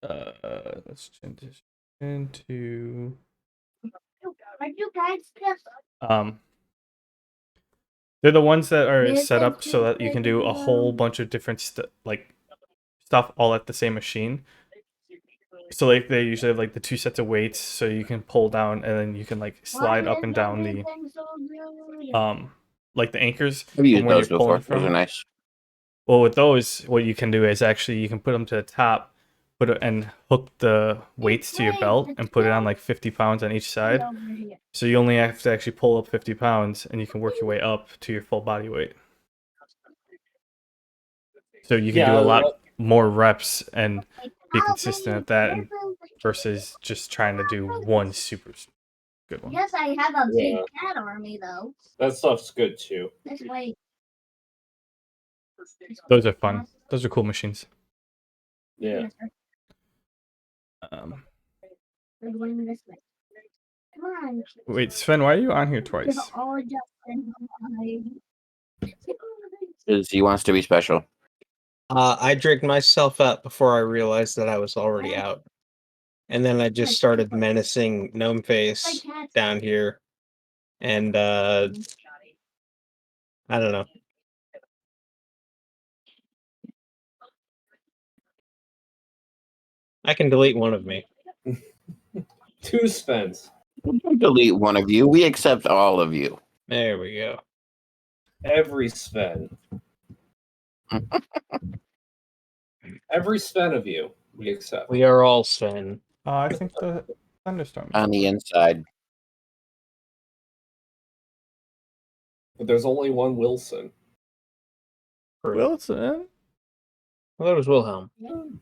Let's transition into Um, they're the ones that are set up so that you can do a whole bunch of different stuff all at the same machine. So like they usually have like the two sets of weights, so you can pull down and then you can like slide up and down the like the anchors I've used from where you're those before. pulling from. Those are nice. Well, with those, what you can do is actually you can put them to the top, and hook the weights to your belt and put it on like 50 pounds on each side. So you only have to actually pull up 50 pounds, and you can work your way up to your full body weight. So you can do a lot more reps and be consistent at that, versus just trying to do one super good one. Yes, I have a big cat army though. That stuff's good too. This way. Those are fun. Those are cool machines. Yeah. We're going this way. Come on. Wait, Sven, why are you on here twice? Because he wants to be special. I dragged myself up before I realized that I was already out. And then I just started menacing Gnome Face down here. And I don't know. I can delete one of me. 2 Spence. Delete one of you. We accept all of you. There we go. Every Sven. Every Sven of you, we accept. We are all Sven. I think the thunderstorm on the inside. But there's only one Wilson. Wilson? Well, that was Wilhelm.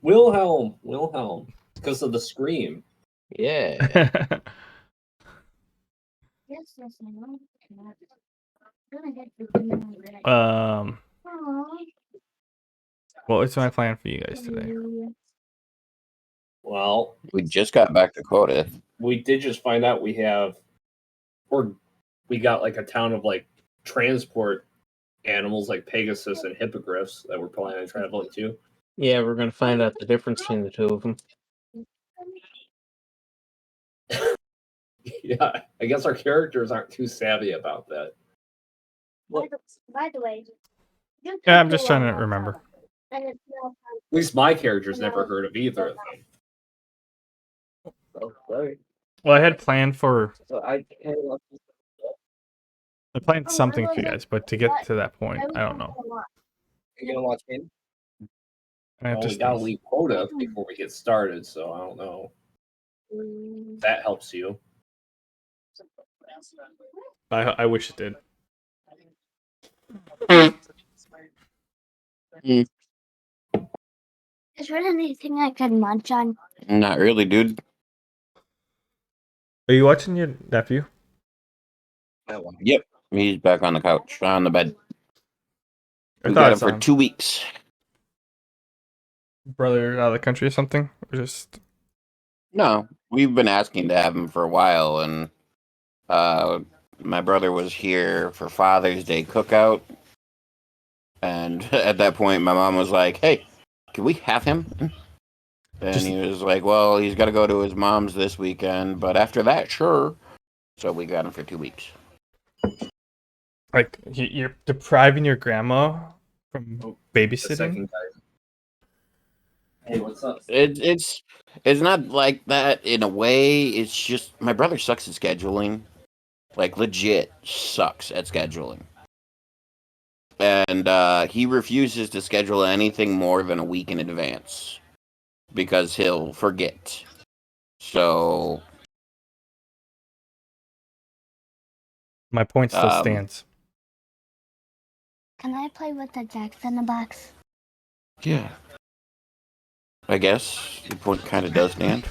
Wilhelm. Because of the scream. Yeah. Yes, I know. What's my plan for you guys today? Well, we just got back to Quodeth. We did just find out we got like a town of like transport animals like Pegasus and hippogriffs that we're planning on traveling to. Yeah, we're gonna find out the difference between the two of them. Yeah, I guess our characters aren't too savvy about that. By the way, yeah, I'm just trying to remember. At least my character's never heard of either of them. Oh, sorry. Well, I had planned for. So I planned something for you guys, but to get to that point, I don't know. You gonna watch me? We gotta leave Quodeth before we get started, so I don't know. That helps you. I wish it did. Is there anything I can munch on? Not really, dude. Are you watching your nephew? Yep. He's back on the couch, on the bed. I got him for 2 weeks. Brother out of the country or something? Or just... No, we've been asking to have him for a while, and my brother was here for Father's Day cookout, and at that point, my mom was like, "Hey, can we have him?" And he was like, "Well, he's got to go to his mom's this weekend, but after that, sure." So we got him for 2 weeks. Like, you're depriving your grandma from babysitting? Hey, what's up? It's not like that in a way. It's just my brother sucks at scheduling. Like, legit sucks at scheduling. And he refuses to schedule anything more than a week in advance because he'll forget. So my point still stands. Can I play with the Jacks in the Box? Yeah. I guess the point kind of does stand.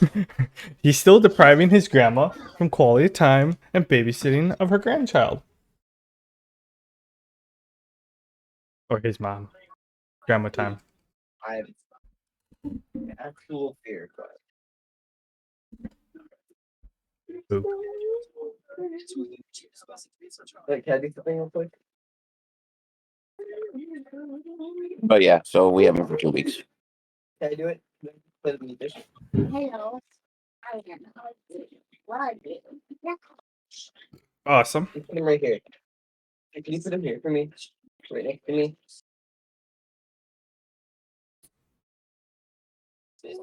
He's still depriving his grandma from quality time and babysitting of her grandchild. Or his mom. Grandma time. I have actual fear, but... Wait, can I do something real quick? But yeah, so we have him for 2 weeks. Can I do it? Hello. I don't know what I do. Yeah. Awesome. Put him right here. Can you put him here for me? Right next to me. Can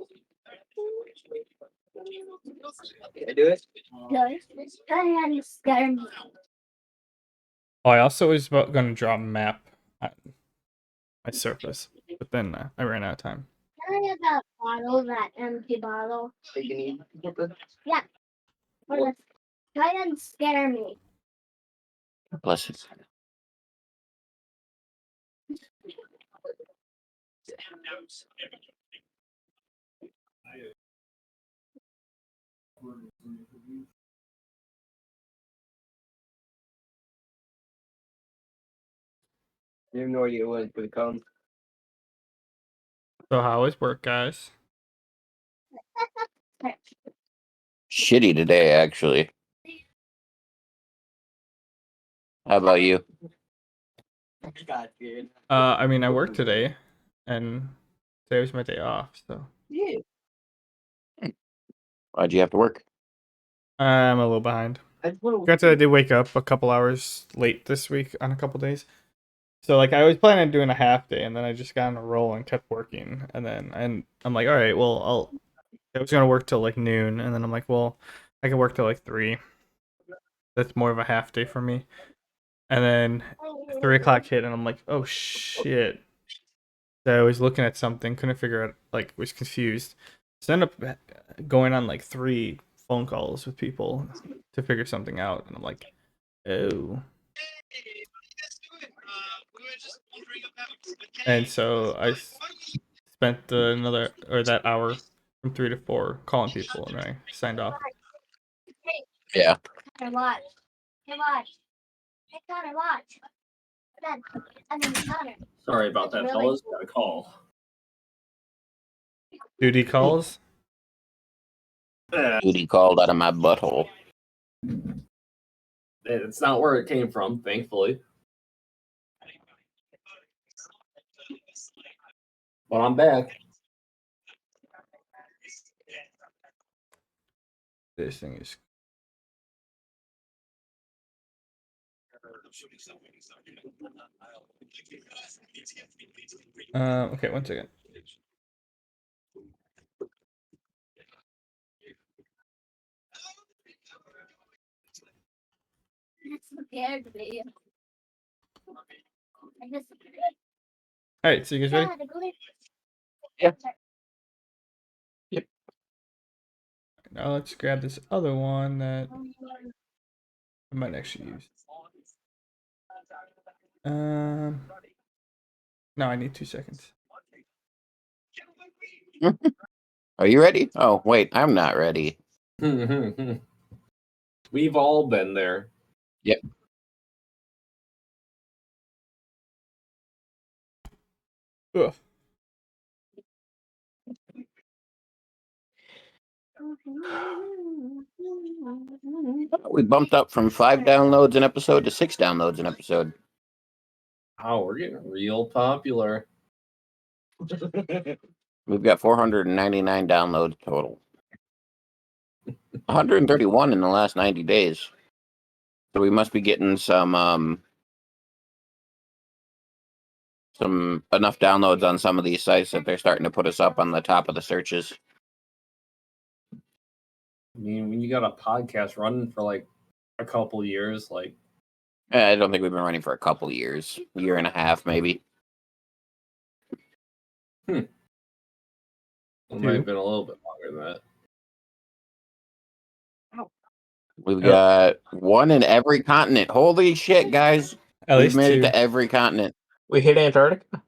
I do it? Just try and scare me. Oh, I also was going to draw a map at my surface, but then I ran out of time. Can I have that bottle, that empty bottle? Yeah. Or just try and scare me. Bless it. You have no idea when it's gonna come. So how was work, guys? Shitty today, actually. How about you? God, dude. I mean, I worked today, and today was my day off, so Yeah. Why'd you have to work? I'm a little behind. Granted, I did wake up a couple hours late this week on a couple days. So like I was planning on doing a half day, and then I just got on a roll and kept working, and I'm like, all right, well I was gonna work till like noon, and then I'm like, well, I can work till like 3. That's more of a half day for me. And then 3 o'clock hit, and I'm like, oh shit. So I was looking at something, couldn't figure out, like was confused. So I ended up going on like 3 phone calls with people to figure something out, and I'm like, oh. And so I spent that hour from 3 to 4 calling people, and I signed off. Yeah. I watch. Hey, watch. Hey, Connor, watch. Dad, I mean, Connor. Sorry about that, Really? fellas. Got a call. Duty calls. Duty called out of my butthole. It's not where it came from, thankfully. But I'm back. This thing is. Okay, 1 second. That's scared me. I just. All right, so you guys ready? Dad, go ahead. Yeah. Now let's grab this other one that I might actually use. No, I need 2 seconds. Are you ready? Oh, wait, I'm not ready. We've all been there. Yep. Ugh. We bumped up from 5 downloads an episode to 6 downloads an episode. Wow, we're getting real popular. We've got 499 downloads total. 131 in the last 90 days. So we must be getting some enough downloads on some of these sites that they're starting to put us up on the top of the searches. I mean, when you got a podcast running for like a couple years, like I don't think we've been running for a couple years, a year and a half maybe. it might have been a little bit longer than that. We've got one in every continent. Holy shit, guys. At We've least made 2. it to every continent. We hit Antarctica?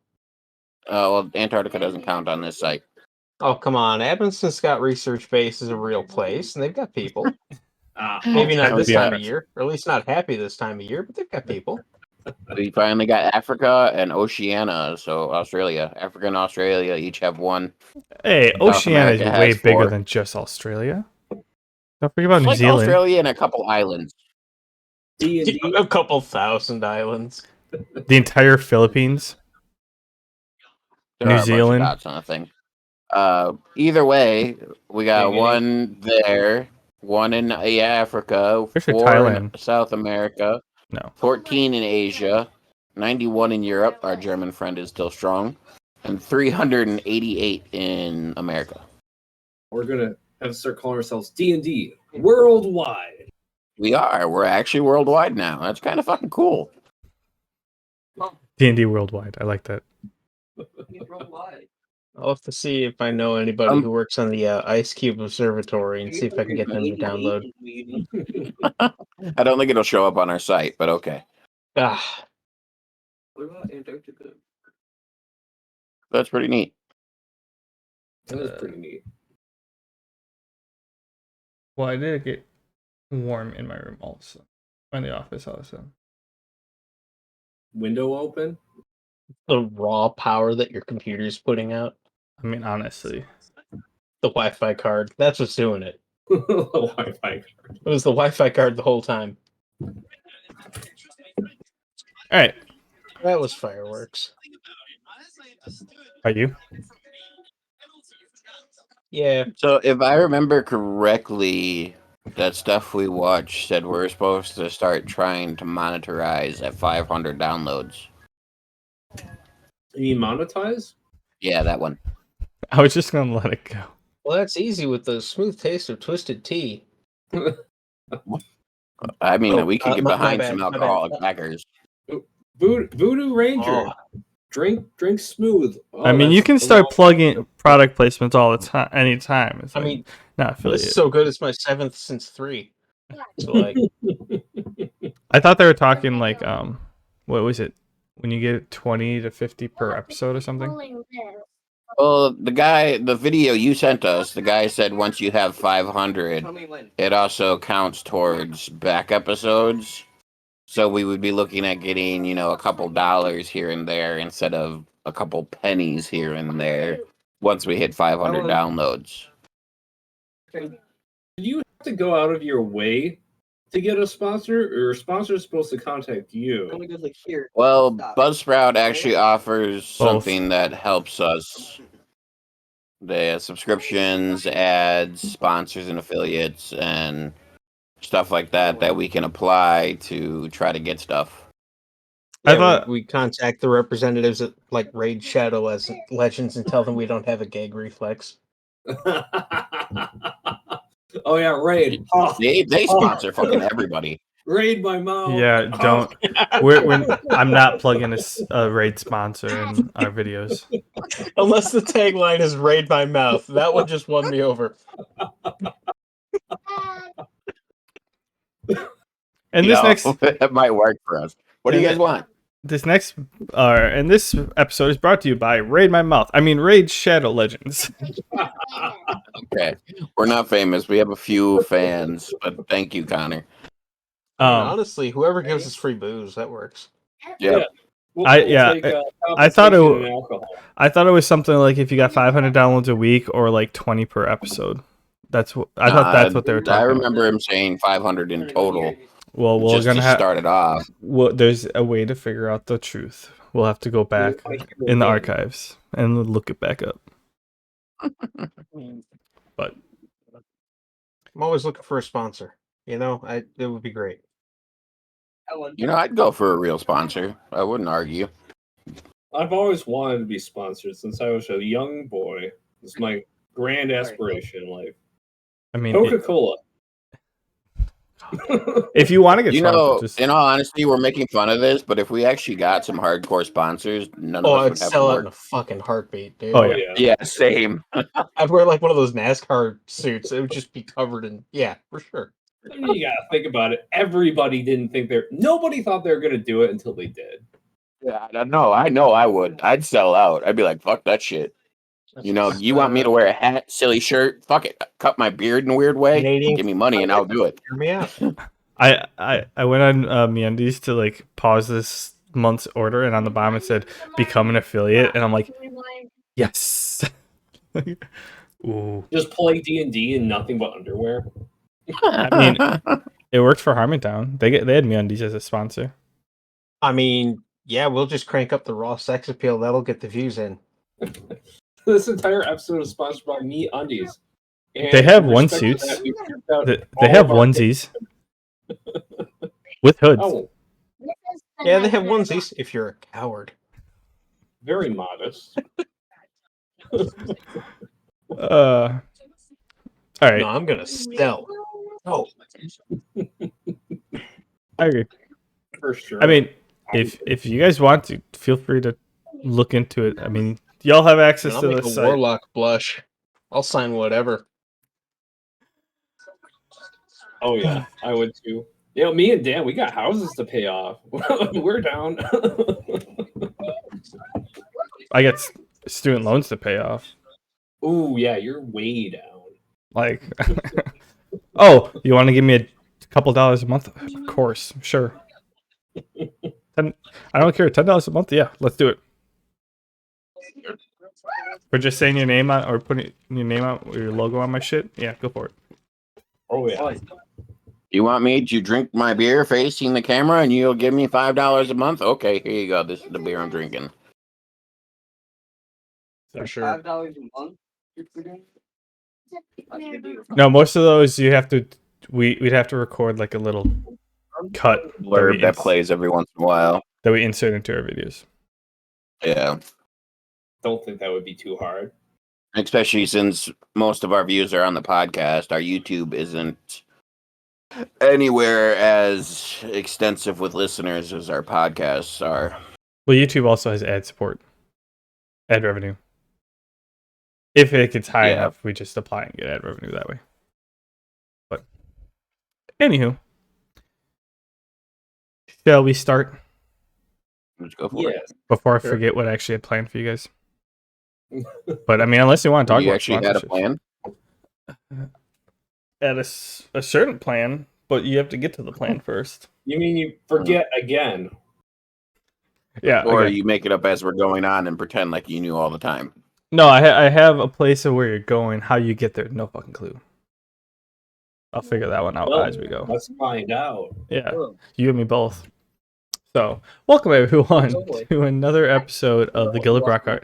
Well, Antarctica doesn't count on this site. Oh, come on. Evanston's got research base as a real place, and they've got people. Ah, Maybe not to this be time of honest. year, or at least not happy this time of year, but they've got people. We finally got Africa and Oceania, so Australia. Africa and Australia each have one. Hey, Oceania is America way has bigger 4. than just Australia. Don't forget about It's New like Zealand. Australia and a couple islands. D&D. A couple thousand islands. The entire Philippines. There New are a bunch of Zealand. dots on the thing. Either way, we got Giggity. one there, one in Africa, Where's your 4 in Thailand? South America, No. 14 in Asia, 91 in Europe. Our German friend is still strong, and 388 in America. We're gonna have to start calling ourselves D&D worldwide. We are. We're actually worldwide now. That's kind of fucking cool. D&D worldwide. I like that. I'll have to see if I know anybody who works on the Ice Cube Observatory and see if I can get them to download. I don't think it'll show up on our site, but okay. Ah, What about Antarctica? That's pretty neat. That is pretty neat. Well, I did get warm in my room also. In the office also. Window open. the raw power that your computer's putting out. I mean, honestly. The Wi-Fi card. That's what's doing it. The Wi-Fi card. It was the Wi-Fi card the whole time. Alright. That was fireworks. Are you? Yeah. So if I remember correctly, that stuff we watched said we're supposed to start trying to monetize at 500 downloads. You mean monetize? Yeah, that one. I was just gonna let it go. Well, that's easy with the smooth taste of twisted tea. I mean, Oh, we could get my behind bad, some my bad. alcoholic beggars. Voodoo Ranger. Oh. Drink smooth. Oh, I mean, you that's can a start lot. plugging product placements all the time, anytime. It's I like, mean, not this affiliate. is so good. It's my 7th since 3. So like, I thought they were talking like what was it? When you get 20 to 50 per episode or something? Well, the video you sent us, the guy said once you have 500, Tell me when. it also counts towards back episodes. So we would be looking at getting, a couple dollars here and there instead of a couple pennies here and there once we hit 500 downloads. Do you have to go out of your way to get a sponsor, or a sponsor is supposed to contact It you? only goes like here. Well, Stop. Buzzsprout actually offers Both. something that helps us. They have subscriptions, ads, sponsors and affiliates, and stuff like that we can apply to try to get stuff. I yeah, thought- we contact the representatives at like Raid Shadow as Legends and tell them we don't have a gag reflex. Oh yeah, Raid. Oh, They sponsor fucking everybody. Raid my mouth. Yeah, don't. I'm not plugging a raid sponsor in our videos. Unless the tagline is "Raid my mouth," that one just won me over. And this next that might work for us. What do you guys want? this episode is brought to you by Raid Shadow Legends. Okay, we're not famous. We have a few fans, but thank you, Connor. Honestly, whoever gives us free booze, that works. Yeah. I thought it was something like if you got 500 downloads a week or like 20 per episode. That's what I thought. That's what they were talking. I remember him saying 500 in total. Well, we're just gonna to start it off. Well, there's a way to figure out the truth. We'll have to go back in the archives and look it back up. But I'm always looking for a sponsor. It would be great. I'd go for a real sponsor. I wouldn't argue. I've always wanted to be sponsored since I was a young boy. It's my grand aspiration in life. I mean, Coca-Cola. if you want to get sponsored, just... in all honesty, we're making fun of this, but if we actually got some hardcore sponsors, none of us I'd would have sell to out work. in a fucking heartbeat, dude. Oh, yeah. Yeah, same. I'd wear like one of those NASCAR suits. It would just be covered in for sure. You gotta think about it. Everybody didn't think nobody thought they were gonna do it until they did. Yeah, I know I would. I'd sell out. I'd be like, fuck that shit. You want me to wear a hat, silly shirt? Fuck it. Cut my beard in a weird way. Canadian- Give me money and I'll do it. Hear me out. I went on MeUndies to like pause this month's order, and on the bottom it said become an affiliate, and I'm like, yes. Ooh. Just play D&D and nothing but underwear. I mean, it worked for Harmontown. They had MeUndies as a sponsor. I mean, yeah, we'll just crank up the raw sex appeal. That'll get the views in. This entire episode is sponsored by Me Undies. And They have in respect to onesuits. that, we shipped out They all have of our- onesies with hoods. Oh, Yeah, they have onesies if you're a coward. very modest. All right. No, I'm gonna sell. Oh, I agree. For sure. I mean, if you guys want to, feel free to look into it. I mean, y'all have access I'll to make the a site. warlock blush. I'll sign whatever. Oh yeah, I would too. You know, me and Dan, we got houses to pay off. We're down. I get student loans to pay off. Ooh, yeah, you're way down. Like, oh, you want to give me a couple dollars a month? Of course, sure. I don't care. $10 a month? Yeah, let's do it. For just saying your name on or putting your name out or your logo on my shit? Yeah, go for it. Oh yeah. You want me to drink my beer facing the camera and you'll give me $5 a month? Okay, here you go. This is the beer I'm drinking. For sure. $5 a month. No, most of those you have to. We'd have to record like a little cut Blurb that plays every once in a while. that we insert into our videos. Yeah. Don't think that would be too hard. Especially since most of our views are on the podcast. Our YouTube isn't anywhere as extensive with listeners as our podcasts are. Well, YouTube also has ad support, ad revenue. If it gets high enough, we just apply and get ad revenue that way. But, anywho, shall we start? Let's go for it. Yes. Before I Sure. forget what I actually had planned for you guys. But I mean, unless you want to talk You about actually had a sponsorships. plan? At a certain plan, but you have to get to the plan first. You mean you forget again? Yeah. Or okay. you make it up as we're going on and pretend like you knew all the time? No, I have a place of where you're going. How you get there, no fucking clue. I'll figure that one out Well, as we go. Let's find out. Yeah, you and me both. So, welcome everyone to another episode of the Guild of Brockheart,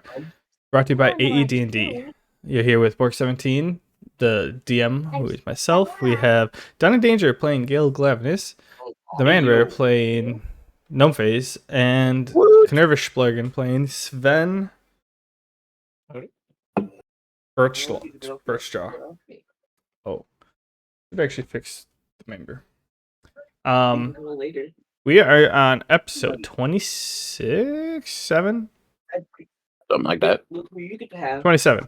brought to you by AED&D. You're here with Bork17, the DM, who is myself. We have Donna Danger playing Gale Glavinus, the Man Rare playing Gnomeface, and Canerva Splergen playing Sven Birchjaw. Oh, should actually fix the member. Later. We are on episode 26, 7? Something like that. You get to have 27.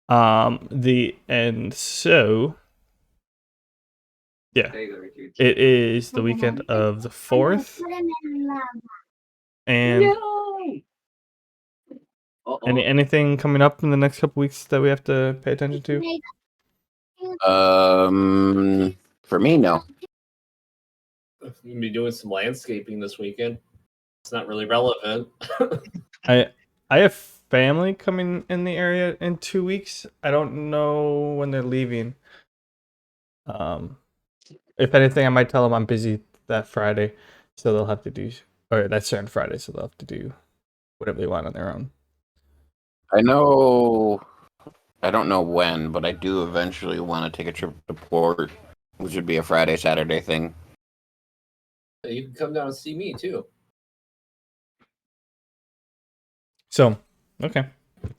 And so yeah, it is the weekend of the 4th. And anything coming up in the next couple weeks that we have to pay attention to? For me, no. We're gonna be doing some landscaping this weekend. It's not really relevant. I have family coming in the area in 2 weeks. I don't know when they're leaving. If anything, I might tell them I'm busy that Friday, so they'll have to do, or that certain Friday, so they'll have to do whatever they want on their own. I know. I don't know when, but I do eventually want to take a trip to port, which would be a Friday, Saturday thing. You can come down and see me too. So, okay.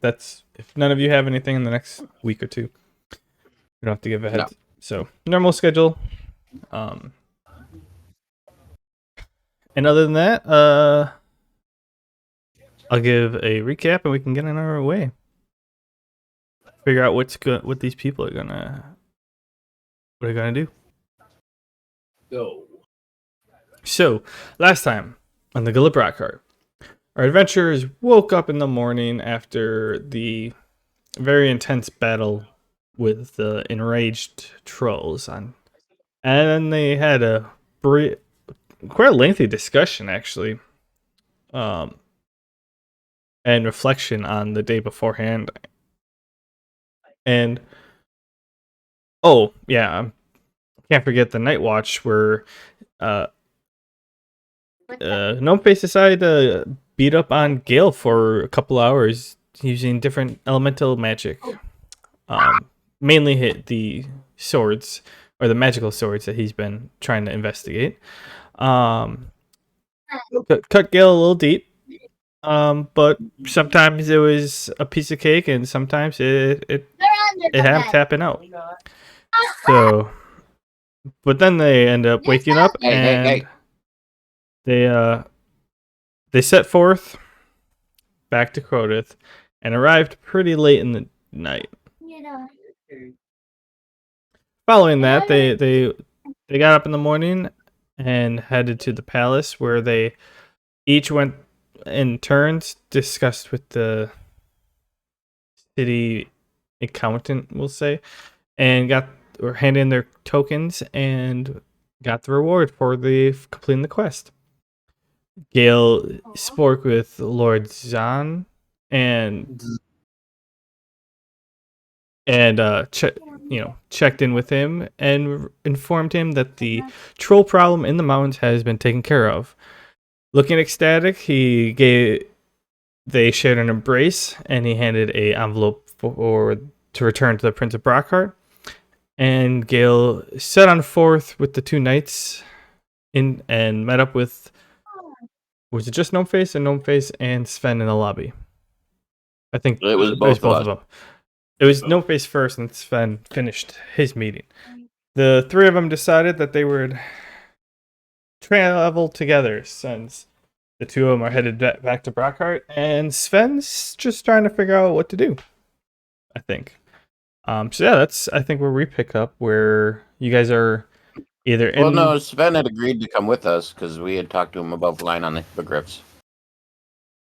If none of you have anything in the next week or two, you don't have to give a head. No. So, normal schedule. And other than that, I'll give a recap and we can get on our way. Figure out what these people are gonna do. Go. So, last time on the Guild of Brockheart, our adventurers woke up in the morning after the very intense battle with the enraged trolls, and they had a quite a lengthy discussion, actually, and reflection on the day beforehand. And oh yeah, can't forget the night watch where Gnomeface decided to beat up on Gale for a couple hours using different elemental magic. Mainly hit the swords or the magical swords that he's been trying to investigate. Cut Gale a little deep. But sometimes it was a piece of cake, and sometimes it had him tapping out. So, but then they end up waking up, and they set forth back to Quodeth and arrived pretty late in the night. Following that, they got up in the morning and headed to the palace, where they each went in turns, discussed with the city accountant, we'll say, and handed in their tokens and got the reward for completing the quest. Gale spoke with Lord Zahn and checked in with him and informed him that the troll problem in the mountains has been taken care of. Looking ecstatic, they shared an embrace, and he handed a envelope to return to the Prince of Brockheart. And Gale set on forth with the two knights and met up with, was it just Gnomeface and Sven in the lobby? I think it was both of them. It was Gnomeface first, and Sven finished his meeting. The three of them decided that they would travel together, since the two of them are headed back to Brockheart, and Sven's just trying to figure out what to do, I think. So yeah, that's, I think, where we pick up, where you guys are either in... Well, no, Sven had agreed to come with us because we had talked to him about flying on the hippogriffs.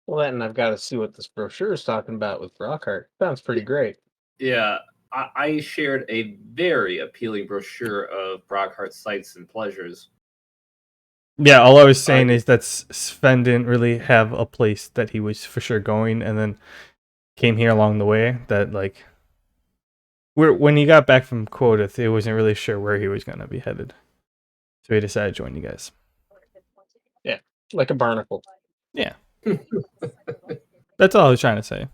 Well, then I've got to see what this brochure is talking about with Brockheart. Sounds pretty great. Yeah, I shared a very appealing brochure of Brockhart's sights and pleasures. Yeah, all I was saying is that Sven didn't really have a place that he was for sure going, and then came here along the way. That, like, when he got back from Quodeth, he wasn't really sure where he was going to be headed. So he decided to join you guys. Yeah, like a barnacle. Yeah. That's all I was trying to say.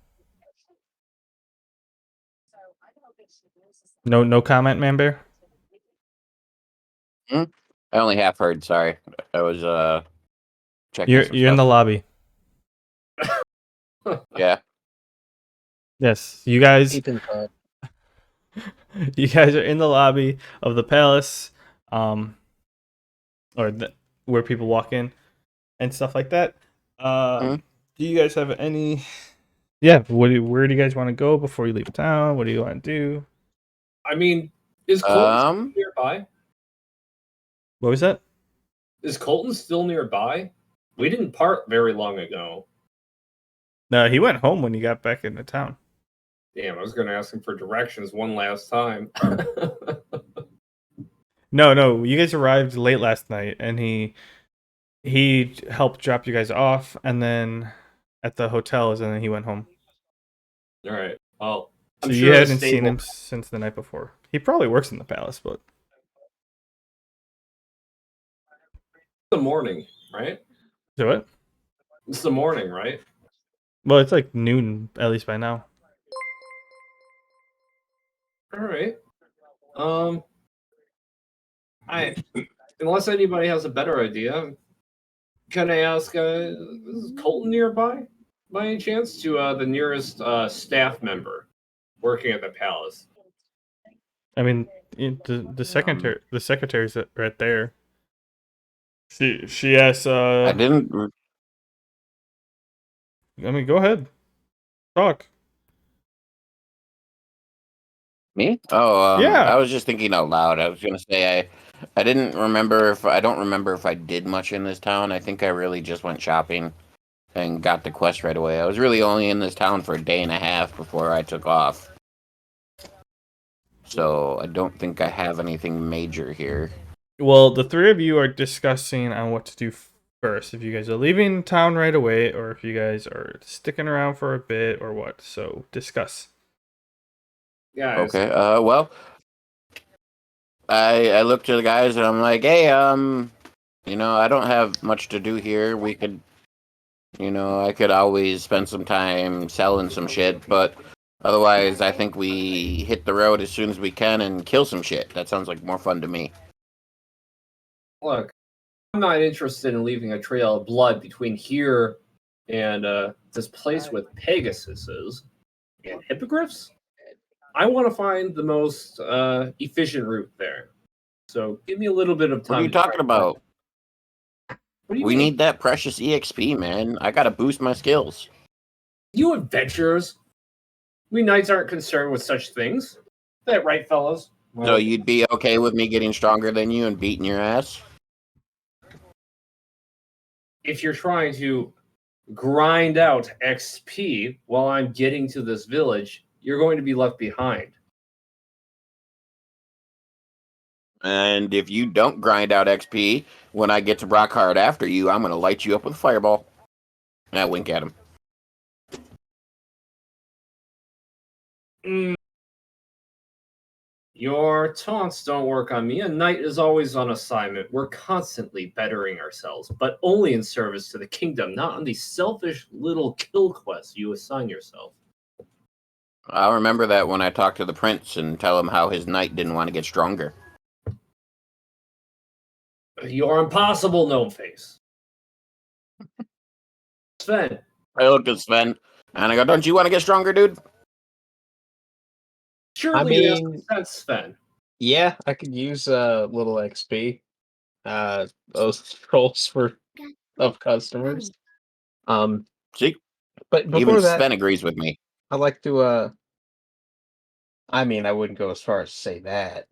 No comment, Man Bear? I only half heard, sorry. I was checking. You're in the lobby. Yeah. Yes, you guys. You guys are in the lobby of the palace, where people walk in and stuff like that. Do you guys have any? Yeah, where do you guys want to go before you leave town? What do you want to do? I mean, is Colton still nearby? What was that? Is Colton still nearby? We didn't part very long ago. No, he went home when he got back into town. Damn, I was going to ask him for directions one last time. No, you guys arrived late last night, and he helped drop you guys off, and then at the hotels, and then he went home. All right. Oh, so you hadn't seen him since the night before. He probably works in the palace, but the morning, right? So what? It's the morning, right? Well, it's like noon, at least by now. All right. Unless anybody has a better idea, can I ask, is Colton nearby, by any chance, to the nearest staff member working at the palace? I mean, the secretary's right there. She asked. I didn't. I mean, go ahead, talk. Me? Oh, yeah. I was just thinking out loud. I was gonna say I don't remember if I did much in this town. I think I really just went shopping and got the quest right away. I was really only in this town for a day and a half before I took off. So I don't think I have anything major here. Well, the three of you are discussing on what to do first. If you guys are leaving town right away, or if you guys are sticking around for a bit, or what. So discuss. Yeah. Okay. Well, I look to the guys and I'm like, hey, I don't have much to do here. We could You know, I could always spend some time selling some shit, but otherwise, I think we hit the road as soon as we can and kill some shit. That sounds like more fun to me. Look, I'm not interested in leaving a trail of blood between here and this place with Pegasuses and hippogriffs. I want to find the most efficient route there. So give me a little bit of time. What are you to try talking to find about? it. What do you We mean? need that precious EXP, man. I gotta boost my skills. You adventurers. We knights aren't concerned with such things. Is that right, fellows? So you'd be okay with me getting stronger than you and beating your ass? If you're trying to grind out XP while I'm getting to this village, you're going to be left behind. And if you don't grind out XP, when I get to Brockheart after you, I'm gonna light you up with a fireball. And I wink at him. Your taunts don't work on me. A knight is always on assignment. We're constantly bettering ourselves, but only in service to the kingdom, not on the selfish little kill quests you assign yourself. I'll remember that when I talk to the prince and tell him how his knight didn't want to get stronger. You're impossible, gnome face. Sven. I look at Sven and I go, "Don't you want to get stronger, dude?" Surely it has some sense, Sven. Yeah, I could use a little XP. Those trolls for of customers. See, but before even that, Sven agrees with me. I like to. I mean, I wouldn't go as far as to say that.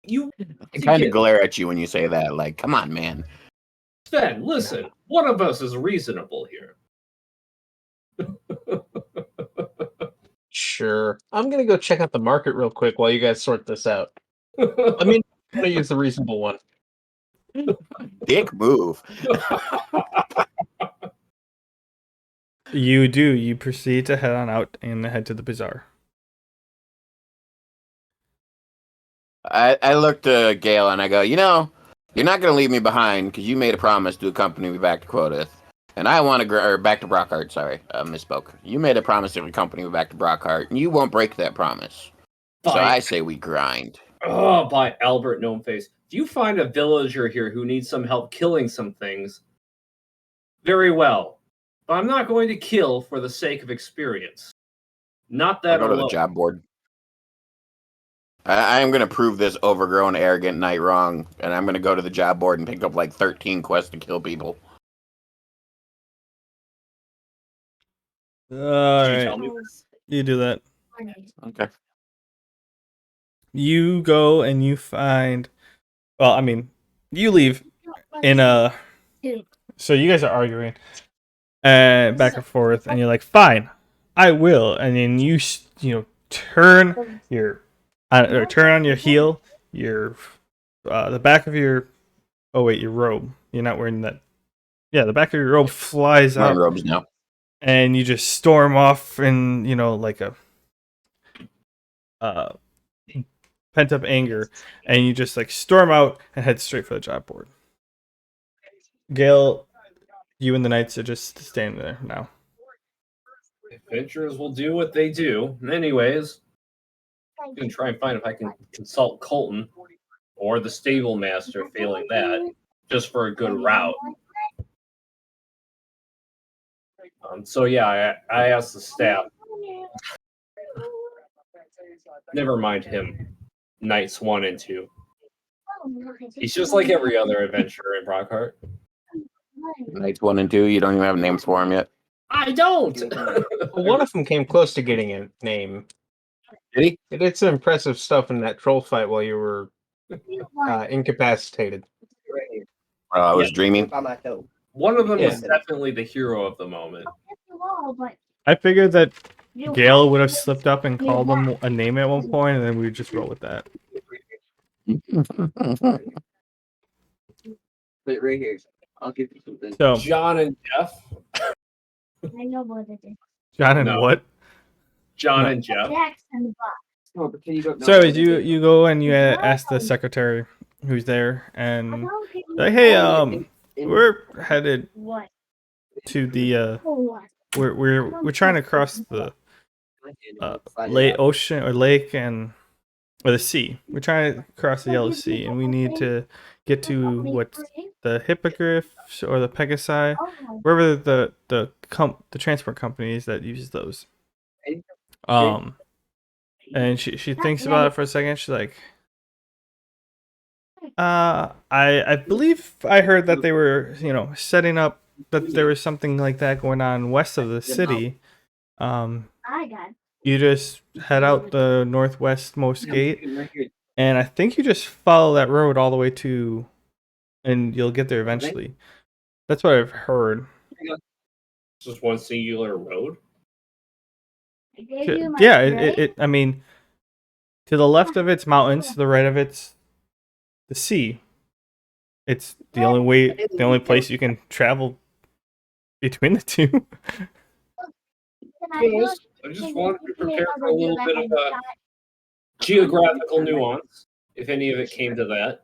You I kind of glare at you when you say that. Like, come on, man. Sven, listen. One of us is reasonable here. Sure. I'm gonna go check out the market real quick while you guys sort this out. I mean, I'm gonna use the reasonable one. Dick move. You do. You proceed to head on out and head to the bazaar. I look to Gale and I go, you know, you're not going to leave me behind because you made a promise to accompany me back to Quodeth. And I want to, or back to Brockheart, sorry, misspoke. You made a promise to accompany me back to Brockheart, and you won't break that promise. So I say we grind. Oh, by Albert Gnomeface. If you find a villager here who needs some help killing some things, very well. But I'm not going to kill for the sake of experience. Not that I'll go to alone. the job board. I am going to prove this overgrown, arrogant knight wrong, and I'm going to go to the job board and pick up like 13 quests to kill people. All right. You do that. Okay. You go and you find. Well, I mean, you leave in a. So you guys are arguing, back and forth, and you're like, "Fine, I will." And then you turn your, or turn on your heel, your, the back of your. Oh wait, your robe. You're not wearing that. Yeah, the back of your robe flies I'm out. wearing robes now. And you just storm off in, like a pent up anger, and you just like storm out and head straight for the job board. Gale, you and the knights are just standing there now. Adventurers will do what they do. Anyways, I'm going to try and find if I can consult Colton or the stable master, failing that, just for a good route. So yeah, I asked the staff. Never mind him. Knights 1 and 2. He's just like every other adventurer in Brockheart. Knights 1 and 2, you don't even have names for them yet. I don't! Well, one of them came close to getting a name. Did he? It did some impressive stuff in that troll fight while you were incapacitated. I was dreaming. One of them is definitely the hero of the moment. I figured that Gale would have slipped up and called him a name at one point, and then we would just roll with that. Wait, right here. I'll give you something. So John and Jeff. I know what it is. John and what? John No. and Jeff. Oh, but can you go? So as you go and you ask the secretary who's there, and like, hey, we're headed What? to the Oh, we're trying to cross the lake, ocean or lake and or the sea. We're trying to cross the Yellow Sea, and we need to get to what's the hippogriffs or the pegasi, wherever the transport companies that use those. And she thinks about it for a second. She's like, I believe I heard that they were setting up that there was something like that going on west of the city. I got You just head out the northwestmost gate, and I think you just follow that road all the way to, and you'll get there eventually. That's what I've heard. It's just one singular road. Yeah, I mean, to the left of it's mountains, to the right of it's the sea. It's the only place you can travel between the two. I just wanted to prepare for a little bit of a geographical nuance, if any of it came to that.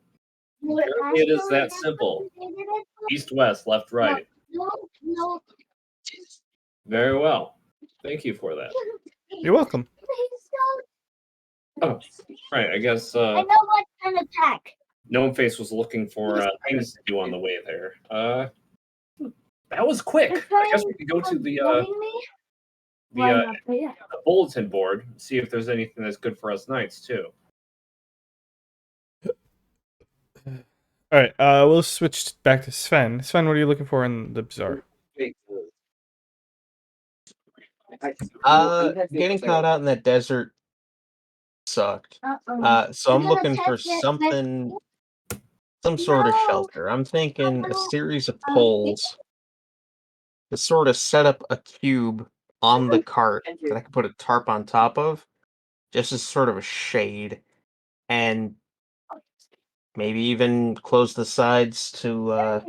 Apparently, it is that simple. East, west, left, right. No. Very well. Thank you for that. You're welcome. Oh, right. I guess I know what kind of attack. Gnome Face was looking for things to do on the way there. That was quick. I guess we could go to the bulletin board, see if there's anything that's good for us knights too. All right, we'll switch back to Sven. Sven, what are you looking for in the bazaar? Getting caught out in that desert sucked. So I'm looking for something, some sort of shelter. I'm thinking a series of poles to sort of set up a cube on the cart that I can put a tarp on top of, just as sort of a shade, and maybe even close the sides to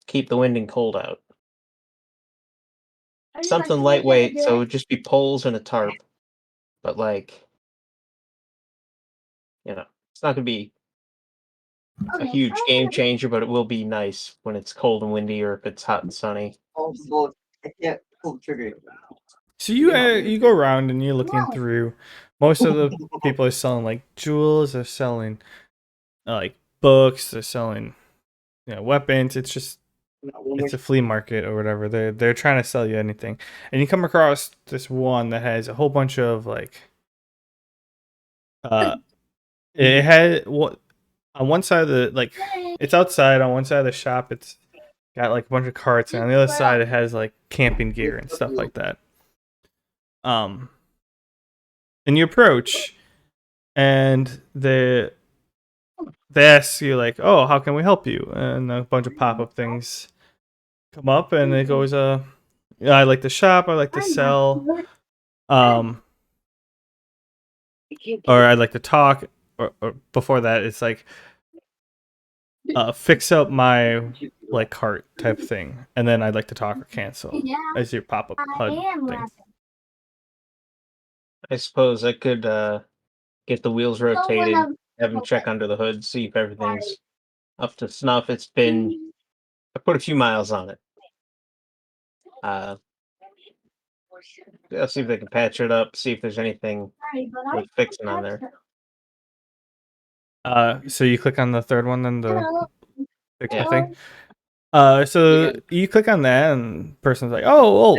keep the wind and cold out. Something lightweight, so it would just be poles and a tarp. But like, it's not gonna be a huge game changer, but it will be nice when it's cold and windy or if it's hot and sunny. Also, I can't pull the trigger. So you go around and you're looking through. Most of the people are selling like jewels. They're selling like books. They're selling weapons. It's a flea market or whatever. They're trying to sell you anything, and you come across this one that has a whole bunch of like it had what on one side of the like it's outside on one side of the shop. It's got like a bunch of carts, and on the other side it has like camping gear and stuff like that. And you approach, and they ask you like, "Oh, how can we help you?" And a bunch of pop-up things come up, and it goes, I like to shop, I like to sell, or I'd like to talk, or before that, it's like, fix up my like cart type thing, and then I'd like to talk or cancel as your pop-up HUD thing. I suppose I could get the wheels rotated, have them check under the hood, see if everything's up to snuff. I put a few miles on it. I'll see if they can patch it up, see if there's anything worth fixing on there. So you click on the third one, then the fix my thing. You click on that, and the person's like, "Oh,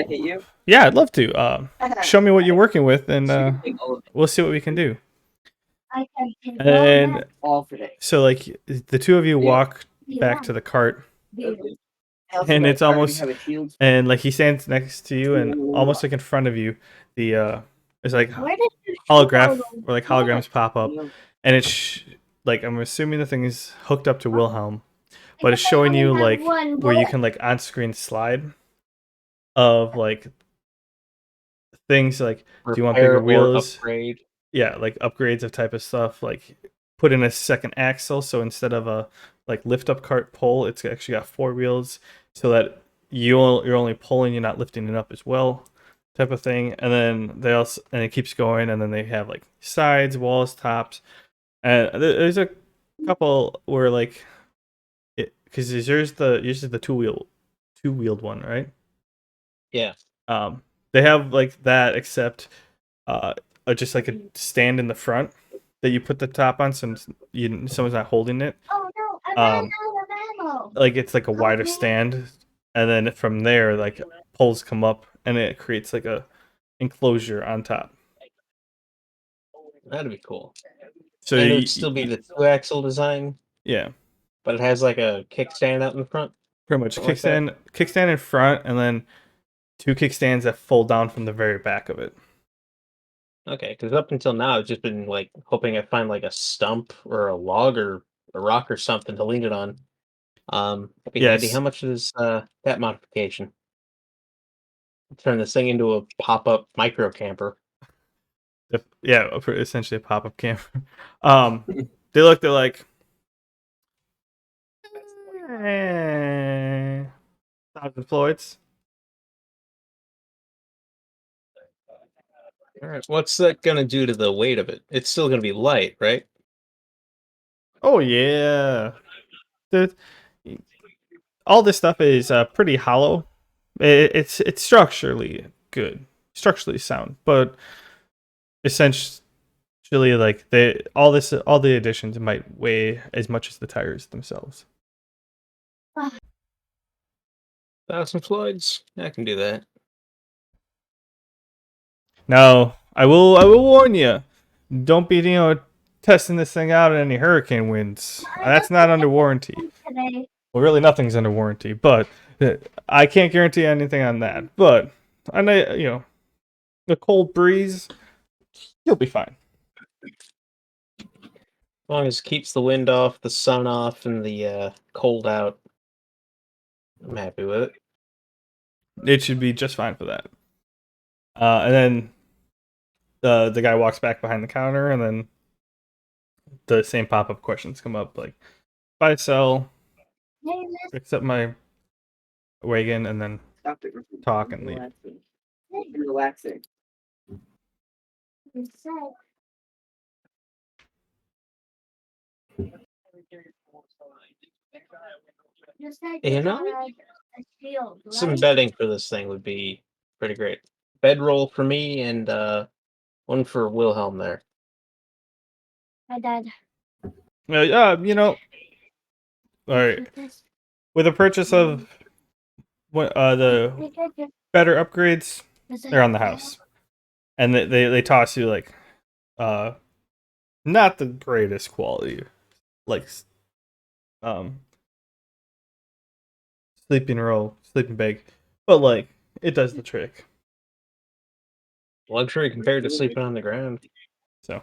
yeah, I'd love to. Show me what you're working with, and we'll see what we can do." And so, like, the two of you walk back to the cart, and it's almost, and like he stands next to you, and almost like in front of you, it's like holograms pop up, and it's like I'm assuming the thing is hooked up to Wilhelm, but it's showing you like where you can like on screen slide of like things like do you want bigger wheels? Upgrade. Yeah, like upgrades of type of stuff, like put in a second axle, so instead of a like lift up cart pull, it's actually got four wheels, so that you're only pulling, you're not lifting it up as well, type of thing. And then it keeps going, and then they have like sides, walls, tops, and there's a couple where like because there's usually the two two-wheeled one, right? Yeah. They have like that, except just like a stand in the front that you put the top on, so someone's not holding it. Oh no, I ran out of ammo. Like it's like a wider Okay. stand, and then from there, like poles come up, and it creates like a enclosure on top. That'd be cool. So And it would still be the 2-axle design, yeah, but it has like a kickstand out in the front. pretty much Something like that. kickstand in front, and then 2 kickstands that fold down from the very back of it. Okay, because up until now, I've just been like hoping I find like a stump or a log or a rock or something to lean it on. That'd be handy. Yes. How much is that modification? Turn this thing into a pop-up micro camper. Yeah, essentially a pop-up camper. They're like 1,000 Floyds. All right, what's that gonna do to the weight of it? It's still gonna be light, right? Oh yeah, the, all this stuff is pretty hollow. It's structurally good, structurally sound, but essentially, like all the additions might weigh as much as the tires themselves. 1,000 Floyds? I can do that. Now, I will warn you, don't be testing this thing out in any hurricane winds. That's not under warranty. Today. Well, really, nothing's under warranty, but I can't guarantee anything on that. But I know, the cold breeze, you'll be fine. As long as it keeps the wind off, the sun off, and the cold out, I'm happy with it. It should be just fine for that. And then the guy walks back behind the counter, and then the same pop-up questions come up, like, buy, sell, Hey, fix up my wagon, and then Stop it. talk and leave. Relaxing. you said. You said You you know, had a shield, some right? bedding for this thing would be pretty great. Bedroll for me and one for Wilhelm there. My dad. All right. With the purchase of the better upgrades, they're on the house, and they toss you like not the greatest quality, like sleeping bag, but like it does the trick. Luxury compared to sleeping on the ground. So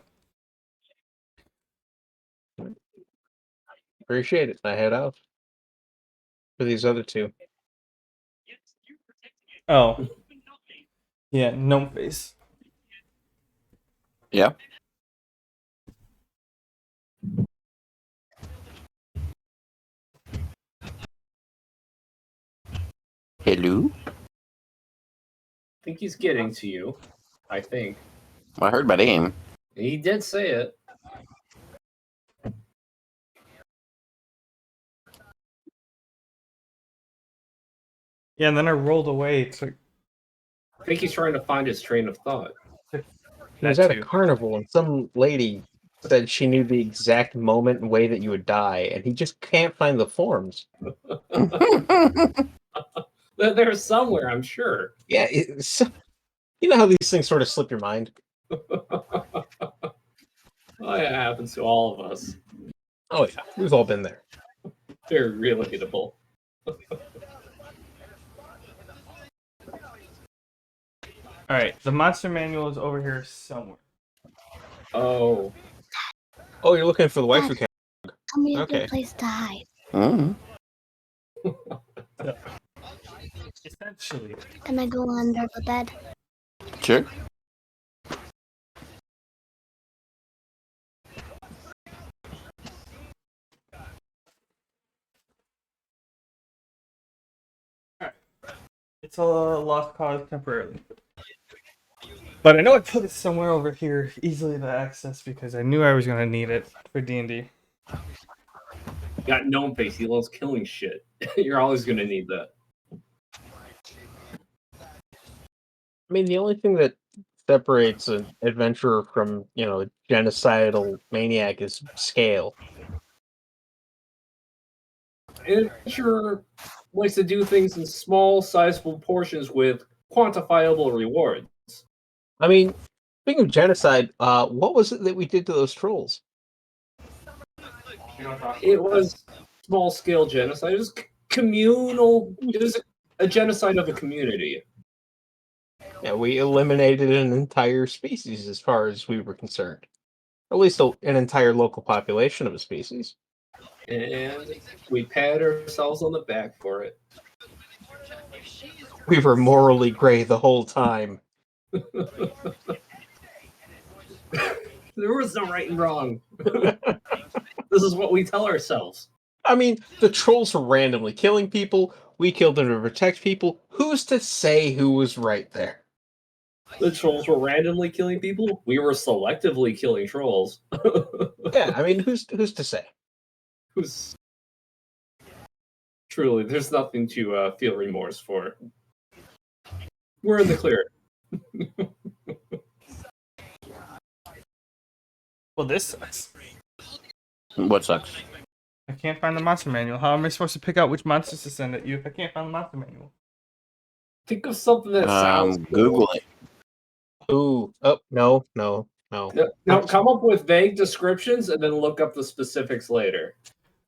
Appreciate it. I head out for these other two. oh yeah, gnome face. Yeah. Hello? I think he's getting to you. I think. I heard my name. He did say it. Yeah, and then I rolled away. It's like I think he's trying to find his train of thought. He was at a carnival and some lady said she knew the exact moment and way that you would die, and he just can't find the forms. They're somewhere, I'm sure. Yeah, you know how these things sort of slip your mind? Oh, it happens to all of us. Oh yeah, we've all been there. They're relatable. all right, the monster manual is over here somewhere. Oh. Oh, you're looking for the waifu cat. Tell me a Okay. good place to hide. Mm. Essentially, Can I go under the bed? Sure. it's a lost cause temporarily. But I know I put it somewhere over here, easily to access, because I knew I was gonna need it for D&D. Got gnome face. He loves killing shit. You're always gonna need that. I mean, the only thing that separates an adventurer from, a genocidal maniac is scale. An adventurer likes to do things in small, sizable portions with quantifiable rewards. I mean, speaking of genocide, what was it that we did to those trolls? It was small scale genocide. It was communal. It was a genocide of a community. Yeah, we eliminated an entire species as far as we were concerned. At least an entire local population of a species. And we pat ourselves on the back for it. We were morally gray the whole time. There was no right and wrong. This is what we tell ourselves. I mean, the trolls were randomly killing people. We killed them to protect people. Who's to say who was right there? The trolls were randomly killing people. We were selectively killing trolls. Yeah, I mean, who's to say? Who's truly, there's nothing to feel remorse for. We're in the clear. Well, this sucks. What sucks? I can't find the monster manual. How am I supposed to pick out which monsters to send at you if I can't find the monster manual? Think of something that sounds cool. Google it. Ooh, oh, no. No, come up with vague descriptions and then look up the specifics later.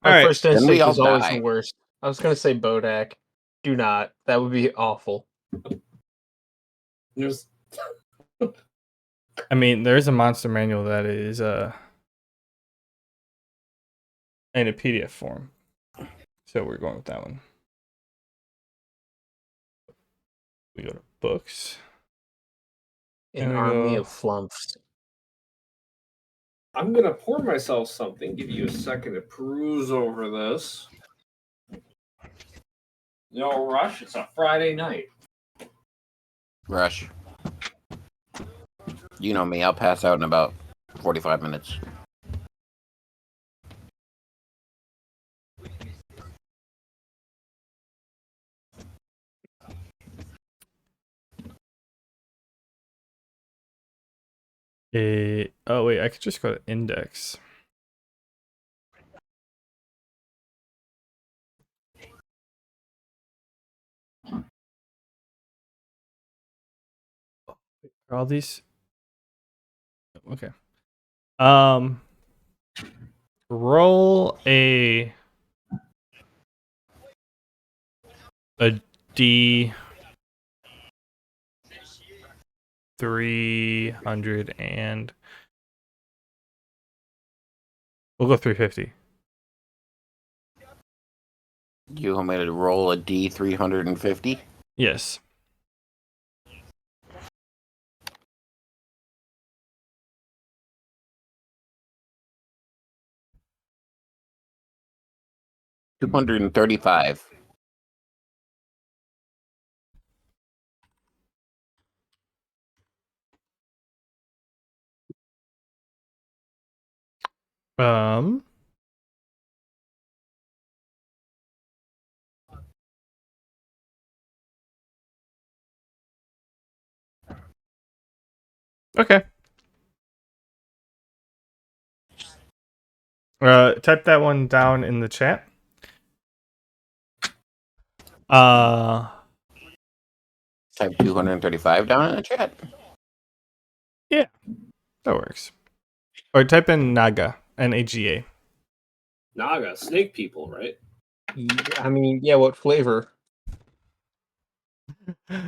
My Alright, first then we instinct all is always die. the worst. I was going to say Bodak. Do not. That would be awful. There's I mean, there is a monster manual that is in a PDF form. So we're going with that one. We go to books. An There we army go. of flumps. I'm gonna pour myself something. Give you a second to peruse over this. No rush. It's a Friday night. Rush. You know me. I'll pass out in about 45 minutes. Oh wait, I could just go to index. Are all these? Okay. Roll a D 300 and we'll go 350. You want me to roll a D350? Yes. $235. Okay. Type that one down in the chat. Type 235 down in the chat. Yeah, that works. Or type in Naga, Naga. Naga, snake people, right? I mean, yeah, what flavor? It's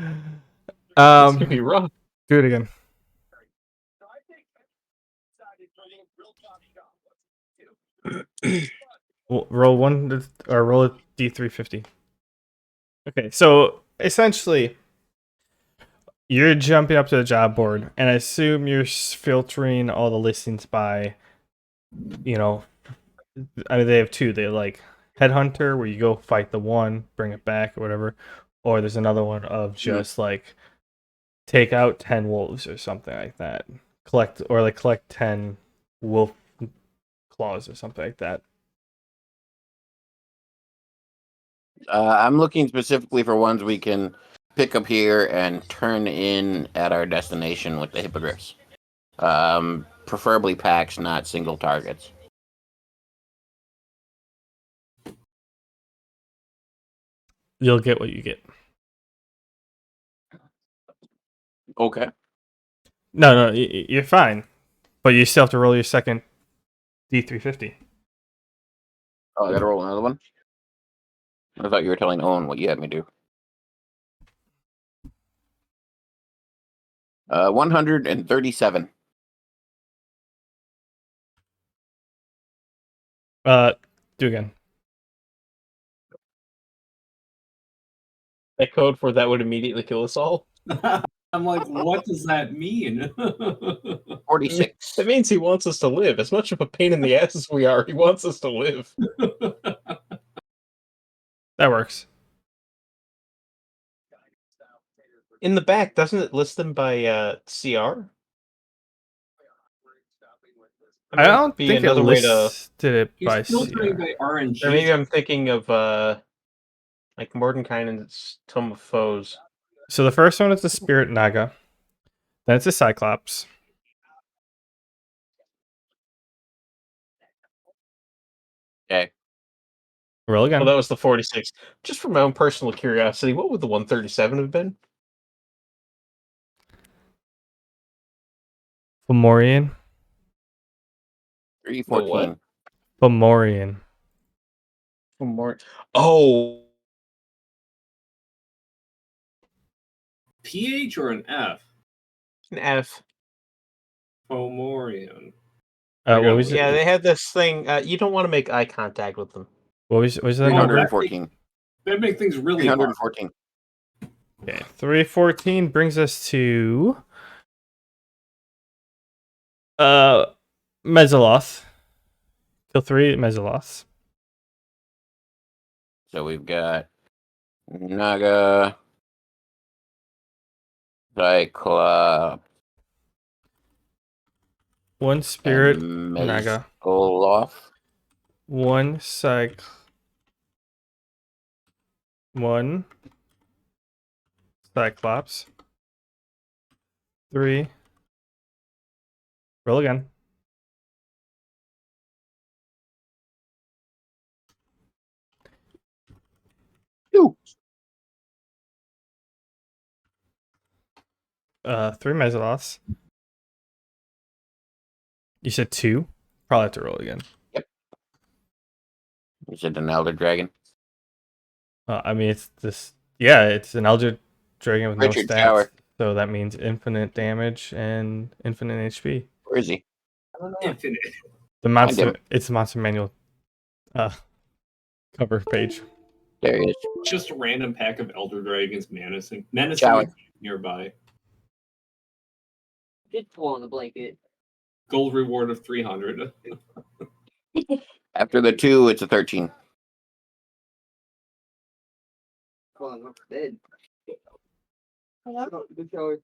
gonna be rough. Do it again. Roll one or roll a D350. Okay, so essentially, you're jumping up to the job board, and I assume you're filtering all the listings by, I mean, they have two. They have like Headhunter, where you go fight the one, bring it back, or whatever. Or there's another one of just like take out 10 wolves or something like that. Collect 10 wolf claws or something like that. I'm looking specifically for ones we can pick up here and turn in at our destination with the hippogriffs. Preferably packs, not single targets. You'll get what you get. Okay. No, you're fine. But you still have to roll your second D350. Oh, I gotta roll another one? I thought you were telling Owen what you had me do. 137. Do again. That code for that would immediately kill us all. I'm like, what does that mean? 46. That means he wants us to live. As much of a pain in the ass as we are, he wants us to live. That works. In the back, doesn't it list them by CR? I mean, don't be think it another way to. listed it He's by filtering CR. by RNG. Or maybe I'm thinking of like Mordenkainen's Tome of Foes. So the first one is the Spirit Naga. Then it's a Cyclops. Okay. Roll again. Well, that was the 46. Just for my own personal curiosity, what would the 137 have been? Fomorian. 314. Fomorian. More. Oh, PH or an F? an F. Fomorian. What was Yeah, it? they had this thing. You don't want to make eye contact with them. What was the number? 314. That make things really hard. 314. Okay, 314 brings us to Mesoloth. Kill 3 Mesoloths. So we've got Naga, Cyclops, 1 Spirit and Naga. Mezoloth. 1 Cyclops. 3. Roll again. Two. 3 Mesoloths. You said 2? Probably have to roll again. You said an Elder Dragon. I mean, it's this. Yeah, it's an Elder Dragon with Richard no stats. Tower. So that means infinite damage and infinite HP. Where is he? Infinite. The Find monster. him. It's the monster manual cover page. There he is. Just a random pack of Elder Dragons menacing Shower. nearby. Did pull on the blanket. Gold reward of 300. After the 2, it's a 13. Pulling off the bed. Hello? Good shower.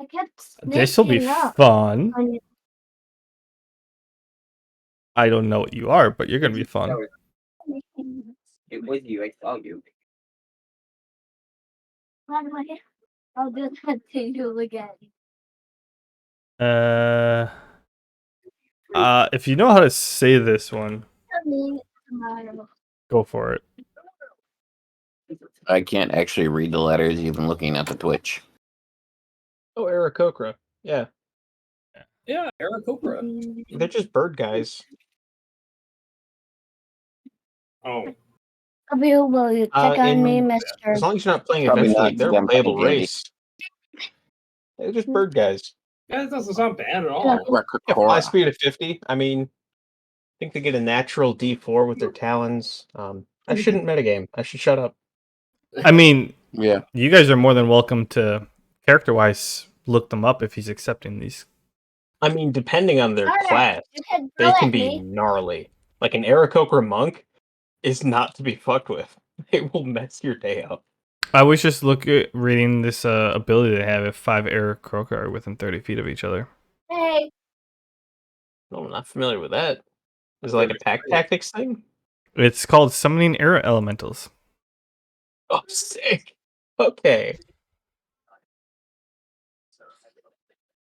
I kept This will be sneaking up fun. on you. I don't know what you are, but you're gonna be fun. It was you. I saw you. By the way, I'll do that to you again. If you know how to say this one, I mean, tomorrow. go for it. I can't actually read the letters even looking at the Twitch. Oh, Aarakocra. Yeah, Yeah, Aarakocra. they're just bird guys. Oh, Will you check on me, in- Mr. As long as you're not playing Probably Adventure not, League, they're a them playable playing Dandy. race. They're just bird guys. yeah, that doesn't sound bad at all. Yeah, fly speed of 50. I mean, I think they get a natural D4 with their talons. I shouldn't metagame. I should shut up. I mean, Yeah. you guys are more than welcome to, character-wise, look them up if he's accepting these. I mean, depending on their Alright, class, you can they throw can at be me. gnarly. Like an Aarakocra monk is not to be fucked with. They will mess your day up. I was just reading this ability they have if 5 Aarakocra are within 30 feet of each other. Hey, No, I'm not familiar with that. Is it like a pack tactics thing? It's called Summoning Air Elementals. Oh, sick. Okay.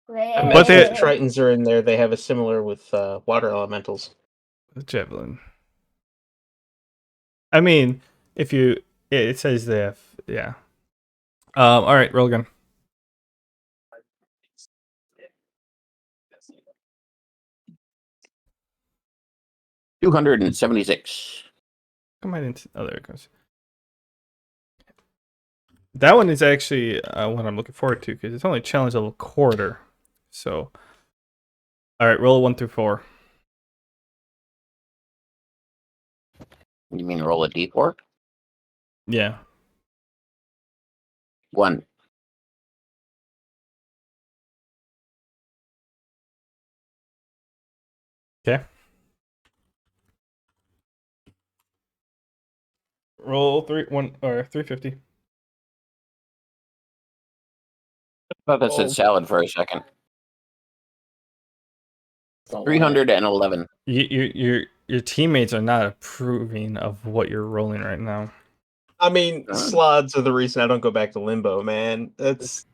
I But imagine they- if Tritons are in there, they have a similar with water elementals. Javelin. I mean, if you, it says they have, yeah. All right, roll again. $276. Come on into. Oh, there it goes. That one is actually what I'm looking forward to because it's only challenge level quarter. So, all right, roll 1 through 4. You mean roll a d4? Yeah. 1. Okay. Roll 350. I thought that said Oh. salad for a second. It's a lot. 311. Your teammates are not approving of what you're rolling right now. I mean, Huh? slots are the reason I don't go back to Limbo, man. That's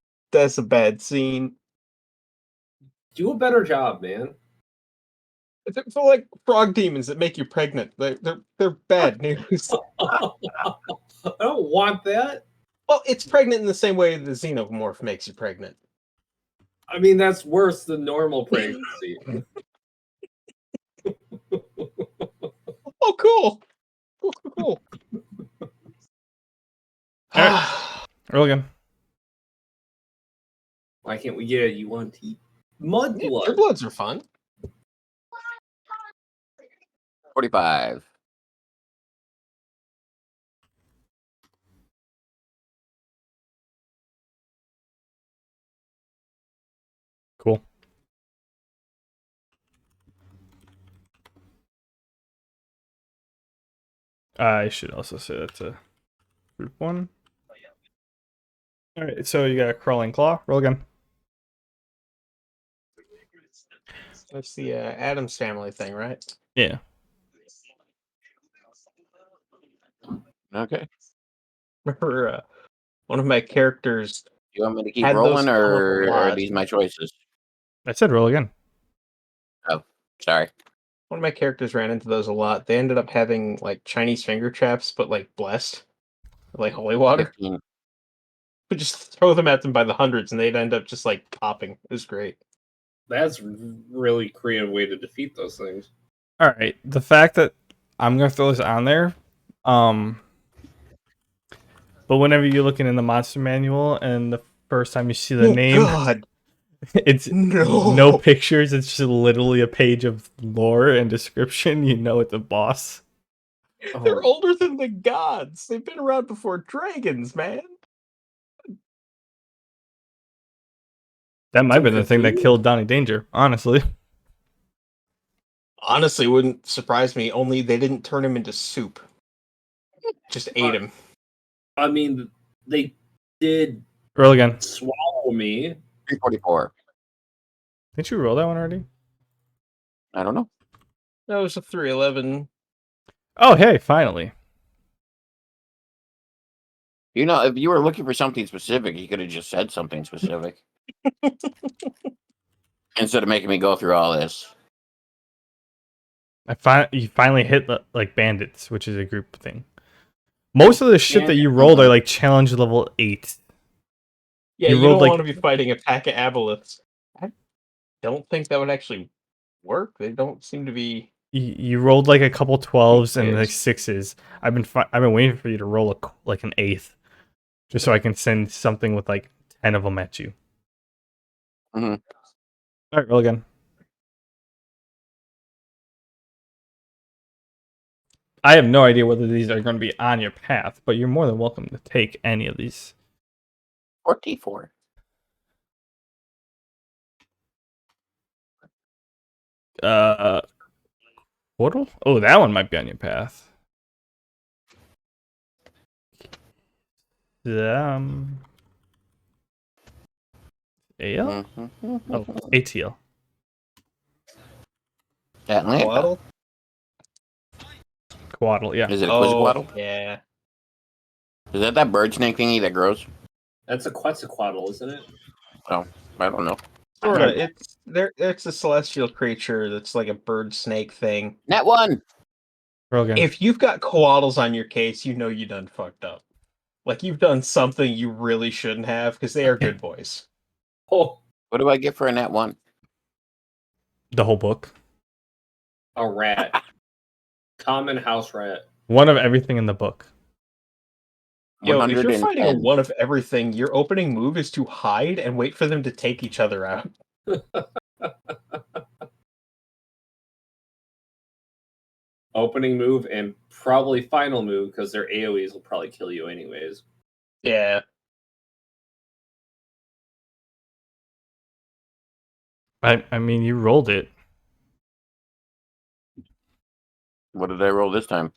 a bad scene. Do a better job, man. It's like frog demons that make you pregnant. They're bad news. I don't want that. Well, it's pregnant in the same way the xenomorph makes you pregnant. I mean, that's worse than normal pregnancy. Oh, cool. Cool. Roll again. Why can't we get a UNT? Mudblood. Pure bloods are fun. 45. Cool. I should also say that's a group 1. All right, so you got a crawling claw. Roll again. That's the Adams Family thing, right? Yeah. Okay. Remember, one of my characters Do you want me to keep had those rolling, come up a or are lot. these my choices? I said roll again. Oh, sorry. One of my characters ran into those a lot. They ended up having like Chinese finger traps, but like blessed, like holy water. 15. Would just throw them at them by the hundreds, and they'd end up just like popping. It was great. That's really creative way to defeat those things. All right. The fact that I'm gonna throw this on there, but whenever you're looking in the monster manual and the first time you see the name, God, it's no pictures. It's just literally a page of lore and description. You know it's a boss. They're older than the gods. They've been around before dragons, man. That might have been the thing that Cthulhu? killed Donnie Danger, honestly. Honestly, wouldn't surprise me. Only they didn't turn him into soup. Just ate him. I mean, they did Roll again. swallow me. 344. Didn't you roll that one already? I don't know. That was a 311. Oh, hey, finally. You know, if you were looking for something specific, you could have just said something specific. Instead of making me go through all this. You finally hit the bandits, which is a group thing. Most of the shit that you rolled are like challenge level 8. Yeah, You you rolled, don't like- want to be fighting a pack of aboleths. I don't think that would actually work. They don't seem to be. You rolled like a couple 12s and like Yes. 6s. I've been waiting for you to roll like an 8th, just so I can send something with like 10 of them at you. Mhm. All right, roll again. I have no idea whether these are going to be on your path, but you're more than welcome to take any of these. 44. Portal? Oh, that one might be on your path. AL? Mhm. Oh, ATL. Atlanta. Waddle? Quaddle, yeah. Is it a Quizziquaddle? Yeah. Is that bird snake thingy that grows? That's a Quetzalcoatl, isn't it? Oh, I don't know. Sorta. It's a celestial creature that's like a bird snake thing. Net one. Roll again. If you've got koalas on your case, you know you done fucked up. Like you've done something you really shouldn't have because they are good boys. Oh, What do I get for a net one? The whole book. a rat. Common house rat. One of everything in the book. Yo, if you're fighting a 110. one of everything, your opening move is to hide and wait for them to take each other out. Opening move and probably final move because their AoEs will probably kill you anyways. Yeah. I mean, you rolled it. What did I roll this time?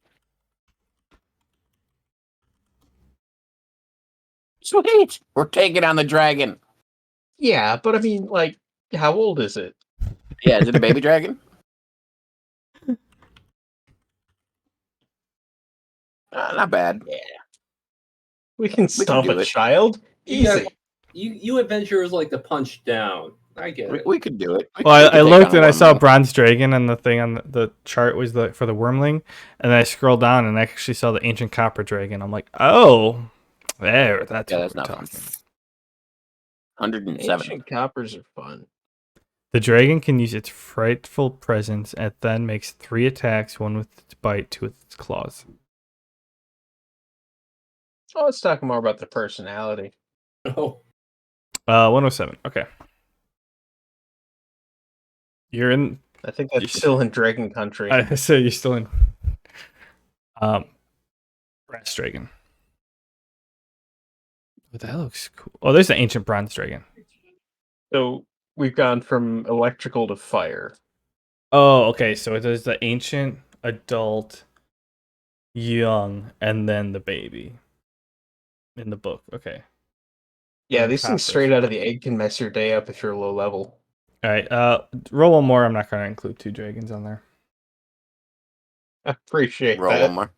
Sweet. We're taking on the dragon. Yeah, but I mean, like, how old is it? Yeah, is it a baby dragon? Not bad. We can stomp do a it. child? You guys- Easy. You adventurers like to punch down. I get it. We could do it. We Well, could I take looked on a and I saw wormling. bronze dragon, and the thing on the chart was for the wormling, and then I scrolled down and I actually saw the ancient copper dragon. I'm like, oh, there, that's Yeah, what that's we're not talking. fun. 107. Ancient coppers are fun. The dragon can use its frightful presence and then makes 3 attacks, 1 with its bite, 2 with its claws. Oh, let's talk more about the personality. Oh, 107. Okay. You're in. I think that's You- still in Dragon Country. I say you're still in. Brass dragon. But that looks cool. Oh, there's the ancient bronze dragon. So we've gone from electrical to fire. Oh, okay. So there's the ancient, adult, young, and then the baby in the book. Okay. Yeah, Or these things coppers. straight out of the egg can mess your day up if you're low level. All right. Roll one more. I'm not going to include 2 dragons on there. I appreciate Roll that. one more.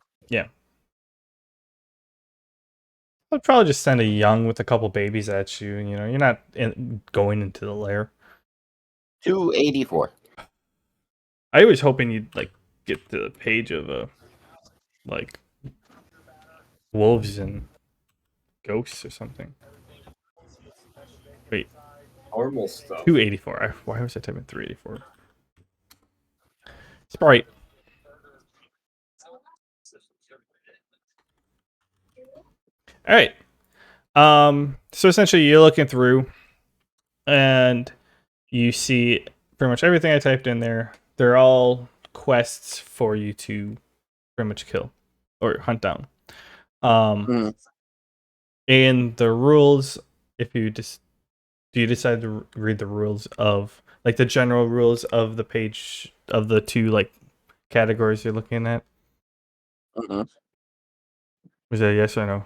I'd probably just send a young with a couple babies at you. You know, you're not going into the lair. 284. I was hoping you'd like get to the page of like wolves and ghosts or something. Wait, normal stuff. 284. Why was I typing 384? Sprite. All right. So essentially, you're looking through, and you see pretty much everything I typed in there. They're all quests for you to pretty much kill or hunt down. Mhm. And the rules, if you just do you decide to read the rules of like the general rules of the page of the 2 like categories you're looking at? Mhm. Was that a yes or no?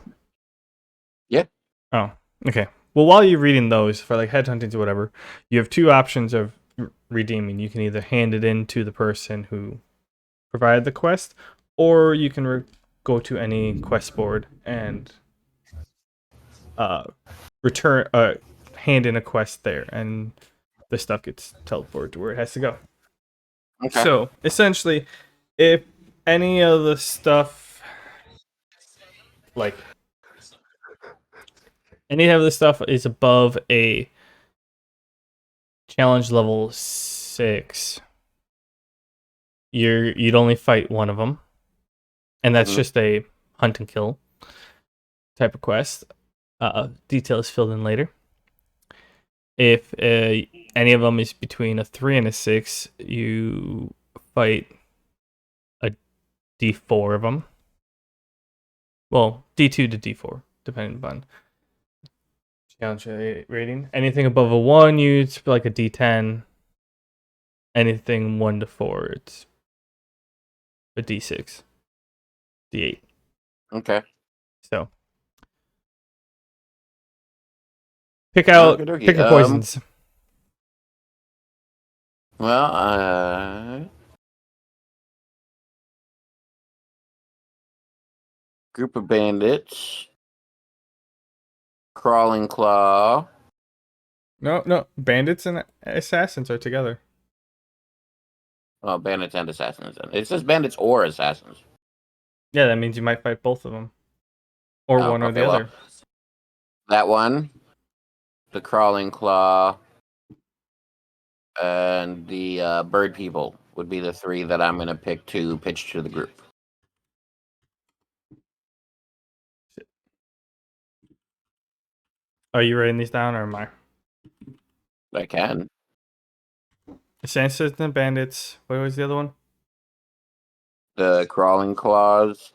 Yeah. Oh, okay. Well, while you're reading those for like headhuntings or whatever, you have 2 options of redeeming. You can either hand it in to the person who provided the quest, or you can go to any quest board and return hand in a quest there, and the stuff gets teleported to where it has to go. Okay. So essentially, if any of the stuff like any of the stuff is above a challenge level 6, you'd only fight one of them, and that's Mhm. just a hunt and kill type of quest. Details filled in later. If any of them is between a 3 and a 6, you fight a D4 of them. Well, D2 to D4, depending upon challenge rating. Anything above a 1, it's like a D10. Anything 1 to 4, it's a D6, D8. Okay. So pick your Okey-dokey. poisons. Well, group of bandits. Crawling claw. No. Bandits and assassins are together. Oh, bandits and assassins. It says bandits or assassins. Yeah, that means you might fight both of them, or Oh, one or okay, the well, other. that one, the crawling claw, and the bird people would be the three that I'm going to pick to pitch to the group. Are you writing these down, or am I? I can. Assassins and bandits. What was the other one? The crawling claws,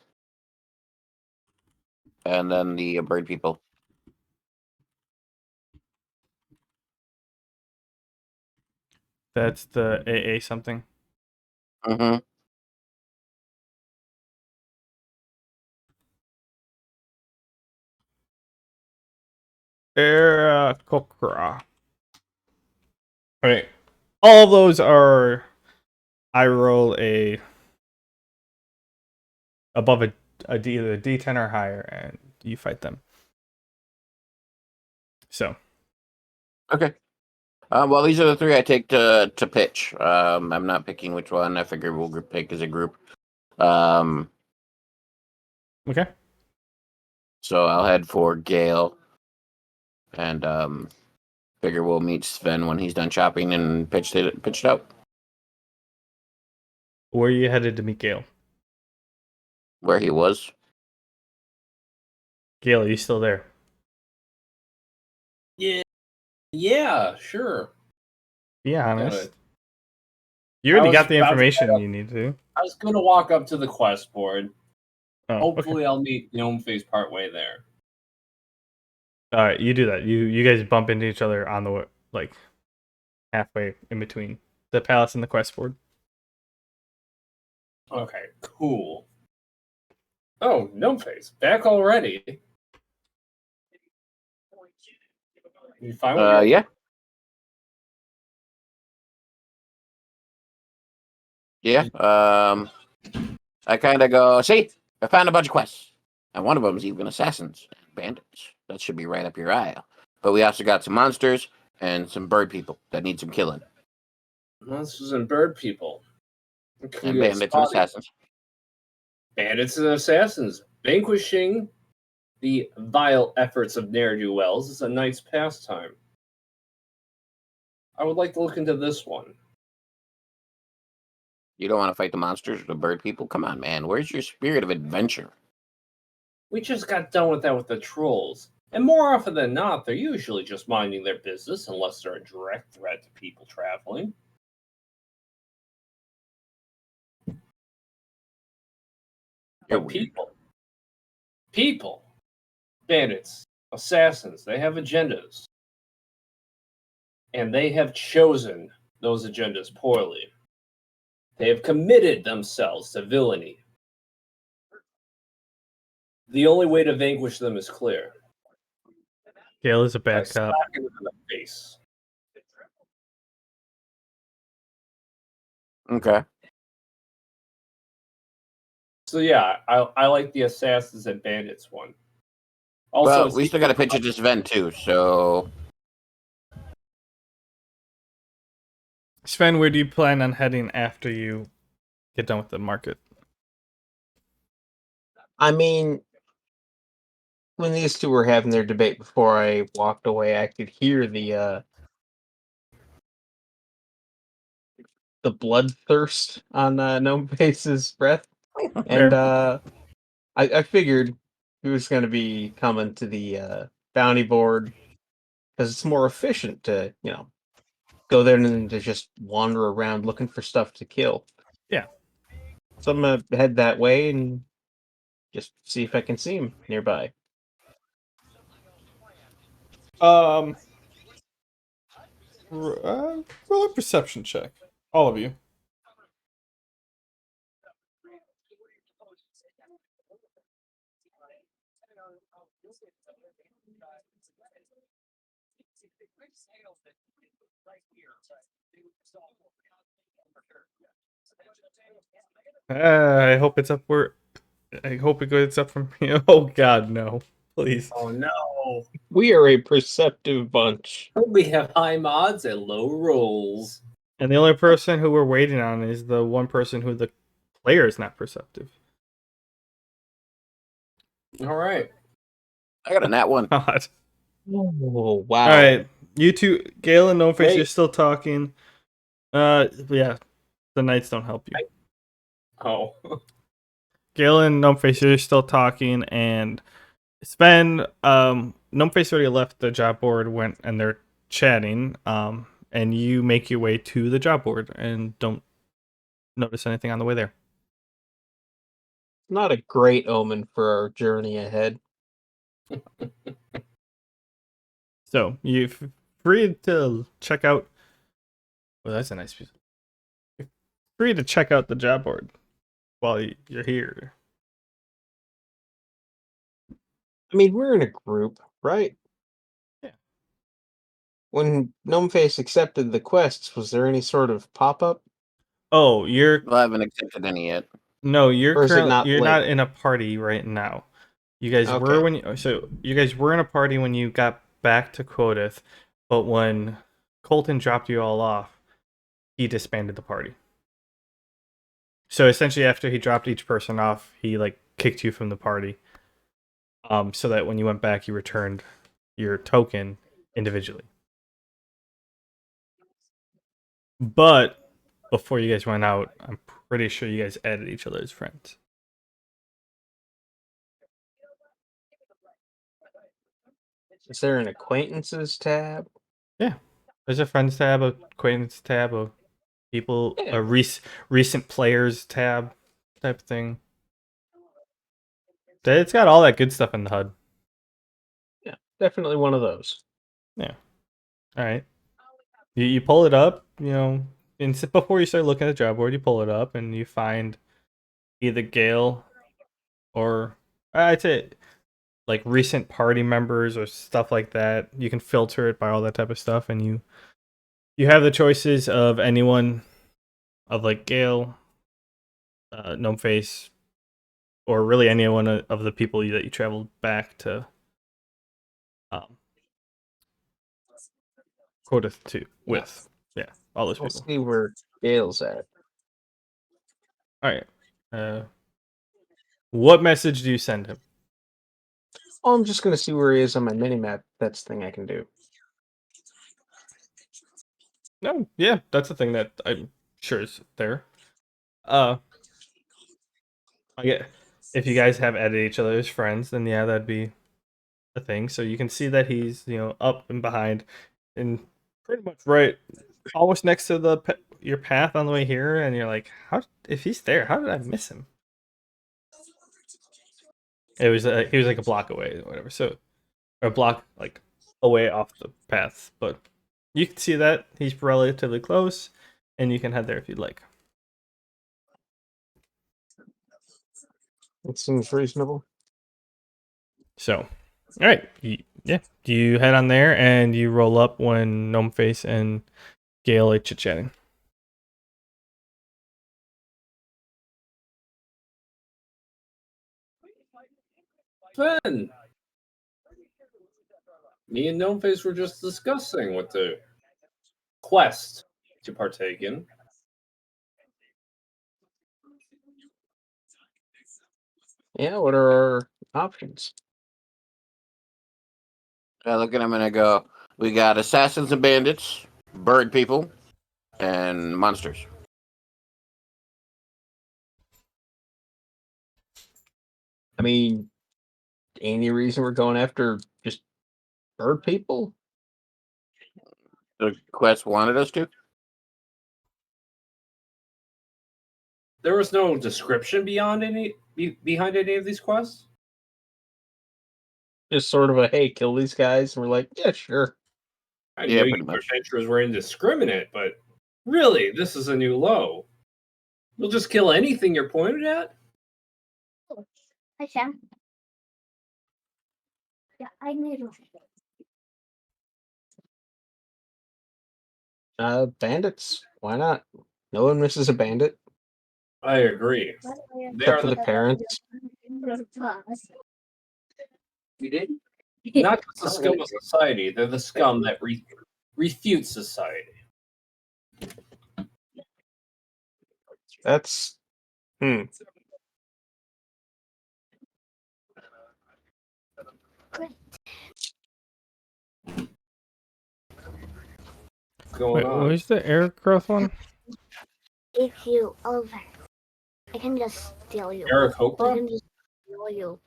and then the bird people. That's the AA something. Mm-hmm. Kokra. Right. All of those are. I roll a above either a D10 or higher, and you fight them. So. Okay. Well, these are the three I take to pitch. I'm not picking which one. I figure we'll pick as a group. Okay. So I'll head for Gale, and figure we'll meet Sven when he's done shopping and pitched out. Where are you headed to meet Gale? Where he was. Gale, are you still there? Yeah, sure. Be honest. Got it. You already I got was the about to information you need to. I was going to walk up to the quest board. Oh, Hopefully, I'll meet Gnome Face partway there. All right, you do that. You guys bump into each other on the like halfway in between the palace and the quest board. Okay, cool. Oh, Gnome Face, back already. You fine with it? Yeah. Yeah. I kind of go, see, I found a bunch of quests. And one of them is even assassins and bandits. That should be right up your aisle. But we also got some monsters and some bird people that need some killing. Monsters and bird people. And bandits and assassins. Bandits and assassins. Vanquishing the vile efforts of ne'er-do-wells is a knight's pastime. I would like to look into this one. You don't want to fight the monsters or the bird people? Come on, man. Where's your spirit of adventure? We just got done with that with the trolls. And more often than not, they're usually just minding their business unless they're a direct threat to people traveling. You're But weird. people, bandits, assassins, they have agendas. And they have chosen those agendas poorly. They have committed themselves to villainy. The only way to vanquish them is clear. Gale is a By bad cop. smacking them in the face. Okay. So yeah, I like the assassins and bandits one. Also, Well, we still got to pitch it to Sven, too, so... Sven, where do you plan on heading after you get done with the market? I mean, when these two were having their debate before I walked away, I could hear the bloodthirst on Gnome Face's breath, and I figured he was going to be coming to the bounty board because it's more efficient to go there than to just wander around looking for stuff to kill. Yeah. So I'm gonna head that way and just see if I can see him nearby. Roll a perception check, all of you. I hope it's up where. I hope it goes up from here. Oh God, no! Please. Oh no. We are a perceptive bunch. We have high mods and low rolls. And the only person who we're waiting on is the one person who the player is not perceptive. All right. I got a nat one. God. Oh wow! All right, you two, Gale and Gnomeface, Wait. you're still talking. Yeah, the knights don't help you. Oh. Gale and Gnomeface, you're still talking, and Sven, Gnomeface already left the job board, and they're chatting. And you make your way to the job board and don't notice anything on the way there. Not a great omen for our journey ahead. So you're free to check out. Well, that's a nice piece. You're free to check out the job board while you're here. I mean, we're in a group, right? Yeah. When Gnomeface accepted the quests, was there any sort of pop-up? Oh, you're Well, I haven't accepted any yet. no, you're Or is it currently not you're linked? not in a party right now. You guys were Okay. when you guys were in a party when you got back to Quodeth, but when Colton dropped you all off, he disbanded the party. So essentially, after he dropped each person off, he like kicked you from the party. So that when you went back, you returned your token individually. But before you guys went out, I'm pretty sure you guys added each other as friends. Is there an acquaintances tab? Yeah, there's a friends tab, a acquaintance tab, a people, Yeah. a recent players tab type thing. It's got all that good stuff in the HUD. Yeah, definitely one of those. Yeah. All right. You pull it up, and before you start looking at the job board, you pull it up and you find either Gale or I'd say like recent party members or stuff like that. You can filter it by all that type of stuff, and you have the choices of anyone of like Gale, Gnomeface, or really anyone of the people that you traveled back to Quodeth to with. Yeah, all those We'll people. see where Gale's at. All right. What message do you send him? Oh, I'm just gonna see where he is on my minimap. That's the thing I can do. No, yeah, that's the thing that I'm sure is there. I get if you guys have added each other as friends, then yeah, that'd be a thing. So you can see that he's up and behind, and pretty much right, almost next to your path on the way here, and you're like, how if he's there, how did I miss him? It was he was like a block away or whatever, so or a block like away off the path, but you can see that he's relatively close, and you can head there if you'd like. It seems reasonable. So, all right, yeah, you head on there and you roll up when Gnomeface and Gale are chit chatting. Sven, me and Gnomeface were just discussing what the quest to partake in. Yeah, what are our options? I look at him and I go, we got assassins and bandits, bird people, and monsters. I mean, any reason we're going after just bird people? The quest wanted us to. There was no description behind any of these quests. Just sort of a hey, kill these guys, and we're like, yeah, sure. I Yeah, know pretty your much. adventures were indiscriminate, but really, this is a new low. You'll just kill anything you're pointed at? Hi, Sam. Yeah, I need Bandits. Why not? No one misses a bandit. I agree. They Except are for the parents. You did? Not just the scum of society, they're the scum that refute society. That's What's going Wait, on? where's the air growth one? If you over, I can just steal you. I Aarakocra? can just steal you.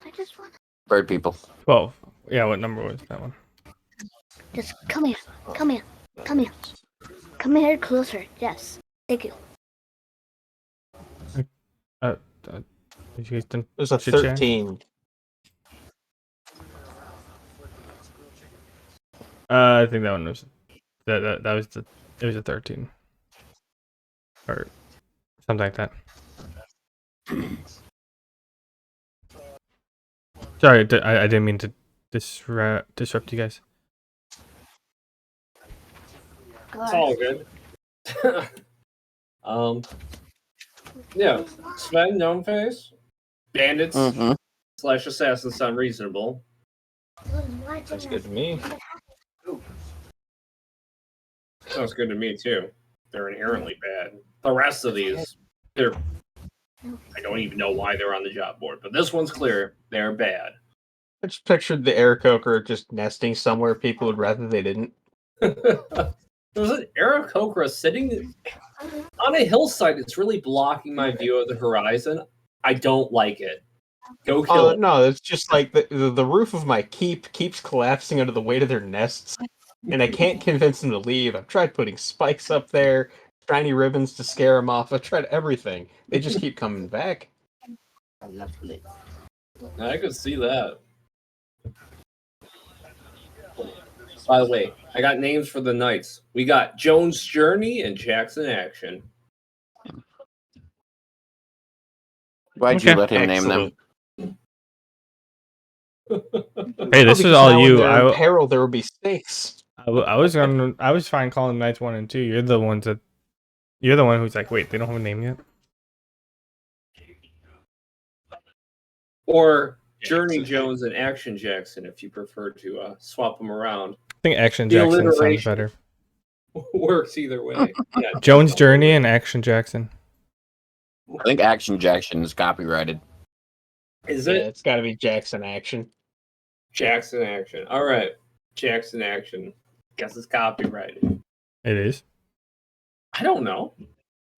I just want Bird people. 12. Yeah, what number was that one? just come here, come here, come here, come here closer. Yes, thank you. Did you guys done there's a chit-chat? 13. I think that one was that was it was a 13 or something like that. Sorry, I didn't mean to disrupt you guys. It's all good. Yeah. Sven, Gnome Face, bandits Mm-hmm. / assassins sound reasonable. That's good to me. Sounds good to me too. They're inherently bad. The rest of these, I don't even know why they're on the job board, but this one's clear. They're bad. I just pictured the Aarakocra just nesting somewhere people would rather they didn't. There's an Aarakocra sitting on a hillside. It's really blocking my view of the horizon. I don't like it. Go kill it. No, it's just like the roof of my keep keeps collapsing under the weight of their nests, and I can't convince them to leave. I've tried putting spikes up there, shiny ribbons to scare them off. I've tried everything. They just keep coming back. I could see that. By the way, I got names for the knights. We got Jones Journey and Jackson Action. Why'd you let him name them? Excellent. Hey, this is because all now when you. they're in peril, there will be stakes. I was fine calling Knights 1 and 2. You're the one who's like, wait, they don't have a name yet. Or Journey Jones and Action Jackson, if you prefer to swap them around. I think Action The Jackson sounds alliteration. better. Works either way. Yeah, Jones Journey and Action Jackson. I think Action Jackson is copyrighted. Is Yeah, it? it's got to be Jackson Action. Jackson Action. All right. Jackson Action. Guess it's copyrighted. It is. I don't know. I'm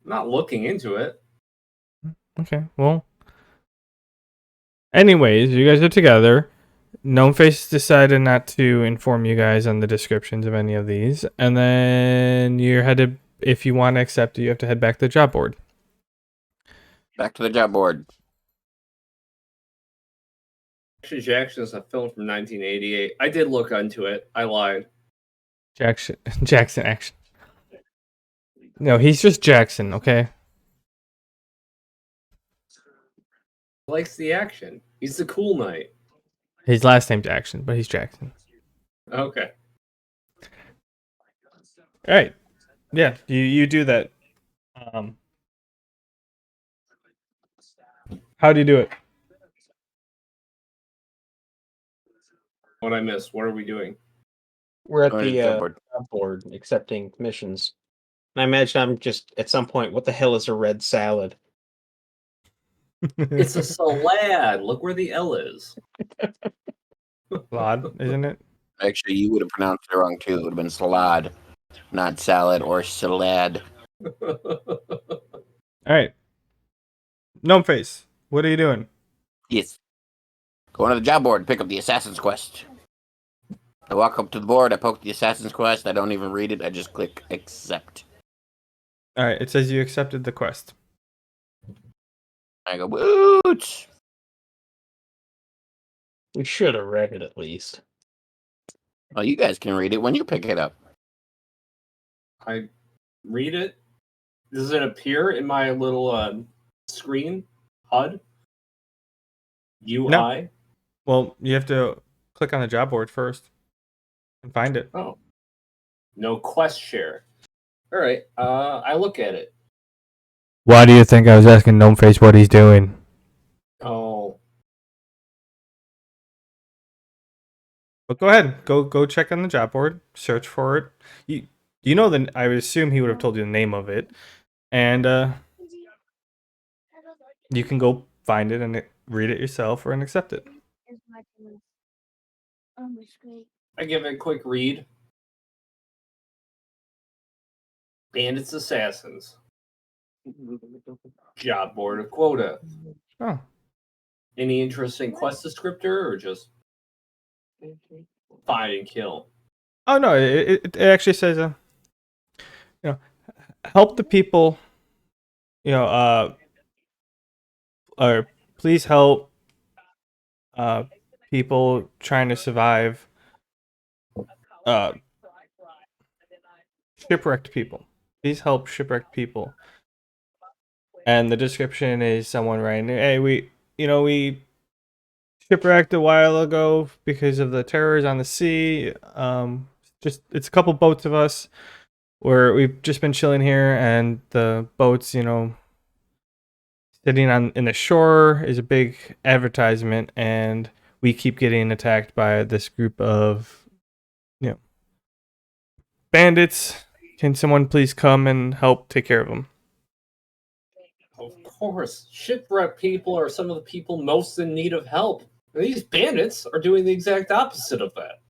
not looking into it. Okay, well. Anyways, you guys are together. Gnomeface decided not to inform you guys on the descriptions of any of these. And then you're headed, if you want to accept it, you have to head back to the job board. Back to the job board. Action Jackson is a film from 1988. I did look into it. I lied. Jackson Action. No, he's just Jackson, okay? He likes the action. He's the cool knight. His last name's Action, but he's Jackson. Okay. All right. Yeah, you do that. How do you do it? What I missed? What are we doing? We're at Going to the the job board. job board accepting missions. And I imagine I'm just, at some point, what the hell is a red salad? It's a salad. Look where the L is. Salad, isn't it? Actually, you would have pronounced it wrong too. It would have been salad, not salad or salad. All right. Gnomeface, what are you doing? Yes. Going to the job board, pick up the Assassin's Quest. I walk up to the board, I poke the Assassin's Quest, I don't even read it, I just click accept. All right, it says you accepted the quest. I go, woot! We should have read it at least. Well, you guys can read it when you pick it up. I read it. Does it appear in my little screen HUD? UI? No. Well, you have to click on the job board first and find it. Oh. No quest share. All right. I look at it. Why do you think I was asking Gnomeface what he's doing? Oh. But go ahead, go check on the job board, search for it. You know that I would assume he would have told you the name of it, and you can go find it and read it yourself or accept it. I give it a quick read. Bandits Assassins. Job board of Quodeth. Oh, Any interesting quest descriptor or just find and kill? oh no, it actually says help the people. Or please help people trying to survive shipwrecked people. Please help shipwrecked people. And the description is someone writing, "Hey, we shipwrecked a while ago because of the terrors on the sea. Just it's a couple boats of us where we've just been chilling here, and the boats, sitting on in the shore is a big advertisement, and we keep getting attacked by this group of bandits. Can someone please come and help take care of them?" Of course, shipwrecked people are some of the people most in need of help. These bandits are doing the exact opposite of that.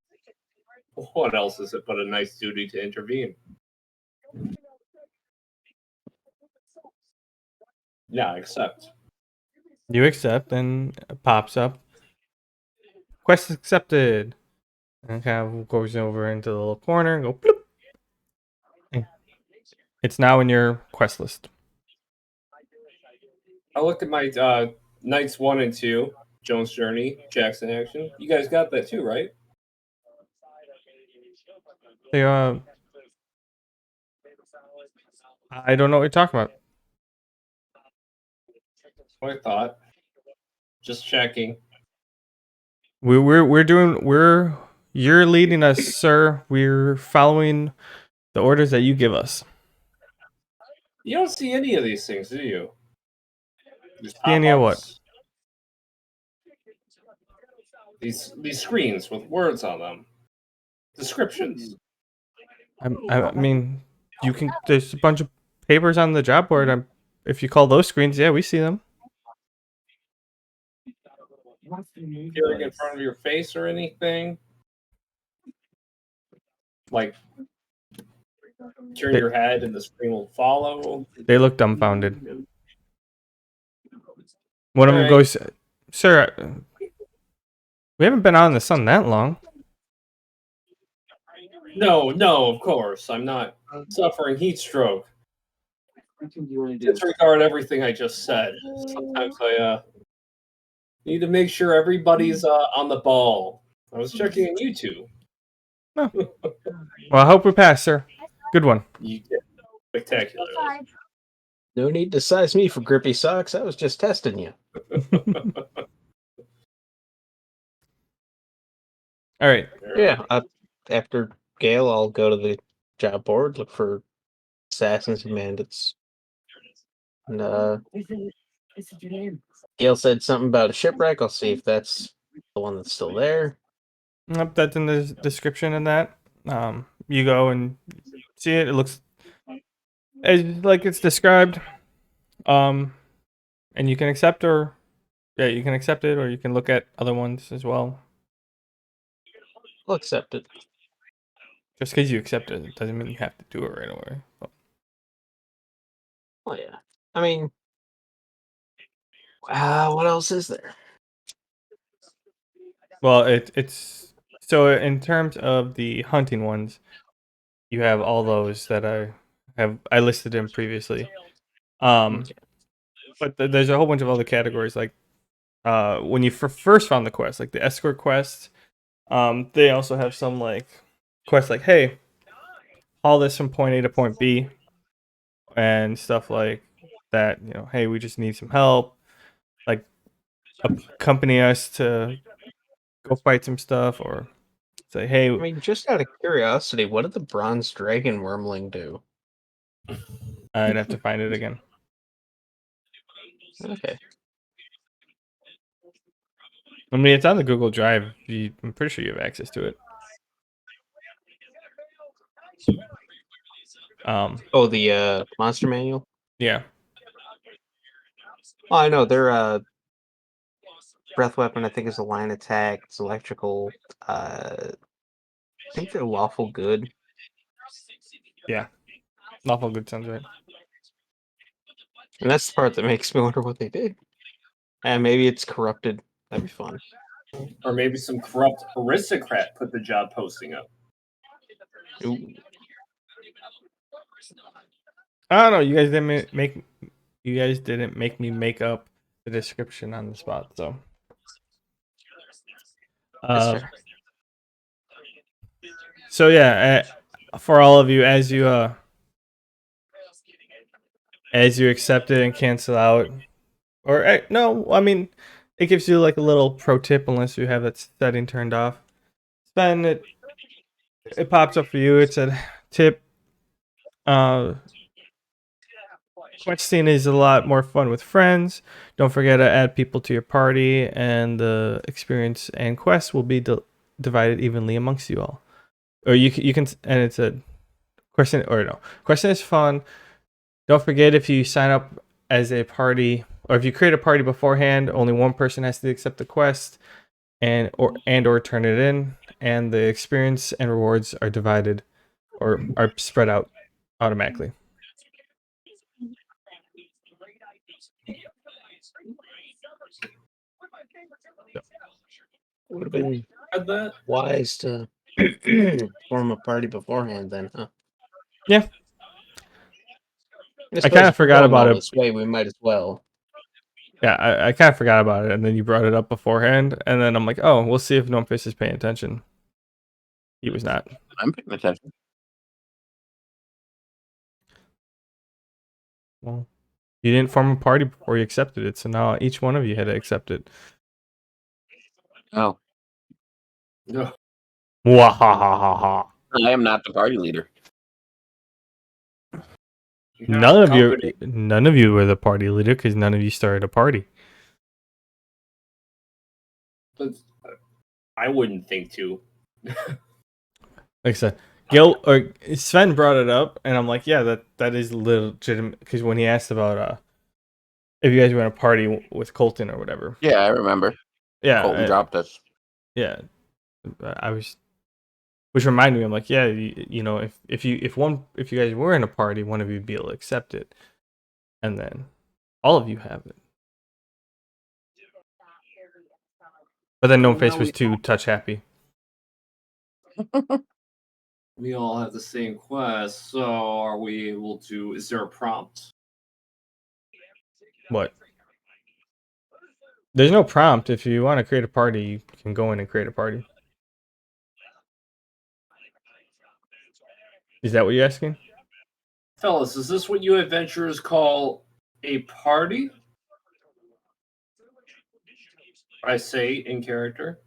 What else is it but a nice duty to intervene? Yeah, accept. You accept, and it pops up. Quest accepted. And kind of goes over into the little corner and go bloop. And it's now in your quest list. I look at my Knights 1 and 2, Jones Journey, Jackson Action. You guys got that too, right? They, I don't know what you're talking about. That's what I thought. Just checking. You're leading us, sir. We're following the orders that you give us. You don't see any of these things, do you? These See any of what? pop-ups? These screens with words on them. Descriptions. I mean, you can. There's a bunch of papers on the job board. If you call those screens, yeah, we see them. Appearing in front of your face or anything? Like, turn your head and the screen will follow? They look dumbfounded. One of them Alright. goes, "Sir, we haven't been out in the sun that long." No, of course. I'm not suffering heat stroke. Disregard everything I just said. Sometimes I need to make sure everybody's on the ball. I was checking on YouTube. Well, I hope we pass, sir. Good one. You did spectacular. No need to size me for grippy socks. I was just testing you. All right. Yeah. After Gale, I'll go to the job board, look for assassins and bandits. And Gale said something about a shipwreck. I'll see if that's the one that's still there. Yep, that's in the description of that. You go and see it. It looks like it's described. And you can accept you can accept it, or you can look at other ones as well. I'll accept it. Just because you accept it doesn't mean you have to do it right away. Oh yeah. I mean, what else is there? Well, it's so in terms of the hunting ones, you have all those that I listed in previously. Okay. But there's a whole bunch of other categories like when you first found the quest, like the escort quest. They also have some like quests like, hey, haul this from point A to point B, and stuff like that. Hey, we just need some help. Like accompany us to go fight some stuff, or say, hey. I mean, just out of curiosity, what did the bronze dragon wormling do? I'd have to find it again. Okay. I mean, it's on the Google Drive. I'm pretty sure you have access to it. Oh, the monster manual. Yeah. Oh, I know their breath weapon. I think is a line attack. It's electrical. I think they're lawful good. Yeah. Lawful good sounds right. And that's the part that makes me wonder what they did. And maybe it's corrupted. That'd be fun. Or maybe some corrupt aristocrat put the job posting up. Ooh. I don't know. You guys didn't make. You guys didn't make me make up the description on the spot. So. That's fair. So yeah, for all of you, as you accept it and cancel out, or no, I mean, it gives you like a little pro tip unless you have that setting turned off. Then it pops up for you. It said tip. Questing is a lot more fun with friends. Don't forget to add people to your party, and the experience and quests will be divided evenly amongst you all. Or you can, and it's a question, or no, question is fun. Don't forget, if you sign up as a party, or if you create a party beforehand, only one person has to accept the quest and or turn it in, and the experience and rewards are divided or are spread out automatically. Would have been That wise to form a party beforehand, then, huh? Yeah. I kind of forgot about it. This way, we might as well. Yeah, I kind of forgot about it, and then you brought it up beforehand, and then I'm like, oh, we'll see if Gnomeface is paying attention. He was not. I'm paying attention. Well, you didn't form a party before you accepted it, so now each one of you had to accept it. Oh, no. Wahahaha. I am not the party leader. None of you were the party leader because none of you started a party. I wouldn't think to. Like I said, Gil or Sven brought it up, and I'm like, yeah, that is legitimate. Because when he asked about if you guys were in a party with Colton or whatever. Yeah, I remember. Yeah, Colton dropped us. Yeah, I was. Which reminded me, I'm like, yeah, you know, if you guys were in a party, one of you would be able to accept it, and then all of you have it. But then Gnomeface was too touch happy. We all have the same quest, so are we able to? Is there a prompt? What? There's no prompt. If you want to create a party, you can go in and create a party. Is that what you're asking? Fellas, is this what you adventurers call a party? I say in character.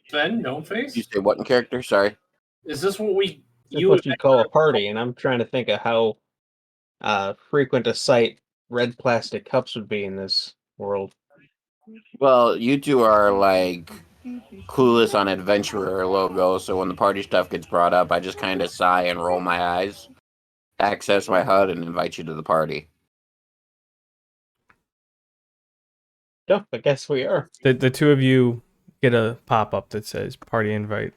Sven, Gnomeface? You say what in character? Sorry. Is this what we What you call a party? And I'm trying to think of how frequent a sight red plastic cups would be in this world. Well, you two are like clueless on adventurer logo, so when the party stuff gets brought up, I just kind of sigh and roll my eyes, access my HUD, and invite you to the party. Yep, I guess we are. The two of you get a pop-up that says party invite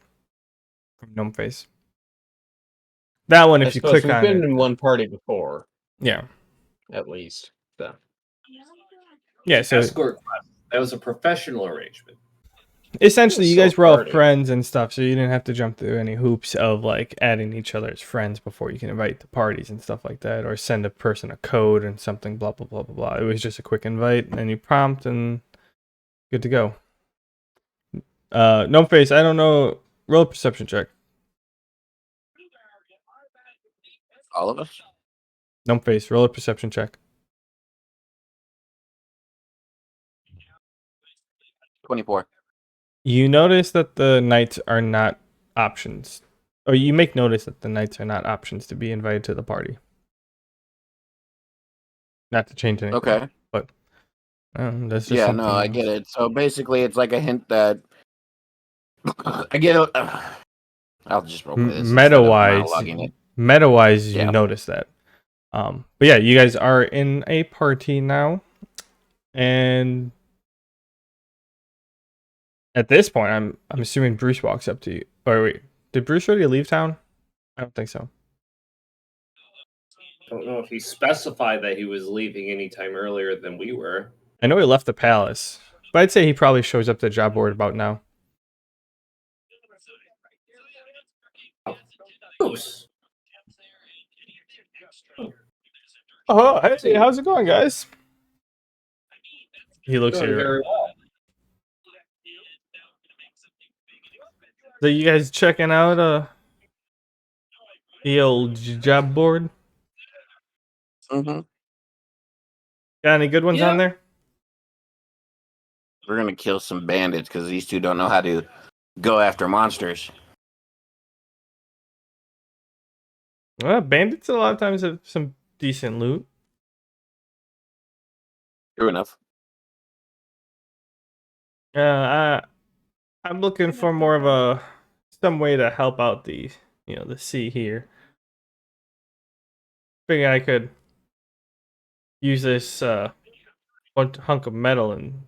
from Gnomeface. That one, if you click on it. We've been in one party before. Yeah. At least. So. Yeah, so escort class. That was a professional arrangement. Essentially, you guys were all friends and stuff, so you didn't have to jump through any hoops of like adding each other as friends before you can invite to parties and stuff like that, or send a person a code and something, blah blah blah blah blah. It was just a quick invite, and you prompt, and good to go. Gnomeface, I don't know. Roll a perception check. All of us? Gnomeface, roll a perception check. 24. You notice that the knights are not options. Or you make notice that the knights are not options to be invited to the party. Not to change anything. Okay. But that's just Yeah, something. no, I get it. So basically, it's like a hint that I get. I'll just roll with this instead of monologuing it. Meta wise, you Yeah. notice that. But yeah, you guys are in a party now, and at this point, I'm assuming Bruce walks up to you. Or wait, did Bruce already leave town? I don't think so. Don't know if he specified that he was leaving anytime earlier than we were. I know he left the palace, but I'd say he probably shows up to the job board about now. Bruce. Oh, hey, how's it going, guys? He looks Doing here. very well. So you guys checking out the old job board? Mm-hmm. Got any good ones Yeah. on there? We're gonna kill some bandits because these two don't know how to go after monsters. Well, bandits a lot of times have some decent loot. True enough. I'm looking for more of some way to help out the sea here. Figure I could use this hunk of metal and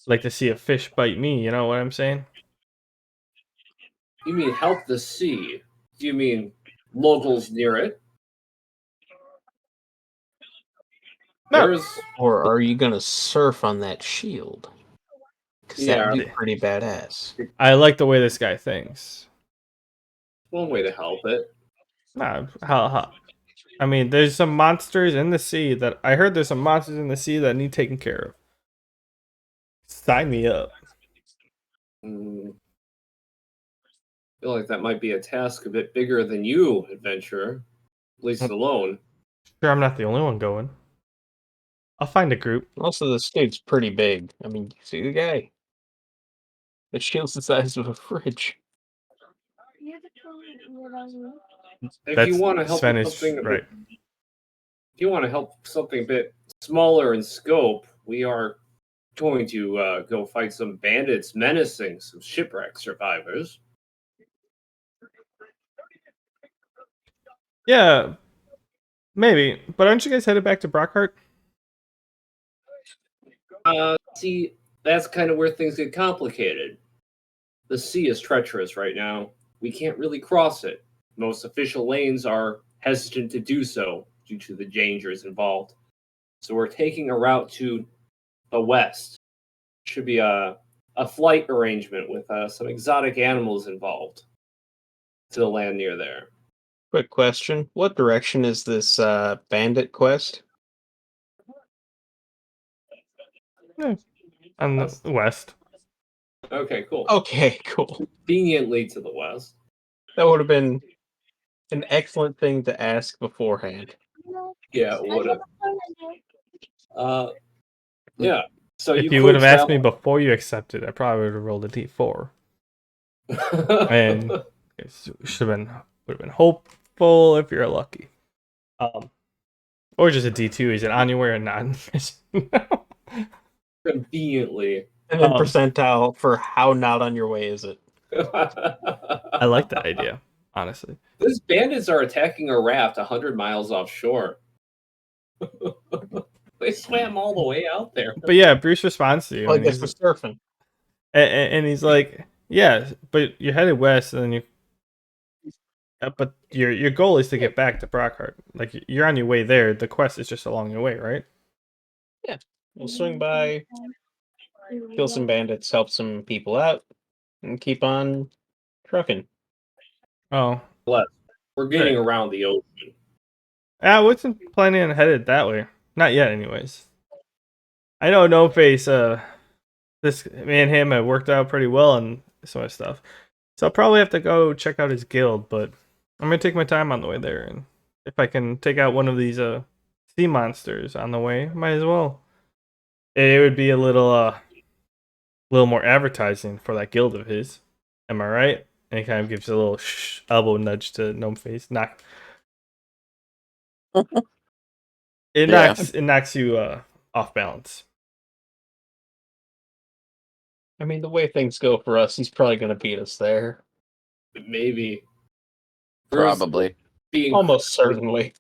like to see a fish bite me. You know what I'm saying? You mean help the sea? Do you mean locals near it? No. There's Or are you gonna surf on that shield? Because Yeah. that'd be pretty badass. I like the way this guy thinks. one way to help it. Nah, how? I mean, there's some monsters in the sea that I heard. There's some monsters in the sea that need taken care of. Sign me up. Feel like that might be a task a bit bigger than you, adventurer. At least alone. Sure, I'm not the only one going. I'll find a group. Also, this dude's pretty big. I mean, you see the guy? The shield's the size of a fridge. If you want to help Sven with is something a right. bit, if you want to help something a bit smaller in scope, we are going to go fight some bandits menacing some shipwreck survivors. Yeah, maybe. But aren't you guys headed back to Brockheart? See, that's kind of where things get complicated. The sea is treacherous right now. We can't really cross it. Most official lanes are hesitant to do so due to the dangers involved. So we're taking a route to the west. Should be a flight arrangement with some exotic animals involved to the land near there. Quick question. What direction is this bandit quest? On the west. Okay, cool. Okay, cool. Conveniently to the west. That would have been an excellent thing to ask beforehand. Yeah, it would have. Yeah. So If you would have asked me before you accepted, I probably would have rolled a d4. And it would have been hopeful if you're lucky. Or just a d2. Is it on your way or not? Conveniently. And then percentile for how not on your way is it? I like that idea, honestly. These bandits are attacking a raft 100 miles offshore. They swam all the way out there. But yeah, Bruce responds to you. Well, I and guess he's- we're surfing. and he's like, "Yeah, but you're headed west, and then you. But your goal is to get back to Brockheart. Like you're on your way there. The quest is just along your way, right? We'll swing by, kill some bandits, help some people out, and keep on trucking. Oh, We're getting around the ocean. I wasn't planning on headed that way. Not yet, anyways. I know No Face. This me and him have worked out pretty well and some of that stuff. So I'll probably have to go check out his guild, but I'm gonna take my time on the way there, and if I can take out one of these sea monsters on the way, might as well. It would be a little more advertising for that guild of his. Am I right? And he kind of gives a little elbow nudge to Gnome Face. Knock. It Yeah. knocks you off balance. I mean, the way things go for us, he's probably going to beat us there. Maybe. Probably. Being Almost certainly.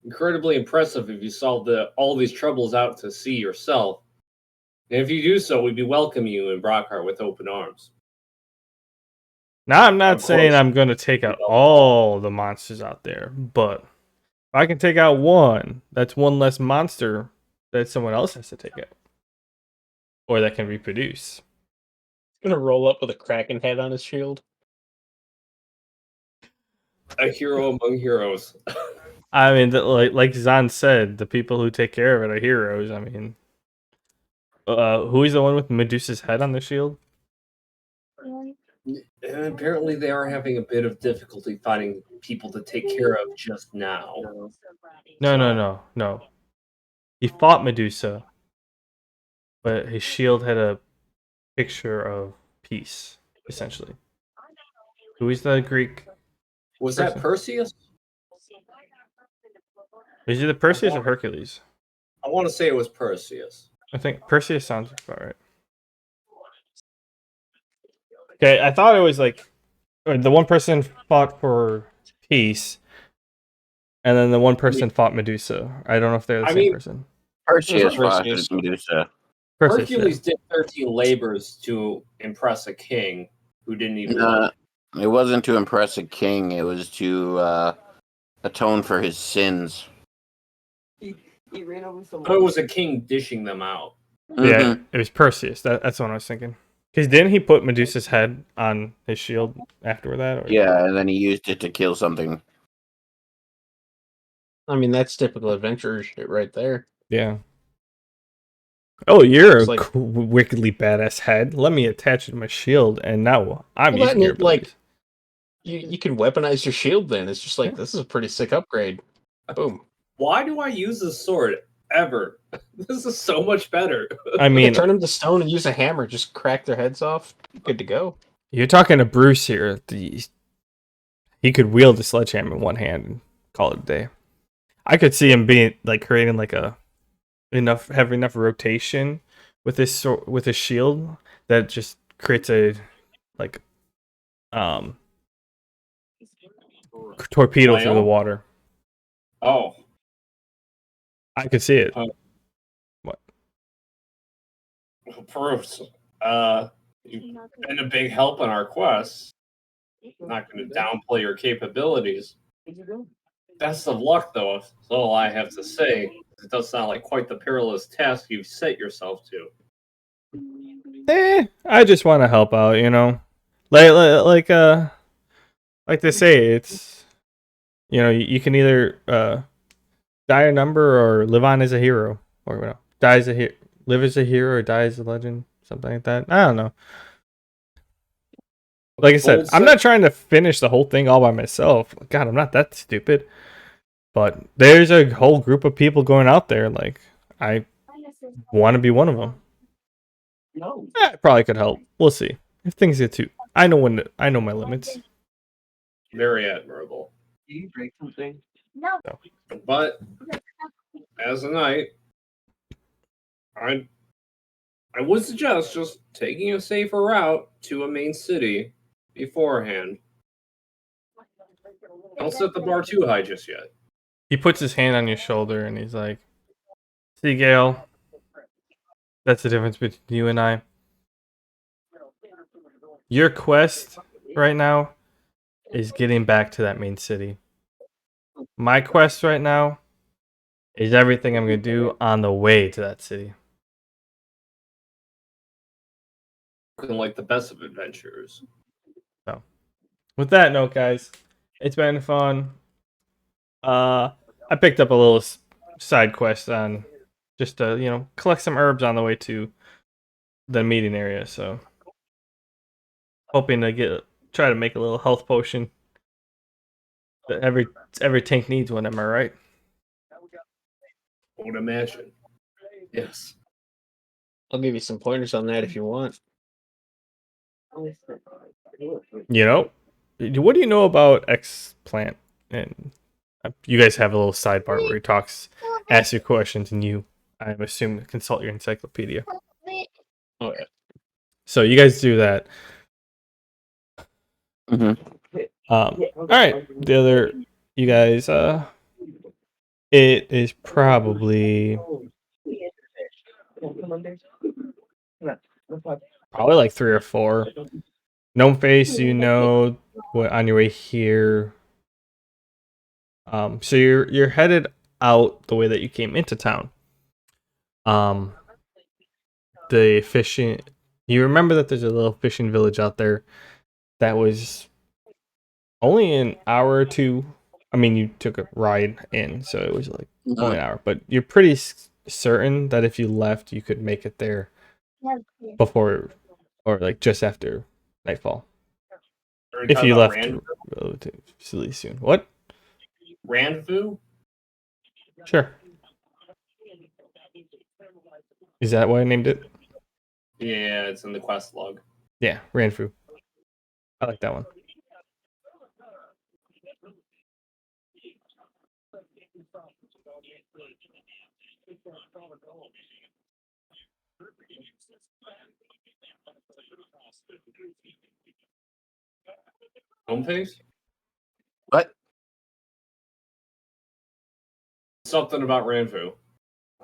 incredibly impressive if you solve all these troubles out to sea yourself. And if you do so, we'd be welcoming you in Brockheart with open arms. Now, I'm not Of saying course. I'm going to take out all the monsters out there, but if I can take out one, that's one less monster that someone else has to take out. Or that can reproduce. He's going to roll up with a kraken head on his shield. A hero among heroes. I mean, like Zan said, the people who take care of it are heroes. I mean, who is the one with Medusa's head on the shield? And apparently they are having a bit of difficulty finding people to take care of just now. No. He fought Medusa, but his shield had a picture of peace, essentially. Who is the Greek? Was that Perseus? Is it the Perseus or Hercules? I want to say it was Perseus. I think Perseus sounds about right. Okay, I thought it was like the one person fought for peace, and then the one person fought Medusa. I don't know if they're the same person. Perseus Perseus. fought Medusa. Perseus, Hercules did 13 labors to impress a king who didn't even. It wasn't to impress a king. It was to atone for his sins. He ran over some. It was a king dishing them out. Yeah, it was Perseus. That's what I was thinking. Because didn't he put Medusa's head on his shield after that? Or? Yeah, and then he used it to kill something. I mean, that's typical adventurer shit right there. Yeah. Oh, you're It's a like- wickedly badass head. Let me attach it to my shield, and now I'm Well, using your that, like- abilities. You can weaponize your shield then. It's just like, this is a pretty sick upgrade. Boom. Why do I use this sword ever? This is so much better. I You mean, can turn them to stone and use a hammer, just crack their heads off. Good to go. you're talking to Bruce here. He could wield a sledgehammer in one hand and call it a day. I could see him being like creating like having enough rotation with his shield that just creates a like torpedo through the Flail? water. Oh, I could see it. Bruce. You've been a big help on our quest. I'm not going to downplay your capabilities. Best of luck, though. That's all I have to say. It does sound like quite the perilous task you've set yourself to. I just want to help out, you know. Like they say, it's you can either die a number or live on as a hero, or die as a live as a hero or die as a legend, something like that. I don't know. Like I said, I'm not trying to finish the whole thing all by myself. God, I'm not that stupid. But there's a whole group of people going out there. Like, I want to be one of them. No. I probably could help. We'll see. If things get too... I know my limits. Very admirable. Did you break something? No. But as a knight, I would suggest just taking a safer route to a main city beforehand. Don't set the bar too high just yet. He puts his hand on your shoulder and he's like, "See, Gale, that's the difference between you and I. Your quest right now is getting back to that main city. My quest right now is everything I'm going to do on the way to that city." Looking like the best of adventurers. So, with that note, guys, it's been fun. I picked up a little side quest on just to collect some herbs on the way to the meeting area. So, hoping to try to make a little health potion that every tank needs one. Am I right? I would imagine. Yes. I'll give you some pointers on that if you want. What do you know about X-Plant? And you guys have a little sidebar where he talks ask you questions, and you, I assume, consult your encyclopedia. Oh, yeah. So you guys do that. Mm-hmm. All right. The other, you guys, it is probably like 3 or 4. Gnome Face, you know, what, on your way here. So you're headed out the way that you came into town. The fishing. You remember that there's a little fishing village out there that was only an hour or two. I mean, you took a ride in, so it was like only an hour. But you're pretty certain that if you left, you could make it there before, or like just after nightfall. Are we If talking you about left relatively soon. What? Randfu? Sure. Is that why I named it? Yeah, it's in the quest log. Yeah, Ranfu. I like that one. Home face? What? Something about Randfu.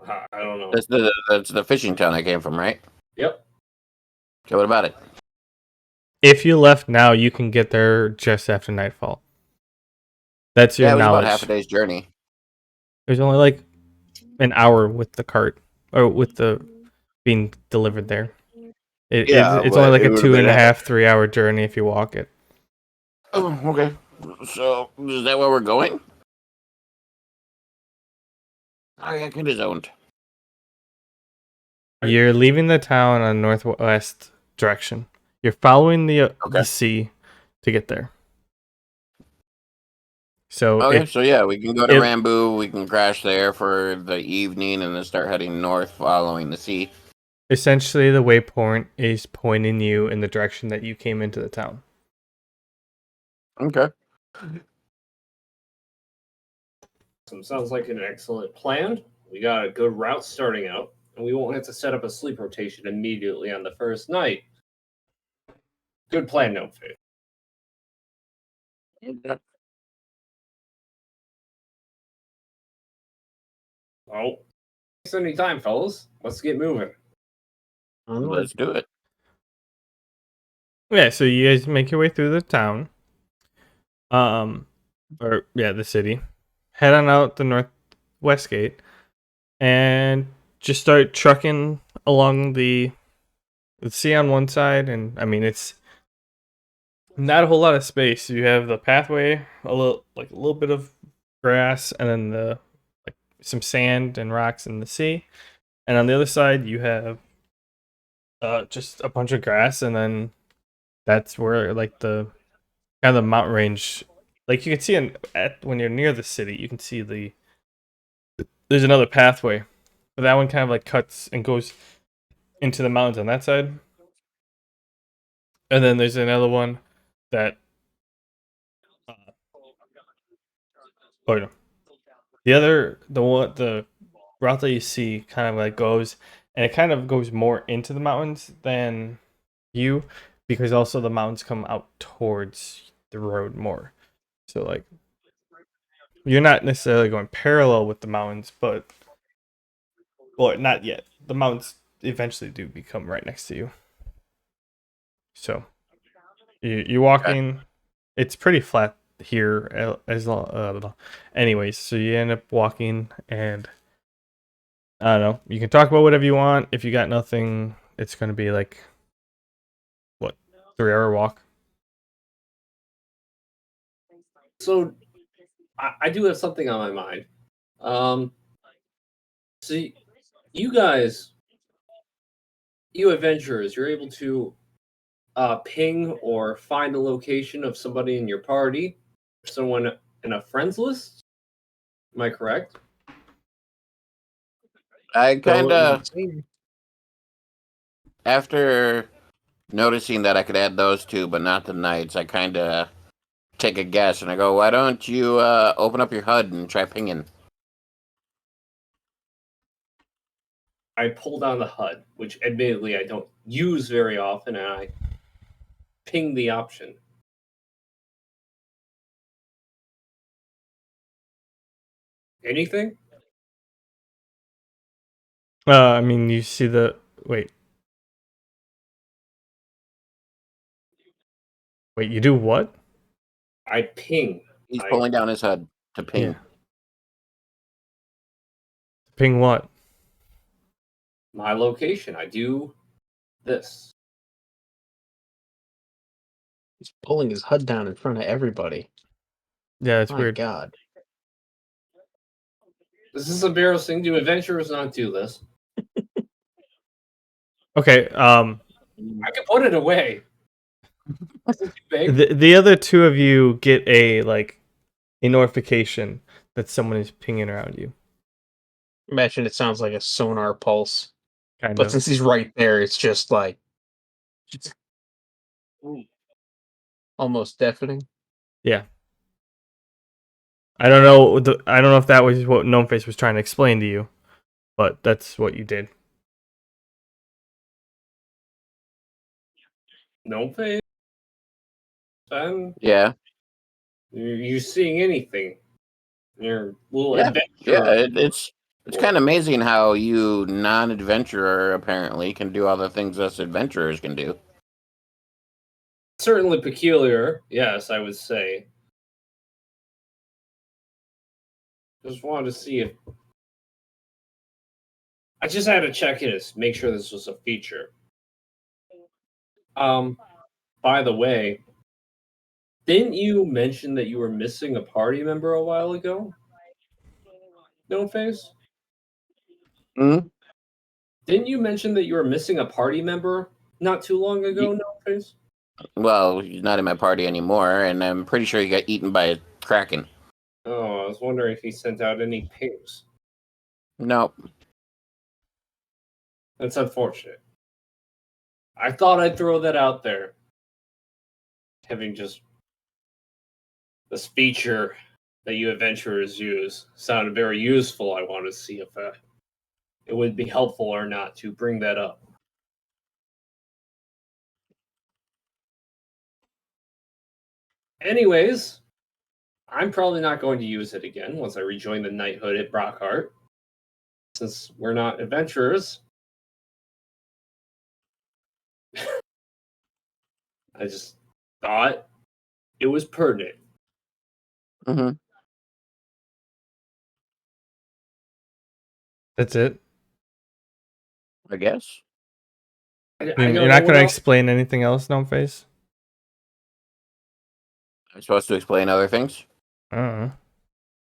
I don't know. That's the fishing town I came from, right? Yep. Okay, what about it? If you left now, you can get there just after nightfall. That's your Yeah, it was knowledge. about half a day's journey. There's only like an hour with the cart, or with the being delivered there. It's only but like it a would have been 2.5, 3 hour journey if you walk it. Oh, okay. So is that where we're going? Oh, yeah, kind of zoned. You're leaving the town on northwest direction. You're following the Okay. sea to get there. So Okay, so yeah, we can go to if- Rambu. We can crash there for the evening, and then start heading north, following the sea. essentially the waypoint is pointing you in the direction that you came into the town. Okay. Sounds like an excellent plan. We got a good route starting out, and we won't have to set up a sleep rotation immediately on the first night. Good plan, no face. Okay. Oh, waste any time, fellas. Let's get moving. Let's do it. Yeah, so you guys make your way through the town. The city. Head on out the northwest gate and just start trucking along the sea on one side, and I mean it's not a whole lot of space. You have the pathway, a little bit of grass, and then the like some sand and rocks in the sea. And on the other side you have just a bunch of grass, and then that's where like the kind of the mountain range, like you can see when you're near the city, you can see there's another pathway, but that one kind of like cuts and goes into the mountains on that side, and then there's another one that oh no, the route that you see kind of like goes, and it kind of goes more into the mountains than you, because also the mountains come out towards the road more. So like you're not necessarily going parallel with the mountains, but well, not yet. The mountains eventually do become right next to you. So you're walking. It's pretty flat here anyways, so you end up walking, and I don't know, you can talk about whatever you want. If you got nothing, it's going to be like what, 3 hour walk. So, I do have something on my mind. So you guys, you adventurers, you're able to ping or find a location of somebody in your party, someone in a friends list. Am I correct? I kind of, So, after noticing that I could add those two, but not the knights, I kind of take a guess and I go, "Why don't you open up your HUD and try pinging?" I pull down the HUD, which admittedly I don't use very often, and I ping the option. Anything? I mean, you see the wait. Wait, you do what? I ping. He's I pulling down his HUD to ping. Yeah. Ping what? my location. I do this. He's pulling his HUD down in front of everybody. Yeah, it's My weird. God. This is embarrassing. Do adventurers not do this? Okay. I can put it away. Is it too big? The other two of you get a notification that someone is pinging around you. Imagine it sounds like a sonar pulse. Kind But of. since he's right there, it's just like almost deafening. Yeah. I don't know. I don't know if that was what Gnomeface was trying to explain to you, but that's what you did. No face. And Yeah. you seeing anything? Your little Yeah. adventurer. It's kind of amazing how you non-adventurer apparently can do all the things us adventurers can do. Certainly peculiar. Yes, I would say. Just wanted to see if I just had to check in to make sure this was a feature. By the way, didn't you mention that you were missing a party member a while ago? No face? Hmm? Didn't you mention that you were missing a party member not too long ago, No face? Well, he's not in my party anymore, and I'm pretty sure he got eaten by a kraken. Oh, I was wondering if he sent out any pings. No. That's unfortunate. I thought I'd throw that out there. Having just this feature that you adventurers use sounded very useful. I want to see if it would be helpful or not to bring that up. Anyways, I'm probably not going to use it again once I rejoin the knighthood at Brockheart. Since we're not adventurers, I just thought it was pertinent. Hmm. That's it. I guess. I You're don't not know going what to else. explain anything else, Gnomeface? I'm supposed to explain other things. I don't know.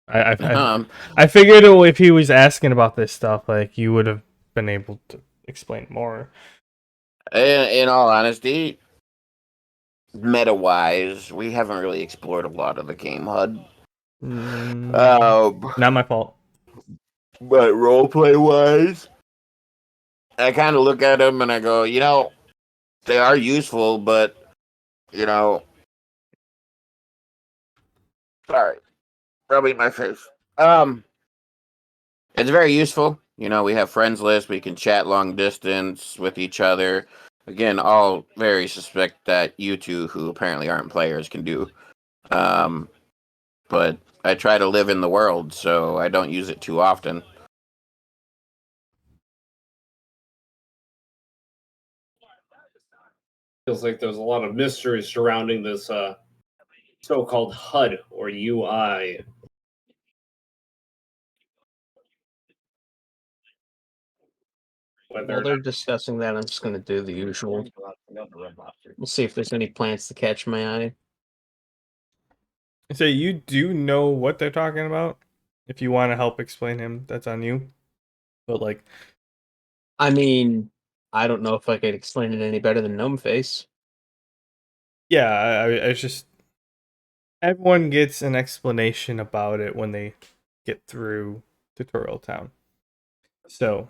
I Um, I figured if he was asking about this stuff, like you would have been able to explain more. in all honesty, meta-wise, we haven't really explored a lot of the game HUD. Not my fault. But roleplay-wise, I kind of look at them and I go, they are useful, but sorry, rubbing my face. It's very useful. We have friends list. We can chat long distance with each other. Again, all very suspect that you two, who apparently aren't players, can do. But I try to live in the world, so I don't use it too often. Feels like there's a lot of mystery surrounding this so-called HUD or UI. Whether While or they're not discussing that, I'm just going to do the usual. We'll see if there's any plants to catch my eye. So you do know what they're talking about. If you want to help explain him, that's on you. But I mean, I don't know if I could explain it any better than Gnome Face. yeah, I just everyone gets an explanation about it when they get through Tutorial Town. So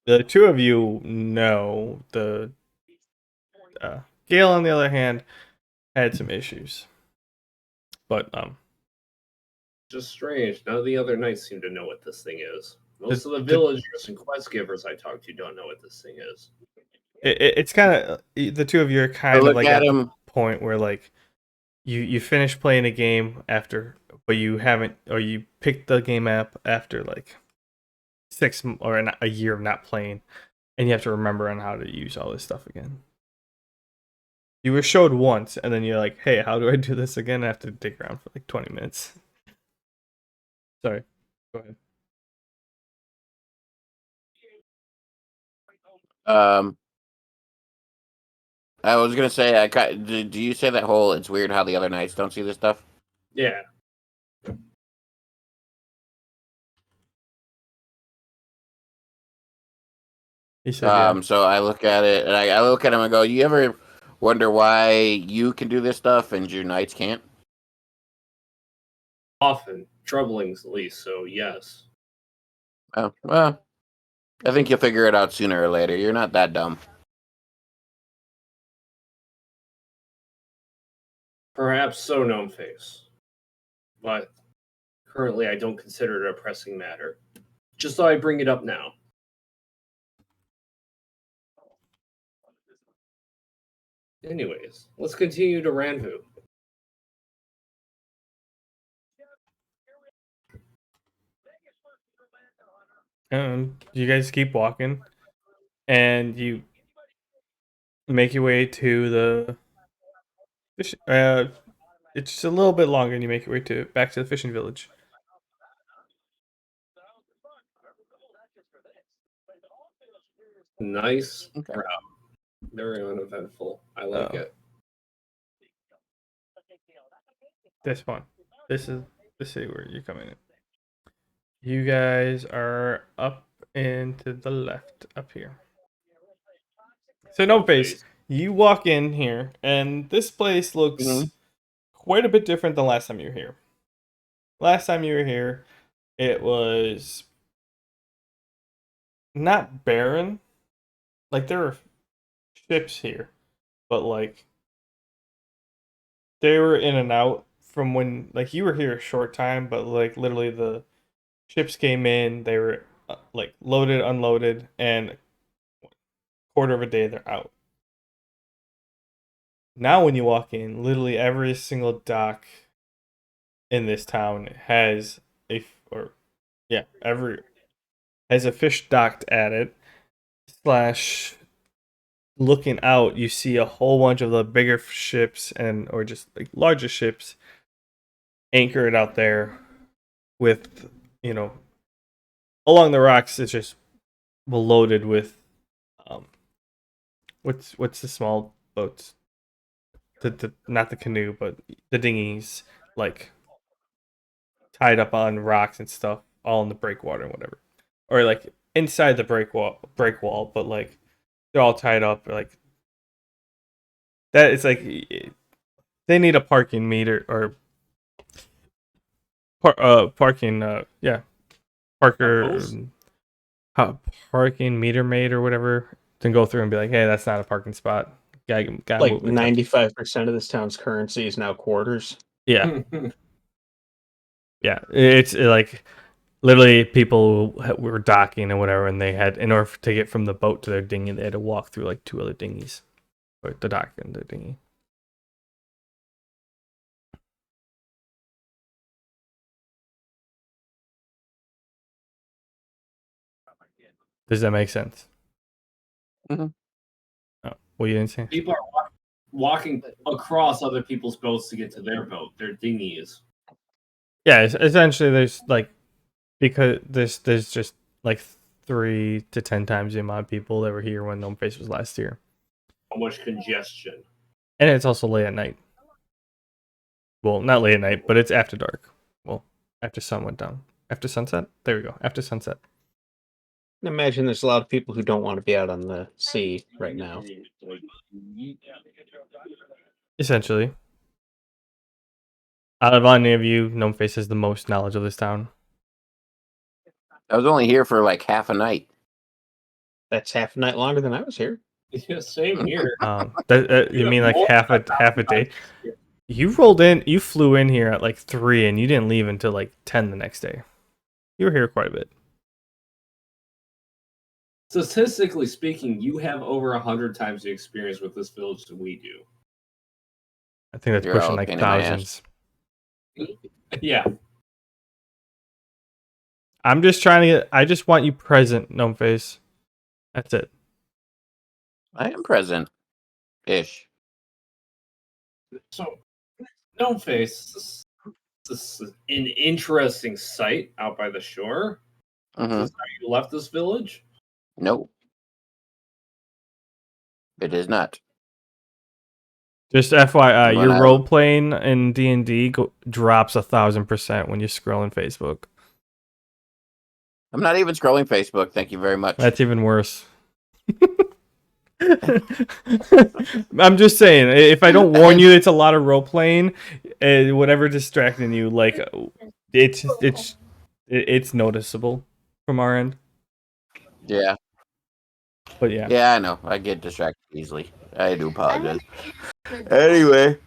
the two of you know. The Gale, on the other hand, had some issues. But just strange. None of the other knights seem to know what this thing is. Most of the villagers and quest givers I talk to don't know what this thing is. It's kind of the two of you are kind of look like at at the him. point where like you finish playing a game after, but you haven't, or you picked the game app after like a year of not playing, and you have to remember on how to use all this stuff again. You were showed once, and then you're like, "Hey, how do I do this again?" I have to dig around for like 20 minutes. Sorry, go ahead. I was gonna say, do you say that whole? It's weird how the other knights don't see this stuff. Yeah. He said, "Yeah." So I look at it and I look at him and go, "You ever wonder why you can do this stuff and your knights can't?" Often. Troublings, at least, so yes. Oh, well, I think you'll figure it out sooner or later. You're not that dumb. Perhaps so, Gnome Face. But currently I don't consider it a pressing matter. Just thought I'd bring it up now. Anyways, let's continue to Ranvu. You guys keep walking, and you make your way to the fish. It's a little bit longer, and you make your way back to the fishing village. Nice Okay. crowd. Very uneventful. I like it. This one. This is the city where you're coming in. You guys are up and to the left up here. So no face. You walk in here, and this place looks quite a bit different than last time you were here. Last time you were here, it was not barren. Like there were ships here, but like they were in and out from when like you were here a short time, but like literally the ships came in, they were like loaded, unloaded, and quarter of a day they're out. Now when you walk in, literally every single dock in this town has has a fish docked at it. Slash looking out, you see a whole bunch of the bigger ships or just like larger ships anchored out there with, along the rocks. It's just loaded with what's the small boats, the not the canoe but the dinghies, like tied up on rocks and stuff, all in the breakwater and whatever, or like inside the breakwall, but like they're all tied up like that. It's like they need a parking meter or parking Parker parking meter maid or whatever, then go through and be like, hey, that's not a parking spot. Gotta Like move it. 95% of this town's currency is now quarters. Yeah. Yeah. It's like literally people were docking and whatever, and they had, in order to get from the boat to their dinghy, they had to walk through like two other dinghies, or the dock and the dinghy. Does that make sense? Mm-hmm. Oh, well, you didn't say. People are walking across other people's boats to get to their boat, their dinghies. Yeah, essentially, there's like, because there's just like 3 to 10 times the amount of people that were here when Gnome Face was last year. So much congestion. And it's also late at night. Well, not late at night, but it's after dark. Well, after sun went down. After sunset? There we go. After sunset. I imagine there's a lot of people who don't want to be out on the sea right now. Essentially. Out of any of you, Gnome Face has the most knowledge of this town. I was only here for like half a night. That's half a night longer than I was here. Yeah, same here. You mean like half a day? You flew in here at like 3 and you didn't leave until like 10 the next day. You were here quite a bit. Statistically speaking, you have over 100 times the experience with this village than we do. I think that's You're all pushing a like pain in my ass. thousands. Yeah. I'm just trying to get. I just want you present, Gnome Face. That's it. I am present, ish. So, No Face, this is an interesting sight out by the shore. Hmm. Is this how you left this village? Nope, it is not. Just FYI, When your I- role playing in D&D drops 1,000% when you scroll in Facebook. I'm not even scrolling Facebook. Thank you very much. That's even worse. I'm just saying, if I don't warn you, it's a lot of role playing. Whatever distracting you, like it's noticeable from our end. Yeah, But yeah, yeah, I know. I get distracted easily. I do apologize. Anyway,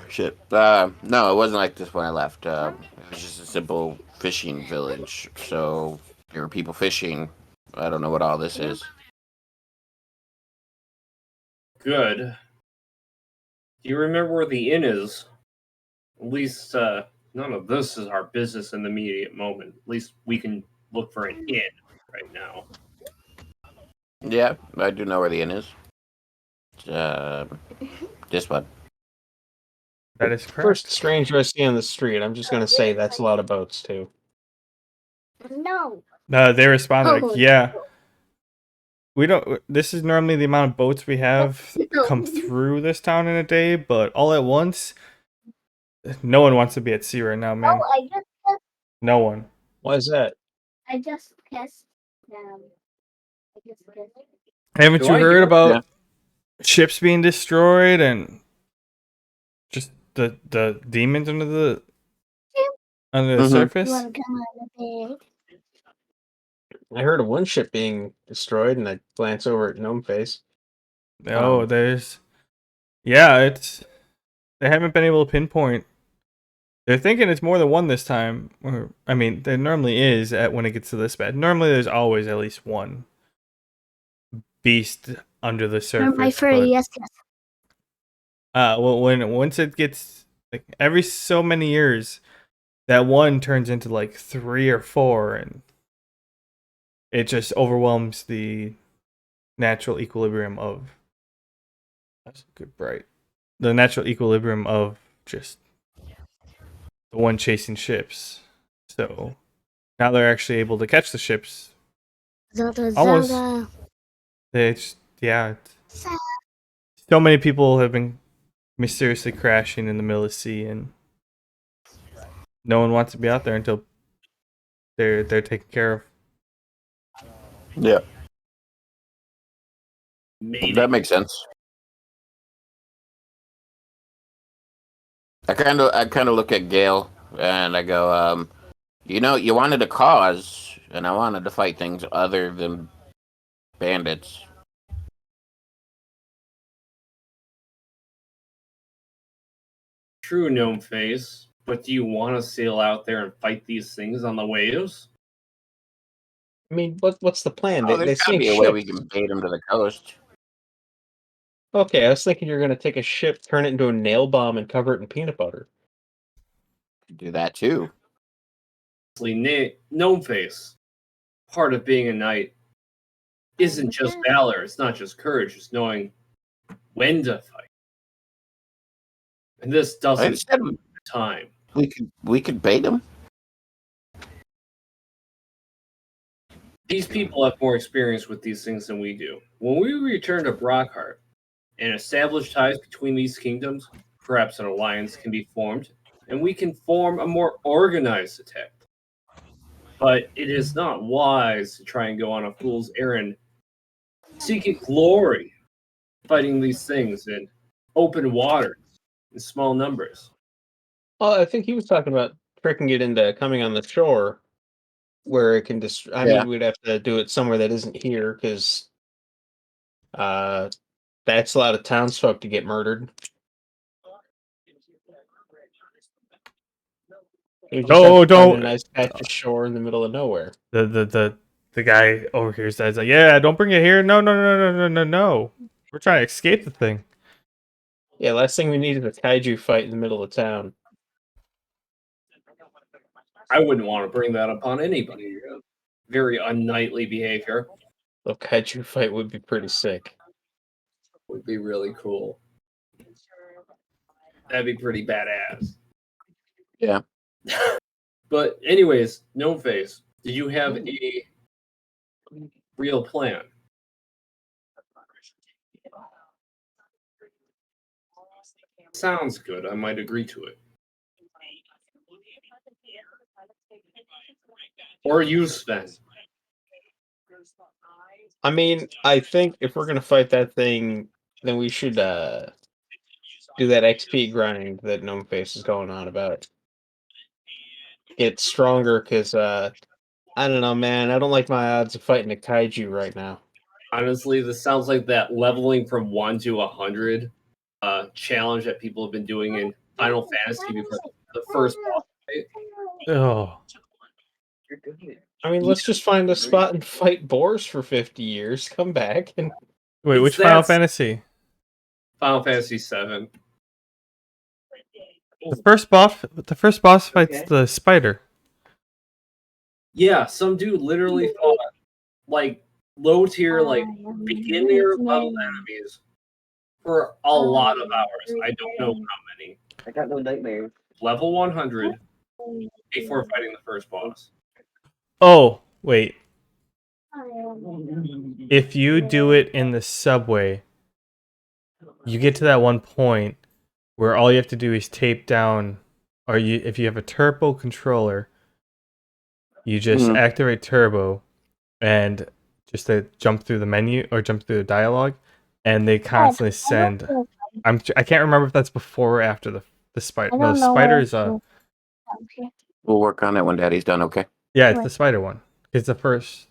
shit. No, it wasn't like this when I left. It was just a simple fishing village. So there were people fishing. I don't know what all this is. Good. Do you remember where the inn is? At least none of this is our business in the immediate moment. At least we can look for an inn right now. Yeah, I do know where the inn is. This one. that is correct. First stranger I see on the street, I'm just gonna say that's a lot of boats too. No. They responded, Oh. like, yeah. We don't. This is normally the amount of boats we have No. come through this town in a day, but all at once, no one wants to be at sea right now, man. Oh, No one. Why is that? I just kissed them. I just kissed. Haven't Do you I heard hear- about ships being destroyed and just the demons under the Mhm. surface? You want to come on the bed? I heard of one ship being destroyed, and I glance over at Gnome Face. Oh, there's it's they haven't been able to pinpoint. They're thinking it's more than one this time. Or I mean, there normally is at when it gets to this bad. Normally, there's always at least one beast under the surface. My furry, but, yes, yes. well, once it gets like every so many years, that one turns into like 3 or 4, and it just overwhelms the natural equilibrium of. That's good, bright. The natural equilibrium of just the one chasing ships. So now they're actually able to catch the ships. Zelda, Almost. Zelda. It's so many people have been mysteriously crashing in the middle of the sea, and no one wants to be out there until they're taken care of. Yeah, Maybe. that makes sense. I kind of look at Gale and I go, you wanted a cause, and I wanted to fight things other than bandits. True, Gnome Face. But do you want to sail out there and fight these things on the waves? I mean, what's the plan? Oh, They there's gotta sink be a way we ships. can bait them to the coast. Okay, I was thinking you're gonna take a ship, turn it into a nail bomb, and cover it in peanut butter. Do that too. Gnome Face. Part of being a knight isn't just valor. It's not just courage. It's knowing when to fight. And this I doesn't said have time. we could bait them. These people have more experience with these things than we do. When we return to Brockheart and establish ties between these kingdoms, perhaps an alliance can be formed, and we can form a more organized attack. But it is not wise to try and go on a fool's errand, seeking glory, fighting these things in open waters in small numbers. Oh, I think he was talking about tricking it into coming on the shore, where it can just. I Yeah. mean, we'd have to do it somewhere that isn't here, because that's a lot of townsfolk to get murdered. We just have to find a don't. nice patch of shore in the middle of nowhere. The guy over here says like, yeah, don't bring it here. No. We're trying to escape the thing. Yeah, last thing we need is a kaiju fight in the middle of town. I wouldn't want to bring that upon anybody. Very unknightly behavior. The kaiju fight would be pretty sick. Would be really cool. That'd be pretty badass. Yeah. But anyways, No Face, do you have a real plan? Sounds good. I might agree to it. Or you, Sven. I mean, I think if we're gonna fight that thing, then we should do that XP grind that Gnome Face is going on about. Get stronger, because I don't know, man. I don't like my odds of fighting a kaiju right now. Honestly, this sounds like that leveling from 1 to 100 challenge that people have been doing in Final Fantasy before the first boss fight. Oh, I mean, let's just find a spot and fight boars for 50 years, come back, and wait, It's which Final that- Fantasy? Final Fantasy 7. The first boss fights the spider. Yeah, some dude literally fought like low tier, like beginner level enemies for a lot of hours. I don't know how many. I got no nightmares. Level 100 before fighting the first boss. Oh, wait. If you do it in the subway, you get to that one point where all you have to do is tape down, or if you have a turbo controller, you just activate turbo and just to jump through the menu or jump through the dialogue, and they constantly send. I can't remember if that's before or after the spider. No, the spider is We'll work on it when Daddy's done. Okay. yeah, it's the spider one. It's the first.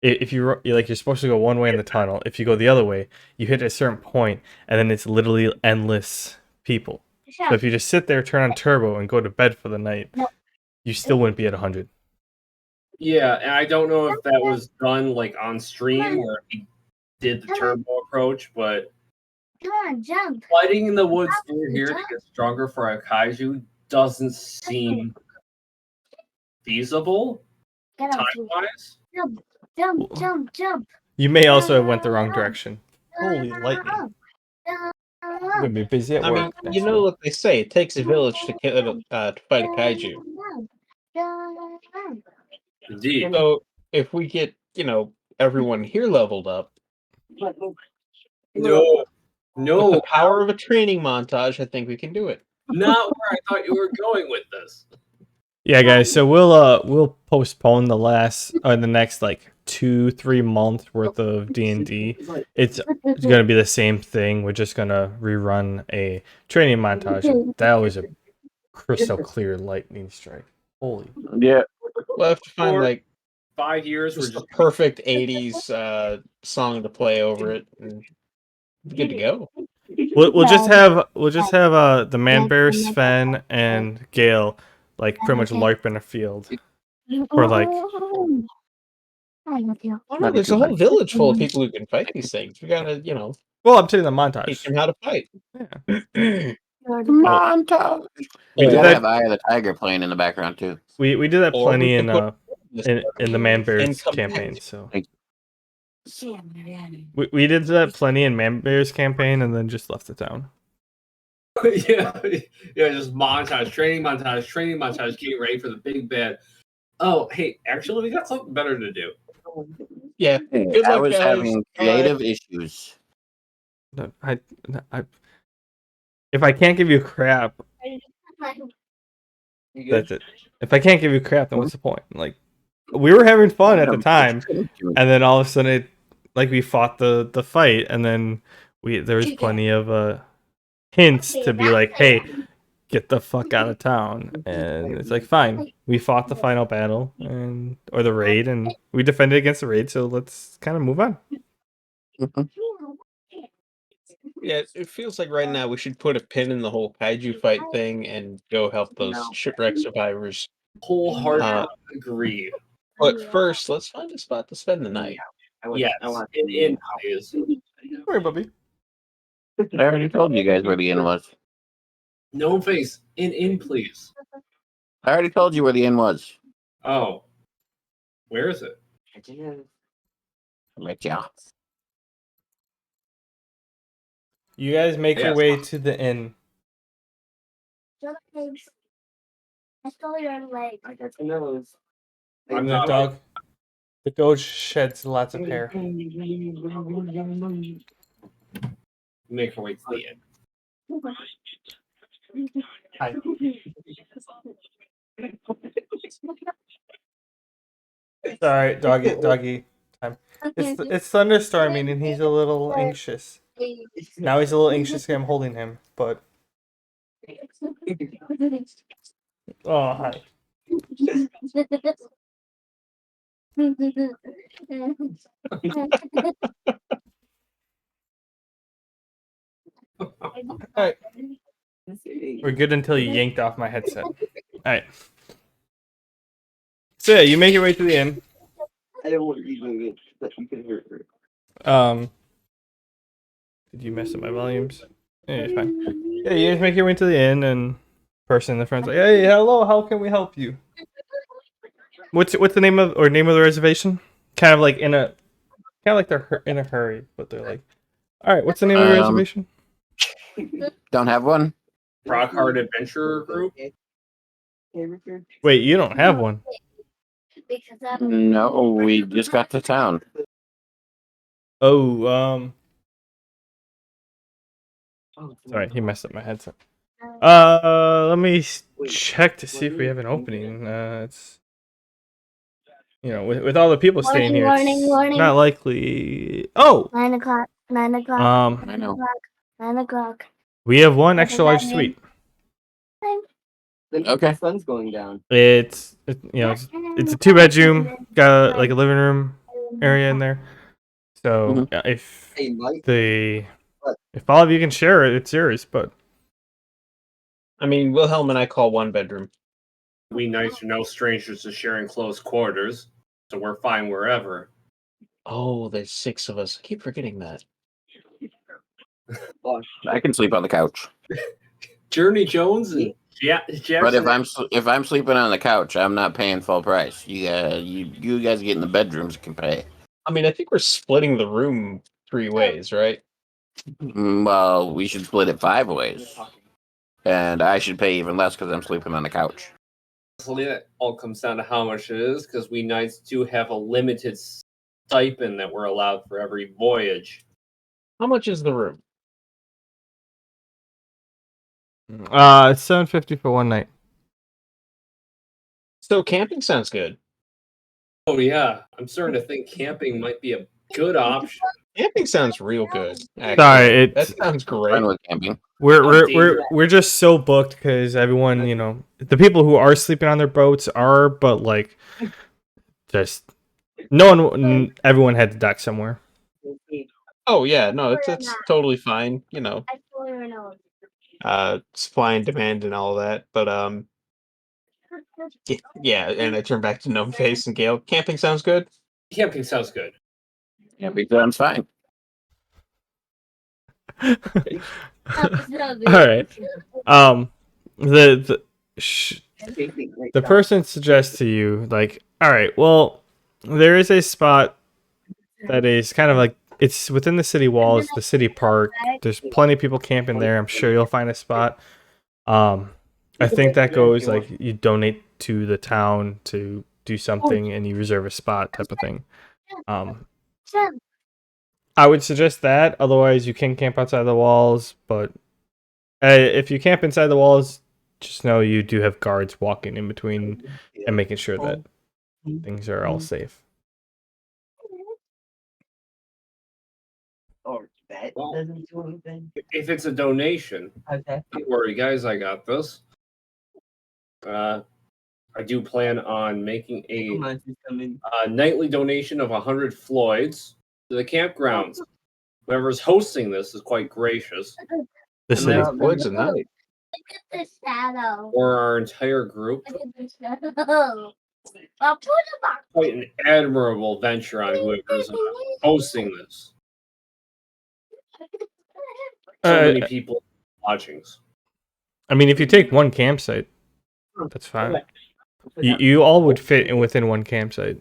If you're supposed to go one way in the tunnel, if you go the other way, you hit a certain point, and then it's literally endless people. So if you just sit there, turn on turbo, and go to bed for the night, you still wouldn't be at 100. Yeah, and I don't know if that was done like on stream or if he did the turbo approach, but Come on, jump. fighting in the woods near here to get stronger for a kaiju doesn't seem feasible Get up. time-wise. Jump. You may also have went the wrong direction. Holy lightning! I'm gonna be busy at I work. mean, you know what they say: it takes a village to fight a kaiju. Indeed. So if we get everyone here leveled up, No, with no, the power of a training montage, I think we can do it. not where I thought you were going with this. Yeah, guys. So we'll postpone the next like 2-3 months worth of D&D. It's gonna be the same thing. We're just gonna rerun a training montage. That was a crystal clear lightning strike. Holy. Yeah. We'll have to find Or- like 5 years were just the just perfect '80s song to play over it, and we're good to go. We'll just have the Man Bear, Sven, and Gale like pretty much LARP in a field. Or like I love you. Oh no, there's a whole village full of people who can fight these things. We gotta, well, I'm taking the teach montage. them how to fight. Yeah. Montage. We We did gotta that. have Eye of the Tiger playing in the background too. We did that Or we plenty can put this in the Man Bears and come campaign. back. So we did that plenty in Man Bears campaign, and then just left the town. yeah, just training montage, getting ready for the big bad. Oh, hey, actually, we got something better to do. Yeah. Good I luck, was guys. having Bye. creative issues. No, if I can't give you crap, that's it. If I can't give you crap, then what's the point? Like, we were having fun at the time, and then all of a sudden, we fought the fight, and then there was plenty of hints to be like, hey, get the fuck out of town, and it's like, fine, we fought the final battle or the raid, and we defended against the raid, so let's kind of move on. Yeah, it feels like right now we should put a pin in the whole kaiju fight thing and go help those shipwreck survivors. Wholeheartedly agree. But first, let's find a spot to spend the night. Yes, in please. Sorry, Bubby. I already told you guys where the inn was. No face. In please. I already told you where the inn was. Oh. Where is it? Right, yeah. You guys make your Yes. way to the inn. I stole your leg. I got some nose. I'm The not- dog. The goat sheds lots of hair. Make her way to the end. Hi. Sorry, doggy time. It's thunderstorming and he's a little anxious. Now he's a little anxious because I'm holding him, but oh hi. Alright. We're good until you yanked off my headset. Alright. So yeah, you make your way to the inn. I don't want you doing it. That you can hurt her. Did you mess up my volumes? Yeah, it's fine. Yeah, you guys make your way to the inn and person in the front's like, hey, hello, how can we help you? What's the name of the reservation? Kind of like they're in a hurry, but they're like, all right, what's the name of the reservation? Don't have one? Brockheart Adventure Group? Wait, you don't have one. No, we just got to town. Oh, sorry, he messed up my headset. Let me check to see if we have an opening. It's with all the people staying here, it's not likely. Oh, 9 o'clock. 9 o'clock. I know. 9 o'clock. we have one extra large suite. Then Okay. the sun's going down. It's a 2-bedroom, got like a living room area in there. So yeah, if Hey, Mike. if all of you can share it, it's yours. But I mean, Wilhelm and I call one bedroom. We knights are no strangers to sharing close quarters, so we're fine wherever. Oh, there's 6 of us. I keep forgetting that. I can sleep on the couch. Journey Jones and Jackson. But if I'm sleeping on the couch, I'm not paying full price. You guys get in the bedrooms can pay. I mean, I think we're splitting the room 3 ways, right? Well, we should split it 5 ways, and I should pay even less because I'm sleeping on the couch. Honestly, that all comes down to how much it is, because we knights do have a limited stipend that we're allowed for every voyage. How much is the room? it's $750 for one night. So camping sounds good. Oh yeah, I'm starting to think camping might be a good option. Camping sounds real good. Actually. Sorry, that sounds great. Fine with camping. We're just so booked because everyone, the people who are sleeping on their boats are, but like, just everyone had to dock somewhere. Oh yeah, no, it's totally fine. I stole your nose. Supply and demand and all that. But yeah, and I turn back to Gnome Face and Gale. Camping sounds good. Camping sounds good. Camping sounds fine. All right. The person suggests to you, like, all right, well, there is a spot that is kind of like, it's within the city walls, the city park. There's plenty of people camping there. I'm sure you'll find a spot. I think that goes like you donate to the town to do something and you reserve a spot type of thing. I would suggest that. Otherwise, you can camp outside the walls. But if you camp inside the walls, just know you do have guards walking in between and making sure that things are all safe. That Well, doesn't do anything. If it's a donation, Okay. don't worry, guys. I got this. I do plan on making Come on, she's coming. a nightly donation of 100 Floyds to the campgrounds. Whoever's hosting this is quite gracious. The And city. that's Woods at night. Look at this shadow. for our entire group. Look at this shadow. I'll put it back. Quite an admirable venture on whoever's hosting this. So many people watching. I mean, if you take one campsite, that's fine. You all would fit in within one campsite.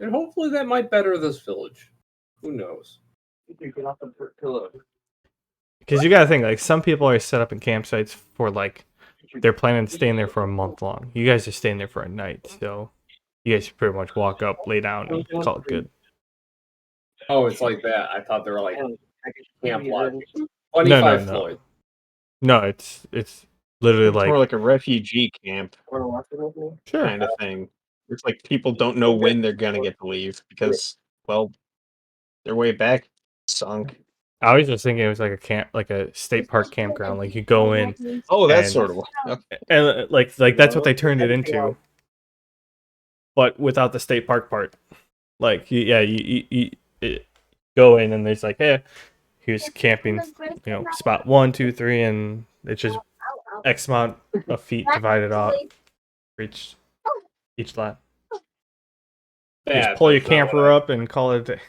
And hopefully that might better this village. Who knows? Get off the pillow. Because you gotta think, like, some people are set up in campsites for, like, they're planning on staying there for a month long. You guys are staying there for a night, so you guys pretty much walk up, lay down, and call it good. Oh, it's like that. I thought they were like camp lodging. No, 25 no. Floyd. No, it's literally It's more like like a refugee camp sure. kind of thing. It's like people don't know when they're gonna get to leave because, well, their way back sunk. I was just thinking it was like a camp, like a state park campground. Like you go in, Oh, that's And- sort of what. and like that's what they turned it into, but without the state park part. Like you go in and there's like, hey, here's camping, spot 1, 2, 3, and it's just X amount of feet divided out for each lot. You Bad, just pull but your it's not what camper up and call it a day.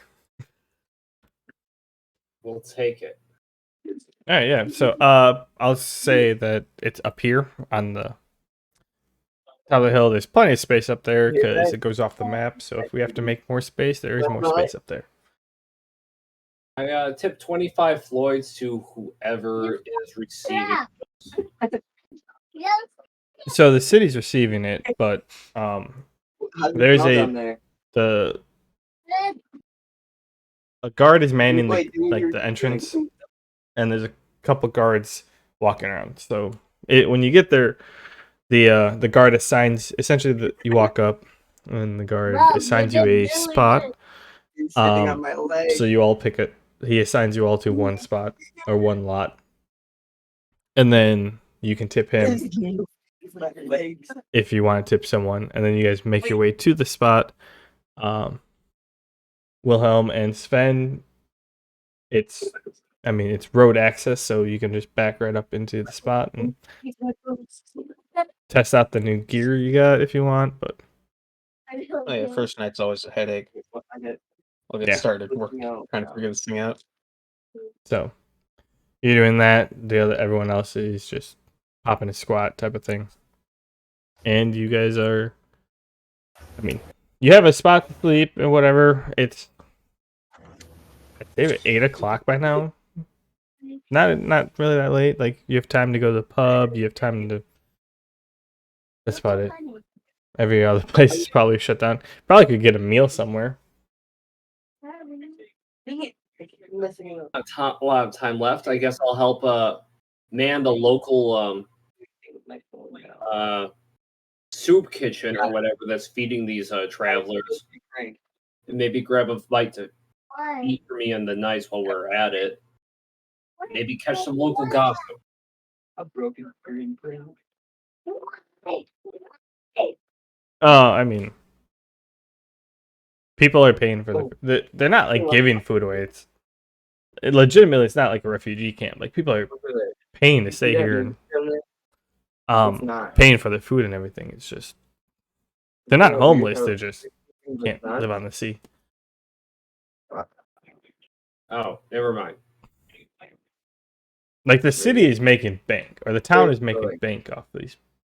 We'll take it. All right, yeah. So I'll say that it's up here on the top of the hill. There's plenty of space up there because it goes off the map. So if we have to make more space, there is more space up there. I tip 25 Floyds to whoever is receiving. Yes. So the city's receiving it, but there's a guard is manning the entrance, and there's a couple guards walking around. So when you get there, the guard assigns essentially you walk up, and the guard assigns you a spot. So you all pick it. He assigns you all to one spot or one lot, and then you can tip him if you want to tip someone, and then you guys make your way to the spot. Wilhelm and Sven, it's road access, so you can just back right up into the spot and test out the new gear you got if you want. But Oh yeah, first night's always a headache. I'll get Yeah. started working, trying to figure this thing out. so you're doing that. Everyone else is just popping a squat type of thing, and you guys are. You have a spot to sleep and whatever. It's I'd say 8 o'clock by now. Not really that late. Like you have time to go to the pub. You have time to. That's about it. Every other place is probably shut down. Probably could get a meal somewhere. A lot of time left. I guess I'll help man the local soup kitchen or whatever that's feeding these travelers. And maybe grab a bite to eat for me in the nights while we're at it. Maybe catch some local gossip. A broken green print. People are paying for they're not like giving food away. Legitimately, it's not like a refugee camp. Like people are paying to stay here and paying for the food and everything. It's just they're not homeless. They just can't live on the sea. Oh, never mind. Like the city is making bank, or the town is making bank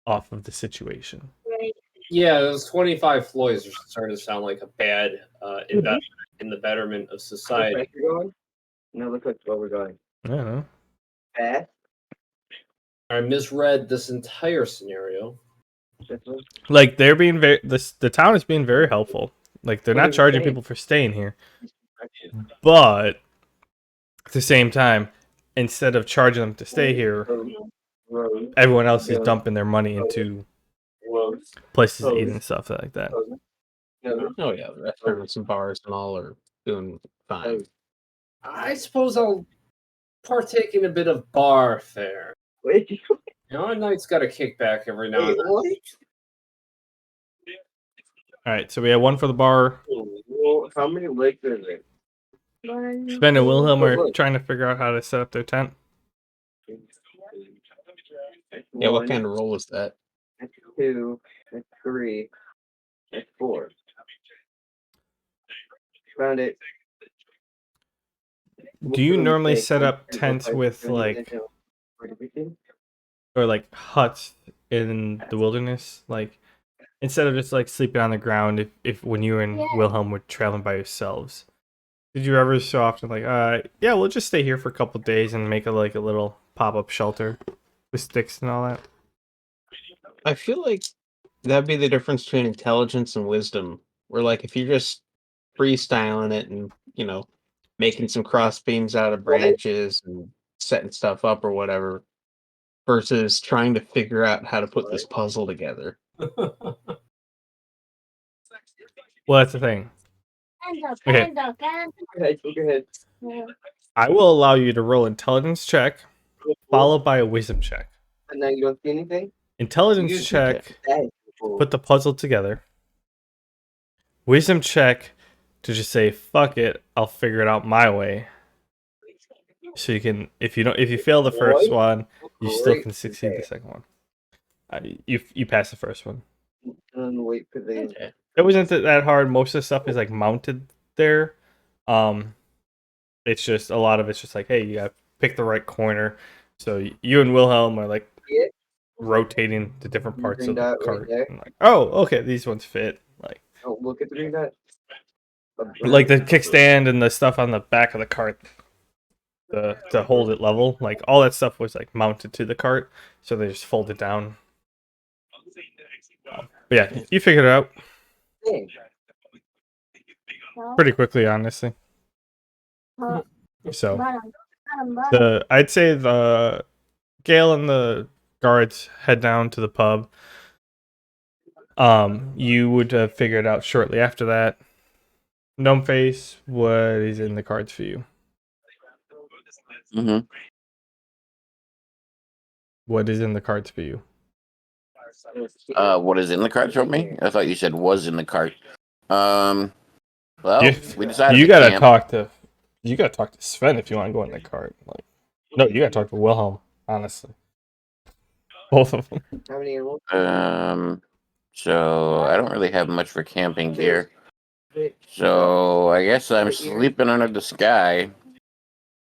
off of the situation. Yeah, those 25 Floyds are starting to sound like a bad investment in the betterment of society. No, look like where we're going. I don't know. Fast. I misread this entire scenario. Like they're being the town is being very helpful. Like they're not charging people for staying here, but at the same time, instead of charging them to stay here, everyone else is dumping their money into places to eat and stuff like that. Oh yeah, the restaurants and bars and all are doing fine. I suppose I'll partake in a bit of bar fare. Wait, You know, a night's got to kick back every now and then. what? All right, so we have one for the bar. How many legs are there? Sven and Wilhelm are trying to figure out how to set up their tent. Yeah, what kind of roll was that? That's 2, that's 3, that's 4. Found it. Do you normally set up tents with like, or like huts in the wilderness? Like, instead of just like sleeping on the ground, if when you and Wilhelm were traveling by yourselves, did you ever so often like, yeah, we'll just stay here for a couple days and make like a little pop-up shelter with sticks and all that? I feel like that'd be the difference between intelligence and wisdom. Where like if you're just freestyling it and making some cross beams out of branches and setting stuff up or whatever, versus trying to figure out how to put this puzzle together. Well, that's the thing. Okay. Go ahead. I will allow you to roll intelligence check, followed by a wisdom check. And now you don't see anything? Intelligence check, That is cool. put the puzzle together. Wisdom check to just say, fuck it, I'll figure it out my way. So you can, if you fail the first one, you still can succeed the second one. You pass the first one. And wait for the... It wasn't that hard. Most of the stuff is like mounted there. It's just a lot of it's just like, hey, you gotta pick the right corner. So you and Wilhelm are like rotating the different parts of the cart. And like, oh, okay, these ones fit. Like, oh, look at the green dot. Like the kickstand and the stuff on the back of the cart, to hold it level. Like all that stuff was like mounted to the cart, so they just fold it down. But yeah, you figured it out pretty quickly, honestly. So I'd say the Gale and the guards head down to the pub. You would have figured out shortly after that. Gnome Face, what is in the cards for you? Mm-hmm. What is in the cards for you? What is in the cart for me? I thought you said was in the cart. Well, we decided you gotta talk to Sven if you want to go in the cart. Like, no, you gotta talk to Wilhelm. Honestly, both of them. How many animals? So I don't really have much for camping gear. So I guess I'm sleeping under the sky.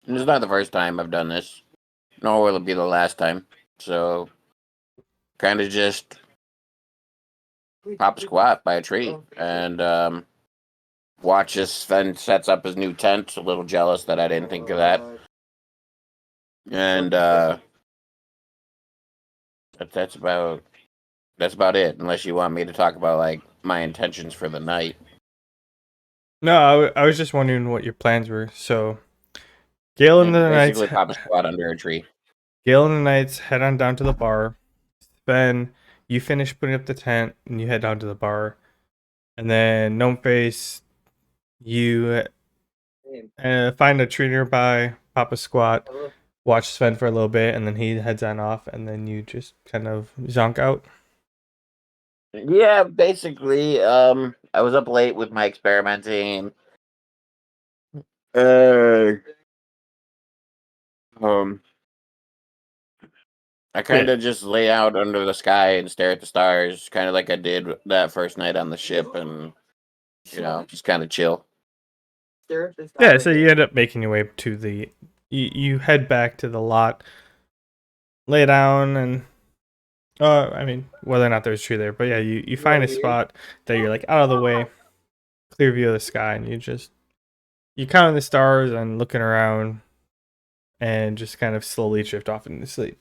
And it's not the first time I've done this, nor will it be the last time. So, kind of just pop a squat by a tree and watch as Sven sets up his new tent. A little jealous that I didn't think of that. And that's about it. Unless you want me to talk about like my intentions for the night. No, I was just wondering what your plans were. So, Gale and the Knights Basically, pop a squat under a tree. Gale and the Knights head on down to the bar. Sven, you finish putting up the tent and you head down to the bar. And then Gnome Face, you find a tree nearby, pop a squat, watch Sven for a little bit, and then he heads on off, and then you just kind of zonk out. Yeah, basically. I was up late with my experimenting. I kind of just lay out under the sky and stare at the stars, kind of like I did that first night on the ship, and just kind of chill. Yeah, so you end up making your way to the. You head back to the lot, lay down, and I mean, whether or not there's a tree there, but yeah, you find a spot that you're like out of the way, clear view of the sky, and you count the stars and looking around, and just kind of slowly drift off into sleep.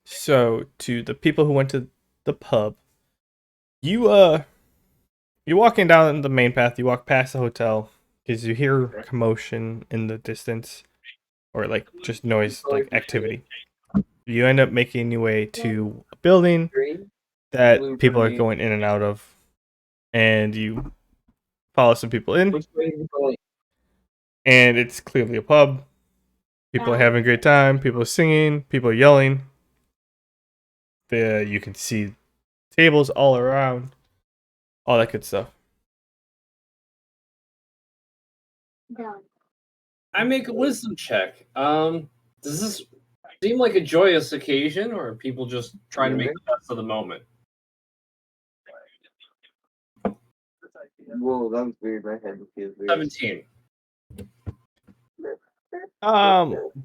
So to the people who went to the pub, you're walking down the main path. You walk past the hotel because you hear commotion in the distance, or like just noise, like activity. You end up making your way to a building that people are going in and out of, and you follow some people in, and it's clearly a pub. People are having a great time. People are singing. People are yelling. You can see tables all around, all that good stuff. Done. I make a wisdom check. Does this seem like a joyous occasion, or are people just trying to make the best of the moment? Whoa, that was weird. My head feels weird. 17.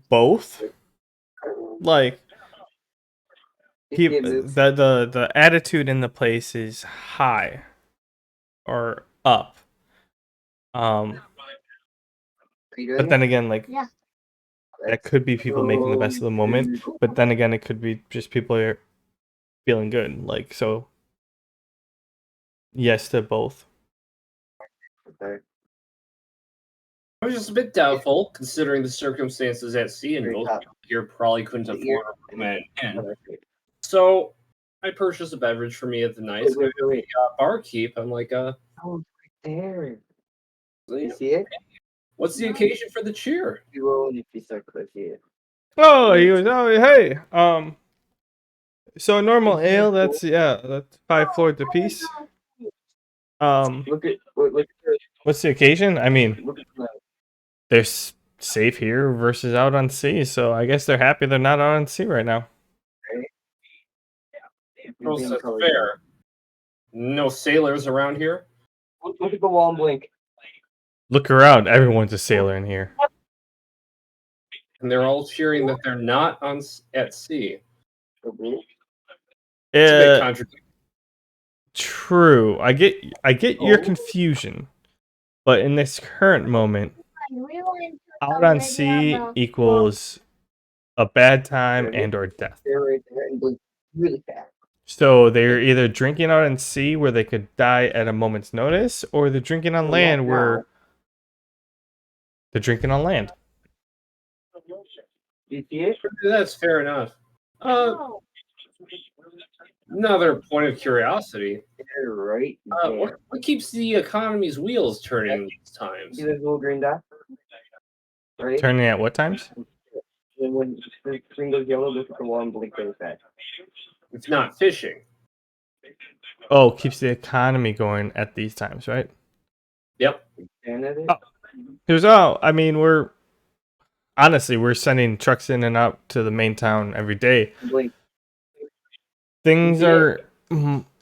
Both. Like, people, the attitude in the place is high or up. But then again, like, Yeah. that could be people making the best of the moment. But then again, it could be just people are feeling good. Like, so yes to both. Okay. I was just a bit doubtful, considering the circumstances at sea, and most people here probably couldn't afford a room at an inn. So I purchased a beverage for me at the night. Wait. Barkeep. I'm like, Oh, it's right there. so, You see it? what's the occasion for the cheer? You will if you start to see it. Oh, he was. Oh, hey. So a normal ale, that's 5 floors a piece. Look at What's the occasion? I mean, look at that. they're safe here versus out on sea, so I guess they're happy they're not out on sea right now. Well, that's fair. No sailors around here. Look at the wall and blink. Look around, everyone's a sailor in here. And they're all cheering that they're not at sea. It's a bit contradictory. True. I get your confusion, but in this current moment, out on sea equals a bad time and or death. They're right there and blink really fast. So they're either drinking out on sea where they could die at a moment's notice, or they're drinking on land where they're drinking on land. You see it? That's fair enough. Another point of curiosity. They're right there. What keeps the economy's wheels turning these times? See this little green dot? Right? Turning at what times? And when the screen goes yellow, look at the wall and blink really fast. It's not fishing. Oh, keeps the economy going at these times, right? Yep. Stand at it? I mean, we're sending trucks in and out to the main town every day. Blink. Things are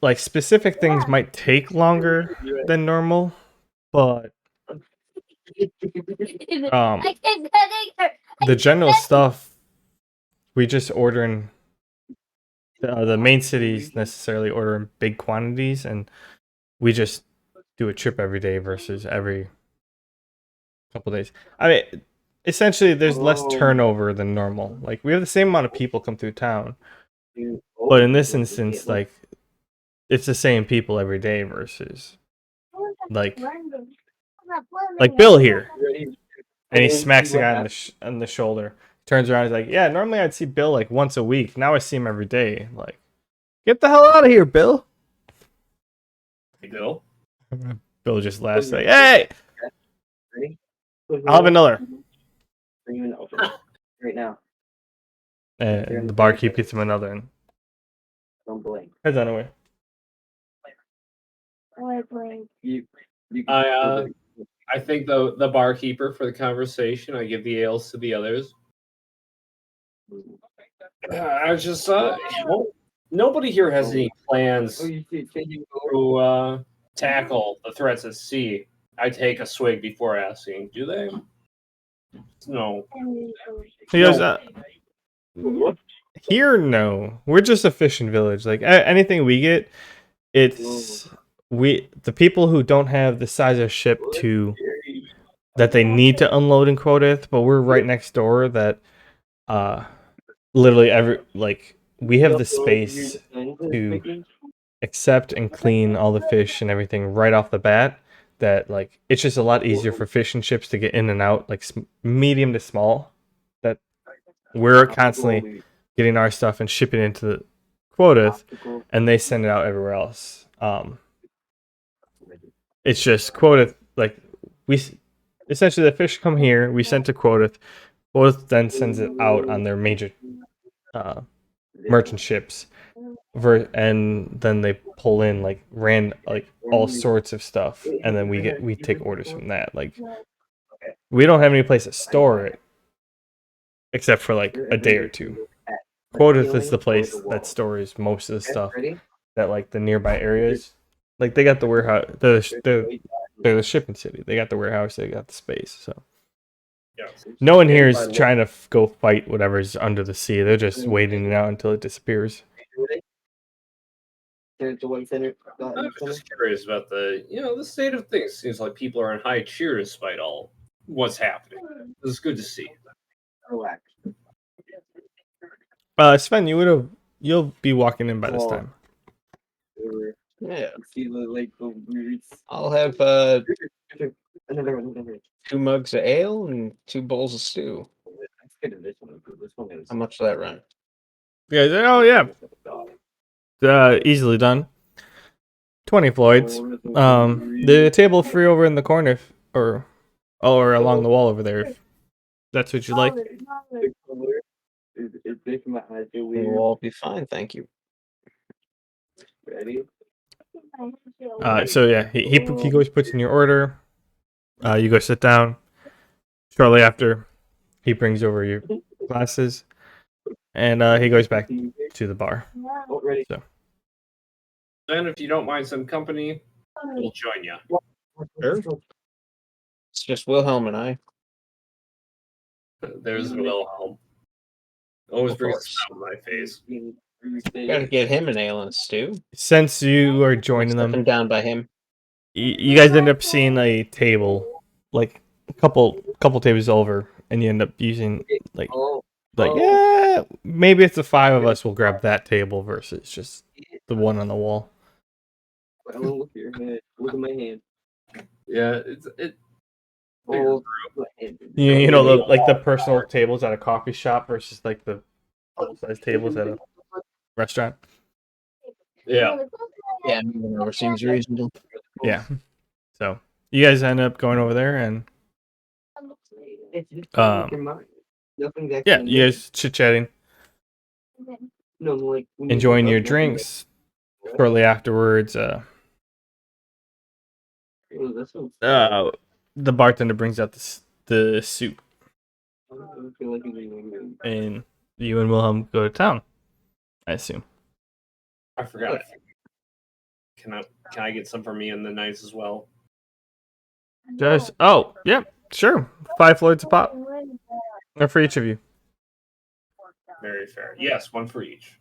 like specific things might take longer than normal, but the general stuff we just ordering. The main cities necessarily order in big quantities, and we just do a trip every day versus every couple days. I mean, essentially, there's less turnover than normal. Like, we have the same amount of people come through town, but in this instance, like, it's the same people every day versus like Bill here, and he smacks the guy on the shoulder. Turns around, he's like, "Yeah, normally I'd see Bill like once a week. Now I see him every day. Like, get the hell out of here, Bill." Hey, Bill. Bill just laughs like, "Hey, I'll have another." Right now. And the barkeep gets him another, and Don't blink. heads on away. I thank the barkeeper for the conversation. I give the ales to the others. I was just nobody here has any plans to tackle the threats at sea. I take a swig before asking. Do they? No. He goes, "Here, no. We're just a fishing village. Like, anything we get, it's the people who don't have the size of ship that they need to unload in Quodeth, but we're right next door that literally we have the space to accept and clean all the fish and everything right off the bat. That, like, it's just a lot easier for fishing ships to get in and out, like medium to small. That we're constantly getting our stuff and shipping into the Quodeth, and they send it out everywhere else. It's just Quodeth, like, essentially the fish come here, we send to Quodeth. Quodeth then sends it out on their major merchant ships, and then they pull in like all sorts of stuff, and then we take orders from that. Like, We don't have any place to store it, except for like a day or two. Quodeth is the place that stores most of the stuff that like the nearby areas. Like they got the warehouse, they're the shipping city. They got the warehouse, they got the space. So Yeah. no one here is trying to go fight whatever's under the sea. They're just waiting it out until it disappears. I'm just curious about the state of things. Seems like people are in high cheer despite all what's happening. This is good to see. Sven, you'll be walking in by this time. Yeah. I'll have 2 mugs of ale and 2 bowls of stew. How much does that run? Yeah. Oh yeah. Easily done. 20 Floyds. The table free over in the corner, or along the wall over there. If that's what you like. We'll all be fine, thank you. So yeah, he goes puts in your order. You go sit down. Shortly after, he brings over your glasses, and he goes back to the bar. So Then, if you don't mind some company, we'll join you. Sure. It's just Wilhelm and I. There's Wilhelm. Always Of brings a course. smile on my face. Gotta get him an ale and a stew. since you are joining Set them, him down by him. you guys end up seeing a table, like a couple tables over, and you end up using like yeah, maybe it's the 5 of us will grab that table versus just the one on the wall. Look at your head. Look at my hand. Yeah, it. You know the personal tables at a coffee shop versus like the full-size tables at a restaurant. Yeah. Yeah, $1 seems reasonable. Yeah. So you guys end up going over there, and yeah, you guys chit chatting, enjoying your drinks. Shortly afterwards, the bartender brings out the soup, and you and Wilhelm go to town, I assume. I forgot. Can I get some for me and the knights as well? Just yeah, sure. 5 Floyds a pop, or for each of you. Very fair. Yes, one for each.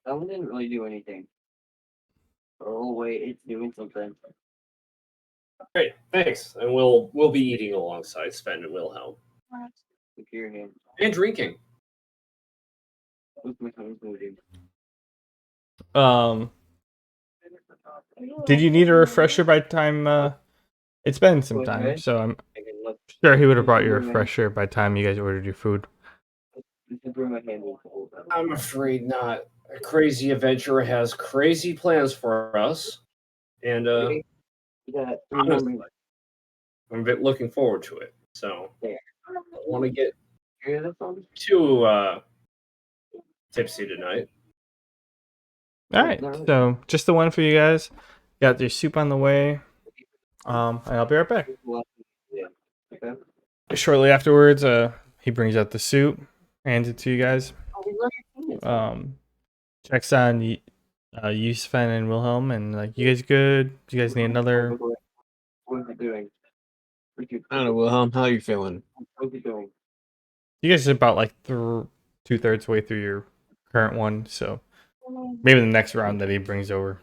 That one didn't really do anything. Oh wait, it's doing something. Great, thanks. And we'll be eating alongside Sven and Wilhelm. Look at your hand. And drinking. Look, my hand's moving. Did you need a refresher by the time? It's been some time, so I'm sure he would have brought you a refresher by the time you guys ordered your food. I'm afraid not. A crazy adventurer has crazy plans for us, and honestly, I'm a bit looking forward to it. So I don't want to get too tipsy tonight. All right, so just the one for you guys. Got your soup on the way. And I'll be right back. Shortly afterwards, he brings out the soup, hands it to you guys. Checks on you, Sven, and Wilhelm, and like, you guys good? Do you guys need another? What's it doing? I don't know, Wilhelm. How you feeling? What's it doing? You guys are about like 2/3 way through your current one, so maybe the next round that he brings over,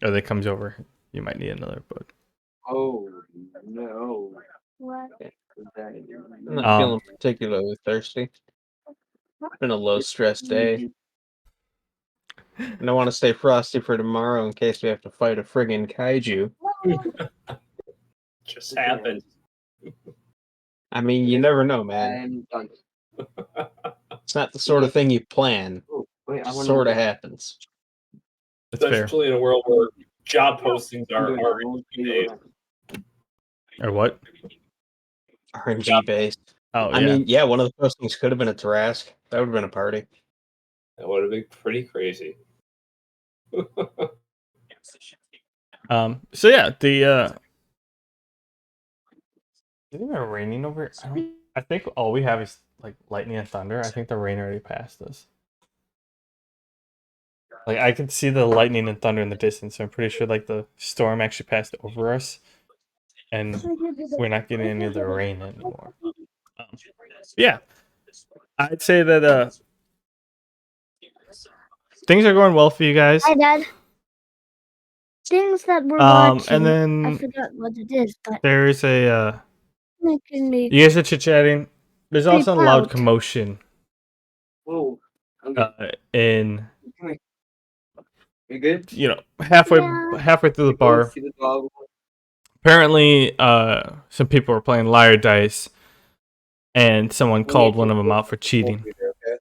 or that comes over, you might need another. But Oh no! What? I'm not feeling particularly thirsty. Been a low stress day. And I want to stay frosty for tomorrow in case we have to fight a friggin' kaiju. Just happened. I mean, you never know, man. I'm done. It's not the sort of thing you plan. Oh, wait, It just sort of happens. that's fair. Especially in a world where job postings are days. Or what? RNG based. Oh, I mean, yeah, one of the postings could have been a Trask. That would have been a party. That would have been pretty crazy. So yeah, the Is it even raining over here? I think all we have is like lightning and thunder. I think the rain already passed us. Like I can see the lightning and thunder in the distance, so I'm pretty sure like the storm actually passed over us, and we're not getting any of the rain anymore. Yeah, I'd say that things are going well for you guys. Hi, Dad. Things that we're watching. And then I forgot what it is, but there's a making me you guys are chit chatting. There's also a creep loud out. commotion Whoa. Okay. in You good? halfway Yeah. through the You go bar. see the dog. Apparently, some people were playing liar dice, and someone called one of them out for cheating. Okay.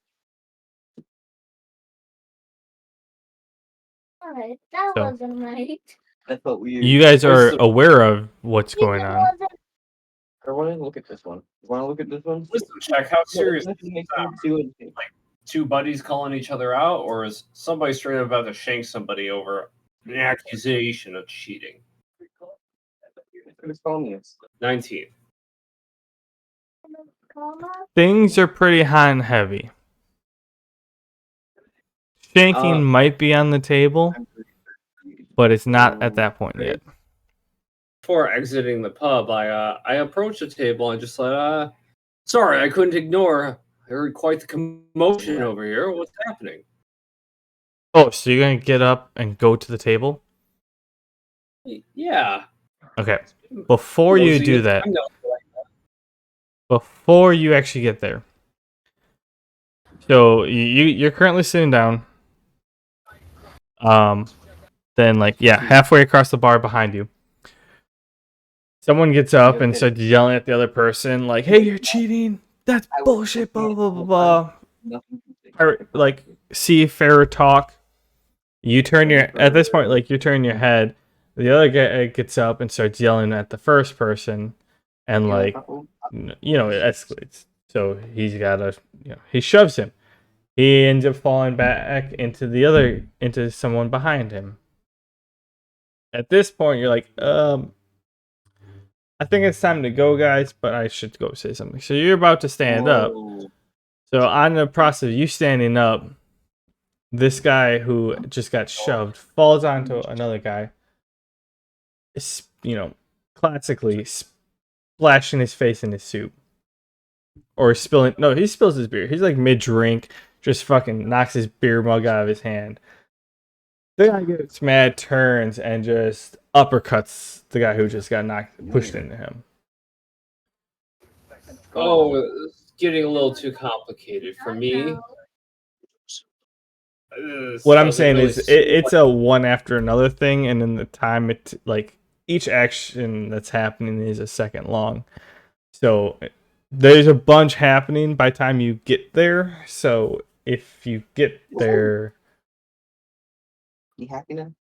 Alright, that So- wasn't right. That felt weird. You guys are aware of what's going on. I want to look at this one. You want to look at this one? Wisdom check. How serious? Nothing makes me do anything. Two buddies calling each other out, or is somebody straight up about to shank somebody over an accusation of cheating? Who's calling you? 19. Things are pretty hot and heavy. Shanking might be on the table, but it's not at that point yet. Before exiting the pub, I approached the table and just said, sorry, I couldn't ignore. I heard quite the commotion over here. What's happening? Oh, so you're gonna get up and go to the table? Yeah. Okay. Before you do that, before you actually get there, so you're currently sitting down. Then halfway across the bar behind you, someone gets up and starts yelling at the other person, like, "Hey, you're cheating! That's bullshit!" Blah blah blah blah. Like seafarer talk. You turn at this point, like you turn your head. The other guy gets up and starts yelling at the first person, and it escalates. So he's got he shoves him. He ends up falling back into someone behind him. At this point, you're like, I think it's time to go, guys, but I should go say something. So you're about to stand up. So on the process of you standing up, this guy who just got shoved falls onto another guy. Classically splashing his face in his soup. Or spilling. No, he spills his beer. He's like mid-drink, just fucking knocks his beer mug out of his hand. The guy gets mad, turns, and just uppercuts the guy who just got pushed into him. Oh, it's getting a little too complicated for me. What I'm saying is, it's a one after another thing, and in the time each action that's happening is a second long. So there's a bunch happening by the time you get there. So if you get there, You happy now?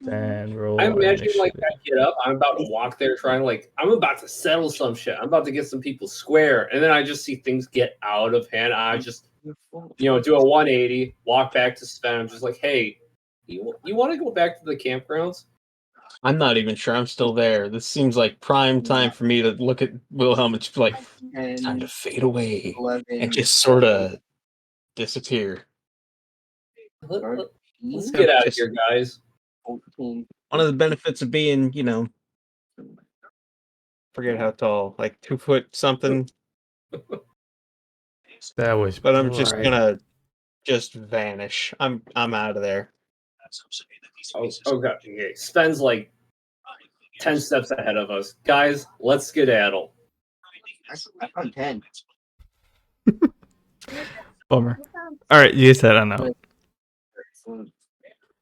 then roll. I imagine initiative. I get up, I'm about to walk there I'm about to settle some shit. I'm about to get some people square, and then I just see things get out of hand. I just do a 180, walk back to Sven. I'm just like, hey, you want to go back to the campgrounds? I'm not even sure I'm still there. This seems like prime time for me to look at Wilhelm and just be like, it's time to fade away and just sort of disappear. Let's get out of here, guys. One of the benefits of being, forget how tall, like 2 foot something. That was. But I'm just gonna vanish. I'm out of there. Okay. Sven's like 10 steps ahead of us. Guys, let's skedaddle. I found 10. Bummer. All right, you said I know.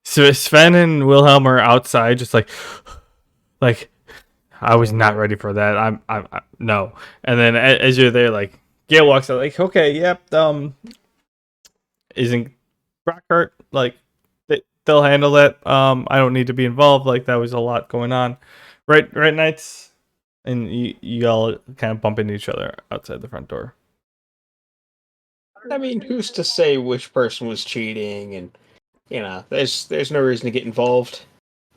So Sven and Wilhelm are outside, just like I was not ready for that. I'm no. And then as you're there, like Gail walks out, like, okay, yep. Isn't Brockheart like they'll handle that? I don't need to be involved. Like that was a lot going on, right, Knights? And you all kind of bump into each other outside the front door. I mean, who's to say which person was cheating? And there's no reason to get involved.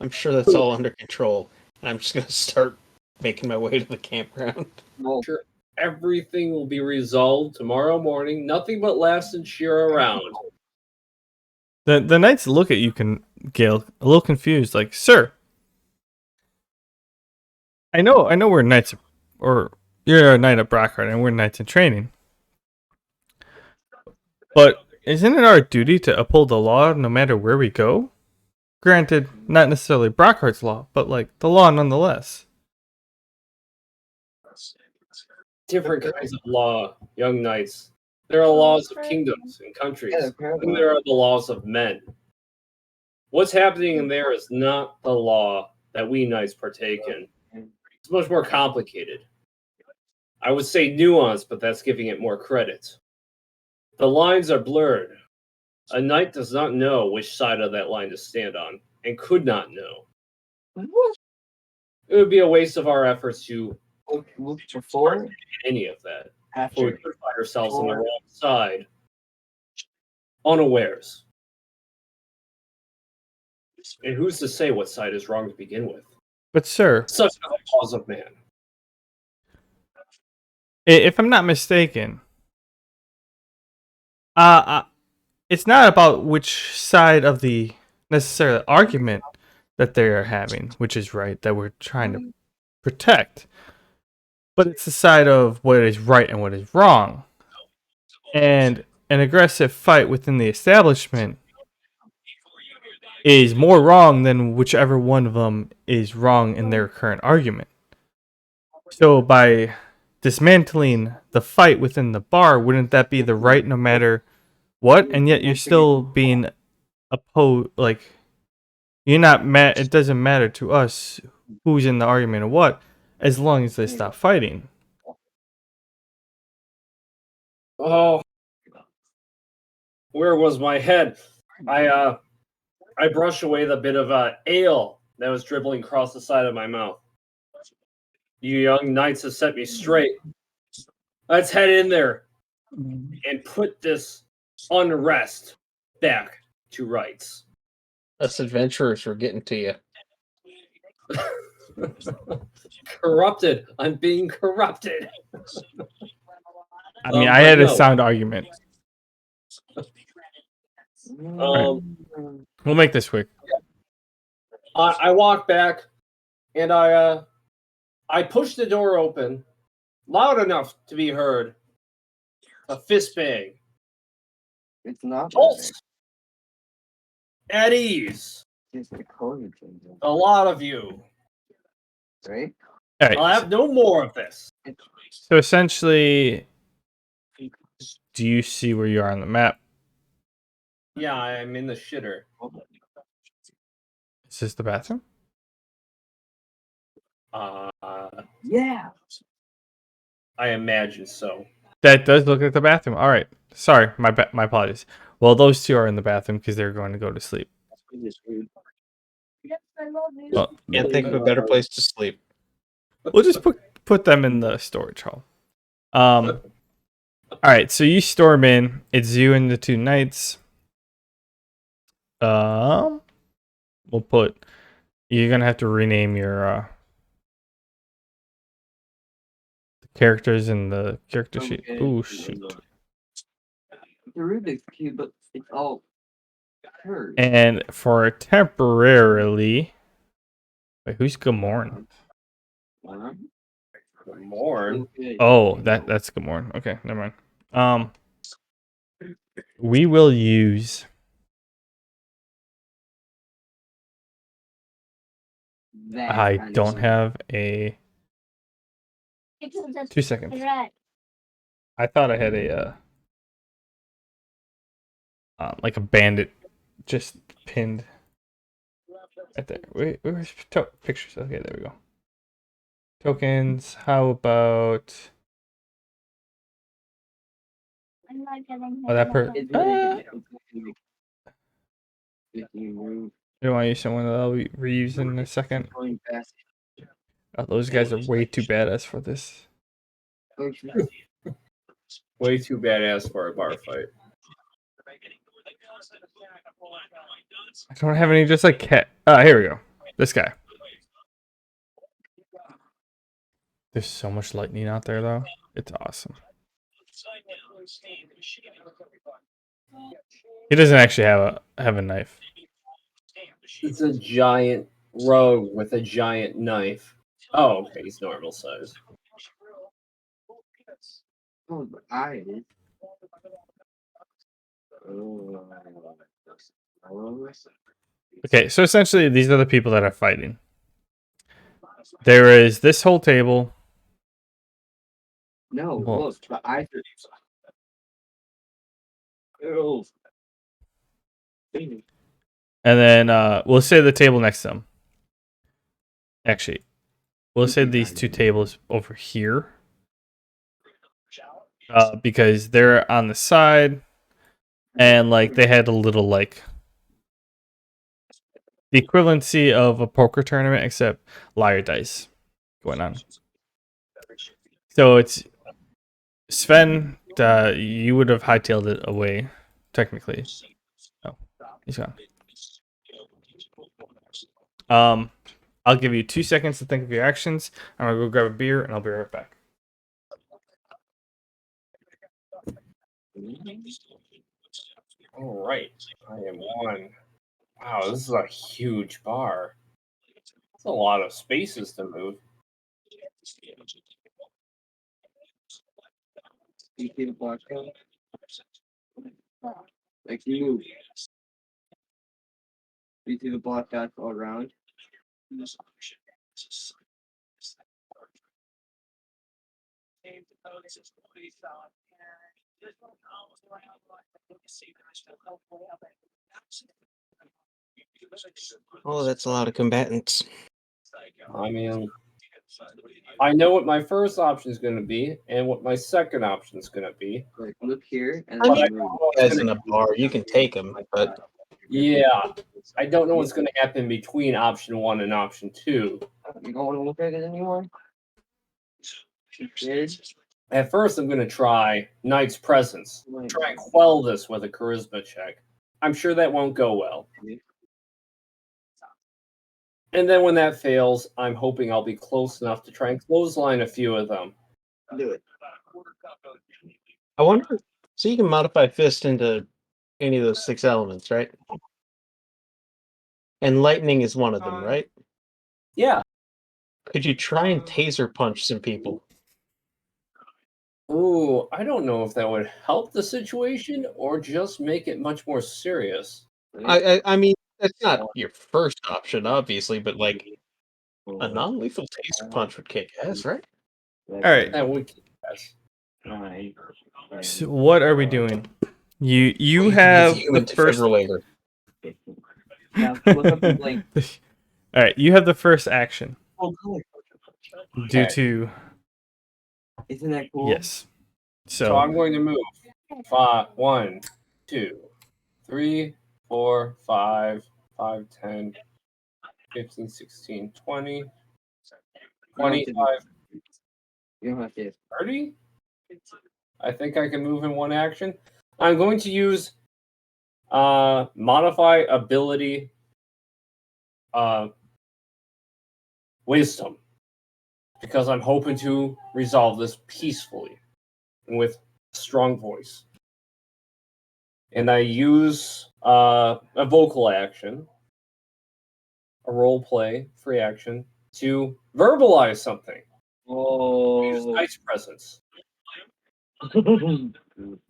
I'm sure that's all under control. And I'm just gonna start making my way to the campground. Well, Sure, everything will be resolved tomorrow morning. Nothing but laughs and cheer around. The knights look at you, Gale, a little confused, like, "Sir, I know we're knights, or you're a knight of Brockheart, and we're knights in training. But isn't it our duty to uphold the law no matter where we go? Granted, not necessarily Brockhart's law, but like the law nonetheless." Different kinds of law, young knights. There are laws of kingdoms and countries, and there are the laws of men. What's happening in there is not the law that we knights partake in. It's much more complicated. I would say nuanced, but that's giving it more credit. The lines are blurred. A knight does not know which side of that line to stand on, and could not know. It would be a waste of our efforts to look to four any of that. For we after. could find ourselves on the wrong side, unawares. And who's to say what side is wrong to begin with? But sir, Such is the cause of man. if I'm not mistaken, it's not about which side of the necessary argument that they are having, which is right, that we're trying to protect, but it's the side of what is right and what is wrong. And an aggressive fight within the establishment is more wrong than whichever one of them is wrong in their current argument. So by dismantling the fight within the bar, wouldn't that be the right no matter what? And yet you're still being opposed, like, you're not mad. It doesn't matter to us who's in the argument or what, as long as they stop fighting. Oh, where was my head? I brushed away the bit of ale that was dribbling across the side of my mouth. You young knights have set me straight. Let's head in there and put this unrest back to rights. Us adventurers were getting to you. Corrupted. I'm being corrupted. I mean, But I had a no. sound argument. We'll make this quick. I walk back and I push the door open loud enough to be heard. A fist bang. It's not. Pulse. At ease. It's the code changing, A lot of you. right? All right. I'll have no more of this. So essentially, do you see where you are on the map? Yeah, I'm in the shitter. Is this the bathroom? Yeah. I imagine so. That does look like the bathroom. All right. Sorry, my apologies. Well, those two are in the bathroom because they're going to go to sleep. Yes, I love you. Well, Can't think of a better place to sleep. we'll just put them in the storage hall. All right. So you storm in. It's you and the two knights. We'll put. You're gonna have to rename your characters in the character sheet. Okay. Oh shoot! The Rubik's Cube, but it's all curved. And for temporarily, wait, who's Gamorn? More. Oh, that's Gamorn. Okay, never mind. We will use. I don't have a. 2 seconds. Right. I thought I had a like a bandit just pinned right there. Wait, where's pictures? Okay, there we go. Tokens. How about? I'm not getting Oh, that hit. You want to use someone that I'll reuse in a second? Oh, those guys are way too badass for this. Way too badass for a bar fight. I don't have any just like cat. Here we go. This guy. There's so much lightning out there, though. It's awesome. He doesn't actually have a knife. It's a giant rogue with a giant knife. Oh, okay, he's normal size. Oh, but I did. Okay, so essentially, these are the people that are fighting. There is this whole table. No, Well, look, but I. Oh. and then we'll say the table next to them. Actually, we'll say these two tables over here. Because they're on the side, and like they had a little like the equivalency of a poker tournament, except liar dice going on. So it's Sven. You would have hightailed it away, technically. Oh, he's gone. I'll give you 2 seconds to think of your actions. I'm gonna go grab a beer, and I'll be right back. All right, I am one. Wow, this is a huge bar. That's a lot of spaces to move. You see the black guy? Like you. You see the black dots all around? Oh, that's a lot of combatants. I mean, I know what my first option is going to be and what my second option is going to be. Like look here and I then mean, move. guys in a bar, you can take them, but Yeah, I don't know what's going to happen between option 1 and option 2. You don't want to look at it anymore? Did? At first, I'm going to try Knight's Presence. Try and quell this with a charisma check. I'm sure that won't go well. And then when that fails, I'm hoping I'll be close enough to try and clothesline a few of them. Do it. I wonder. So you can modify fist into any of those 6 elements, right? And lightning is one of them, right? Yeah. Could you try and taser punch some people? Ooh, I don't know if that would help the situation or just make it much more serious. I mean, that's not your first option, obviously, but like a non-lethal taser punch would kick ass, right? All right. That would kick ass. So what are we doing? You You have can use the first. defibrillator. Now look up and blink. All right, you have the first action due Okay. to Isn't that cool? yes. So I'm So going to move 1, 2, 3, 4, 5, 5, 10, 15, 16, 20, 25, You don't have to. 30. I think I can move in one action. I'm going to use modify ability wisdom because I'm hoping to resolve this peacefully and with a strong voice. And I use a vocal action, a role play free action to verbalize something. Use Oh. Knight's Presence.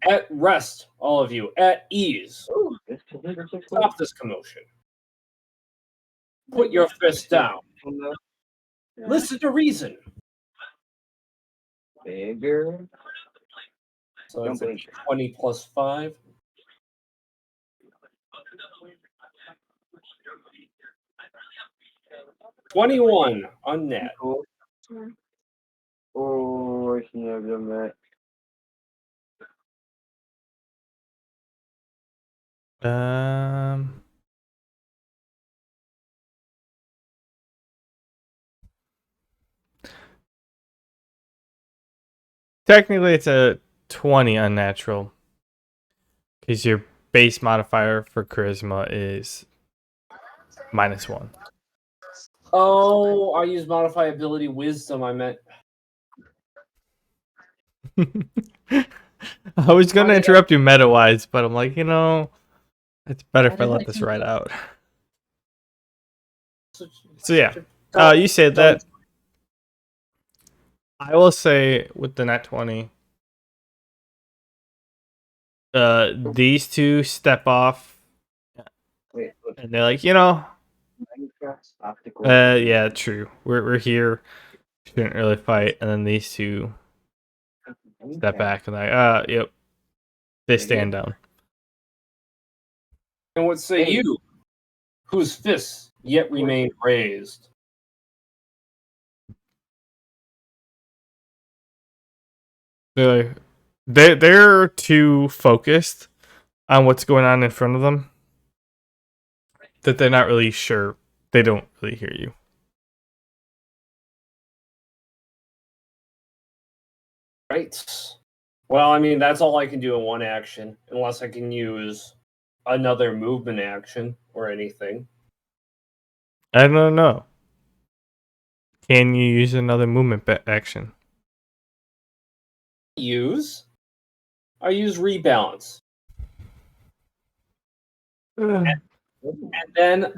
At rest, all of you. At ease. Stop this commotion. Put your fist down. Listen to reason. Bigger. So that's a 20 plus 5. $21 on net. Oh, I shouldn't have done that. technically it's a 20 unnatural because your base modifier for charisma is -1. Oh, I use modify ability wisdom. I meant I was gonna interrupt you meta-wise, but I'm like, it's better if I let this ride out. So yeah, you said that. I will say with the Nat 20, these two step off, Wait, look, and they're like, Minecraft's optical. yeah, true. We're here, shouldn't really fight, and then these two step back and like, yep, they stand down. And what say you, whose fists yet remain raised? They're too focused on what's going on in front of them that they're not really sure. They don't really hear you. Right. Well, I mean, that's all I can do in one action, unless I can use another movement action or anything. I don't know. Can you use another movement action? I use rebalance. And then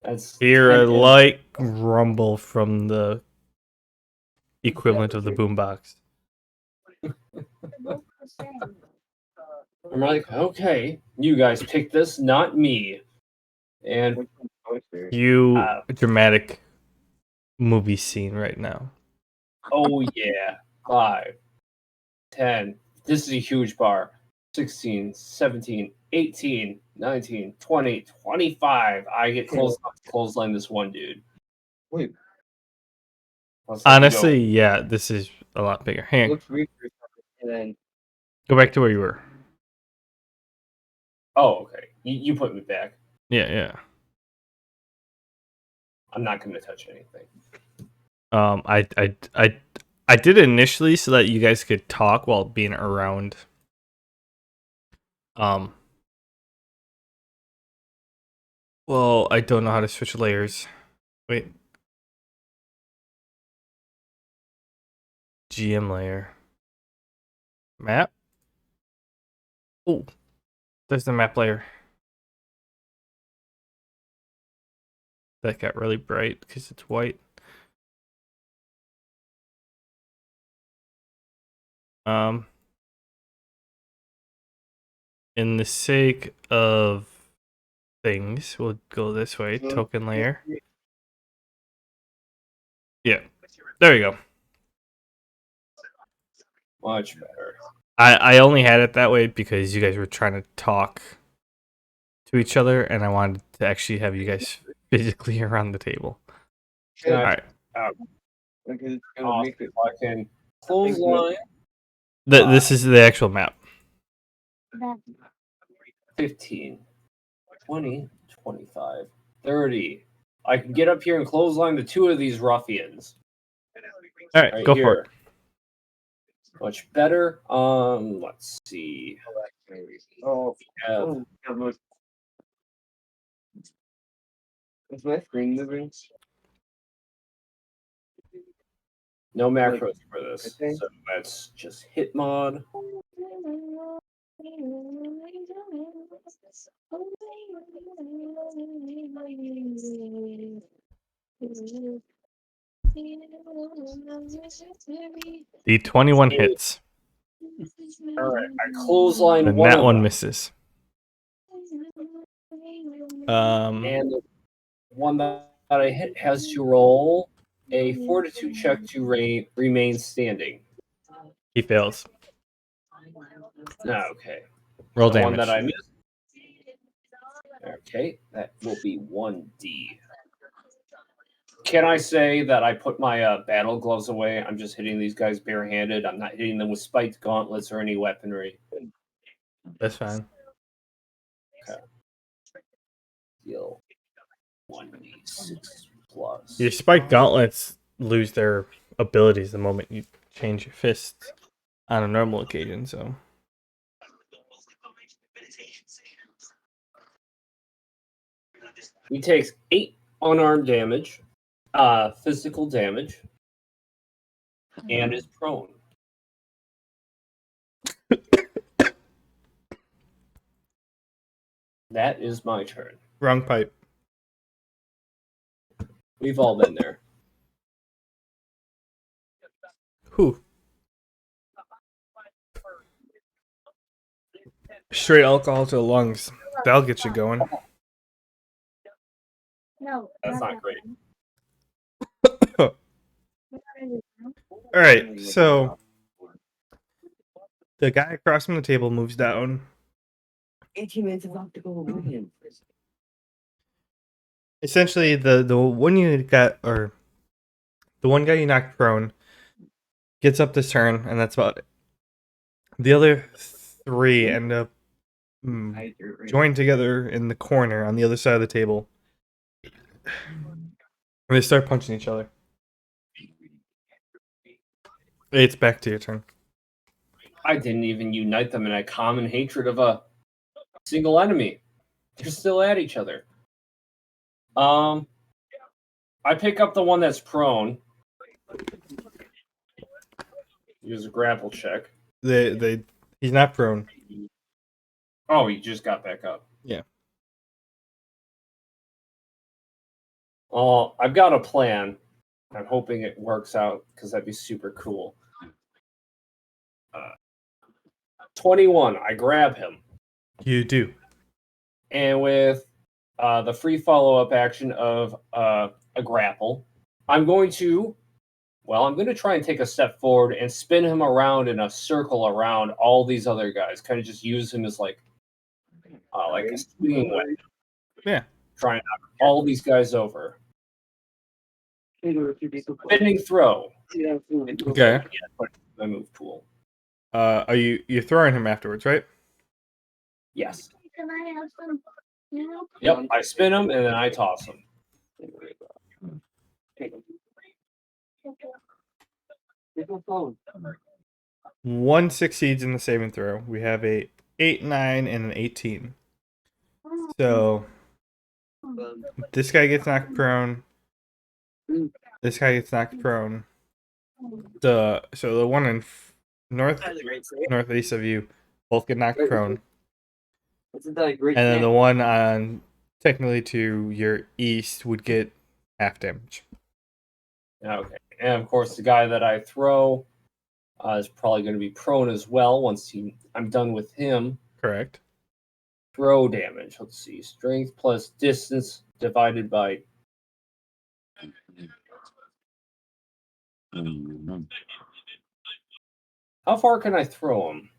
that's Hear a 10 light rumble from the equivalent of the boombox. I'm like, okay, you guys pick this, not me. And You dramatic movie scene right now. oh yeah, 5, 10. This is a huge bar. 16, 17, 18, 19, 20, 25. I get clothesline this one dude. Wait. Honestly, yeah, this is a lot bigger. Hang on. Looks weird and then Go back to where you were. Oh, okay. You put me back. Yeah. I'm not going to touch anything. I did it initially so that you guys could talk while being around. Well, I don't know how to switch layers. Wait. GM layer. Map? Oh, there's the map layer. That got really bright because it's white. In the sake of things, we'll go this way. Token layer. Yeah, there we go. Much better. I only had it that way because you guys were trying to talk to each other, and I wanted to actually have you guys physically around the table. All right. because it's gonna make it. I can clothesline. This is the actual map. 15, 20, 25, 30. I can get up here and clothesline the two of these ruffians. All right, go for it. Much better. Let's see. Is my screen moving? No macros for this, so that's just hit mod. The 21 hits. All right, I clothesline And one that of one them. misses. And the one that I hit has to roll a fortitude check to remain standing. He fails. Okay. Roll the damage. One that I missed. Okay, that will be 1d. Can I say that I put my battle gloves away? I'm just hitting these guys barehanded. I'm not hitting them with spiked gauntlets or any weaponry. That's fine. Okay. Deal 1d6 plus. Your spiked gauntlets lose their abilities the moment you change your fists on a normal occasion, so. He takes 8 unarmed damage. Physical damage and is prone. That is my turn. Wrong pipe. We've all been there. Whew. Straight alcohol to the lungs. That'll get you going. No, That's not great. Alright, so the guy across from the table moves down. 18 minutes of optical illusion. Essentially, the one you got, or the one guy you knocked prone, gets up this turn, and that's about it. The other three end up joined together in the corner on the other side of the table. And they start punching each other. It's back to your turn. I didn't even unite them in a common hatred of a single enemy. They're still at each other. I pick up the one that's prone. Use a grapple check. He's not prone. Oh, he just got back up. Yeah. Oh, I've got a plan. I'm hoping it works out because that'd be super cool. 21. I grab him. You do. And with the free follow-up action of a grapple, I'm going to try and take a step forward and spin him around in a circle around all these other guys. Kind of just use him as like a swinging weapon. Yeah. Try and knock all these guys over. Spinning throw. Okay. My move pool. Are you're throwing him afterwards, right? Yes. Can I have some? Yep. I spin him and then I toss him. One succeeds in the saving throw. We have a 8, 9, and an 18. So this guy gets knocked prone. This guy gets knocked prone. So the one in northeast of you both get knocked prone. And then the one on technically to your east would get half damage. Okay. And of course, the guy that I throw is probably going to be prone as well once I'm done with him. Correct. Throw damage. Let's see. Strength plus distance divided by. How far can I throw him?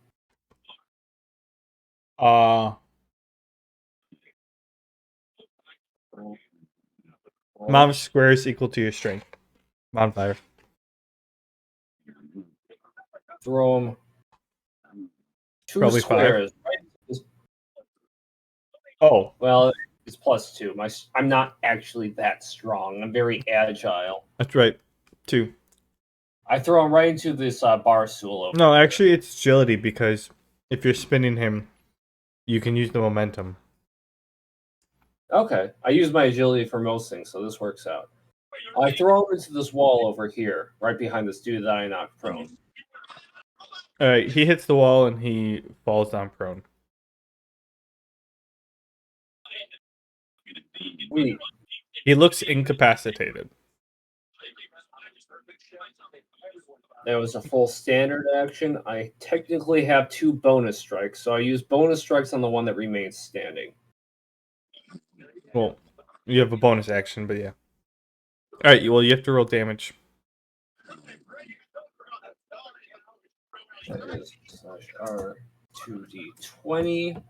Amount of squares equal to your strength. Modifier. Throw him two Probably squares. 5. Right? Oh, Well, it's +2. I'm not actually that strong. I'm very agile. that's right. 2. I throw him right into this bar stool over. No, actually, it's agility because if you're spinning him, you can use the momentum. Okay. I use my agility for most things, so this works out. I throw him into this wall over here, right behind this dude that I knocked prone. All right, he hits the wall and he falls down prone. Wait. He looks incapacitated. That was a full standard action. I technically have 2 bonus strikes, so I use bonus strikes on the one that remains standing. Well, you have a bonus action, but yeah. All right, well, you have to roll damage. That is /R2D20. I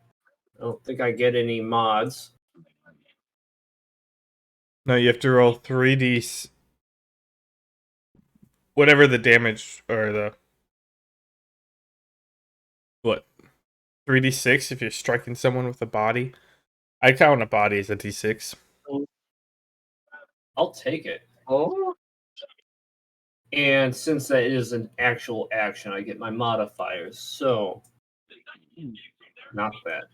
don't think I get any mods. No, you have to roll 3d. Whatever the damage or the. What? 3d6 if you're striking someone with a body. I count a body as a d6. I'll take it. Oh, And since that is an actual action, I get my modifiers. So, not bad.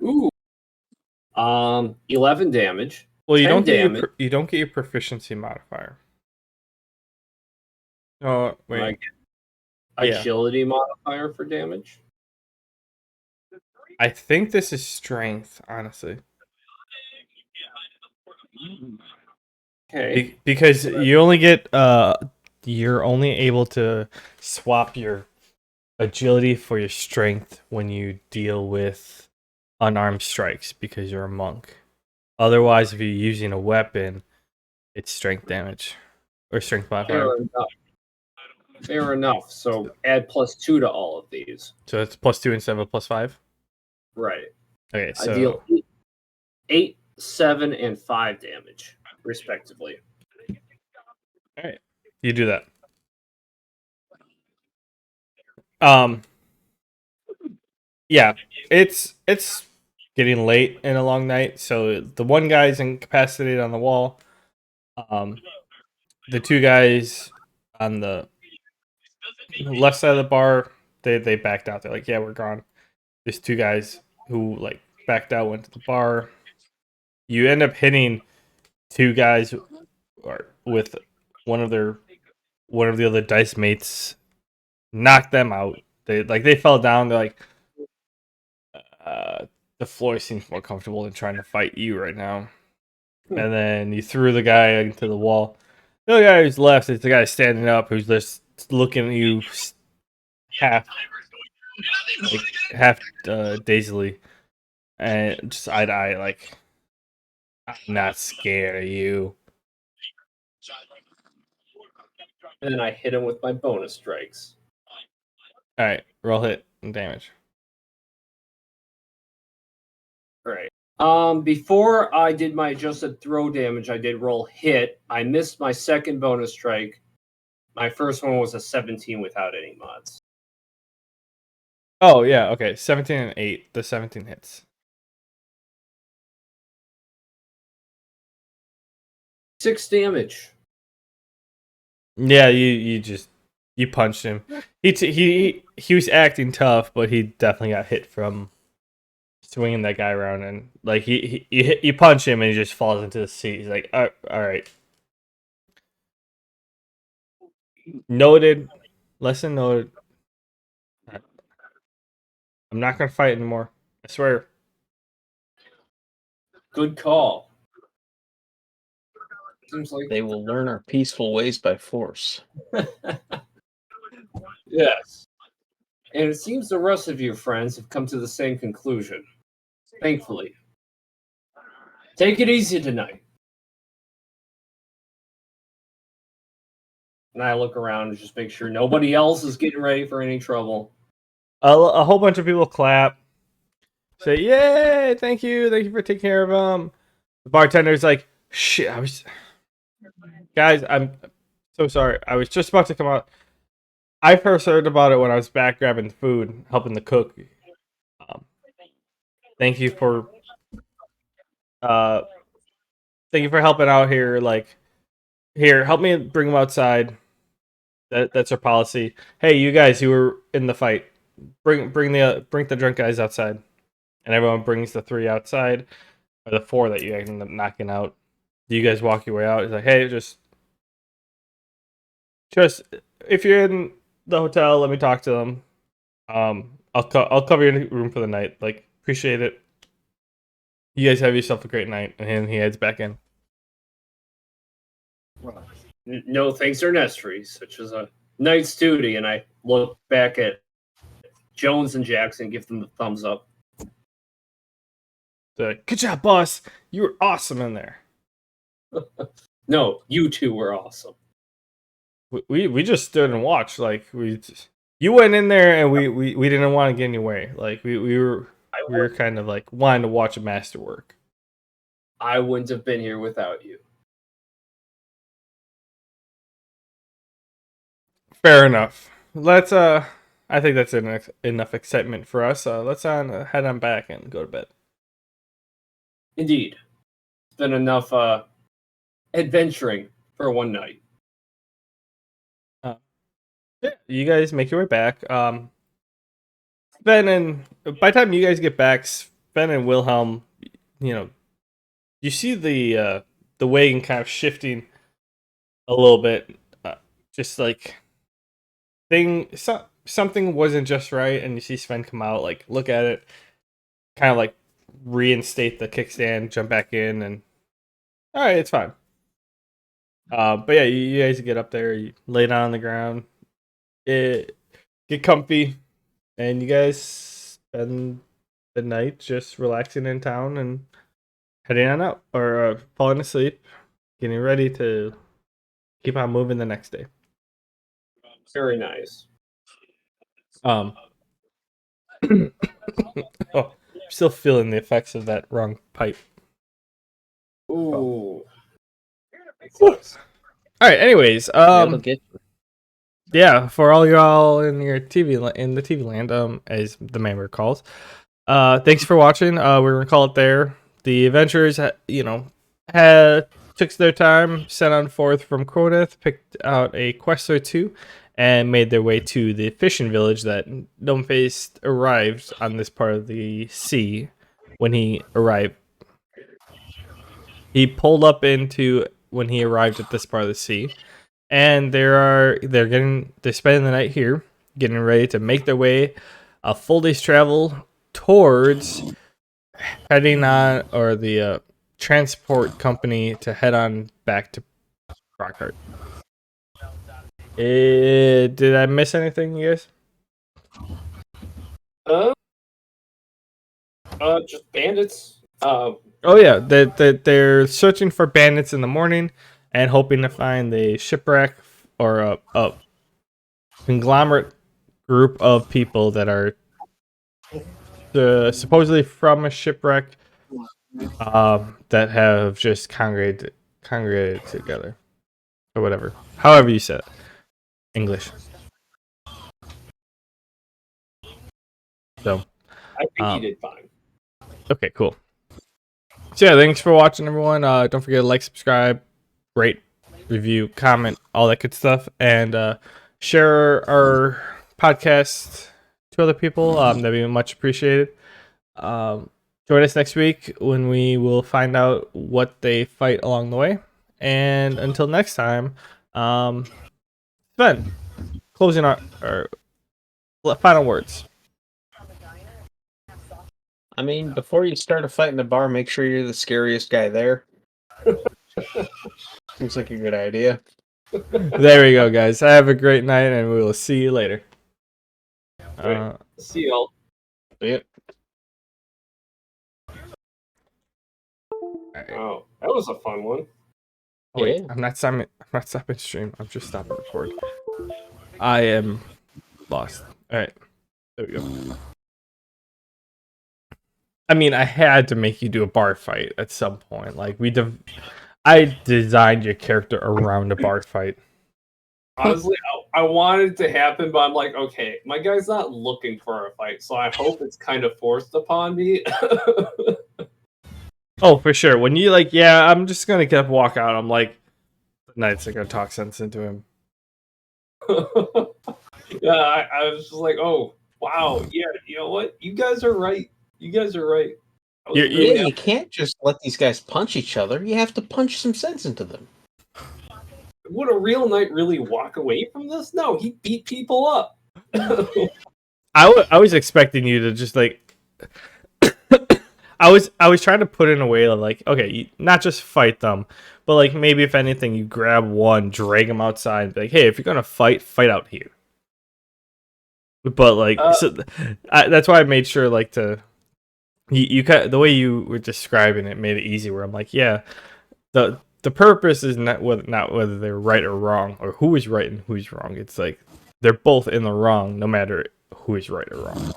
Ooh, 11 damage. Well, you 10 don't get damage. you don't get your proficiency modifier. Oh I wait, get yeah. agility modifier for damage. I think this is strength, honestly, Okay. because you only get you're only able to swap your agility for your strength when you deal with unarmed strikes because you're a monk. Otherwise, if you're using a weapon, it's strength damage or strength modifier. Fair enough. Fair enough. So add +2 to all of these. So it's +2 instead of a +5. Right. Okay, I so deal 8, 7, and 5 damage, respectively. all right, you do that. Um, yeah, it's getting late and a long night, so the one guy's incapacitated on the wall. The two guys on the left side of the bar, they backed out. They're like, yeah, we're gone. There's two guys who like backed out, went to the bar. You end up hitting two guys or with one of the other dice mates, knocked them out. They fell down. They're like, the floor seems more comfortable than trying to fight you right now. And then you threw the guy into the wall. The other guy who's left is the guy standing up who's just looking at you half dazedly and just eye to eye, like, I'm not scared of you. And then I hit him with my bonus strikes. All right, roll hit and damage. Right. Before I did my adjusted throw damage, I did roll hit. I missed my second bonus strike. My first one was a 17 without any mods. Oh yeah, okay, 17 and 8. The 17 hits. 6 damage. Yeah, you punched him. He was acting tough, but he definitely got hit from swinging that guy around, and like you punch him and he just falls into the seat. He's like, all right, noted, lesson noted. I'm not gonna fight anymore. I swear. Good call. Seems like They will learn our peaceful ways by force. yes. And it seems the rest of your friends have come to the same conclusion. Thankfully. Take it easy tonight. And I look around and just make sure nobody else is getting ready for any trouble. A whole bunch of people clap, say, "Yay! Thank you for taking care of him." The bartender's like, "Shit, guys, I'm so sorry. I was just about to come out. I first heard about it when I was back grabbing food, helping the cook. Thank you for helping out here. Like, here, help me bring him outside. That's our policy. Hey, you guys who were in the fight, bring the drunk guys outside." And everyone brings the 3 outside, or the 4 that you end up knocking out. You guys walk your way out. It's like, hey, just if you're in the hotel, let me talk to them. I'll cover your room for the night. Like, appreciate it. You guys have yourself a great night. And he heads back in. No thanks are necessary, such as a night's duty. And I look back at Jones and Jackson, give them the thumbs up. They're like, good job, boss. You were awesome in there. No, you two were awesome. We just stood and watched. Like, you went in there and we didn't want to get in your way. Like, we were kind of like wanting to watch a masterwork. I wouldn't have been here without you. Fair enough. Let's I think that's enough excitement for us. Let's head on back and go to bed. Indeed. It's been enough adventuring for one night. Yeah, you guys make your way back. Ben and by the time you guys get back, Ben and Wilhelm, you see the wagon kind of shifting a little bit, just like something wasn't just right, and you see Sven come out, like look at it, kind of like reinstate the kickstand, jump back in, and all right, it's fine. But yeah, you guys get up there, you lay down on the ground, get comfy, and you guys spend the night just relaxing in town and heading on out, or falling asleep, getting ready to keep on moving the next day. Very nice. Oh, I'm still feeling the effects of that wrong pipe. Ooh. All right. Anyways, That'll get you. yeah, for all y'all in your in the TV land, as the member calls, thanks for watching. We're gonna call it there. The adventurers, had took their time, set on forth from Quodeth, picked out a quest or two, and made their way to the fishing village that Gnomeface arrived on this part of the sea. When he arrived, he pulled up into when he arrived at this part of the sea, and they're spending the night here, getting ready to make their way a full day's travel towards heading on, or the transport company to head on back to Brockheart. Did I miss anything, you guys? Just bandits. Oh yeah, they're searching for bandits in the morning and hoping to find the shipwreck, or a conglomerate group of people that are supposedly from a shipwreck, that have just congregated together, or whatever. However you said it. English. So I think he did fine. okay, cool. So yeah, thanks for watching, everyone. Don't forget to like, subscribe, rate, review, comment, all that good stuff, and share our podcast to other people. That'd be much appreciated. Join us next week when we will find out what they fight along the way. And until next time, Sven, closing our final words. I mean, before you start a fight in the bar, make sure you're the scariest guy there. Seems like a good idea. There we go, guys. Have a great night, and we will see you later. See y'all. Yep. Oh, that was a fun one. Wait, Yeah. I'm not stopping stream. I'm just stopping record. I am lost. All right, there we go. I mean, I had to make you do a bar fight at some point. Like I designed your character around a bar fight. Honestly, I wanted it to happen, but I'm like, okay, my guy's not looking for a fight, so I hope it's kind of forced upon me. Oh, for sure. When you yeah, I'm just gonna get up, walk out. I'm like, the knight's gonna talk sense into him. Yeah, I was just like, oh, wow, yeah, you know what? You guys are right. You guys are right. You can't just let these guys punch each other. You have to punch some sense into them. Would a real knight really walk away from this? No, he beat people up. I was expecting you to just I was trying to put in a way of okay, not just fight them, but maybe if anything, you grab one, drag them outside, and be like, hey, if you're gonna fight out here. But that's why I made sure to the way you were describing it made it easy. Where I'm like, yeah, the purpose is not whether they're right or wrong, or who is right and who's wrong. It's they're both in the wrong, no matter who is right or wrong.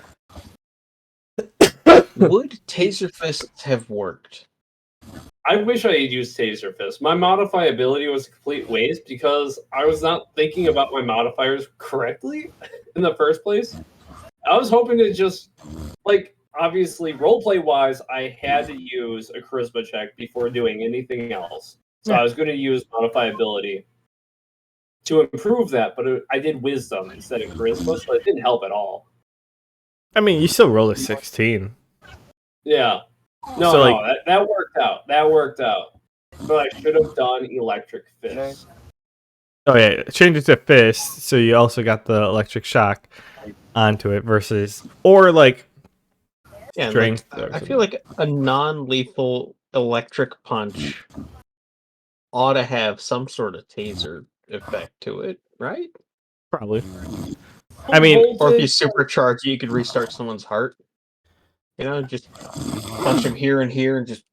Would Taser Fists have worked? I wish I had used Taser Fist. My modifiability was a complete waste because I was not thinking about my modifiers correctly in the first place. I was hoping to just, obviously, roleplay wise, I had to use a charisma check before doing anything else. So I was going to use modifiability to improve that, but I did wisdom instead of charisma, so it didn't help at all. I mean, you still roll a 16. Yeah. No, So, no, like- that worked out. That worked out. But I should have done electric fist. Oh yeah, change it to fist, so you also got the electric shock onto it versus, or like Yeah, and strength. like or I feel like a non-lethal electric punch ought to have some sort of taser effect to it, right? probably. I mean, Or if you Voltage, supercharge it, you could restart someone's heart. You know, just punch him here and here and just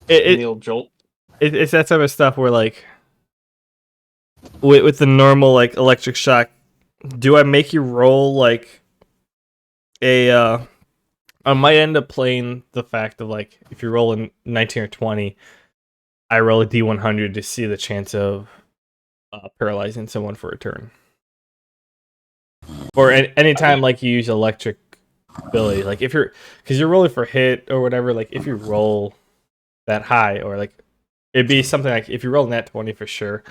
in the it, old jolt. it's that type of stuff where like with the normal like electric shock, do I make you roll like a I might end up playing the fact of like if you're rolling 19 or 20, I roll a D100 to see the chance of paralyzing someone for a turn. Or anytime like you use electric ability, like if you're, because you're rolling for hit or whatever, like if you roll that high, or like it'd be something like if you roll nat 20 for sure,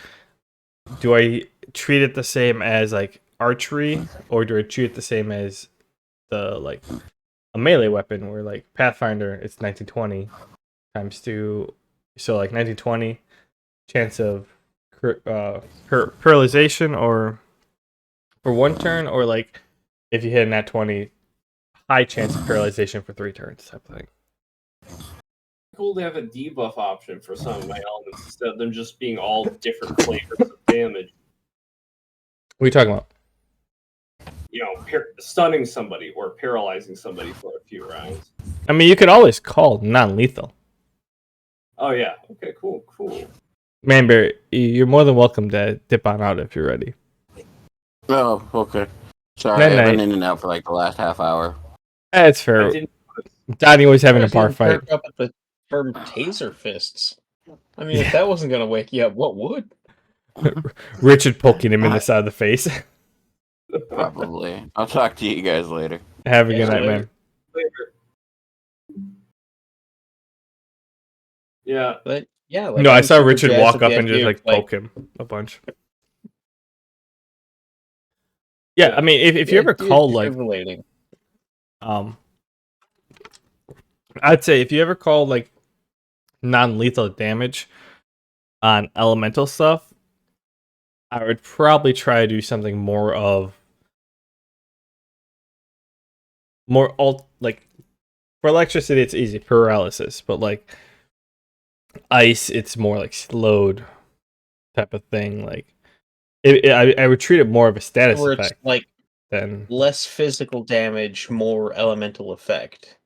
do I treat it the same as like archery, or do I treat it the same as the like a melee weapon where like Pathfinder it's 1920 times 2, so like 1920 chance of paralyzation or for 1 turn, or like if you hit a nat 20 high chance of paralyzation for 3 turns type of thing. cool to have a debuff option for some of my elements instead of them just being all different flavors of damage. What are you talking about? You know, stunning somebody or paralyzing somebody for a few rounds. I mean, you could always call non-lethal. Oh yeah. Okay. Cool. Cool. Manbear, you're more than welcome to dip on out if you're ready. Oh, okay. Sorry, Night, I've been night. in and out for like the last half hour. That's I fair. didn't. Donnie was having I a was bar getting fight. perked up at the term taser fists. I mean, if that wasn't gonna wake you up, what would? Richard poking him in the side of the face. Probably. I'll talk to you guys later. Have a Yeah, good night, later. man. Yeah. But yeah, like No, I I'm saw super Richard jazzed walk at up the and just idea of, like poke him a bunch. Yeah, I mean, if the you ever idea of called like defibrillating. I'd say if you ever called like non-lethal damage on elemental stuff, I would probably try to do something more alt, like for electricity it's easy, paralysis, but like ice it's more like slowed type of thing. Like I would treat it more of a status Where it's effect like than less physical damage, more elemental effect.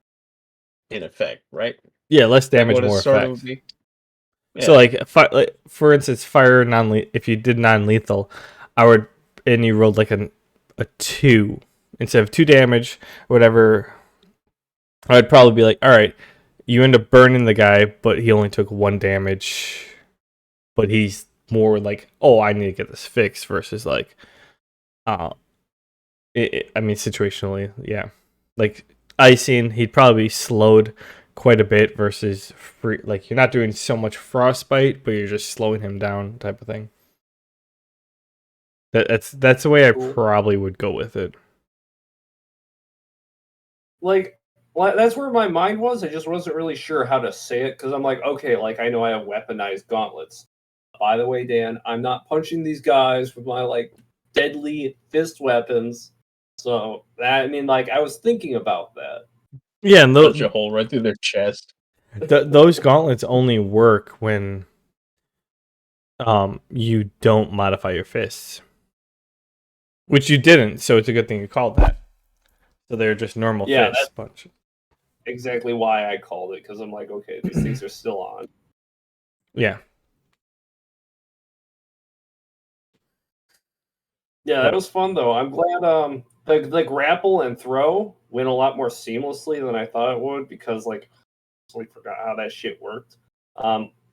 In effect, right? yeah, less Like damage, what it more sort of effect. would be. So Yeah. like for instance, fire if you did non-lethal, I would, and you rolled like a 2 instead of 2 damage, whatever. I'd probably be like, all right, you end up burning the guy, but he only took 1 damage, but he's more like, oh, I need to get this fixed versus like, I mean, situationally, yeah, like icing, he'd probably be slowed quite a bit versus free. Like you're not doing so much frostbite, but you're just slowing him down, type of thing. That's the way I Cool. probably would go with it. Like, well, that's where my mind was. I just wasn't really sure how to say it because I'm like, okay, like I know I have weaponized gauntlets. By the way, Dan, I'm not punching these guys with my like deadly fist weapons. So that, I mean, like I was thinking about that. Yeah, and Punch a hole right through their chest. those gauntlets only work when you don't modify your fists, which you didn't, so it's a good thing you called that. So they're just normal Yeah, fists that's punch. exactly why I called it because I'm like, okay, these things are still on. Yeah. Yeah, that was fun though. I'm glad the grapple and throw went a lot more seamlessly than I thought it would because like I totally forgot how that shit worked.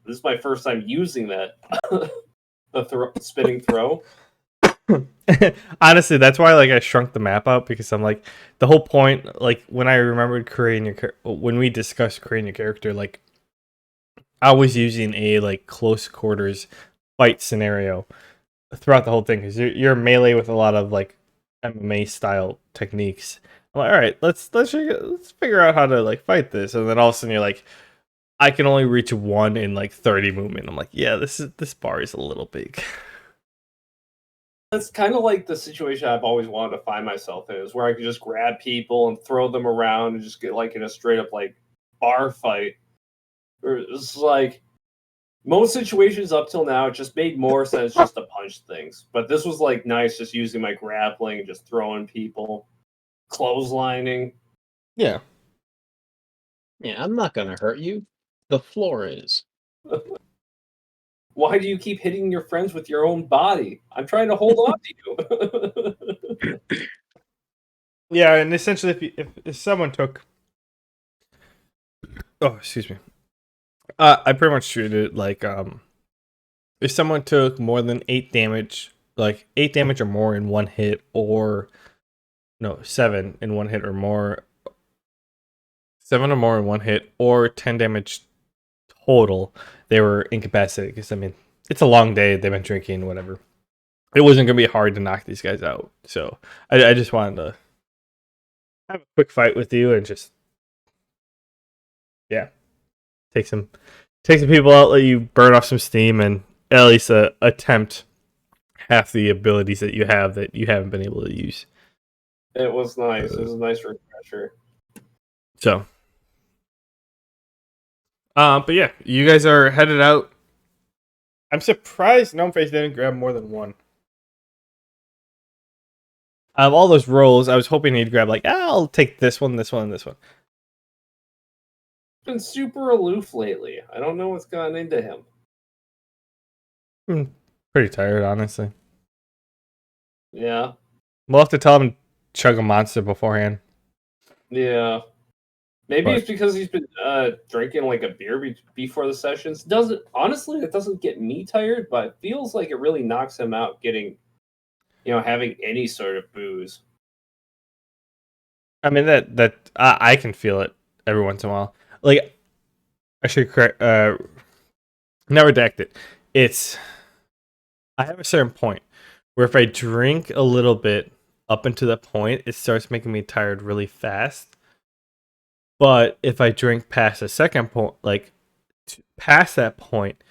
This is my first time using that the spinning throw. Honestly, that's why like I shrunk the map out, because I'm like, the whole point, like when I remembered creating when we discussed creating a character, like I was using a like close quarters fight scenario throughout the whole thing, because you're melee with a lot of like MMA style techniques, I'm like, all right, let's figure out how to like fight this. And then all of a sudden you're like, I can only reach one in like 30 movement. I'm like, yeah, this bar is a little big. That's kind of like the situation I've always wanted to find myself in, is where I could just grab people and throw them around and just get like in a straight up like bar fight. Or it's like most situations up till now, it just made more sense just to punch things. But this was like nice, just using my grappling and just throwing people, clotheslining. Yeah. Yeah, I'm not gonna hurt you. The floor is. Why do you keep hitting your friends with your own body? I'm trying to hold on to you. Yeah, and essentially, if someone took, oh, excuse me, I pretty much treated it like if someone took more than 8 damage, like 8 damage or more in one hit, or no, 7 in one hit or more, 7 or more in one hit, or 10 damage total, they were incapacitated. Because I mean, it's a long day. They've been drinking, whatever. It wasn't gonna be hard to knock these guys out. So I just wanted to have a quick fight with you and just take some people out, let you burn off some steam, and at least attempt half the abilities that you haven't been able to use. It was nice. It was a nice refresher. So, but yeah, you guys are headed out. I'm surprised Gnomeface didn't grab more than one. Out of all those rolls, I was hoping he'd grab like, I'll take this one, this one, and this one. Been super aloof lately. I don't know what's gotten into him. Pretty tired, honestly. Yeah. We'll have to tell him to chug a monster beforehand. Yeah. Maybe But- it's because he's been drinking like a beer before the sessions. It doesn't get me tired, but it feels like it really knocks him out getting, having any sort of booze. I mean that I can feel it every once in a while. Like I should correct now redact it. It's I have a certain point where if I drink a little bit up until that point, it starts making me tired really fast. But if I drink past a second point, like past that point,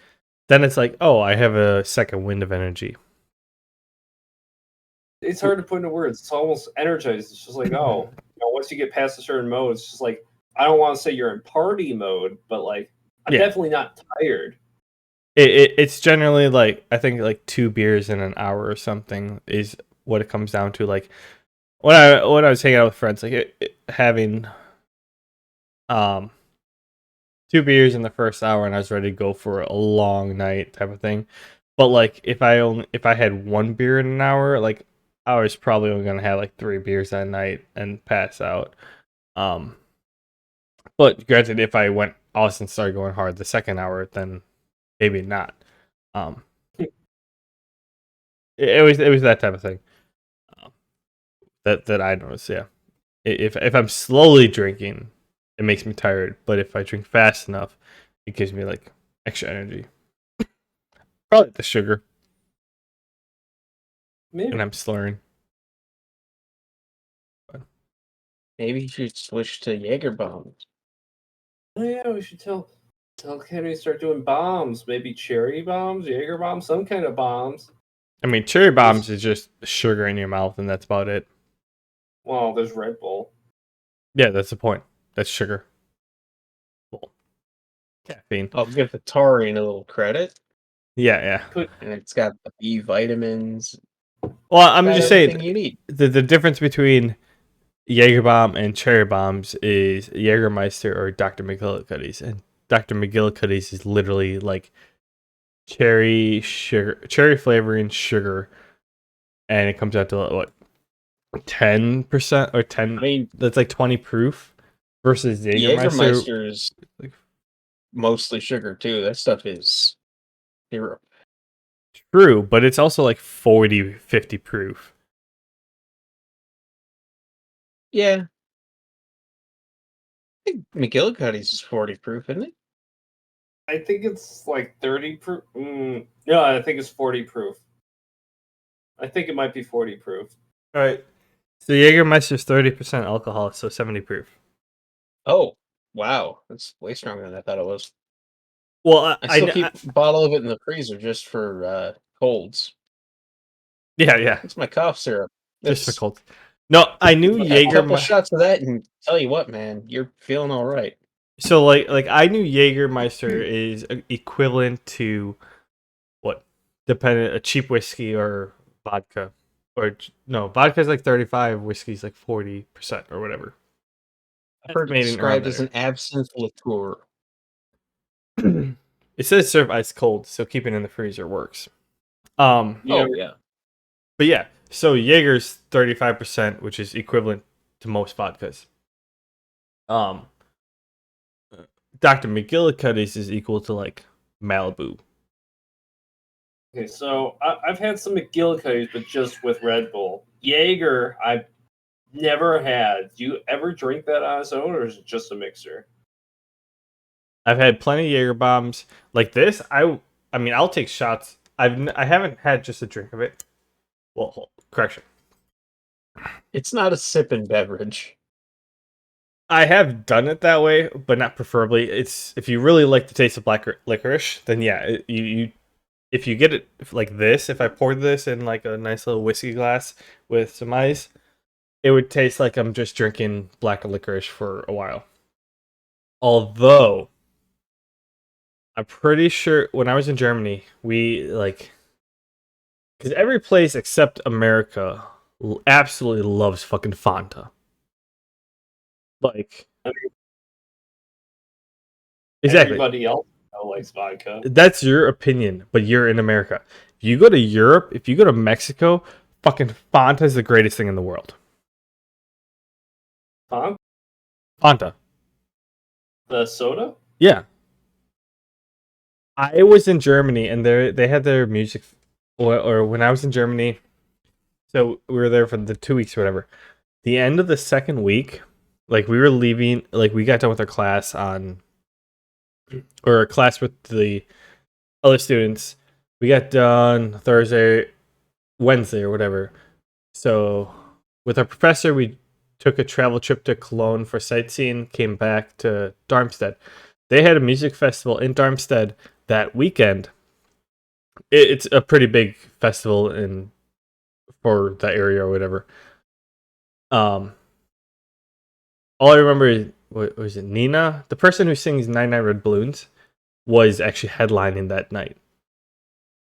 then it's like, oh, I have a second wind of energy. It's hard to put into words. It's almost energized. It's just like, once you get past a certain mode, it's just like, I don't want to say you're in party mode, but like, I'm Yeah. definitely not tired. It's generally like I think like 2 beers in an hour or something is what it comes down to. Like when I was hanging out with friends, like having 2 beers in the first hour and I was ready to go for a long night type of thing. But like if I had 1 beer in an hour, like I was probably only gonna have like 3 beers that night and pass out. But granted, if I went all of a sudden started going hard the second hour, then maybe not. It was that type of thing that I noticed. Yeah, if I'm slowly drinking, it makes me tired. But if I drink fast enough, it gives me like extra energy. Probably the sugar, Maybe. and I'm slurring. Maybe you should switch to Jaeger bombs. Oh yeah, we should tell Kenny to start doing bombs. Maybe cherry bombs, Jaeger bombs, some kind of bombs. I mean, cherry bombs is just sugar in your mouth, and that's about it. Well, there's Red Bull. Yeah, that's the point. That's sugar. Well, caffeine. I'll give the taurine a little credit, Yeah. and it's got the B vitamins. Well, I'm Got just everything saying you need. the difference between Jaeger bomb and cherry bombs is Jägermeister or Dr. McGillicuddy's, and Dr. McGillicuddy's is literally like cherry flavoring sugar, and it comes out to what 10% or 10. I mean, That's like 20 proof versus Jägermeister. Jägermeister is mostly sugar too. That stuff is syrup. True, but it's also like 40, 50 proof. Yeah. I think McGillicuddy's is 40 proof, isn't it? I think it's like 30 proof. No, I think it's 40 proof. I think it might be 40 proof. All right. So Jägermeister's 30% alcohol, so 70 proof. Oh, wow. That's way stronger than I thought it was. Well, I still keep a bottle of it in the freezer just for colds. yeah, It's my cough syrup. just for It's cold. No, I knew a couple Jaeger. shots of that, and tell you what, man, you're feeling all right. So like I knew Jägermeister is equivalent to what, dependent a cheap whiskey or vodka, or no, vodka's like 35, whiskey's like 40% or whatever. I've heard it Estimating around described as an absinthe liqueur. there. It says serve ice cold, so keeping it in the freezer works. Oh yeah. But yeah, so Jaeger's 35%, which is equivalent to most vodkas. Dr. McGillicuddy's is equal to like Malibu. Okay, so I've had some McGillicuddy's, but just with Red Bull. Jaeger, I've never had. Do you ever drink that on its own, or is it just a mixer? I've had plenty of Jaeger bombs like this. I mean, I'll take shots. I haven't had just a drink of it. Well, correction. It's not a sipping beverage. I have done it that way, but not preferably. It's if you really like the taste of black licorice, then yeah, you if you get it like this, if I poured this in like a nice little whiskey glass with some ice, it would taste like I'm just drinking black licorice for a while. Although, I'm pretty sure when I was in Germany, we like, because every place except America absolutely loves fucking Fanta. Like, exactly. Everybody else likes vodka. That's your opinion, but you're in America. If you go to Europe, if you go to Mexico, fucking Fanta is the greatest thing in the world. Huh? Fanta. The soda? Yeah. I was in Germany and they had their music, or when I was in Germany, so we were there for the 2 weeks or whatever. The end of the second week, like we were leaving, like we got done with our class or a class with the other students. We got done Thursday, Wednesday, or whatever. So with our professor, we took a travel trip to Cologne for sightseeing, came back to Darmstadt. They had a music festival in Darmstadt that weekend. It's a pretty big festival for that area or whatever. All I remember is, what was it, Nina? The person who sings 99 Red Balloons was actually headlining that night.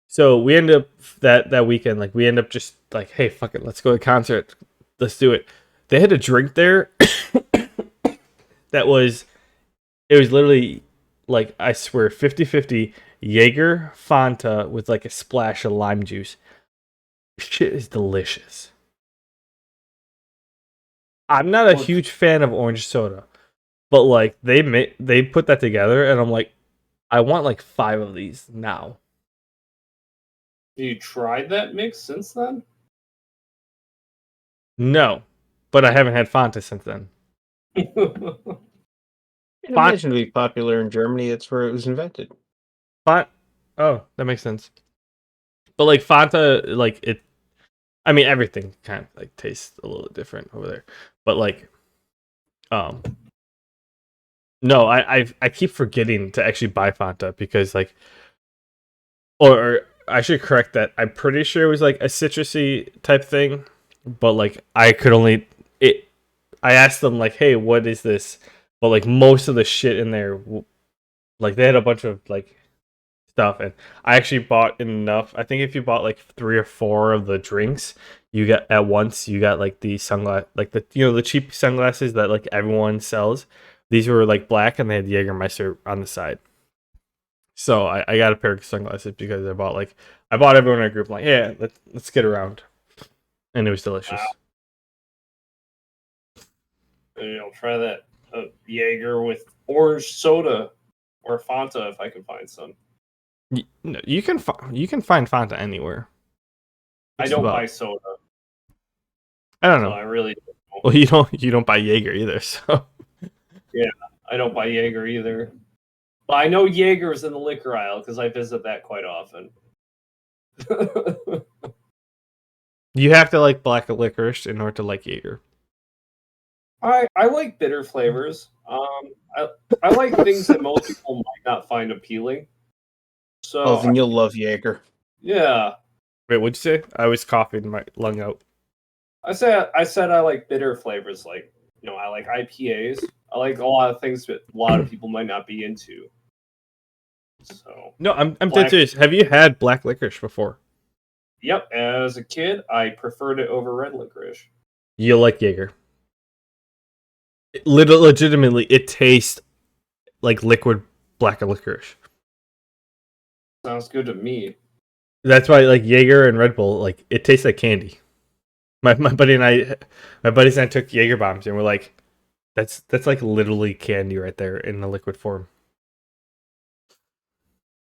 So we ended up that weekend, like we end up just like, hey, fuck it, let's go to a concert. Let's do it. They had a drink there that was literally like, I swear, 50-50 Jaeger Fanta with like a splash of lime juice. Shit is delicious. I'm not a huge fan of orange soda, but like they put that together, and I'm like, I want like 5 of these now. Have you tried that mix since then? No, but I haven't had Fanta since then. I imagine to be popular in Germany. That's where it was invented. Oh, that makes sense. But like Fanta, like it. I mean, everything kind of like tastes a little different over there. But like, no, I keep forgetting to actually buy Fanta because like, or I should correct that. I'm pretty sure it was like a citrusy type thing, but like I could only it. I asked them like, hey, what is this? But like most of the shit in there, like they had a bunch of like stuff, and I actually bought enough. I think if you bought like 3 or 4 of the drinks, you got at once. You got like the sunglass, like the cheap sunglasses that like everyone sells. These were like black, and they had Jägermeister on the side. So I got a pair of sunglasses because I bought everyone in our group. I'm like, yeah, let's get around, and it was delicious. Wow. Maybe I'll try that Jaeger with orange soda or Fanta if I can find some. No, you can find Fanta anywhere. I don't buy soda. I don't So know. I really don't know. Well, you don't buy Jaeger either, so Yeah, I don't buy Jaeger either. But I know Jaeger's in the liquor aisle because I visit that quite often. You have to like black licorice in order to like Jaeger. I like bitter flavors. I like things that most people might not find appealing. So Oh, then you'll love Jaeger. yeah, Wait, what'd you say? I was coughing my lung out. I said I like bitter flavors. Like I like IPAs. I like a lot of things that a lot of people might not be into. So No, I'm dead Black- serious. Have you had black licorice before? yep, as a kid, I preferred it over red licorice. You like Jaeger. Legitimately, it tastes like liquid black licorice. Sounds good to me. That's why like Jaeger and Red Bull, like it tastes like candy. My buddies and I took Jaeger bombs and we're like, that's like literally candy right there in the liquid form.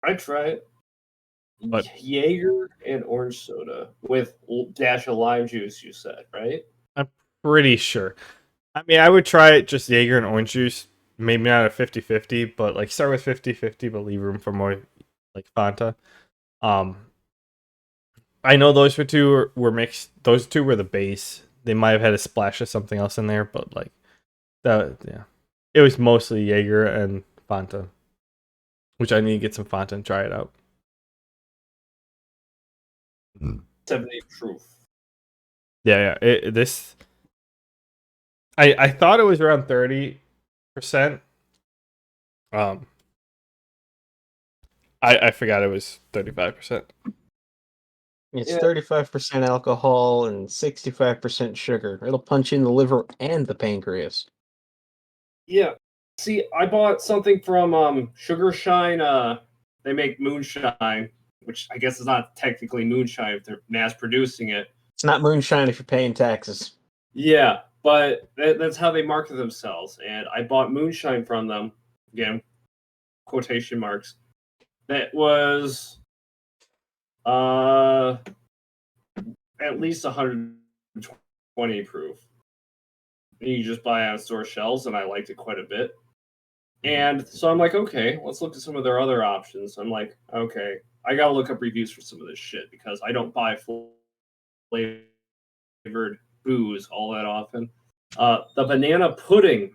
I'd try it. But- Jaeger and orange soda with dash of lime juice. You said right? Pretty sure. I mean, I would try it just Jaeger and orange juice. Maybe not a 50-50, but like start with 50-50, but leave room for more like Fanta. I know those two were mixed. Those two were the base. They might have had a splash of something else in there, but like yeah, it was mostly Jaeger and Fanta, which I need to get some Fanta and try it out. 70 proof. Yeah. This I thought it was around 30%. I forgot it was 35%. It's Yeah. 35% alcohol and 65% sugar. It'll punch in the liver and the pancreas. Yeah. See, I bought something from Sugar Shine. They make moonshine, which I guess is not technically moonshine if they're mass producing it. It's not moonshine if you're paying taxes. Yeah, but that's how they market themselves. And I bought moonshine from them. Again, quotation marks. That was at least 120 proof. And you just buy on store shelves, and I liked it quite a bit. And so I'm like, okay, let's look at some of their other options. I'm like, okay, I gotta look up reviews for some of this shit because I don't buy flavored booze all that often. The banana pudding,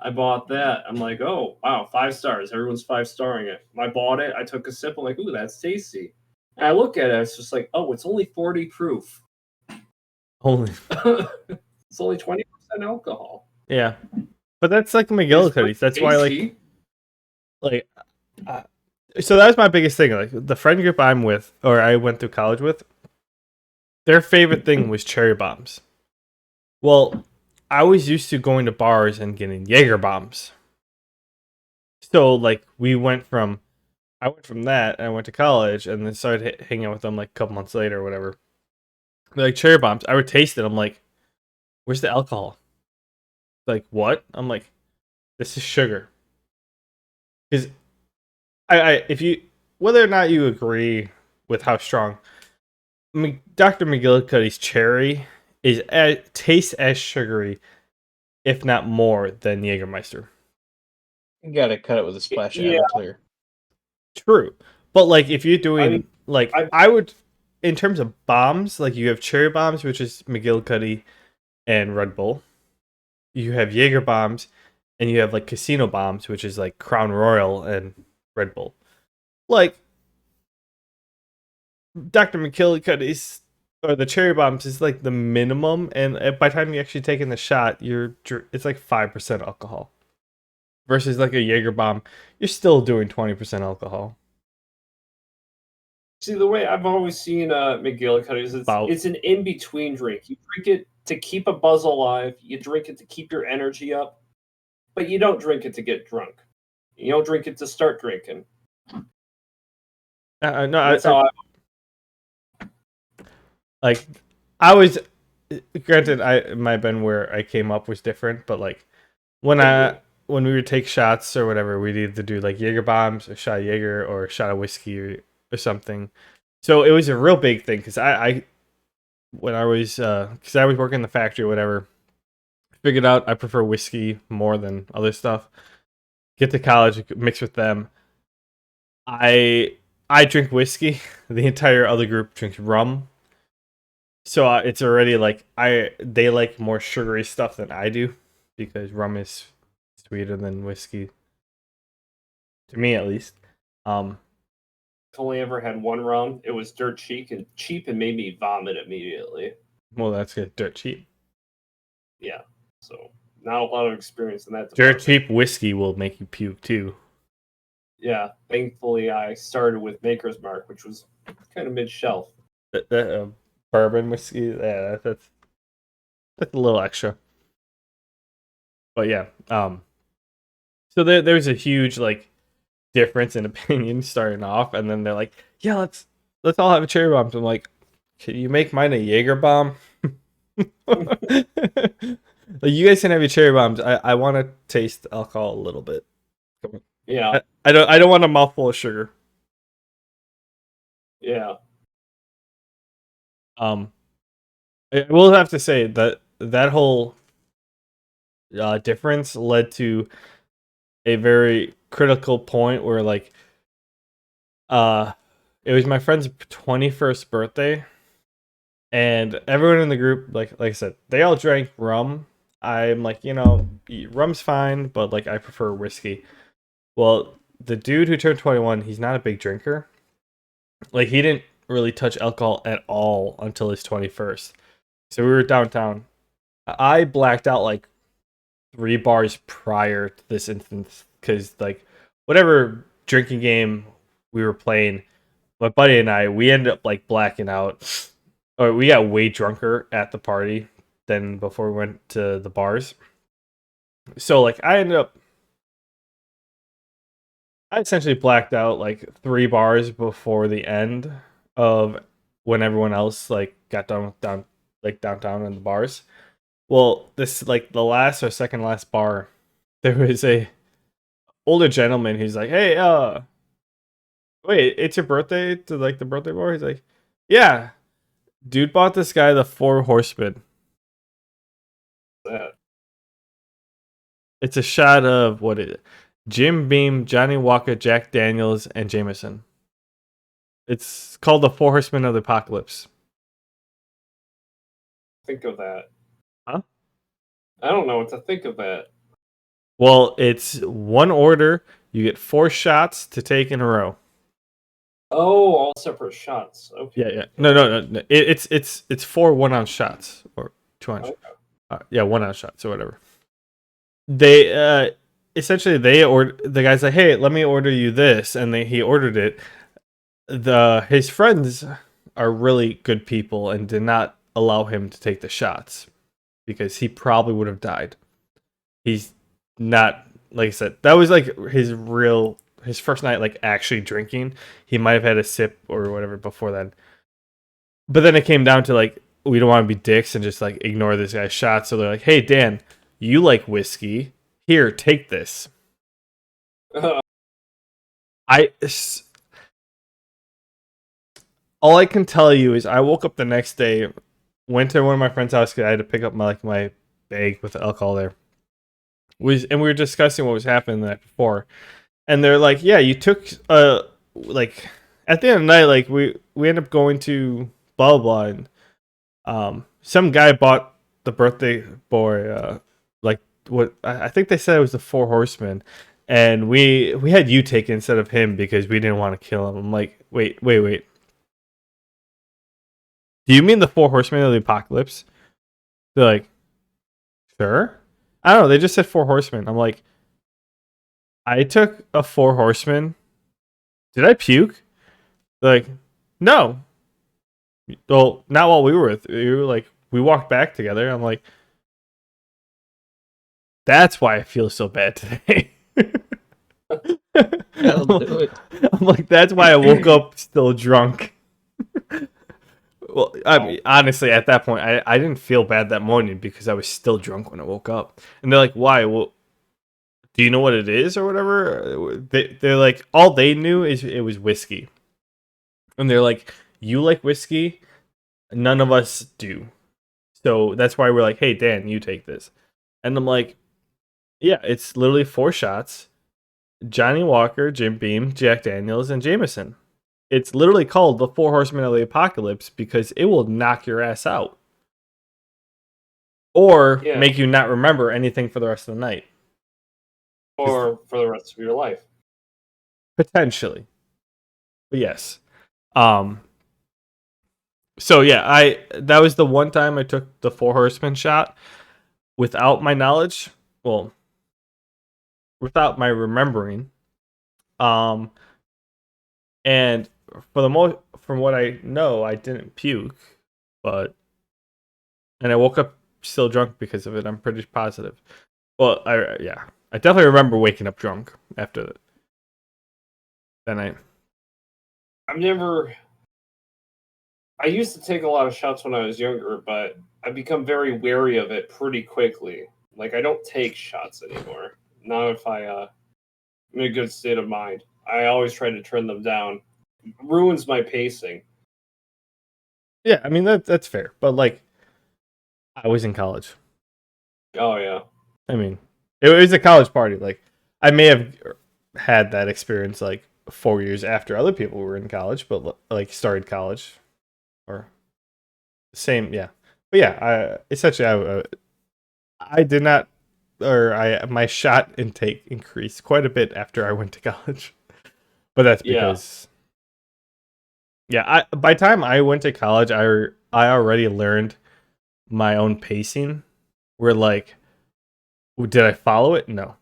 I bought that. I'm like, oh wow, 5 stars. Everyone's 5-starring it. I bought it. I took a sip. I'm like, ooh, that's tasty. And I look at it. It's just like, oh, it's only 40 proof. Holy. It's only 20% alcohol. Yeah. But that's like McGillicuddy's. That's why Tasty. so that was my biggest thing. Like the friend group I'm with, or I went through college with, their favorite thing was cherry bombs. Well, I was used to going to bars and getting Jaeger bombs. So like I went from that and I went to college and then started hanging out with them like a couple months later or whatever. They're like cherry bombs. I would taste it. I'm like, where's the alcohol? Like what? I'm like, this is sugar. Because if you whether or not you agree with how strong Dr. McGillicuddy's cherry tastes as sugary, if not more, than Jägermeister. You gotta cut it with a splash of Yeah. Everclear. True, but like if you're doing I- I would, in terms of bombs, like you have cherry bombs, which is McGillicuddy and Red Bull. You have Jaeger bombs, and you have like casino bombs, which is like Crown Royal and Red Bull. Like Dr. McGillicuddy's or the cherry bombs is like the minimum, and by the time you actually take in the shot, it's like 5% alcohol. Versus like a Jaeger bomb, you're still doing 20% alcohol. See, the way I've always seen McGillicuddy's, About- it's an in-between drink. You drink it to keep a buzz alive. You drink it to keep your energy up, but you don't drink it to get drunk. You don't drink it to start drinking. No, That's how like I was granted I might have been where I came up was different, but like when we would take shots or whatever, we'd either do like Jaeger bombs, a shot of Jaeger, or a shot of whiskey or something. So it was a real big thing because I when I was because I was working in the factory or whatever, figured out I prefer whiskey more than other stuff. Get to college, mix with them. I drink whiskey. The entire other group drinks rum. So it's already like they like more sugary stuff than I do because rum is sweeter than whiskey, to me at least. Only ever had one rum. It was dirt cheap and made me vomit immediately. Well, that's good. Dirt cheap. Yeah, so not a lot of experience in that Dirt department. cheap whiskey will make you puke too. Yeah, thankfully I started with Maker's Mark, which was kind of mid-shelf. Bourbon whiskey, yeah, that's a little extra. But yeah, so there's a huge like difference in opinion starting off, and then they're like, yeah, let's all have a cherry bomb. So I'm like, can you make mine a Jaeger bomb? Like, you guys can have your cherry bombs. I want to taste alcohol a little bit. Come on. Yeah, I don't want a mouthful of sugar. yeah. I will have to say that whole difference led to a very critical point where like it was my friend's 21st birthday, and everyone in the group, like I said, they all drank rum. I'm like, rum's fine, but like I prefer whiskey. Well, the dude who turned 21, he's not a big drinker. Like, he didn't really touch alcohol at all until his 21st. So we were downtown. I blacked out like 3 bars prior to this instance because like whatever drinking game we were playing, my buddy and we ended up like blacking out, or we got way drunker at the party than before we went to the bars. So like I essentially blacked out like 3 bars before the end of when everyone else like got downtown in the bars. Well, this like the last or second last bar, there was a older gentleman who's like, "Hey, wait, it's your birthday?" To like the birthday bar. He's like, "Yeah, dude bought this guy the Four Horsemen. That. It's a shot of what is it? Jim Beam, Johnny Walker, Jack Daniels, and Jameson. It's called the Four Horsemen of the Apocalypse." Think of that. Huh? I don't know what to think of that. Well, it's one order. You get 4 shots to take in a row. Oh, all separate shots. Okay. Yeah. No. It's 4 1-ounce shots or 2-ounce. Okay. Yeah, 1-ounce shots or whatever. They essentially the guy's like, "Hey, let me order you this," and he ordered it. His friends are really good people and did not allow him to take the shots because he probably would have died. He's not, like I said, that was like his first night like actually drinking. He might have had a sip or whatever before then. But then it came down to like, we don't want to be dicks and just like ignore this guy's shot. So they're like, "Hey Dan, you like whiskey. Here, take this." All I can tell you is I woke up the next day, went to one of my friend's house because I had to pick up my bag with the alcohol there. And we were discussing what was happening the night before, and they're like, "Yeah, you took like at the end of the night, like we ended up going to blah blah blah, and some guy bought the birthday boy like what I think they said it was the Four Horsemen, and we had you take it instead of him because we didn't want to kill him." I'm like, wait. Do you mean the Four Horsemen of the Apocalypse? They're like, sure. I don't know. They just said Four Horsemen. I'm like, I took a Four Horsemen. Did I puke? They're like, no. Well, not while we were with you. Like, we walked back together. I'm like, that's why I feel so bad today. That'll do it. I'm like, that's why I woke up still drunk. Well, I mean, honestly, at that point, I didn't feel bad that morning because I was still drunk when I woke up. And they're like, "Why? Well, do you know what it is or whatever?" They're like, all they knew is it was whiskey. And they're like, "You like whiskey? None of us do. So that's why we're like, hey, Dan, you take this." And I'm like, yeah, it's literally 4 shots. Johnny Walker, Jim Beam, Jack Daniels, and Jameson. It's literally called the Four Horsemen of the Apocalypse because it will knock your ass out. Or Yeah. make you not remember anything for the rest of the night. Or for the rest of your life. Potentially. But yes. So yeah, that was the one time I took the Four Horsemen shot without my knowledge. Well, without my remembering. And for the most, from what I know, I didn't puke, and I woke up still drunk because of it. I'm pretty positive. Well, I definitely remember waking up drunk after that night. I used to take a lot of shots when I was younger, but I've become very wary of it pretty quickly. Like, I don't take shots anymore. Not if I'm in a good state of mind. I always try to turn them down. It ruins my pacing. Yeah, I mean that's fair, but like, I was in college. Oh yeah. I mean, it was a college party. Like, I may have had that experience like 4 years after other people were in college, but like started college or same, yeah. But yeah, I did not, or my shot intake increased quite a bit after I went to college. But that's because, by the time I went to college, I already learned my own pacing. Where like, did I follow it? No.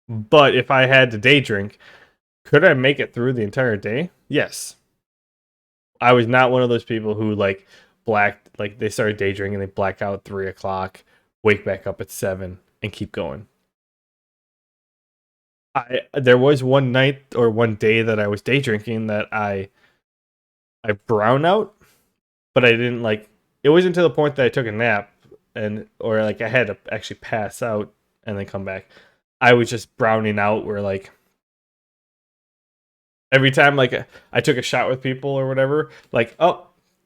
But if I had to day drink, could I make it through the entire day? Yes. I was not one of those people who like they started day drinking, they black out at 3 o'clock, wake back up at 7 and keep going. There was one night or one day that I was day drinking that I brown out, but I didn't like, it wasn't to the point that I took a nap or like I had to actually pass out and then come back. I was just browning out where like every time like I took a shot with people or whatever, like a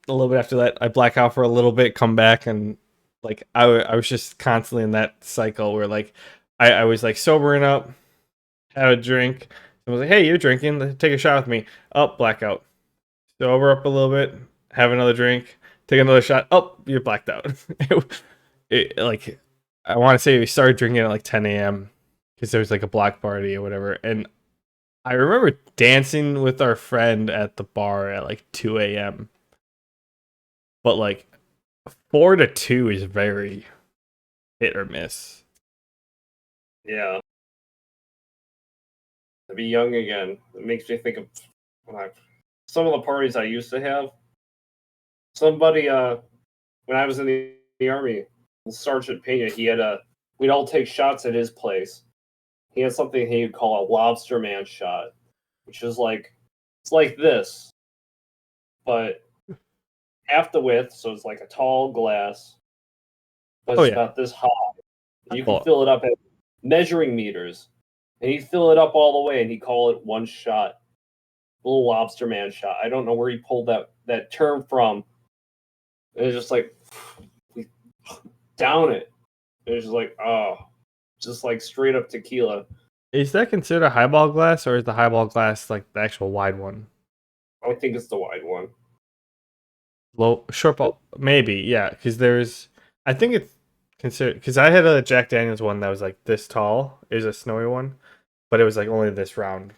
little bit after that I black out for a little bit, come back, and like I was just constantly in that cycle where like I was like sobering up, have a drink, I was like, hey, you're drinking, take a shot with me. Blackout. Sober up a little bit, have another drink, take another shot. You're blacked out. Like, I want to say we started drinking at like 10 a.m. because there was like a block party or whatever, and I remember dancing with our friend at the bar at like 2 a.m. But like 4 to 2 is very hit or miss. Yeah. To be young again, it makes me think of some of the parties I used to have. Somebody, when I was in the army, Sergeant Pena, we'd all take shots at his place. He had something he would call a lobster man shot, which is like, it's like this, but half the width, so it's like a tall glass, but it's about this high. You can fill it up at measuring meters, and he'd fill it up all the way, and he'd call it one shot, little lobster man shot. I don't know where he pulled that term from. It was just like, down it. It was just like, just like straight up tequila. Is that considered a highball glass, or is the highball glass like the actual wide one? I think it's the wide one. Short ball, maybe, yeah. Because I think it's considered, because I had a Jack Daniels one that was like this tall. It was a snowy one, but it was like only this round.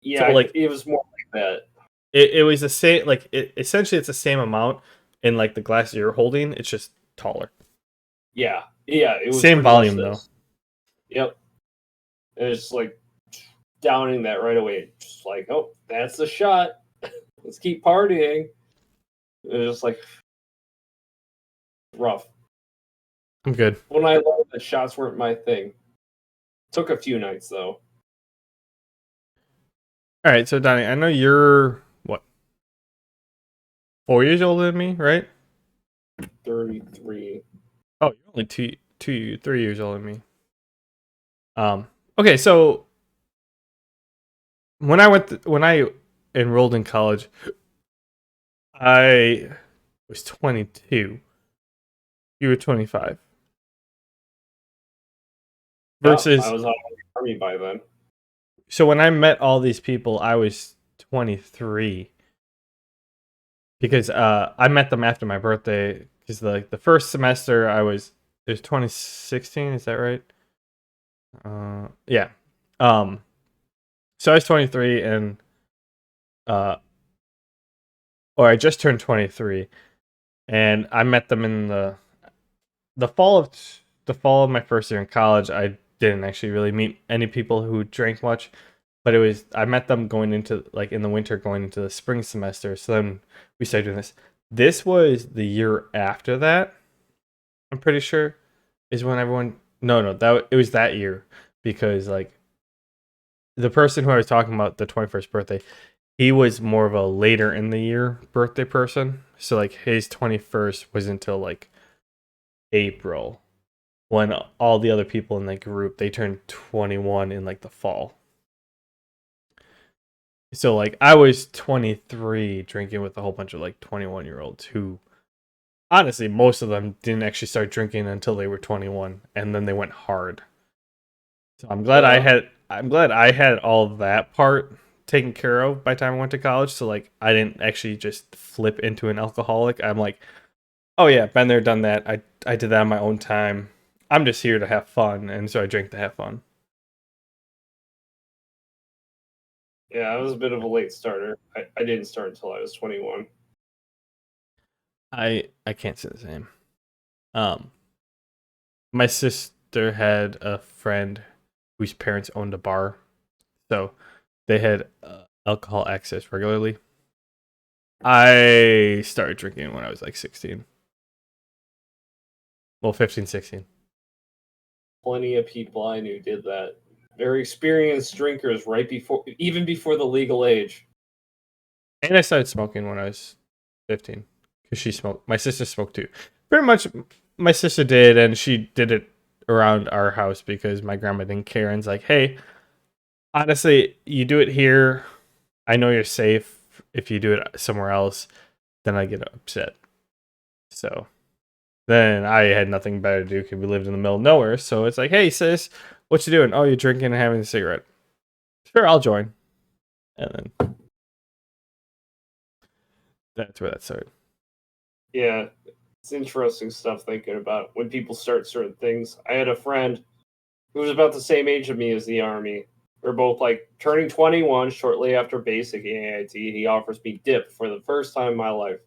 Yeah, so, like it was more like that. It was the same, like essentially it's the same amount in like the glass you're holding. It's just taller. Yeah, it was same volume though. Yep, and it's like downing that right away. Just like, that's the shot. Let's keep partying. It was just like rough. I'm good. When I learned that shots weren't my thing. Took a few nights though. All right, so Donnie, I know you're what, 4 years older than me, right? 33. Oh, you're only 3 years older than me. Okay, so when I enrolled in college, I was 22. You were 25. Versus, I was out of the army by then. So when I met all these people, I was 23 because I met them after my birthday. Because the first semester it was 2016. Is that right? Yeah. So I was 23 and or I just turned 23, and I met them in the fall of my first year in college. I didn't actually really meet any people who drank much, but I met them going into like in the winter, going into the spring semester. So then we started doing this. This was the year after that. I'm pretty sure is when everyone. No, it was that year because like the person who I was talking about, the 21st birthday, he was more of a later in the year birthday person. So like his 21st was until like April, when all the other people in the group, they turned 21 in like the fall. So like I was 23 drinking with a whole bunch of like 21-year-olds who honestly most of them didn't actually start drinking until they were 21, and then they went hard. So I'm glad I had all of that part taken care of by the time I went to college. So like I didn't actually just flip into an alcoholic. I'm like, oh yeah, been there, done that. I did that on my own time. I'm just here to have fun, and so I drink to have fun. Yeah, I was a bit of a late starter. I didn't start until I was 21. I can't say the same. My sister had a friend whose parents owned a bar, so they had alcohol access regularly. I started drinking when I was like 16. Well, 15, 16. Plenty of people I knew did that. Very experienced drinkers even before the legal age. And I started smoking when I was 15 because she smoked. My sister smoked too. Pretty much, my sister did, and she did it around our house because my grandma didn't care. And it's like, hey, honestly, you do it here. I know you're safe. If you do it somewhere else, then I get upset. So then I had nothing better to do because we lived in the middle of nowhere. So it's like, hey, sis, what you doing? Oh, you're drinking and having a cigarette. Sure, I'll join. And then that's where that started. Yeah, it's interesting stuff thinking about when people start certain things. I had a friend who was about the same age of me as the army. We're both like turning 21 shortly after basic AIT. He offers me dip for the first time in my life.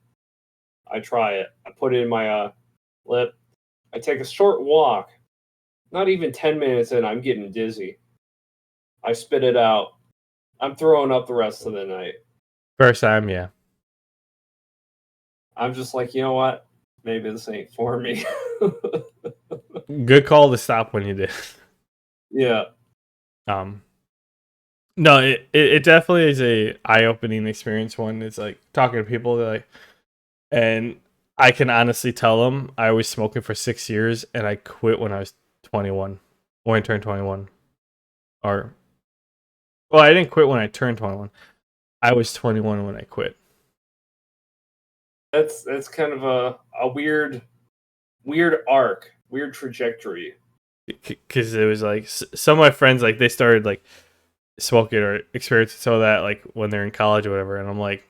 I try it. I put it in my lip. I take a short walk. Not even 10 minutes in, I'm getting dizzy. I spit it out. I'm throwing up the rest of the night. First time, yeah. I'm just like, you know what? Maybe this ain't for me. Good call to stop when you did. Yeah. No, it definitely is a eye-opening experience. One, it's like talking to people that like, and I can honestly tell them I was smoking for 6 years and I quit when I was 21, when I turned 21. Or, well, I didn't quit when I turned 21. I was 21 when I quit. That's kind of a weird arc, weird trajectory. Because it was like some of my friends, like they started like smoking or experiencing some of that like when they're in college or whatever, and I'm like,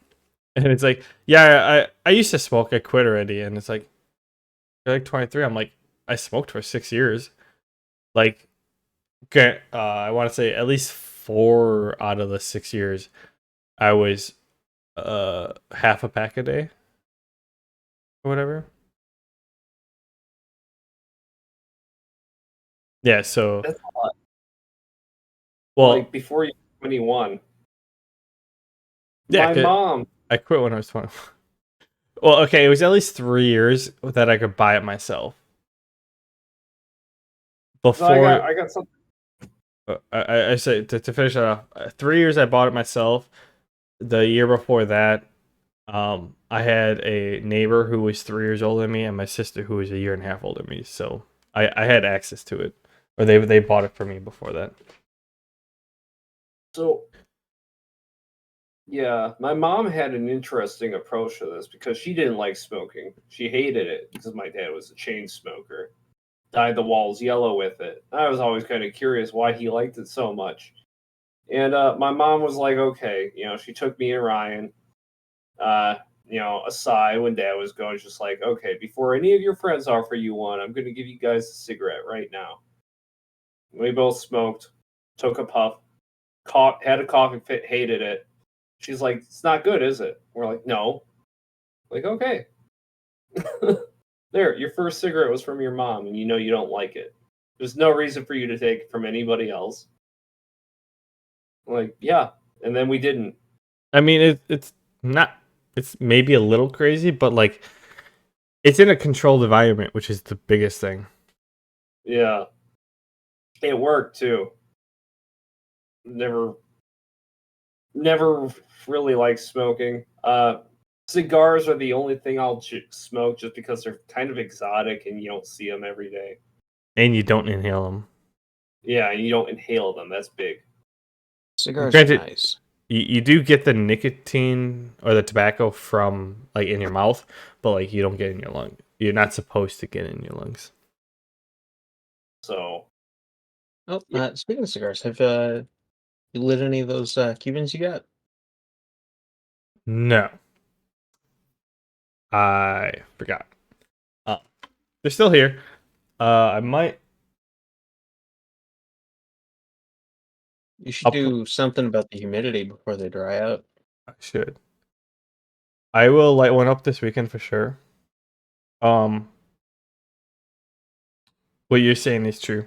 and it's like, yeah, I used to smoke, I quit already, and it's like, you're like 23. I'm like, I smoked for 6 years. Like, I want to say at least 4 out of the 6 years, I was half a pack a day or whatever. Yeah, so That's a lot. well, Like before you're 21. yeah, My mom. I quit when I was 20. Well, okay, it was at least 3 years that I could buy it myself. Before I got something. I say to finish that off, 3 years I bought it myself. The year before that, I had a neighbor who was 3 years older than me, and my sister who was a year and a half older than me. So I had access to it, or they bought it for me before that. So yeah, my mom had an interesting approach to this because she didn't like smoking. She hated it because my dad was a chain smoker. Dyed the walls yellow with it. I was always kind of curious why he liked it so much. And my mom was like, okay, she took me and Ryan, aside when Dad was going, just like, okay, before any of your friends offer you one, I'm going to give you guys a cigarette right now. We both smoked, took a puff, had a coughing fit, hated it. She's like, it's not good, is it? We're like, no. Like, okay. There, your first cigarette was from your mom, and you don't like it. There's no reason for you to take it from anybody else. Like, yeah. And then we didn't. I mean, it's not. It's maybe a little crazy, but like, it's in a controlled environment, which is the biggest thing. Yeah. It worked too. Never really liked smoking. Cigars are the only thing I'll smoke just because they're kind of exotic and you don't see them every day. And you don't inhale them. Yeah, and you don't inhale them. That's big. Cigars Granted, are nice. you do get the nicotine or the tobacco from like in your mouth, but like you don't get in your lung. You're not supposed to get in your lungs. So, Oh, speaking of cigars, have you lit any of those Cubans you got? No, I forgot. They're still here. I might. You should I'll do something about the humidity before they dry out. I should. I will light one up this weekend for sure. What you're saying is true.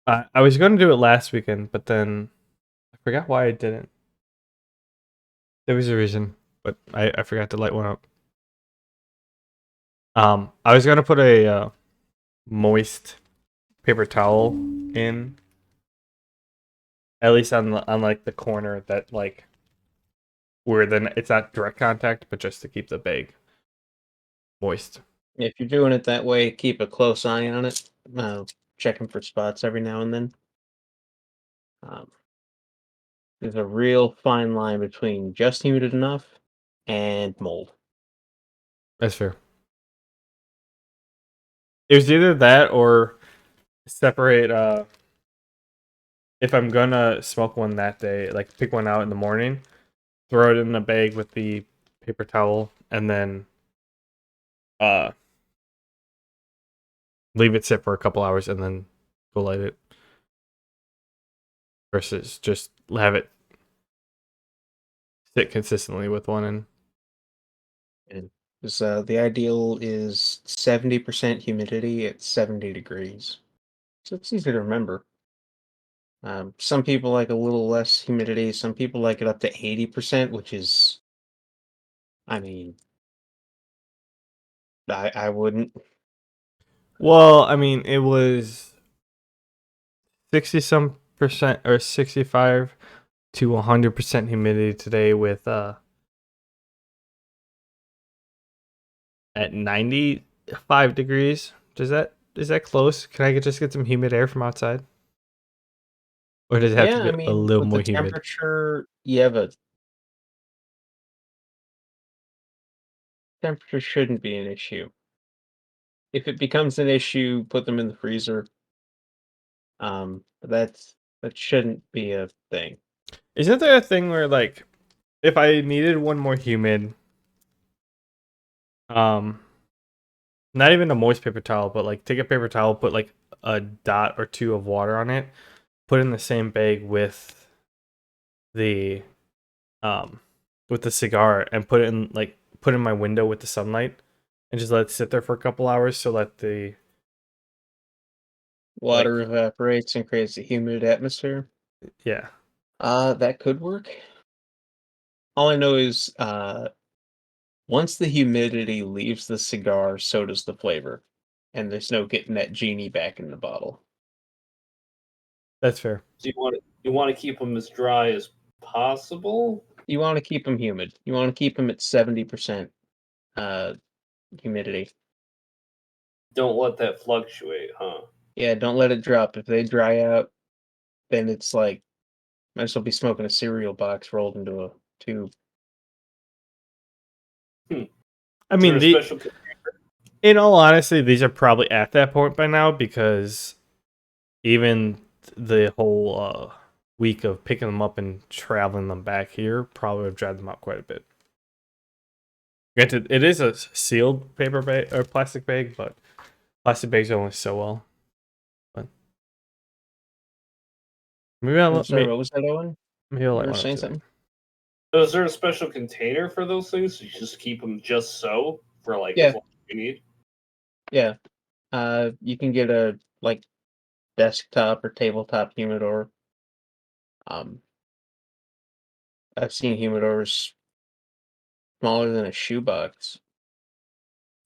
I was going to do it last weekend, but then I forgot why I didn't. There was a reason, but I forgot to light one up. I was going to put a moist paper towel in, at least on like the corner that like where then it's not direct contact, but just to keep the bag moist. If you're doing it that way, keep a close eye on it. Checking for spots every now and then. There's a real fine line between just humid enough and mold. That's fair. It was either that or separate. If I'm gonna smoke one that day, like pick one out in the morning, throw it in a bag with the paper towel, and then leave it sit for a couple hours, and then go light it. Versus just have it sit consistently with one in. And the ideal is 70% humidity at 70 degrees. So it's easy to remember. Some people like a little less humidity. Some people like it up to 80%, which is, I mean, I wouldn't. Well, I mean, it was 60 some percent or 65 to 100% humidity today with at 95 degrees. Is that close? Can I just get some humid air from outside? Or does it have to Yeah, be I a mean, little with more the humid? temperature, temperature shouldn't be an issue. If it becomes an issue, put them in the freezer. That shouldn't be a thing. Isn't there a thing where like if I needed one more humid, um not even a moist paper towel, but like take a paper towel, put like a dot or two of water on it, put it in the same bag the um with the cigar and put it in my window with the sunlight and just let it sit there for a couple hours so that the like Water evaporates and creates a humid atmosphere. yeah. That could work. All I know is, once the humidity leaves the cigar, so does the flavor, and there's no getting that genie back in the bottle. That's fair. do you want to keep them as dry as possible? You want to keep them humid. You want to keep them at 70% humidity. Don't let that fluctuate, huh? Yeah, don't let it drop. If they dry out, then it's like might as well be smoking a cereal box rolled into a tube. I Is there mean, a special? in all honesty, these are probably at that point by now because even the whole week of picking them up and traveling them back here probably would have dried them out quite a bit. Granted, it is a sealed paper bag or plastic bag, but plastic bags only so well. But maybe I'm sorry, what was that, Owen? maybe I'll You let were one of saying you. something? So is there a special container for those things? You just keep them just so for like Yeah. as long as you need. Yeah. You can get a like desktop or tabletop humidor. I've seen humidors smaller than a shoebox,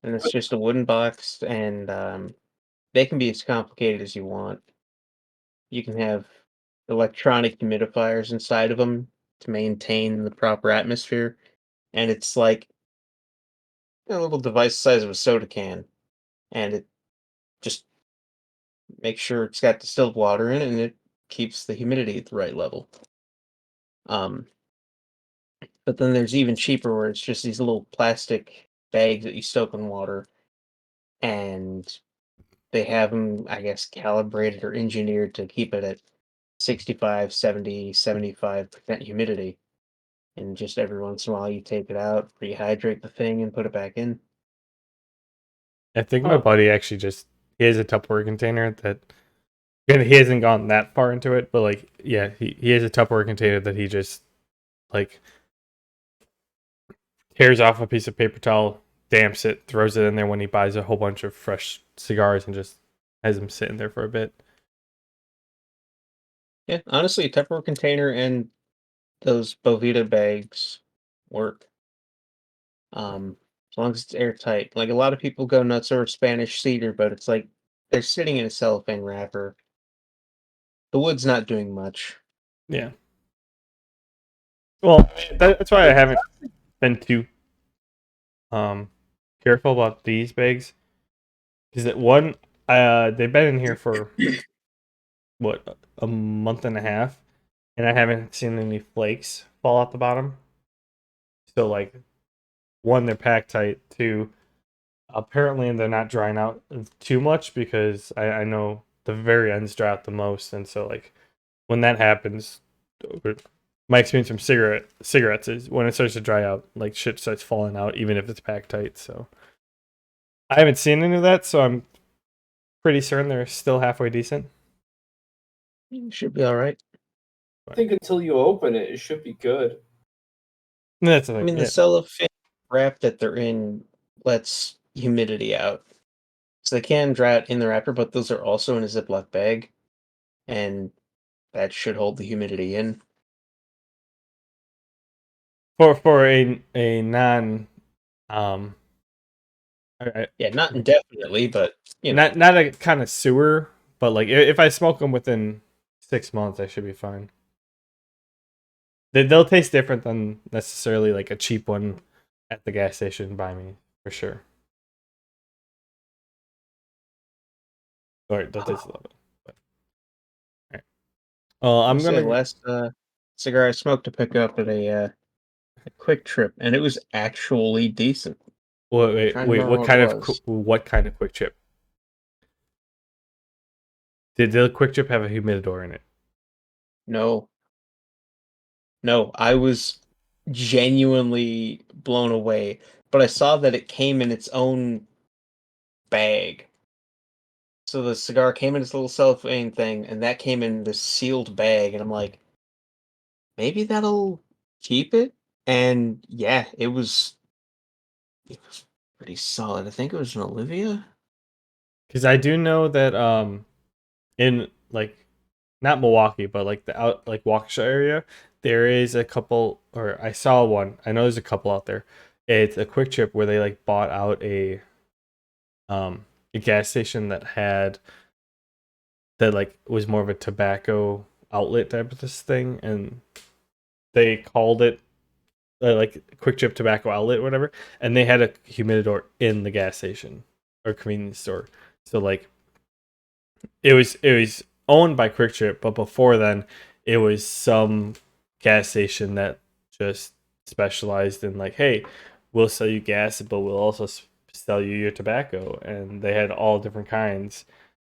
and it's just a wooden box, and they can be as complicated as you want. You can have electronic humidifiers inside of them to maintain the proper atmosphere, and it's like a little device the size of a soda can, and it just makes sure it's got distilled water in it, and it keeps the humidity at the right level. Um, but then there's even cheaper where it's just these little plastic bags that you soak in water, and they have them, I guess, calibrated or engineered to keep it at 65, 70, 75% humidity. And just every once in a while you take it out, rehydrate the thing, and put it back in. I think my buddy actually he has a Tupperware container that he hasn't gone that far into it, but like yeah, he has a Tupperware container that he just like tears off a piece of paper towel, damps it, throws it in there when he buys a whole bunch of fresh cigars, and just has them sitting there for a bit. Yeah, honestly, a Tupperware container and those Bovita bags work. As long as it's airtight. Like a lot of people go nuts over Spanish cedar, but it's like they're sitting in a cellophane wrapper. The wood's not doing much. Yeah. Well, that's why I haven't been too careful about these bags. Is that one? They've been in here for what, a month and a half, and I haven't seen any flakes fall out the bottom. So like, one, they're packed tight. Two, apparently they're not drying out too much because I know the very ends dry out the most, and so like when that happens, my experience from cigarettes is when it starts to dry out, like shit starts falling out, even if it's packed tight. So I haven't seen any of that, so I'm pretty certain they're still halfway decent. Should be all right. I think until you open it, it should be good. That's the I thing. mean, the Yeah. cellophane wrap that they're in lets humidity out. So they can dry out in the wrapper, but those are also in a Ziploc bag, and that should hold the humidity in. For a non Yeah, not indefinitely, but you know. not a kind of sewer, but like if I smoke them within 6 months, I should be fine. They'll taste different than necessarily like a cheap one at the gas station by me, for sure. Or they'll taste a little bit. But, all right. Well, I'm Say the gonna. last cigar I smoked to pick up at a quick trip, and it was actually decent. Wait. Trying to remember what it was. What kind of quick chip? Did the quick chip have a humidor in it? No, no, I was genuinely blown away. But I saw that it came in its own bag. So the cigar came in this little cellophane thing, and that came in this sealed bag, and I'm like, maybe that'll keep it. And yeah, it was pretty solid. I think it was an Olivia. Because I do know that in like not Milwaukee, but like the out like Waukesha area, there is a couple, or I saw one. I know there's a couple out there. It's a quick trip where they like bought out a gas station that like was more of a tobacco outlet type of this thing, and they called it like quick trip tobacco outlet or whatever, and they had a humidor in the gas station or convenience store. So like it was owned by Quick Trip, but before then, it was some gas station that just specialized in like, hey, we'll sell you gas, but we'll also sell you your tobacco, and they had all different kinds.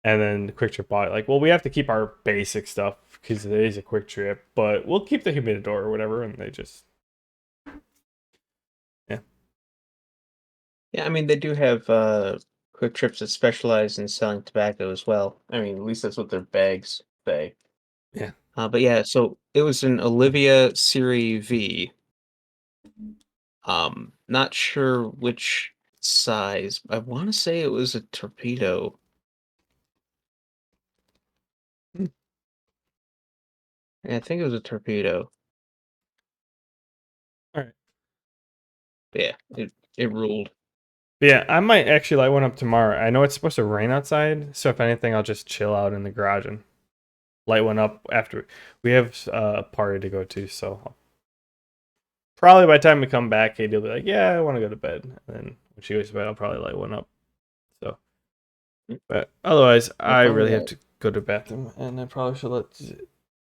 And then Quick Trip bought it. Like, well, we have to keep our basic stuff because it is a Quick Trip, but we'll keep the humidor or whatever. And they just, yeah. Yeah, I mean they do have Quick Trips that specialize in selling tobacco as well. I mean, at least that's what their bags say. Yeah. But yeah, so it was an Olivia Series V. Not sure which size. I want to say it was a torpedo. Hmm. Yeah, I think it was a torpedo. All right. But yeah, it ruled. But yeah, I might actually light one up tomorrow. I know it's supposed to rain outside, so if anything, I'll just chill out in the garage and light one up after we have a party to go to. So probably by the time we come back, Katie will be like, "Yeah, I want to go to bed." And then when she goes to bed, I'll probably light one up. So, but otherwise, I really have to go to the bathroom, and I probably should let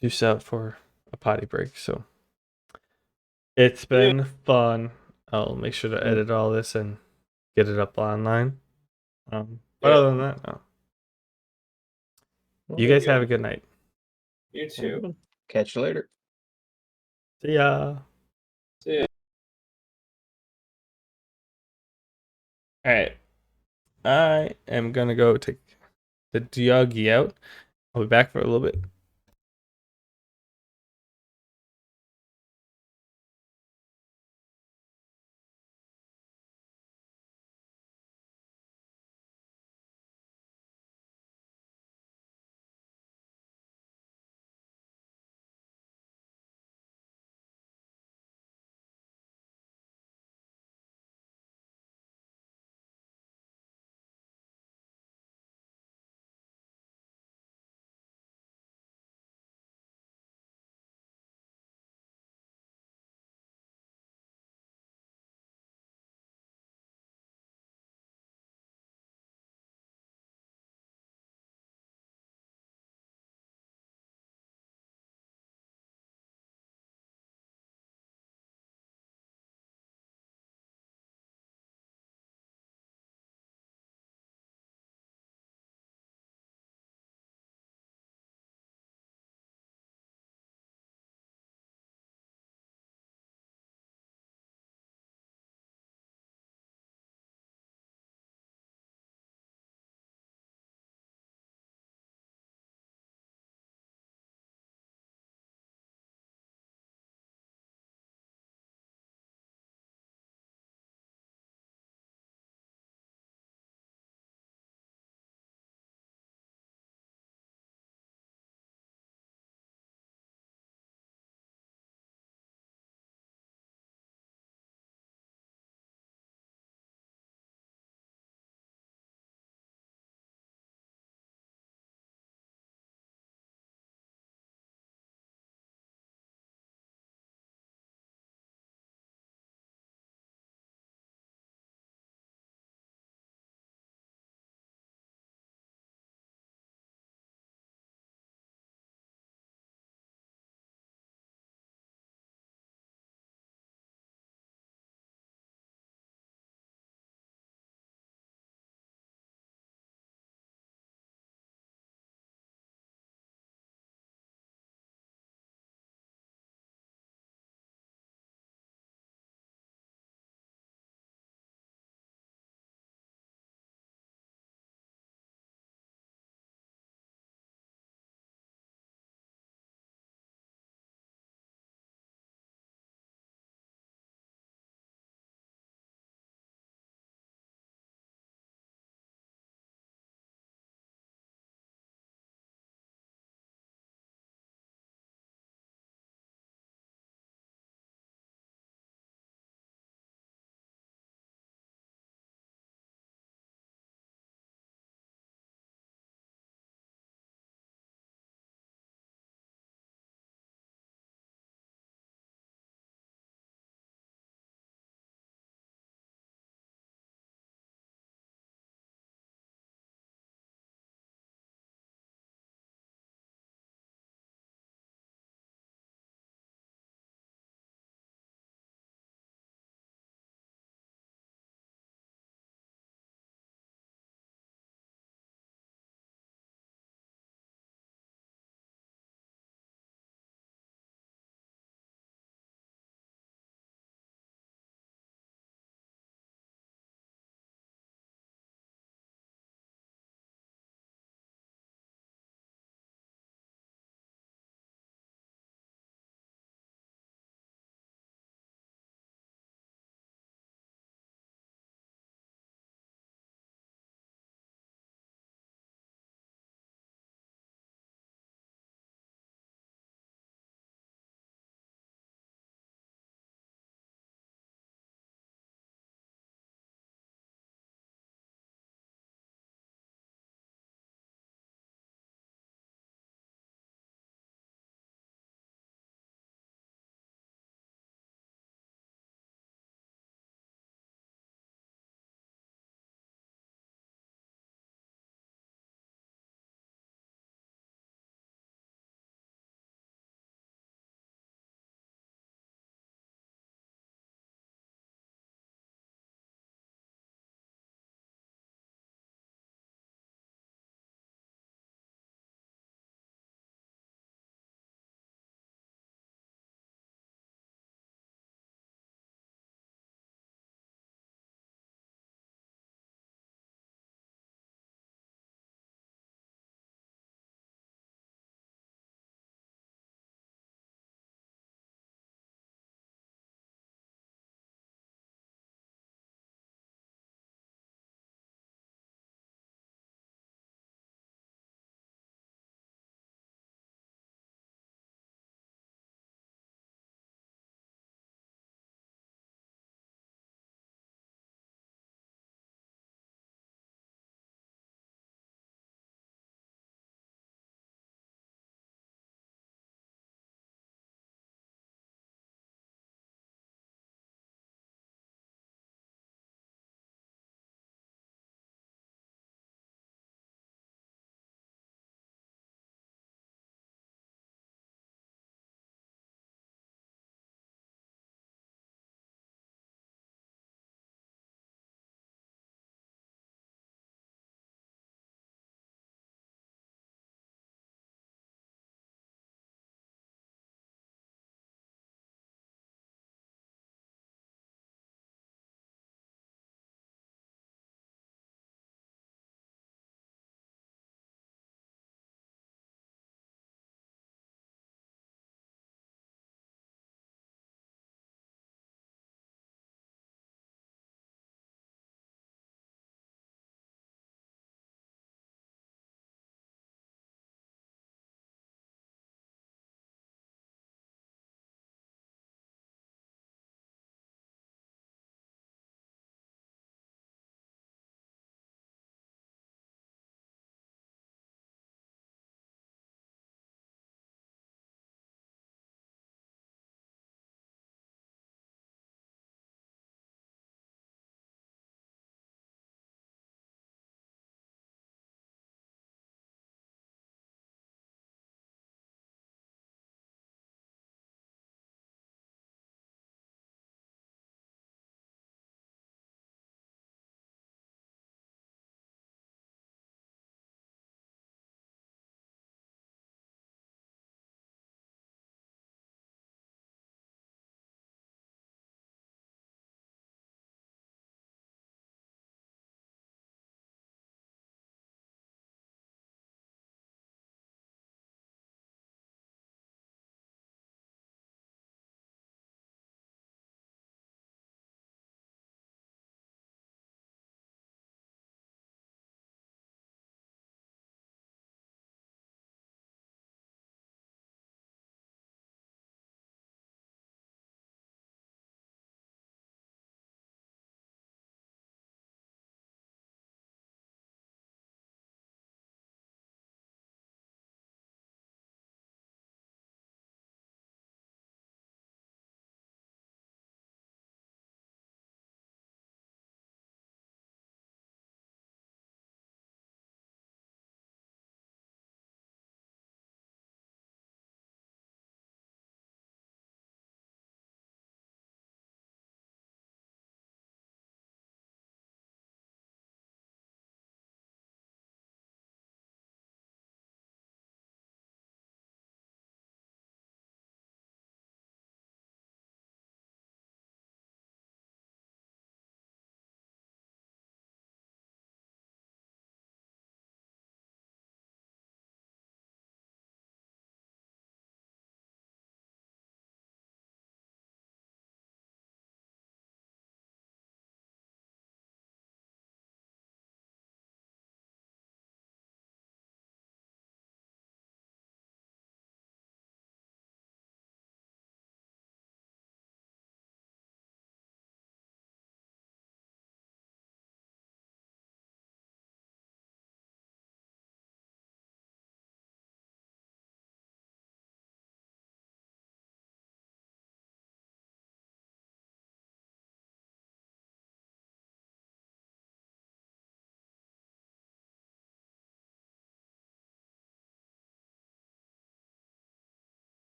Zeus out for a potty break. So it's been fun. I'll make sure to edit all this and get it up online. But other than that, no. You guys have a good night. You too. Catch you later. See ya. See ya. All right. I am gonna go take the doggy out. I'll be back for a little bit.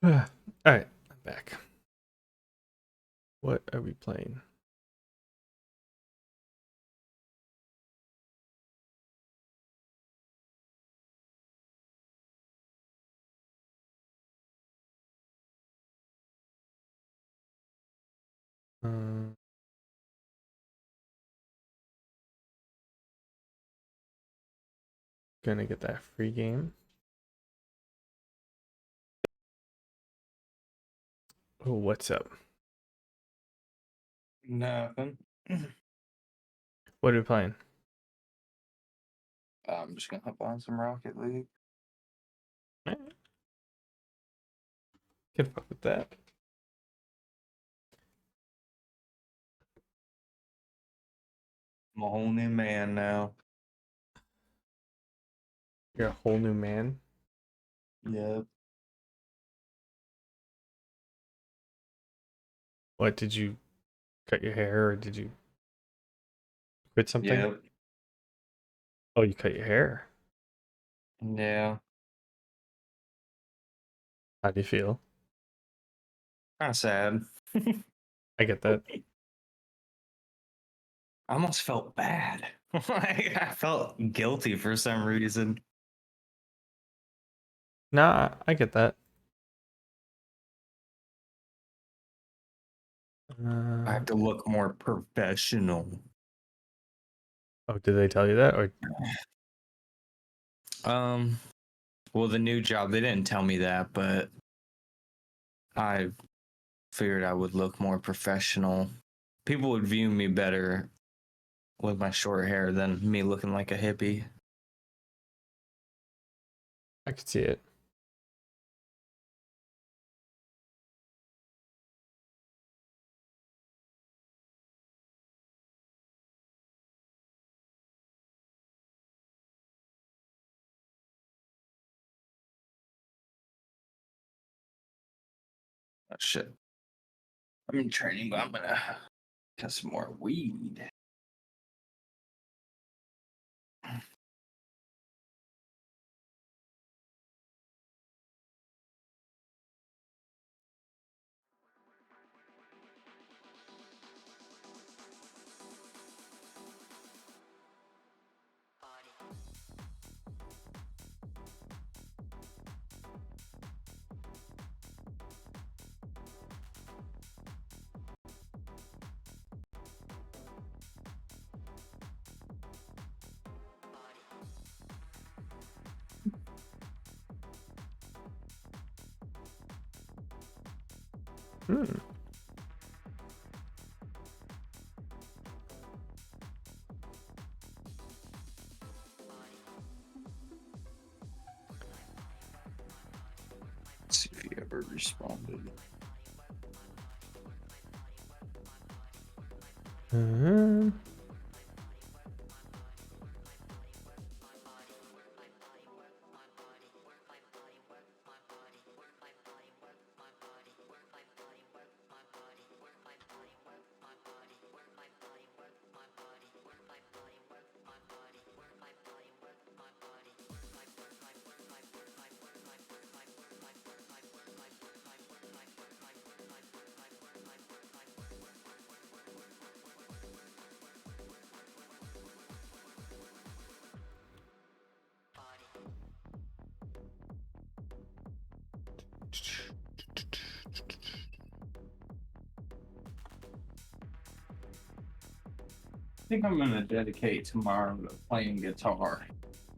All right, I'm back. What are we playing? Um, gonna get that free game. Oh, what's up? Nothing. What are we playing? I'm just gonna hop on some Rocket League. Can fuck with that. I'm a whole new man now. You're a whole new man. Yep. What, did you cut your hair or did you quit something? Yep. Oh, you cut your hair. Yeah. How do you feel? Kind of sad. I get that. I almost felt bad. I felt guilty for some reason. Nah, I get that. I have to look more professional. Oh, did they tell you that? Or Well, the new job, they didn't tell me that, but I figured I would look more professional. People would view me better with my short hair than me looking like a hippie. I could see it. Oh, shit. I'm in training, but I'm gonna get some more weed. Hmm. Let's see if he ever responded. Uh-huh. I think I'm gonna dedicate tomorrow to playing guitar.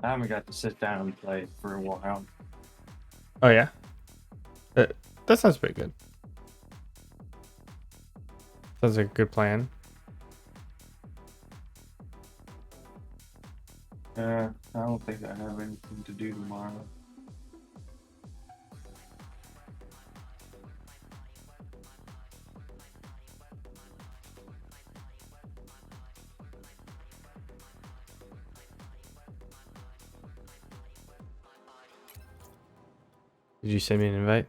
I haven't got to sit down and play for a while. Oh yeah. That sounds pretty good. Sounds like a good plan. I don't think I have anything to do tomorrow. Did you send me an invite?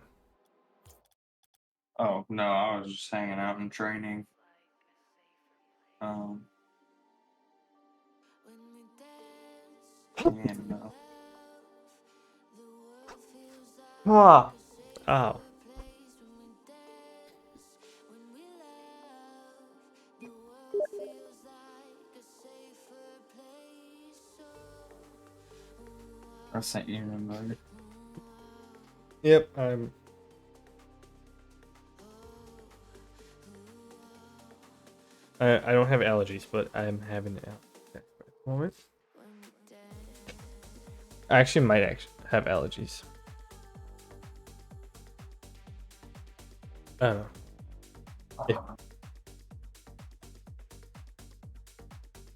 Oh no, I was just hanging out and training. And Ah. Oh. I sent you an invite. Yep, I don't have allergies, but I'm having at the moment. I actually might have allergies. I don't know. Yeah.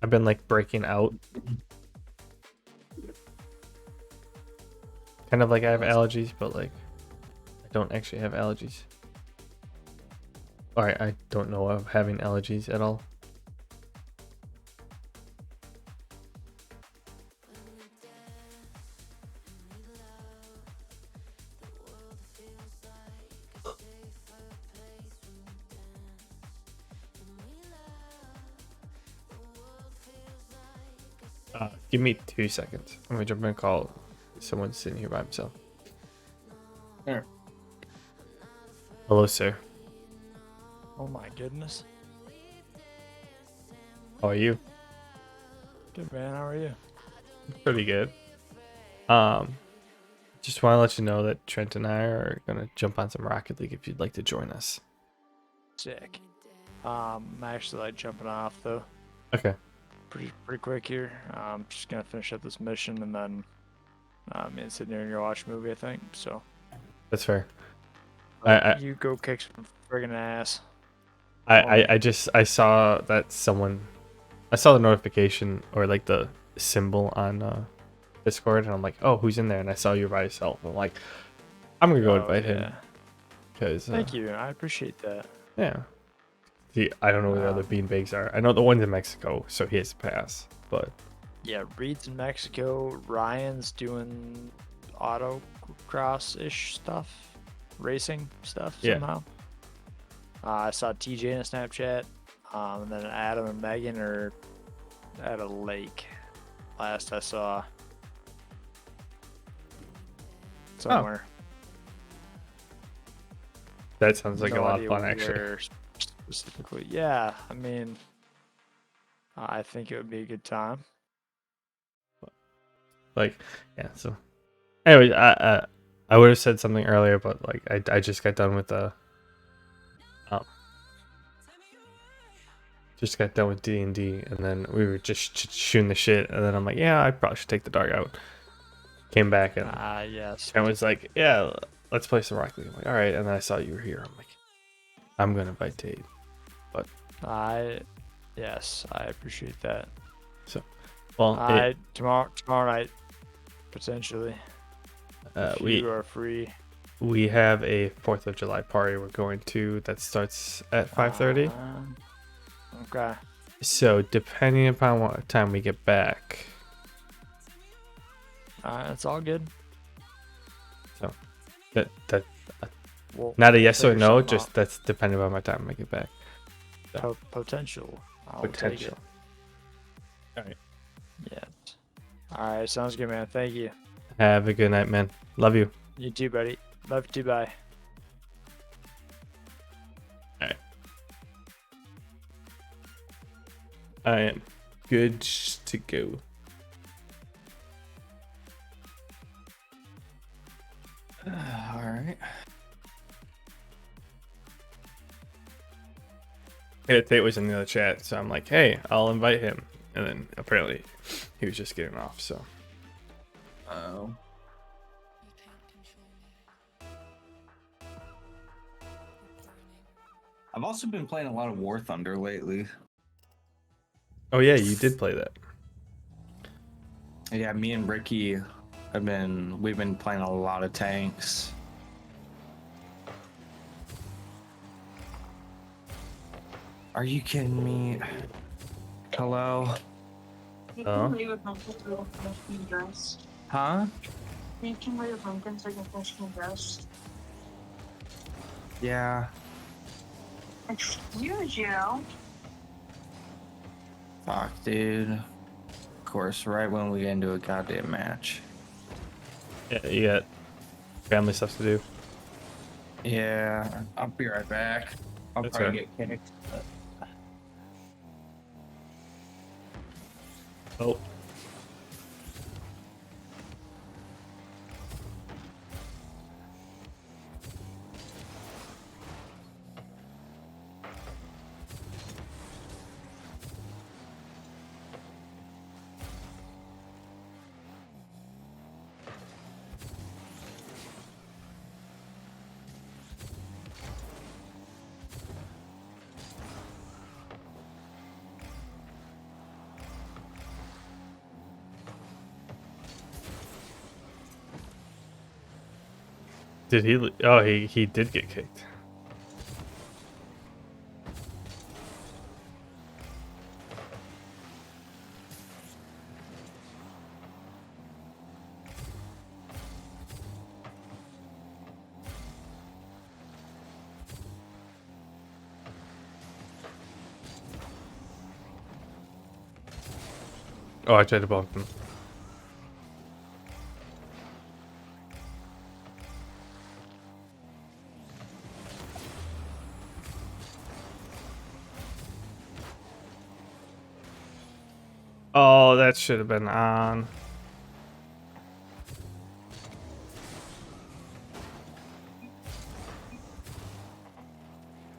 I've been like breaking out. Kind of like I have allergies, but like I don't actually have allergies. Or I don't know of having allergies at all. Give me 2 seconds. I'm gonna jump in and call someone sitting here by himself. There. Hello, sir. Oh my goodness. How are you? Good man, how are you? Pretty good. Just want to let you know that Trent and I are gonna jump on some Rocket League if you'd like to join us. Sick. I'm actually like jumping off though. Okay. Pretty quick here. Just gonna finish up this mission and then and sit there and go watch a movie, I think. So That's fair. you go kick some friggin' ass. I saw that someone, I saw the notification or like the symbol on Discord, and I'm like, oh, who's in there? And I saw you by yourself. I'm like, I'm gonna go invite him. Cause Thank you, I appreciate that. Yeah. See, I don't know where the other beanbags are. I know the one's in Mexico, so he has to pass. But yeah, Reed's in Mexico. Ryan's doing autocross-ish stuff, racing stuff somehow. I saw TJ in a Snapchat, and then Adam and Megan are at a lake. Last I saw somewhere. That sounds like No a lot of idea fun, actually. where specifically, yeah. I mean, I think it would be a good time. Like, yeah. So, anyway, I would have said something earlier, but like, I just got done with the just got done with D&D, and then we were just shooting the shit, and then I'm like, yeah, I probably should take the dog out. Came back and Yes. and was like, yeah, let's play some Rocket League. I'm like, all right, and then I saw you were here. I'm like, I'm gonna invite Tate, but yes, I appreciate that. So, well, tomorrow night potentially. If you are free. We have a 4th of July party we're going to that starts at 5:30. Okay. So depending upon what time we get back. It's all good. So that Well, not a yes or no, something just that's depending on my time I get back. So. Potential. Potential. Take it. All right. Yes. All right. Sounds good, man. Thank you. Have a good night, man. Love you. You too, buddy. Love you too. Bye. All right. I am good to go. All right. Yeah, Tate was in the other chat, so I'm like, hey, I'll invite him. And then apparently he was just getting off, so. Oh. I've also been playing a lot of War Thunder lately. Oh yeah, you did play that. Yeah, me and Ricky we've been playing a lot of tanks. Are you kidding me? Hello? Oh. Huh? You can wear your pumpkin so you can finish getting dressed. Yeah. Excuse you. Fuck, dude. Of course, right when we get into a goddamn match. Yeah, you got family stuff to do. Yeah, I'll be right back. I'll That's probably right. get kicked. But... Oh. Did he? Oh, he did get kicked. Oh, I tried to bump him. Oh, that should have been on.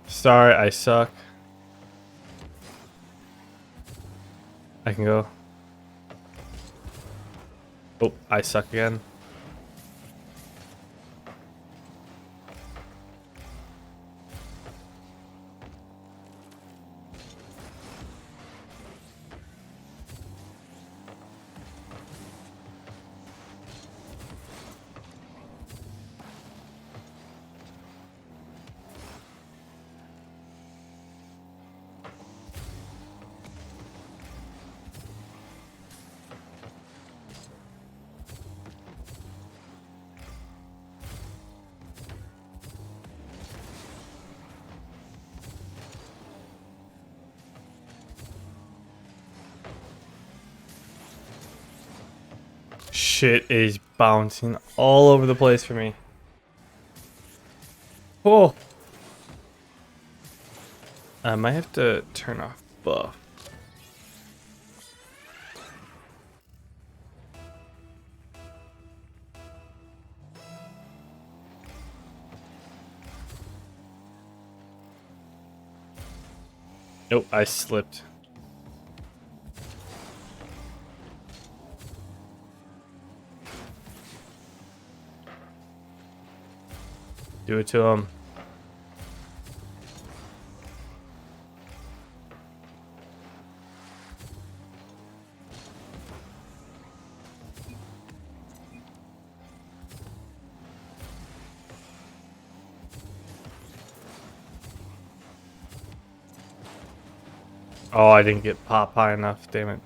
Sorry, I suck. I can go. Oh, I suck again. Shit is bouncing all over the place for me. Oh. I might have to turn off buff. Nope, I slipped. Do it to him. Oh, I didn't get pop high enough, damn it.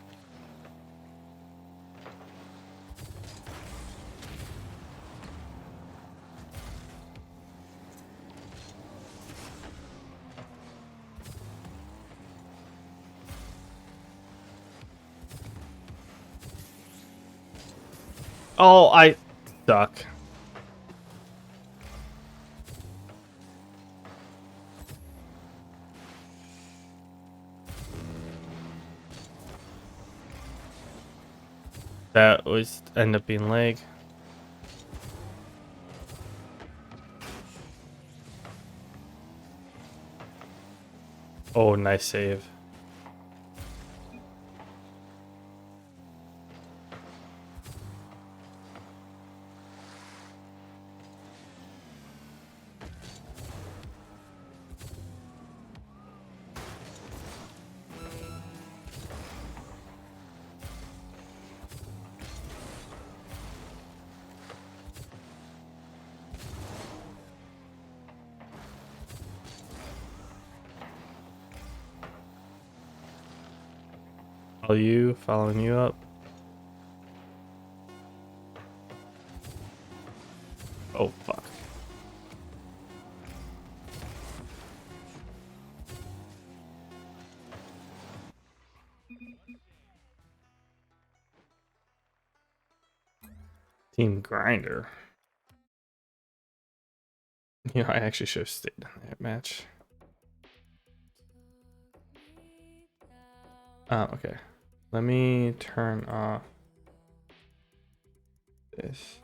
Oh, I suck. That was end up being leg. Oh, nice save. Follow you, following you up. Oh, fuck. Team Grinder. You know, I actually should have stayed in that match. Oh, okay. Let me turn off this.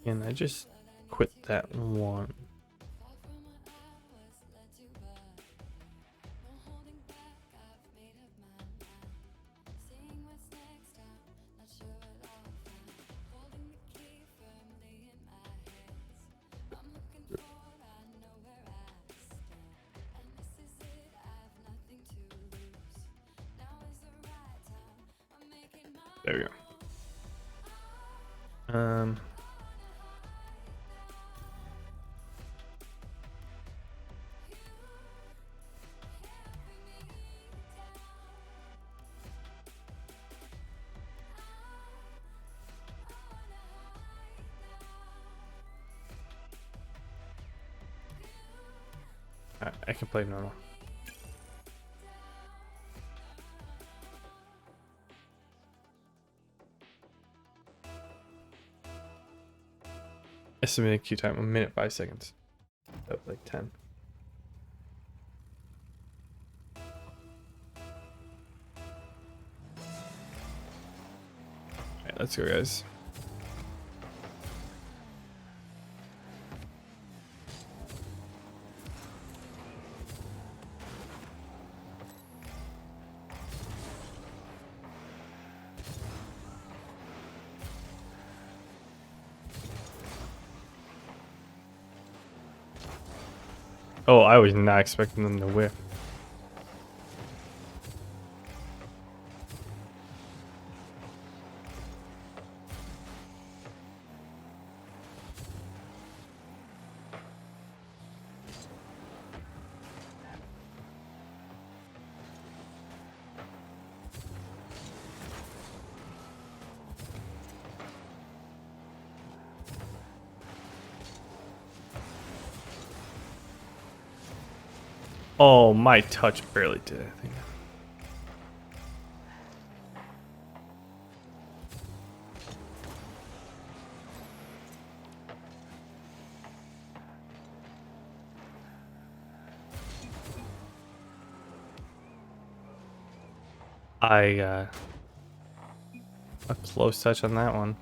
And I just quit that one. There we go. I can play normal. Estimated queue time 1 minute 5 seconds. Oh, like 10. Alright, let's go, guys. Oh, I was not expecting them to whiff. Oh, my touch barely did anything. I got a close touch on that one.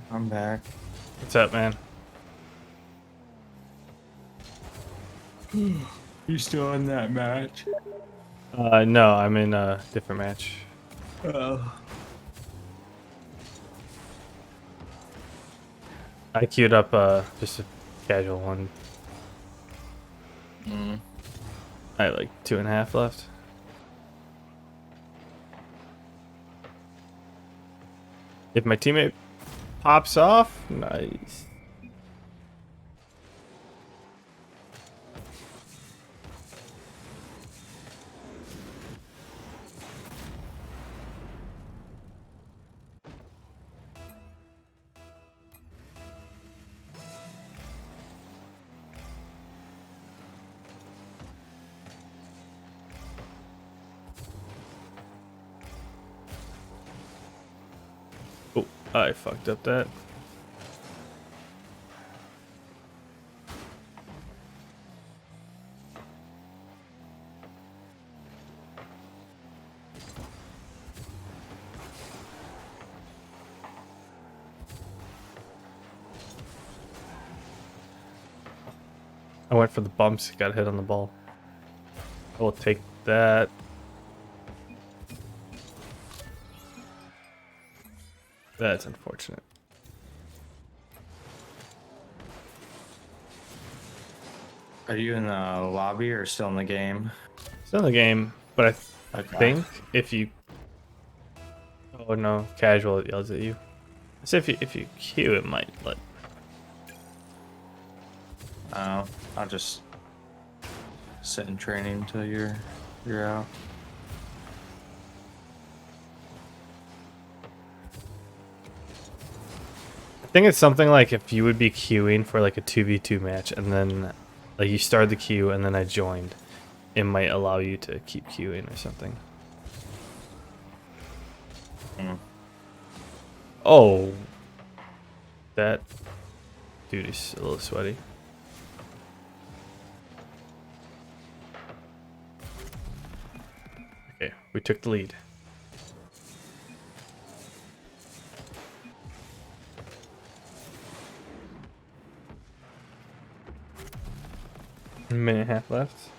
I'm back. What's up, man? You still in that match? No, I'm in a different match. Oh. I queued up just a casual one. I had like 2.5 left. If my teammate pops off, nice. Oh, I fucked up that. I went for the bumps, got hit on the ball. I will take that. That's unfortunate. Are you in the lobby or still in the game? Still in the game, but I Okay. think if you... Oh no, casual, it yells at you. So if you queue, it might let... Oh, I'll just sit in training until you're out. I think it's something like if you would be queuing for like a 2v2 match and then like you started the queue and then I joined, it might allow you to keep queuing or something. Mm. Oh, that dude is a little sweaty. Okay, we took the lead. A minute and a half left.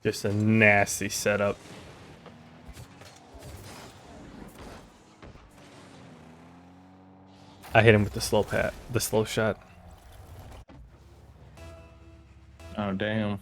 Just a nasty setup. I hit him with the slow shot. Oh damn.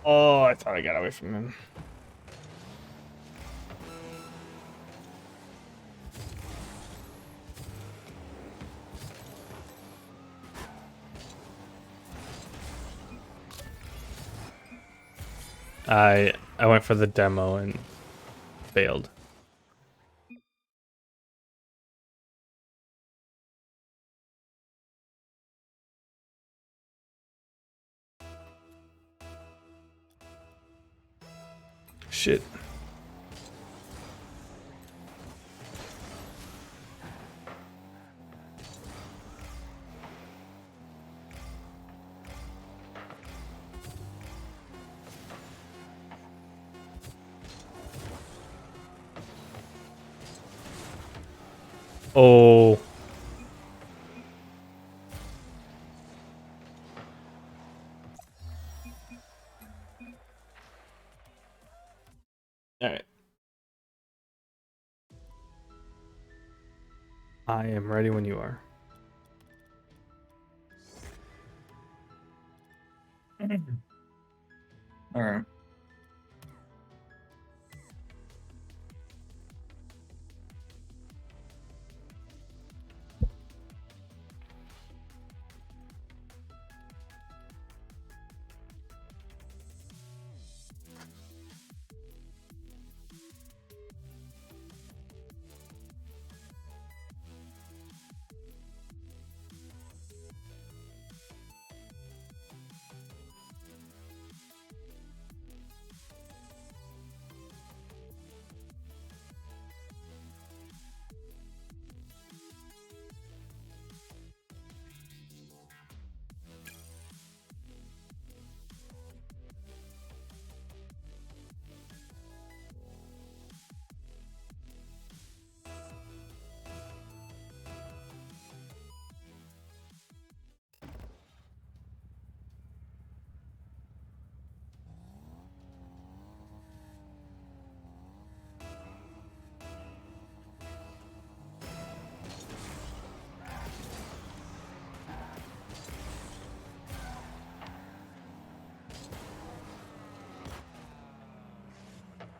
Oh, I thought I got away from him. I went for the demo and failed. Shit. Oh. All right. I am ready when you are. All right.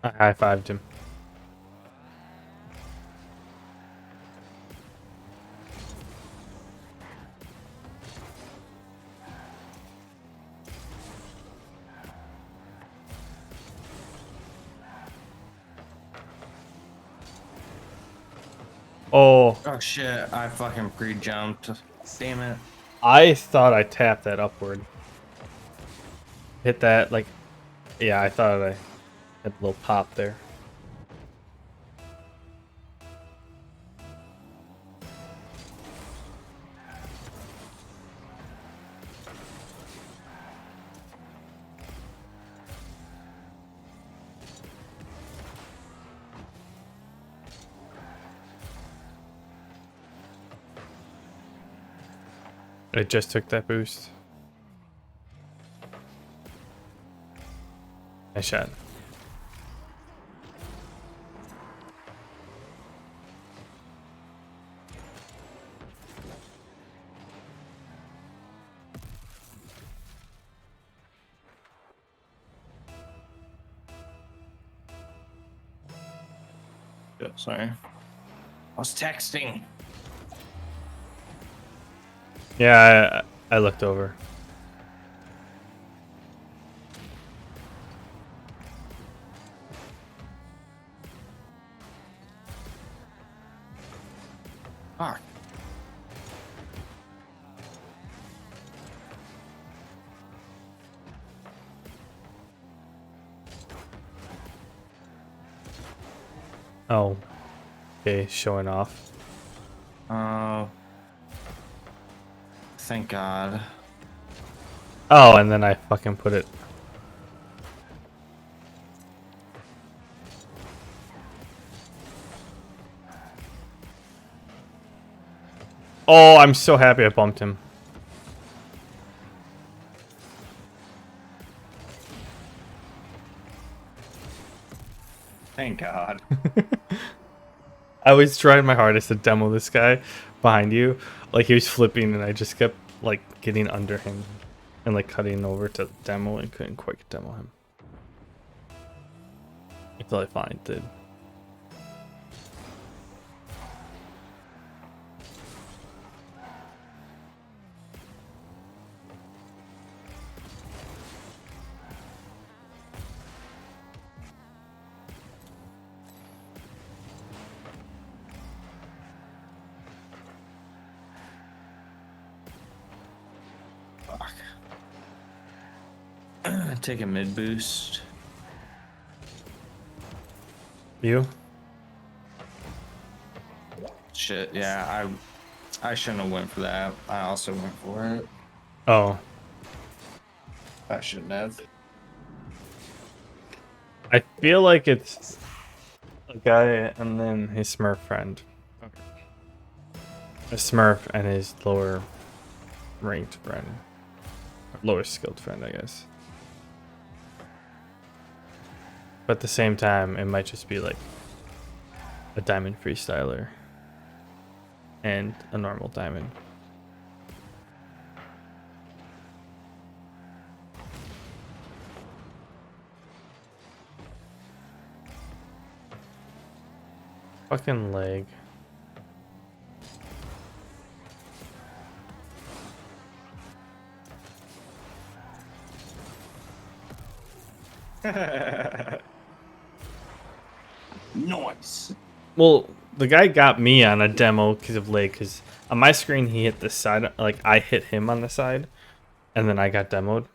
I high-fived him. Oh, Oh shit! I fucking pre-jumped. Damn it! I thought I tapped that upward. Hit that, like, yeah, I thought I had a little pop there. I just took that boost. Nice shot. Yeah, sorry. I was texting. Yeah, I looked over. Fuck. Oh, okay, showing off. Thank God. Oh, and then I fucking put it. Oh, I'm so happy I bumped him. Thank God. I was trying my hardest to demo this guy behind you. Like, he was flipping, and I just kept, like, getting under him and, like, cutting over to demo and couldn't quite demo him. Until I finally did. Fuck. Take a mid boost. You? Shit, yeah, I shouldn't have went for that. I also went for it. Oh. I shouldn't have. I feel like it's a guy and then his Smurf friend. Okay. A Smurf and his lower ranked friend. Or lower skilled friend, I guess. But at the same time, it might just be like a diamond freestyler and a normal diamond. Fucking leg. Nice. Well, the guy got me on a demo because of leg, because on my screen he hit the side, like I hit him on the side, and then I got demoed.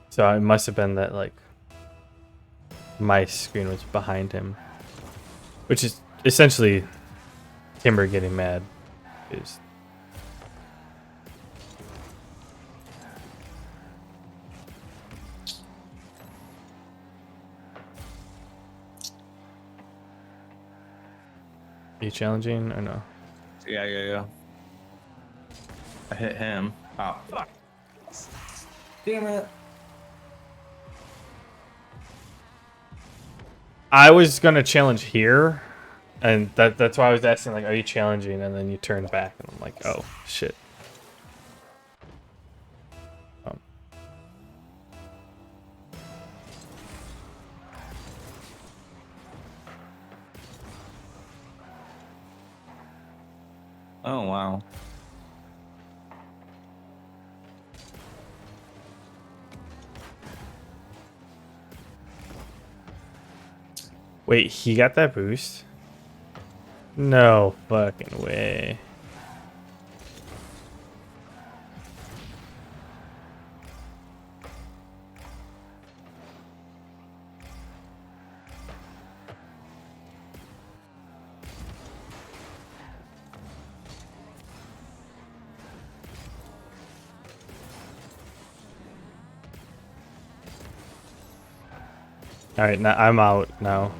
So it must have been that, like, my screen was behind him. Which is essentially Timber getting mad. Is you challenging or no? Yeah. I hit him. Oh, fuck. Damn it. I was gonna challenge here, and that's why I was asking, like, are you challenging? And then you turned back, and I'm like, oh shit. Oh, wow. Wait, he got that boost? No fucking way. All right, now I'm out now.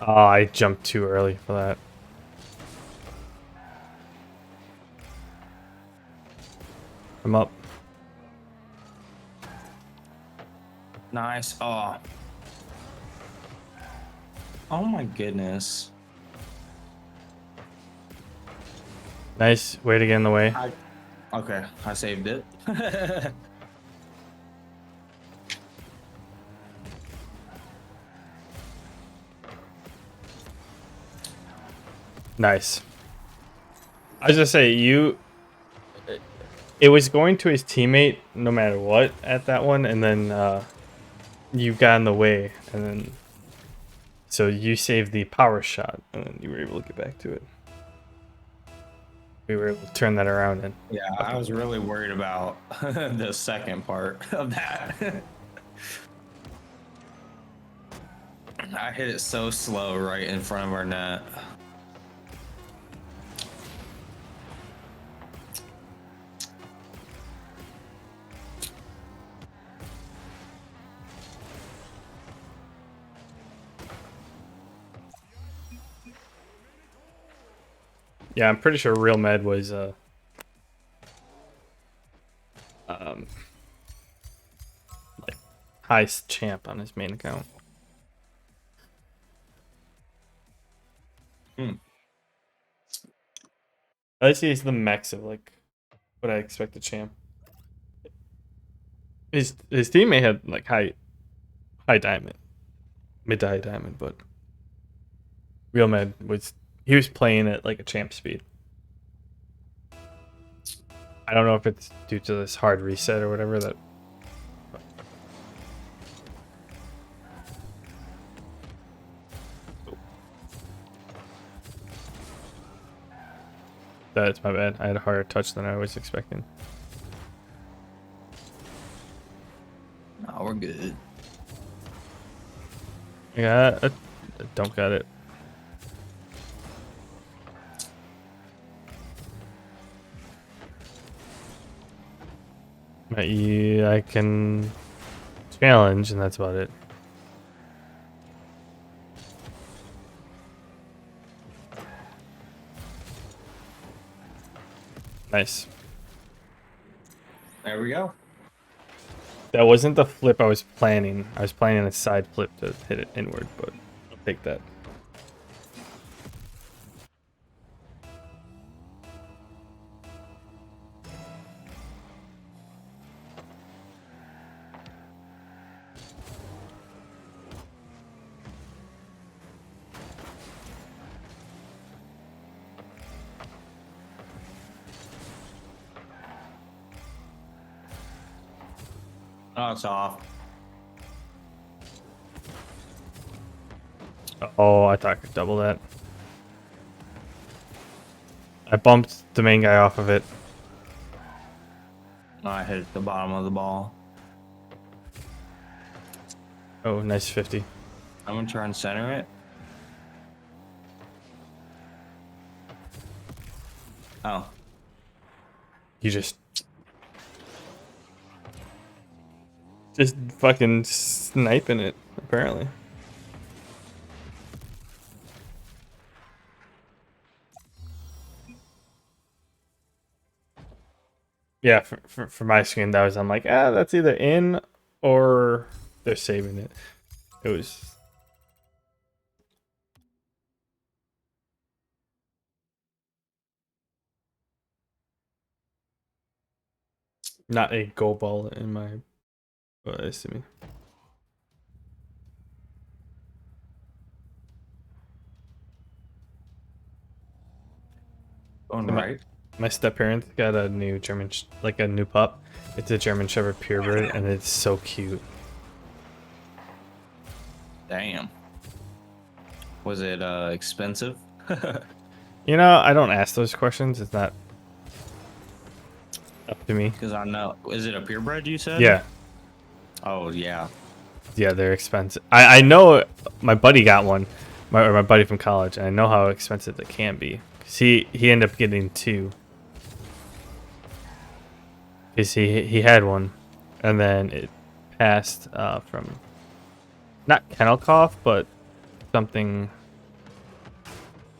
Oh, I jumped too early for that. I'm up. Nice. Oh. Oh my goodness. Nice. Way to get in the way. Okay, I saved it. Nice. I was gonna say it was going to his teammate no matter what at that one, and then you got in the way, and then so you saved the power shot, and then you were able to get back to it. We were able to turn that around and Yeah, I was really worried about the second part of that. I hit it so slow right in front of our net. yeah, I'm pretty sure Real Med was like highest champ on his main account. At least he's the max of like what I expect a champ. His teammate had like high diamond, mid to high diamond, but Real Med he was playing at like a champ speed. I don't know if it's due to this hard reset or whatever that. That's my bad. I had a harder touch than I was expecting. Oh, we're good. Yeah, I don't got it. Yeah, I can challenge, and that's about it. Nice. There we go. That wasn't the flip I was planning. I was planning a side flip to hit it inward, but I'll take that. Oh, it's off. Oh, I thought I could double that. I bumped the main guy off of it. Oh, I hit the bottom of the ball. Oh, nice 50. I'm gonna try and center it. Oh. You just fucking sniping it, apparently. Yeah, for my screen, that was, I'm like, that's either in or they're saving it. It was. Not a goal ball in my estimate. Going right. My step parents got a new German, like a new pup. It's a German Shepherd purebred, and it's so cute. Damn. Was it expensive? You know, I don't ask those questions. It's not up to me. Because I know. Is it a purebred? You said? Yeah, Oh yeah. yeah, they're expensive. I know my buddy got one, my buddy from college, and I know how expensive it can be. Cause he ended up getting two. Cause he had one, and then it passed from not kennel cough, but something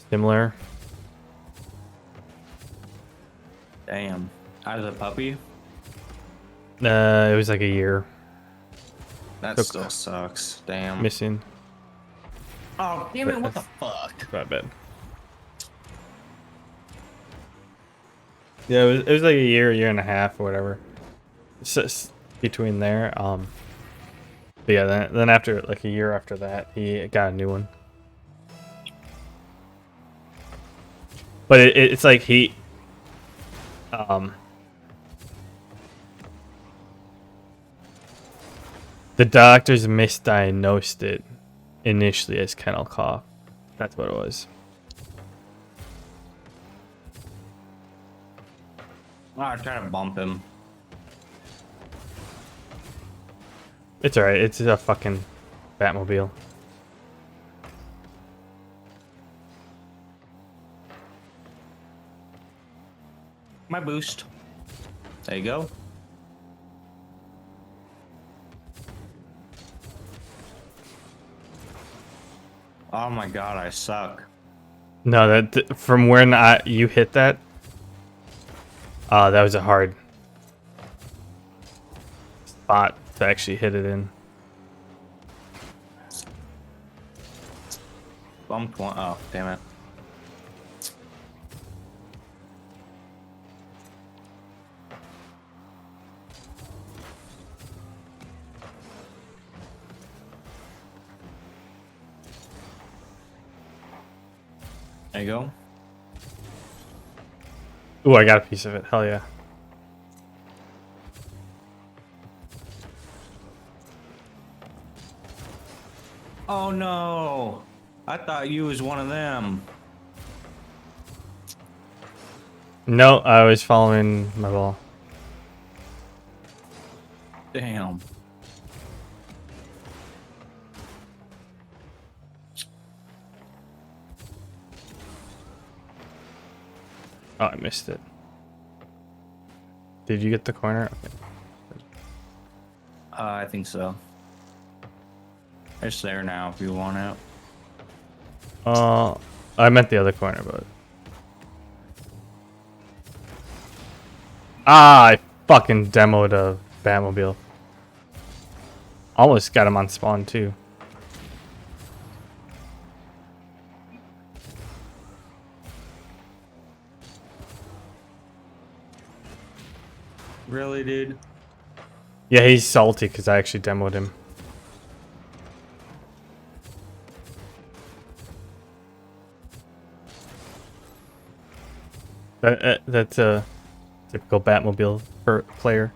similar. Damn. Out of the puppy? It was like a year That Took- still sucks. Damn. missing. Oh damn it! What the fuck? Not bad. Yeah, it was like a year and a half, or whatever. Between there, but yeah, then after like a year after that, he got a new one. But it's like he, the doctors misdiagnosed it initially as kennel cough. That's what it was. I try to bump him. It's alright. It's a fucking Batmobile. My boost. There you go. Oh my god, I suck. No, that from when you hit that, that was a hard spot to actually hit it in. Bumped one. Oh, damn it. There you go. Ooh, I got a piece of it. Hell yeah. Oh no! I thought you was one of them. No, I was following my ball. Damn. Oh, I missed it. Did you get the corner? Okay. I think so. It's there now if you want it. I meant the other corner, but I fucking demoed a Batmobile. Almost got him on spawn too. Really, dude? Yeah, he's salty because I actually demoed him. That's a typical Batmobile player.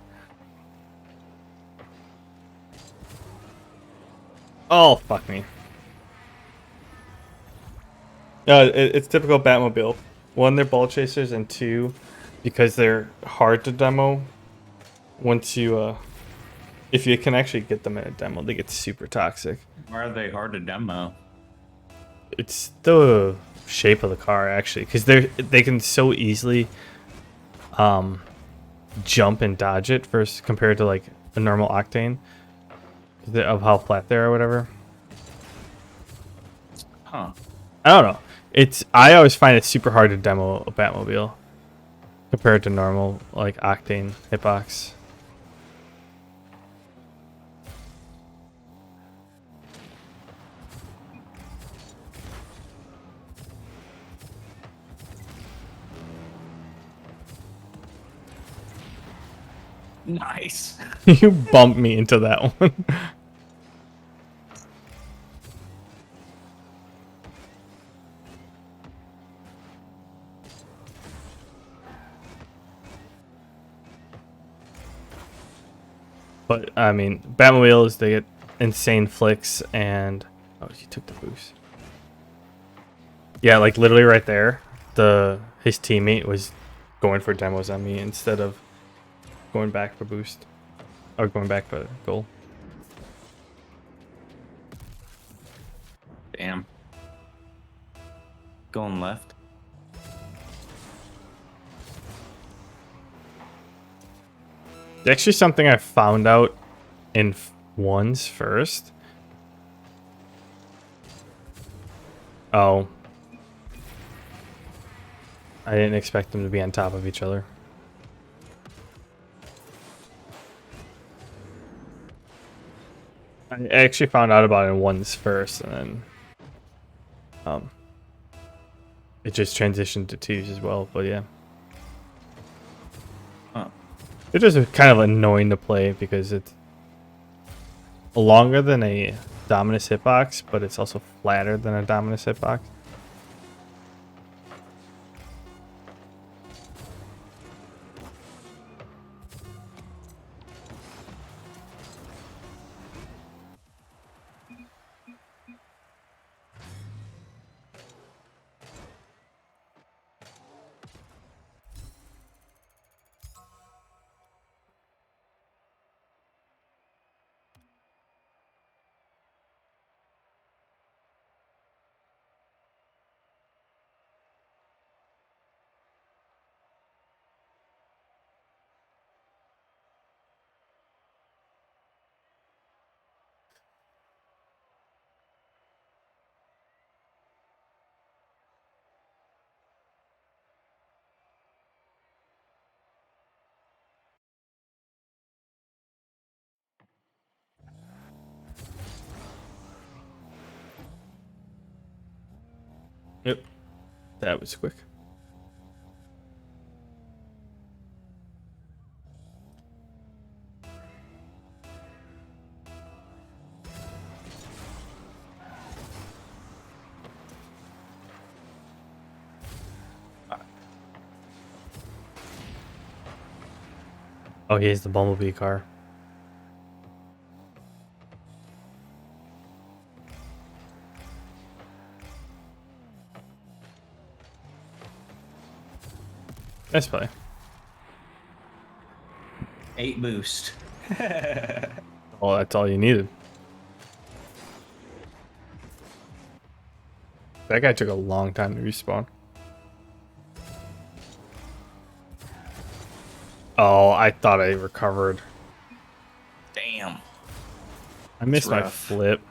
Oh, fuck me. It's typical Batmobile. One, they're ball chasers, and two, because they're hard to demo. Once you, if you can actually get them in a demo, they get super toxic. Why are they hard to demo? It's the shape of the car, actually, because they can so easily jump and dodge it versus compared to like a normal Octane of how flat they are or whatever. Huh. I don't know. I always find it super hard to demo a Batmobile compared to normal like Octane hitbox. Nice. You bumped me into that one. But I mean, Batmobiles, they get insane flicks, and oh, he took the boost. Yeah, like literally right there, his teammate was going for demos on me instead of going back for boost or going back for goal. Damn. Going left. It's actually something I found out in ones first. Oh. I didn't expect them to be on top of each other. I actually found out about it in ones first, and then it just transitioned to twos as well. But yeah, it's just kind of annoying to play because it's longer than a Dominus hitbox, but it's also flatter than a Dominus hitbox. Yep, that was quick. Oh, here's the Bumblebee car. Nice play. 8 boost. Oh, that's all you needed. That guy took a long time to respawn. Oh, I thought I recovered. Damn. I missed my rough. flip.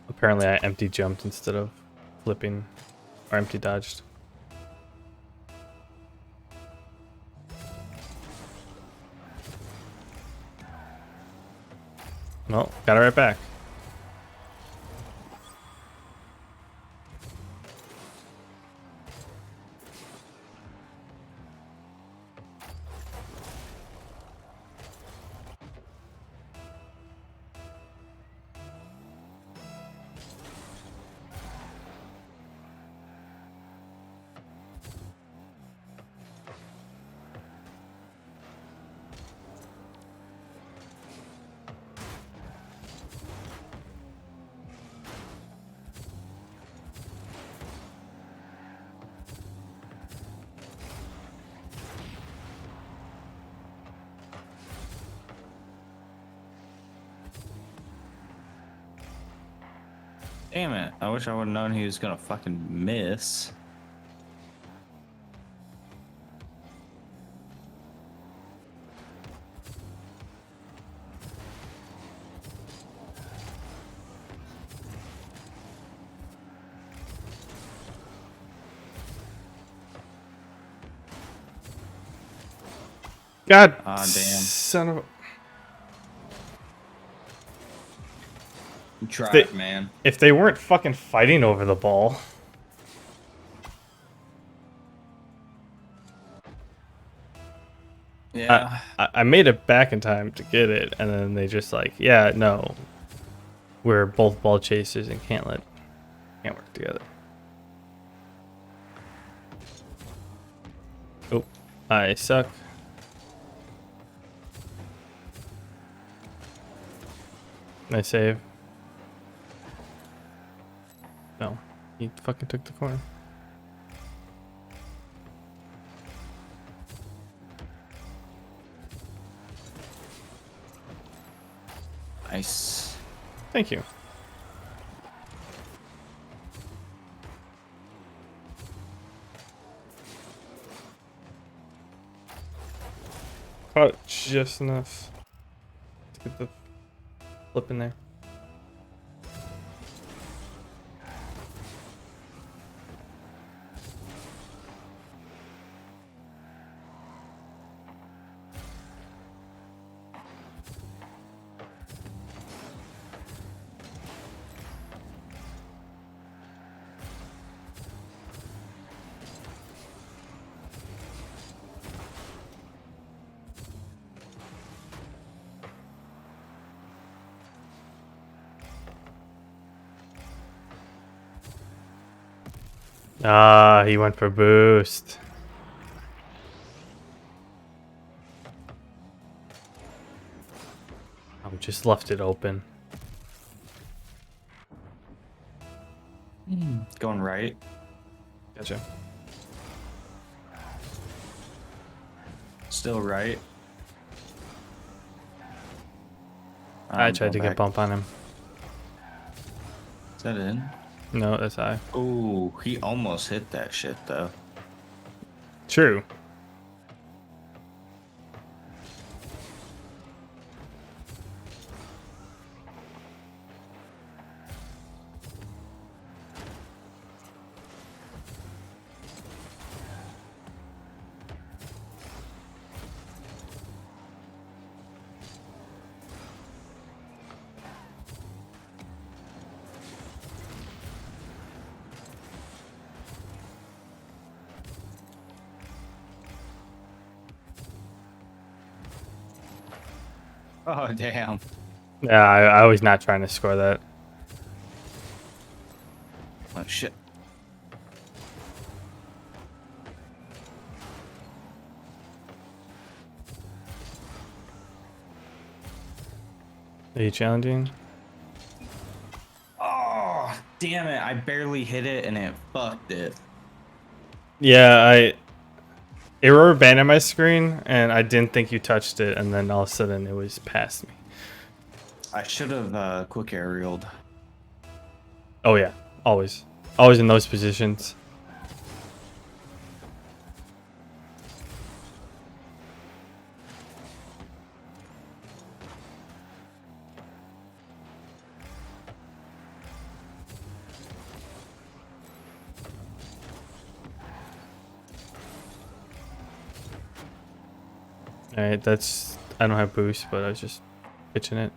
Apparently I empty jumped instead of flipping, or empty dodged. Well, got it right back. Damn it. I wish I would have known he was gonna fucking miss. God Ah, damn. son of a... You tried, man. If they weren't fucking fighting over the ball. Yeah. I made it back in time to get it, and then they just like, yeah, no. We're both ball chasers and can't work together. Oh, I suck. Nice save. No, he fucking took the corner. Nice. Thank you. Caught it just enough to get the flip in there. Ah, he went for boost. I just left it open. Going right. Gotcha. Still right. I tried Go to back. get bump on him. Is that in? No, that's I. Ooh, he almost hit that shit though. True. Oh damn. Yeah, I was not trying to score that. Oh shit. Are you challenging? Oh damn it! I barely hit it and it fucked it. Yeah, error abandoned my screen and I didn't think you touched it, and then all of a sudden it was past me. I should have quick aerialed. Oh yeah, always in those positions. Alright, that's... I don't have boost, but I was just pitching it.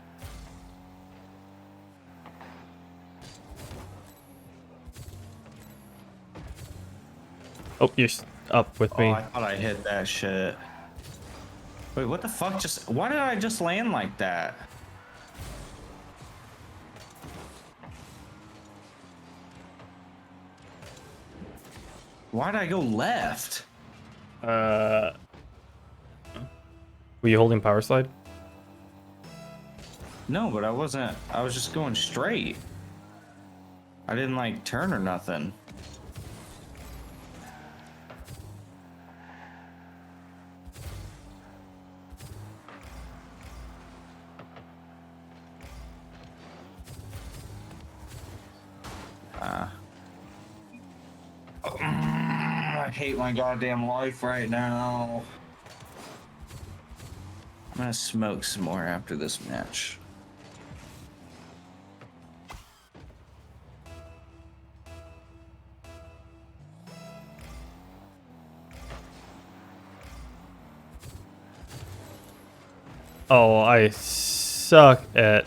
Oh, you're up with me. Oh, I thought I hit that shit. Wait, what the fuck? Why did I just land like that? Why did I go left? Were you holding power slide? No, but I wasn't. I was just going straight. I didn't like turn or nothing. I hate my goddamn life right now. I'm gonna smoke some more after this match. Oh, I suck at...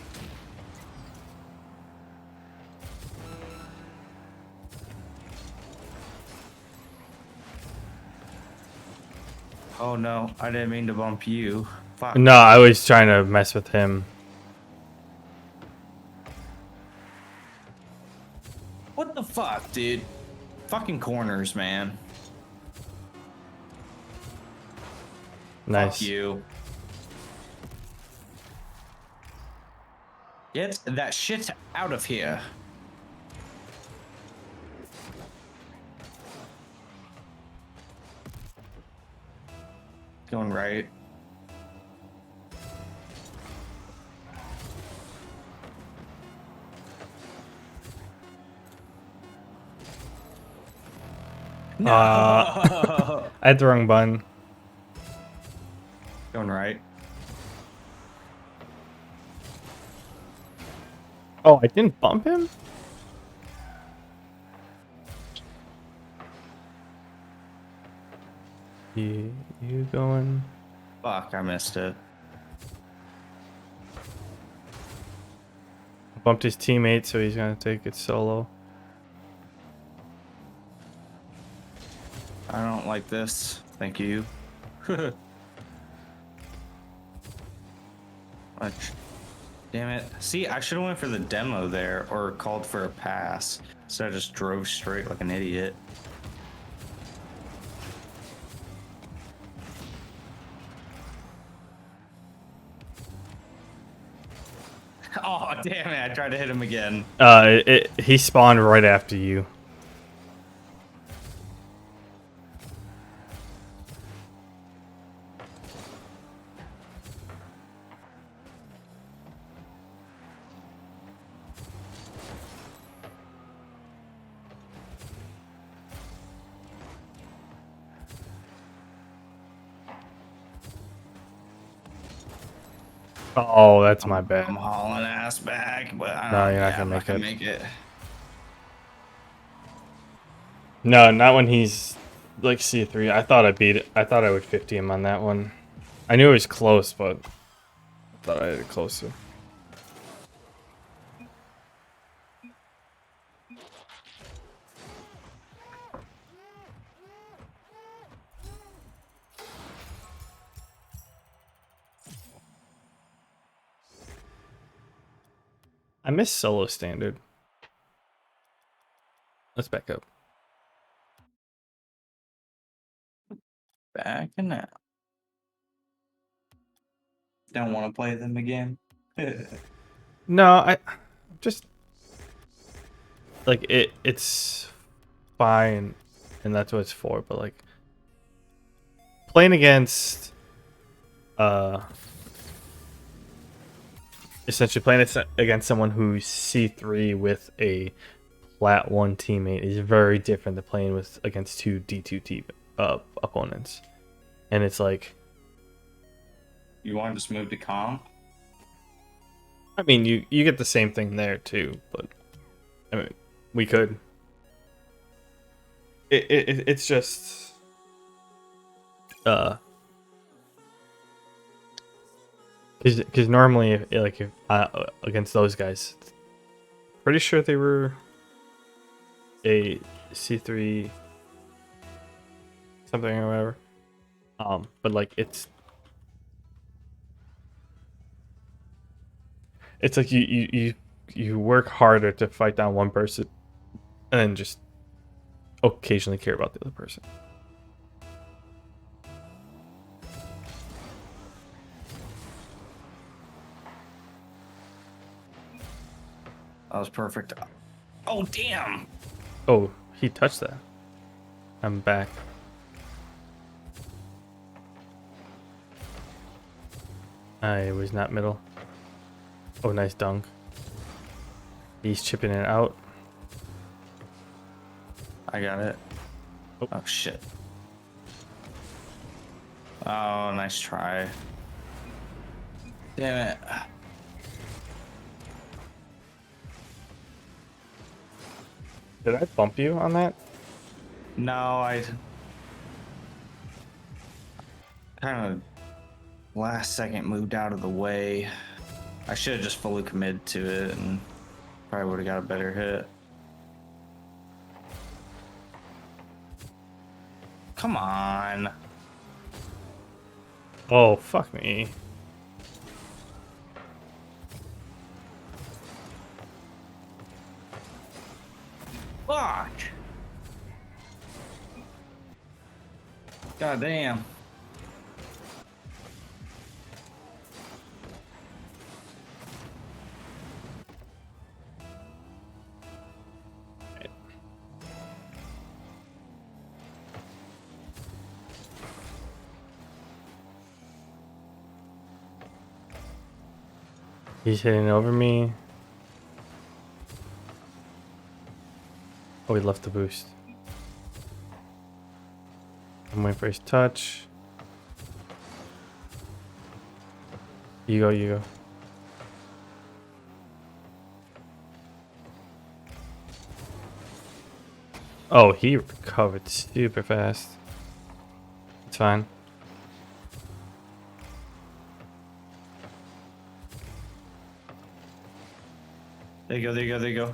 Oh no, I didn't mean to bump you. Fuck. No, I was trying to mess with him. What the fuck, dude? Fucking corners, man. Nice. Fuck you. Get that shit out of here. Going right. No. I had the wrong button. Going right. Oh, I didn't bump him? You going? Fuck, I missed it. Bumped his teammate, so he's gonna take it solo. I don't like this. Thank you. Much. Damn it. See, I should have went for the demo there or called for a pass. So I just drove straight like an idiot. Oh, damn it. I tried to hit him again. He spawned right after you. Oh, that's my bad. I'm hauling ass back, but I No, don't, you're not yeah, gonna I'm make not gonna it. make it. No, not when he's like C3. I thought I beat it. I thought I would 50 him on that one. I knew it was close, but I thought I had it closer. I miss solo standard. Let's back up. Backing out. Don't want to play them again. No, I just like it's fine, and that's what it's for. But like playing against, essentially playing against someone who's C3 with a Plat 1 teammate is very different than playing with against two D2 opponents, and it's like. You want to just move to comp? I mean, you get the same thing there too, but I mean, we could. It's just because normally if against those guys, pretty sure they were a C3 something or whatever. But like it's like you work harder to fight down one person, and then just occasionally care about the other person. That was perfect. Oh, damn! Oh, he touched that. I'm back. I was not middle. Oh, nice dunk. He's chipping it out. I got it. Oh, shit. Oh, nice try. Damn it. Did I bump you on that? No, I kind of last second moved out of the way. I should have just fully committed to it and probably would have got a better hit. Come on. Oh, fuck me. Fuck. God damn. He's hitting over me. Oh, he left the boost. I'm waiting for his touch. You go, you go. Oh, he recovered super fast. It's fine. There you go, there you go, there you go.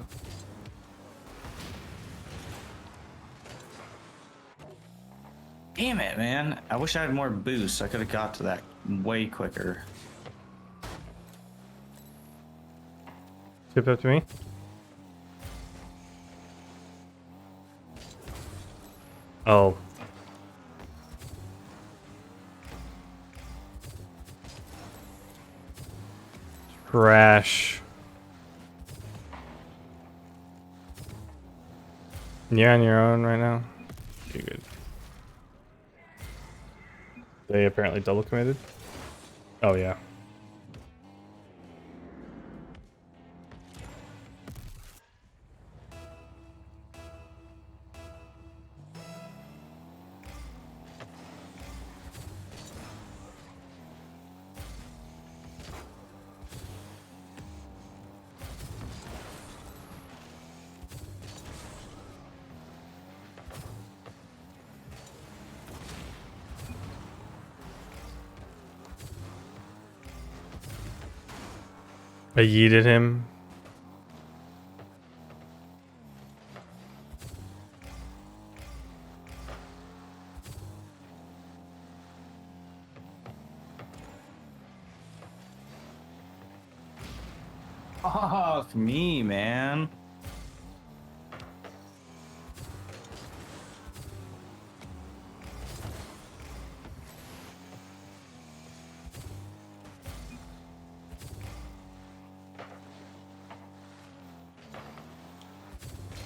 Damn it, man. I wish I had more boost. I could have got to that way quicker. Tip up to me. Oh. Trash. You're on your own right now? You're good. They apparently double committed? Oh, yeah. I yeeted him. Fuck me, man.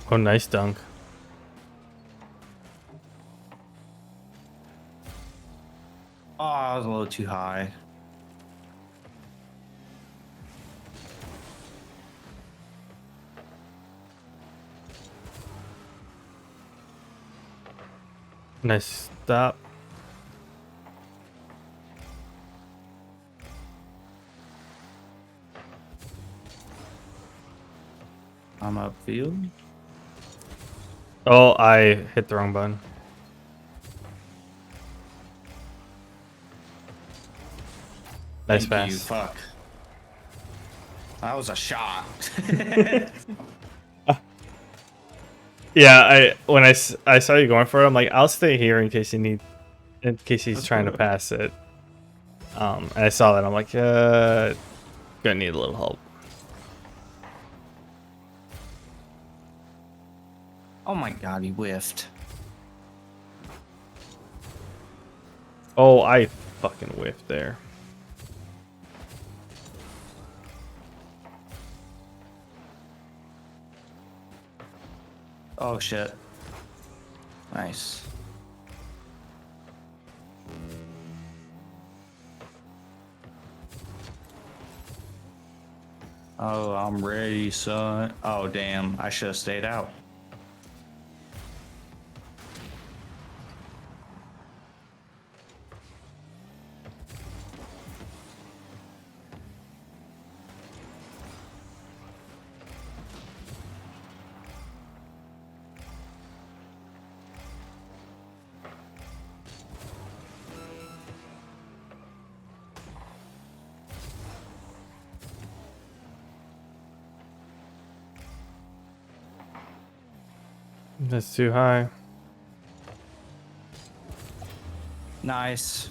Oh, nice dunk. Oh, I was a little too high. Nice stop. I'm upfield. Oh, I hit the wrong button. Nice Thank you, pass. fuck. That was a shot. Yeah, when I saw you going for it, I'm like, I'll stay here in case he's trying to pass it. And I saw that, I'm like, gonna need a little help. Oh my god, he whiffed. Oh, I fucking whiffed there. Oh shit. Nice. Oh, I'm ready, son. Oh, damn. I should have stayed out. That's too high. Nice.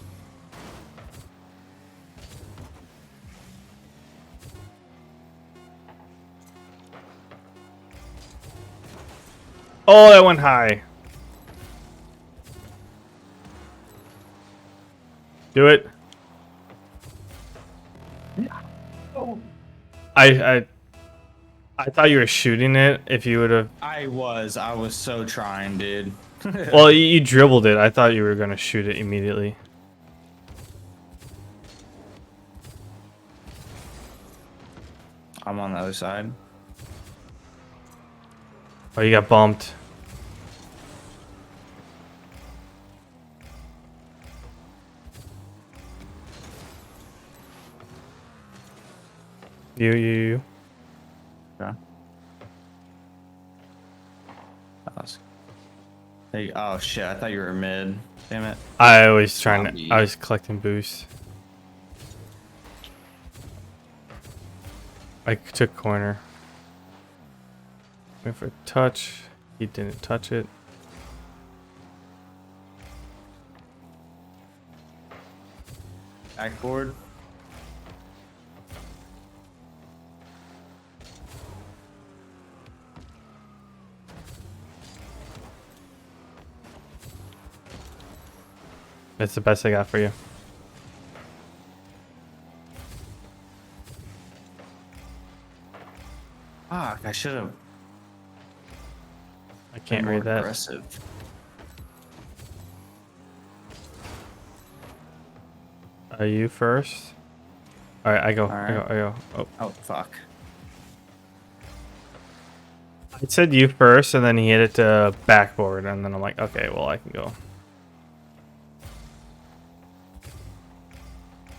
Oh, that went high. Do it. I thought you were shooting it. If you would have. I was so trying, dude. Well, you dribbled it. I thought you were gonna shoot it immediately. I'm on the other side. Oh, you got bumped. You. Okay. Hey, oh shit! I thought you were mid. Damn it. I was I was collecting boosts. I took corner. Went for a touch. He didn't touch it. Backboard. That's the best I got for you. Fuck! I should have. I can't read that. Aggressive. Are you first? All right, I go. All right. I go. Oh. Oh fuck! I said you first, and then he hit it to backboard, and then I'm like, okay, well, I can go.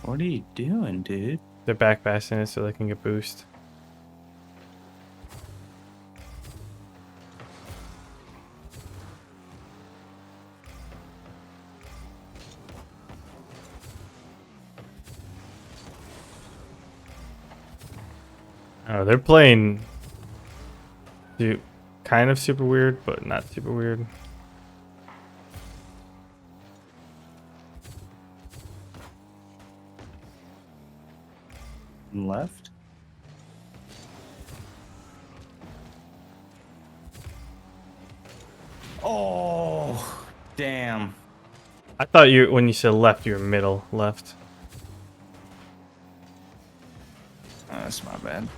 What are you doing, dude? They're back passing it so they can get boost. Oh, they're playing kind of super weird, but not super weird. Left. Oh, damn. I thought when you said left, you were middle left. Oh, that's my bad.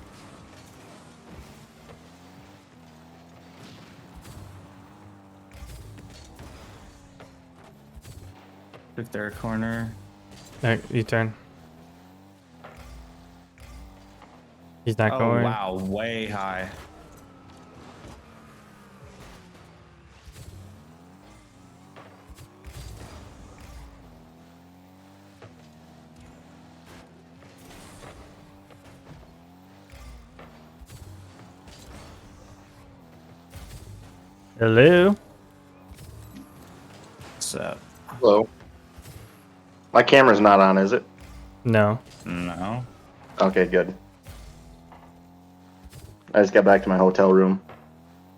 Took their corner. You turn. He's not Oh going. wow, way high. Hello. What's up? Hello. My camera's not on, is it? No. No. Okay, good. I just got back to my hotel room.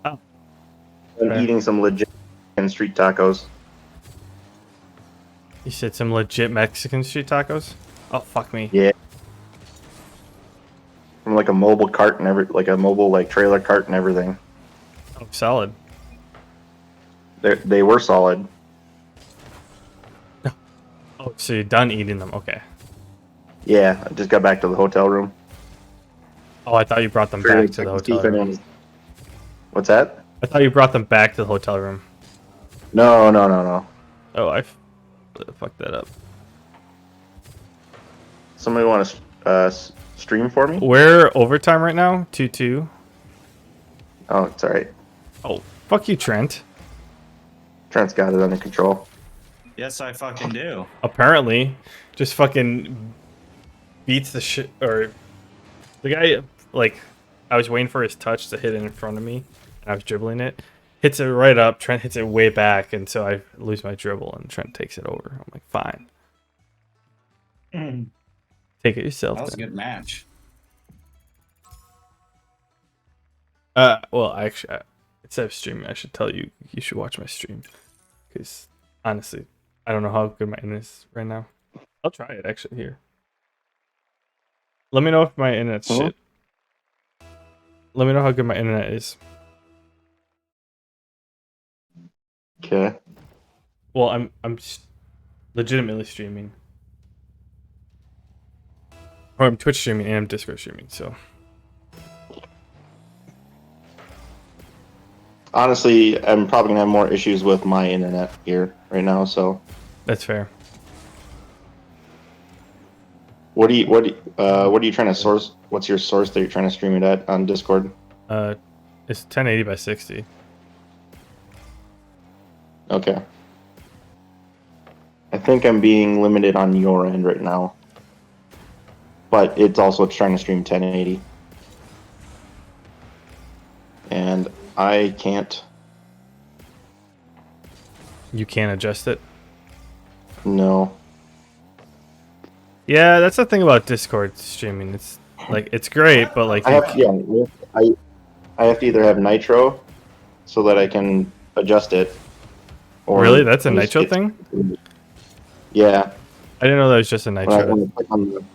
Oh. I'm Okay. eating some legit street tacos. You said some legit Mexican street tacos? Oh, fuck me. Yeah. From like a mobile cart and like a mobile like trailer cart and everything. Oh, solid. They were solid. Oh, so you're done eating them. Okay. Yeah, I just got back to the hotel room. Oh, I thought you brought them back to the hotel room. What's that? I thought you brought them back to the hotel room. No. Oh, I fucked that up. Somebody want to stream for me? We're overtime right now. 2-2. Oh, it's alright. Oh, fuck you, Trent. Trent's got it under control. Yes, I fucking do. Apparently, just fucking beats the shit. Or the guy, like, I was waiting for his touch to hit it in front of me, and I was dribbling it. Hits it right up. Trent hits it way back, and so I lose my dribble, and Trent takes it over. I'm like, fine. Take it yourself. That was a then. good match. Well, actually, instead of streaming, I should tell you should watch my stream, because honestly, I don't know how good my internet is right now. I'll try it actually here. Let me know if my internet's shit. Let me know how good my internet is. Okay. Well, I'm legitimately streaming, or I'm Twitch streaming and I'm Discord streaming. So Honestly, I'm probably gonna have more issues with my internet here right now, so that's fair. What are you trying to source? What's your source that you're trying to stream it at on Discord? It's 1080 by 60. Okay. I think I'm being limited on your end right now, but it's also trying to stream 1080, and I can't. You can't adjust it. No. Yeah, that's the thing about Discord streaming. It's like it's great, but like I have I have to either have Nitro so that I can adjust it, or really, that's a just Nitro get- thing. Yeah. I didn't know that was just a When Nitro.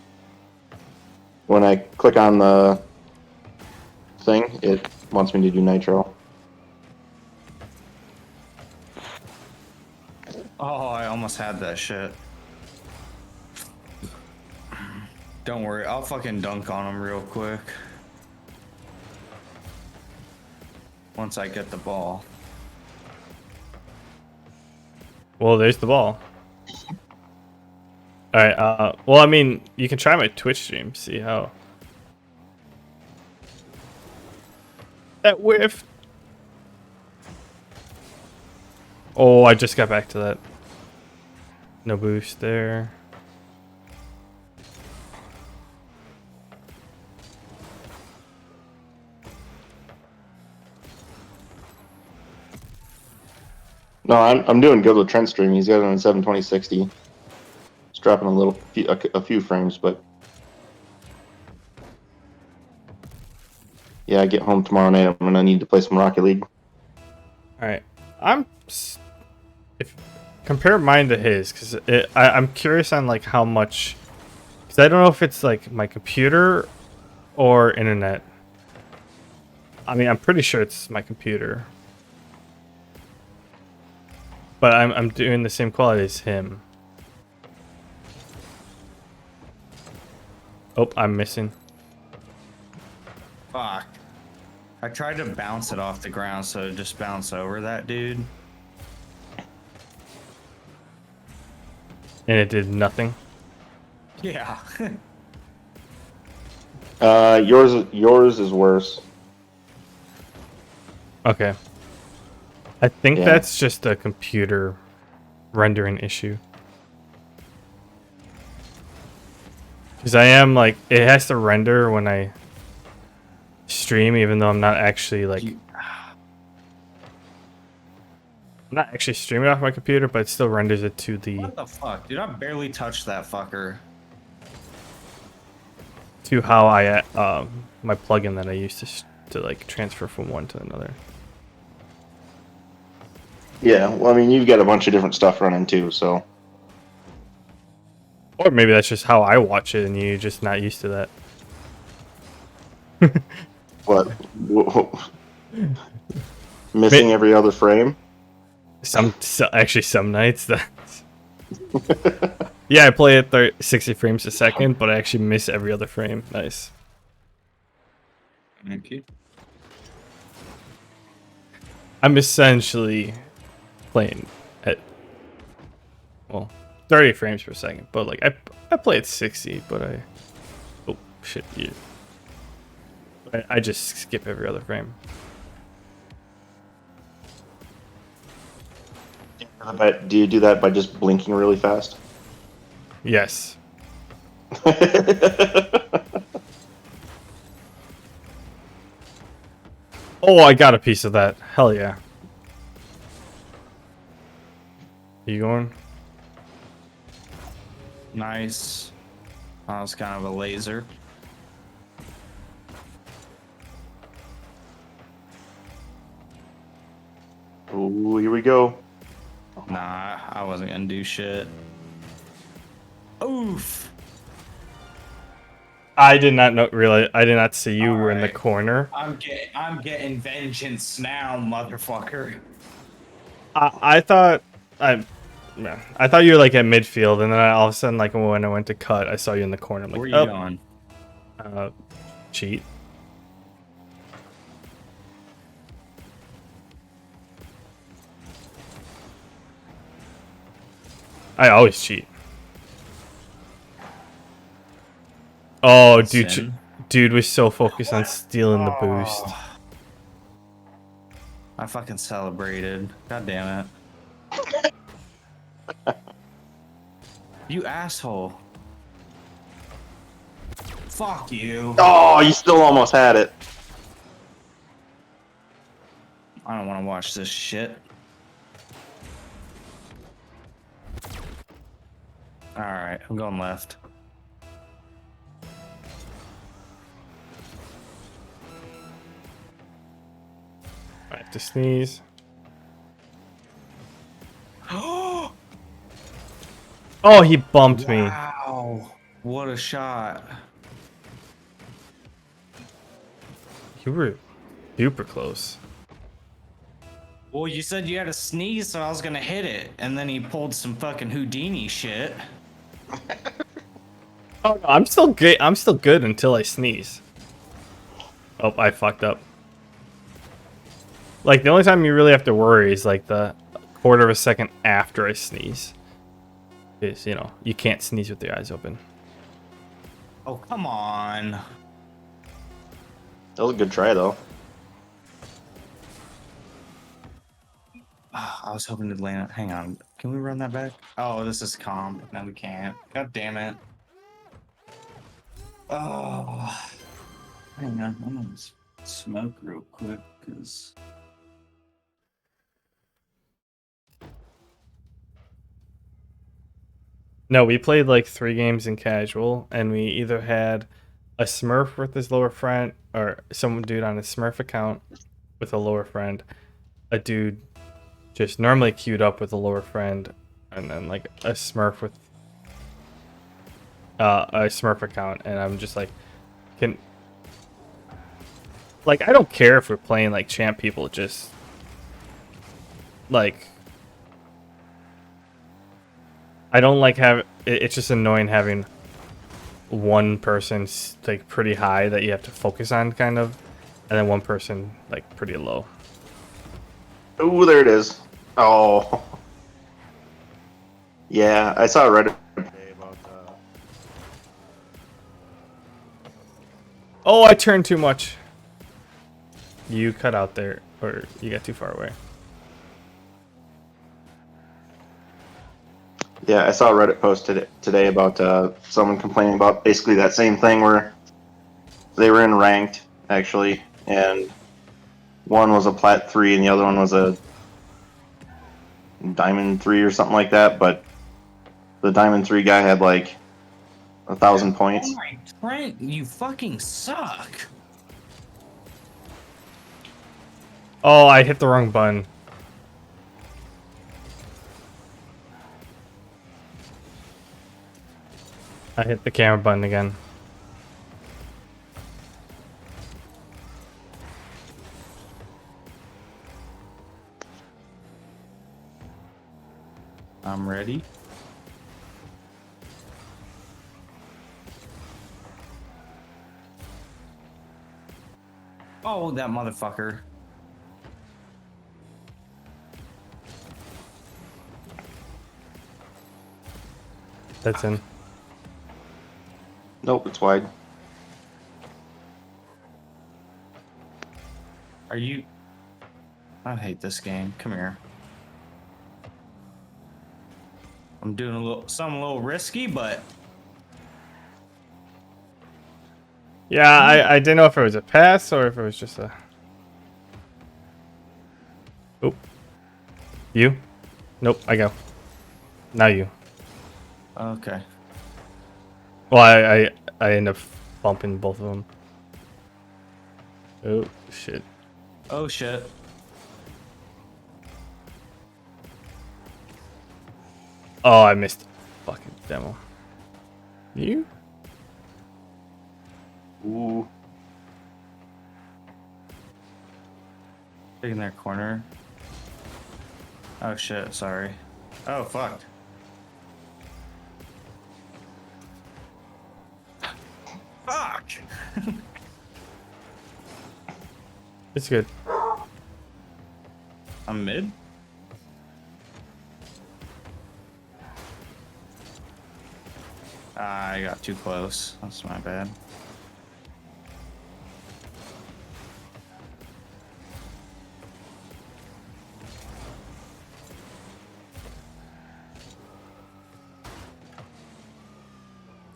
when I click on the thing, it wants me to do Nitro. Oh, I almost had that shit. Don't worry, I'll fucking dunk on him real quick. Once I get the ball. Well, there's the ball. All right. Well, I mean, you can try my Twitch stream. See how that whiffed. Oh, I just got back to that. No boost there. No, I'm doing good with Trent stream. He's got it on 720/60. It's dropping a few frames, but yeah, I get home tomorrow night. I'm gonna need to play some Rocket League. All right. If compare mine to his, because I'm curious on like how much, because I don't know if it's like my computer or internet. I mean, I'm pretty sure it's my computer, but I'm doing the same quality as him. Oh, I'm missing. Fuck. I tried to bounce it off the ground so it just bounced over that dude. And it did nothing. Yeah. Yours is worse. Okay. I think Yeah. that's just a computer rendering issue. Because I am like, it has to render when I stream, even though I'm not actually like, I'm not actually streaming off my computer, but it still renders it to the What the fuck? Dude, I barely touched that fucker. to how I my plugin that I use to like transfer from one to another. Yeah, well, I mean, you've got a bunch of different stuff running too, so. Or maybe that's just how I watch it, and you're just not used to that. What? Missing every other frame? Actually, some nights that. Yeah, I play at 60 frames a second, but I actually miss every other frame. Nice. Thank you. I'm essentially playing at 30 frames per second, but like I play at 60, but oh shit, you. I just skip every other frame. But do you do that by just blinking really fast? Yes. Oh, I got a piece of that. Hell yeah. You going? Nice. That was kind of a laser. Ooh, here we go. Nah, I wasn't gonna do shit. Oof. I did not realize. I did not see you were in the Alright. corner. I'm getting vengeance now, motherfucker. I thought I thought you were like at midfield, and then all of a sudden, like when I went to cut, I saw you in the corner. I'm like, Where you oh, going? Cheat. I always cheat. Oh, That's dude, sin. dude was so focused on stealing the boost. Oh, I fucking celebrated. God damn it. You asshole. Fuck you. Oh, you still almost had it. I don't want to watch this shit. Alright, I'm going left. I have to sneeze. Oh, he bumped me. wow. What a shot. You were super close. Well, you said you had a sneeze, so I was gonna hit it, and then he pulled some fucking Houdini shit. Oh no, I'm still good. I'm still good until I sneeze. Oh, I fucked up. Like the only time you really have to worry is like the quarter of a second after I sneeze. Is, you know, you can't sneeze with your eyes open. Oh, come on. That was a good try, though. I was hoping to land. Hang on. Can we run that back? Oh, this is calm. No, we can't. God damn it. Oh. Hang on. I'm gonna smoke real quick because. No, we played like 3 games in casual, and we either had a Smurf with his lower friend, or some dude on a Smurf account with a lower friend, a dude just normally queued up with a lower friend, and then like a Smurf with a Smurf account, and I'm just like, like I don't care if we're playing like champ people, just like I don't like it's just annoying having one person like pretty high that you have to focus on kind of, and then one person like pretty low. Ooh, there it is. Oh. Yeah, I saw Reddit today about Oh, I turned too much. You cut out there, or you got too far away. Yeah, I saw a Reddit post today about someone complaining about basically that same thing where they were in ranked, actually, and one was a plat 3 and the other one was a diamond 3 or something like that, but the diamond 3 guy had like 1,000 points. Oh my Trent, you fucking suck. Oh, I hit the wrong button. I hit the camera button again. I'm ready. Oh, that motherfucker. That's in. Nope, it's wide. Are you... I hate this game. Come here. I'm doing something a little risky, but... Yeah, I didn't know if it was a pass or if it was just a... Oop. You? Nope, I go. Now you. Okay. Well, I end up bumping both of them. Oh, shit. Oh, shit. Oh, I missed the fucking demo. You? Ooh. Taking their corner. Oh, shit. Sorry. Oh, fuck. Fuck! It's good. I'm mid? I got too close. That's my bad.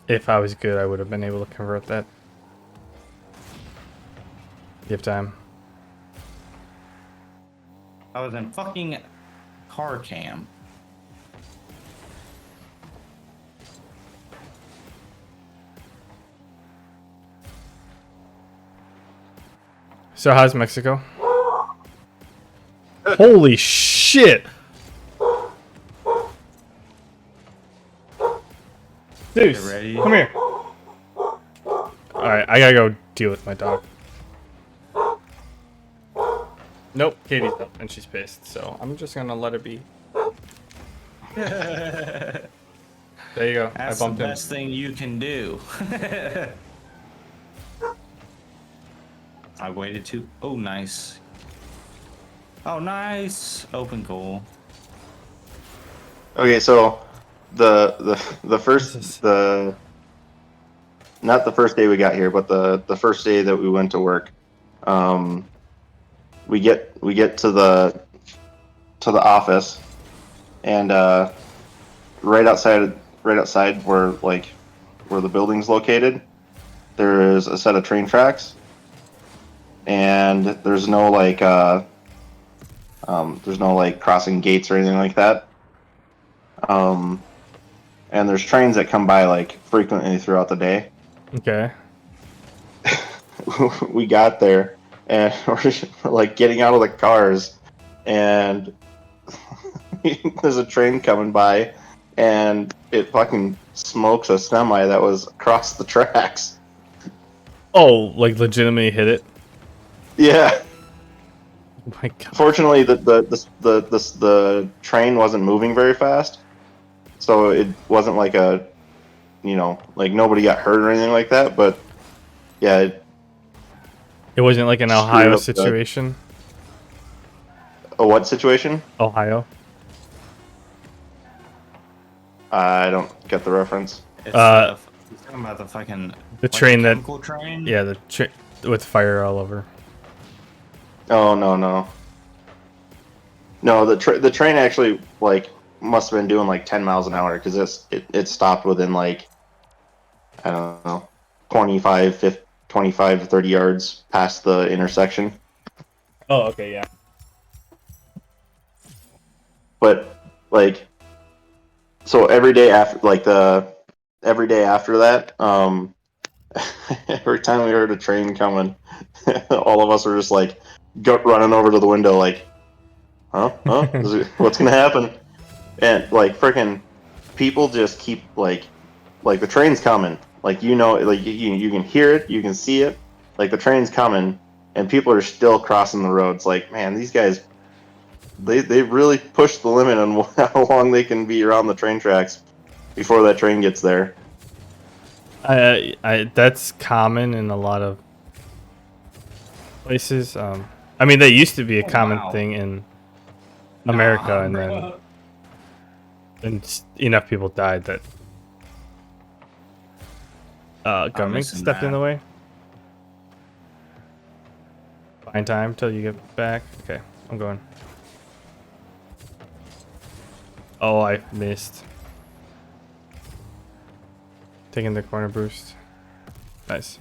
If I was good, I would have been able to convert that. Give time. I was in fucking car cam. So how's Mexico? Holy shit! Deuce, Get ready. come here. Alright, I gotta go deal with my dog. Nope, Katie's up and she's pissed, so I'm just gonna let her be. There you go. That's I bumped the him. best thing you can do. I waited too. Oh, nice. Oh, nice. Open goal. Okay, so the first not the first day we got here, but the first day that we went to work, we get to the office, and right outside where the building's located, there is a set of train tracks, and there's no crossing gates or anything like that. And there's trains that come by like frequently throughout the day. Okay. We got there and we're like getting out of the cars, and there's a train coming by, and it fucking smokes a semi that was across the tracks. Oh, like legitimately hit it? Yeah. Oh my god. Fortunately, the train wasn't moving very fast, so it wasn't like like nobody got hurt or anything like that. But yeah, It wasn't like an screwed Ohio up situation? a what situation? Ohio? I don't get the reference. It's he's talking about the fucking the train that chemical train. Yeah, the with fire all over. Oh no. No, the train actually must have been doing like 10 miles an hour, because it stopped within like, I don't know, 25 to 30 yards past the intersection. Oh, okay, yeah. But so every day after that, every time we heard a train coming, all of us were just like running over to the window like, what's gonna happen? And like freaking people just keep like the train's coming, like you can hear it, you can see it, like the train's coming, and people are still crossing the roads. Like, man, these guys, they really push the limit on how long they can be around the train tracks before that train gets there. That's common in a lot of places. I mean, that used to be a common thing in America, and then enough people died that government stepped in the way. Fine time till you get back. Okay, I'm going. Oh, I missed. Taking the corner boost. Nice.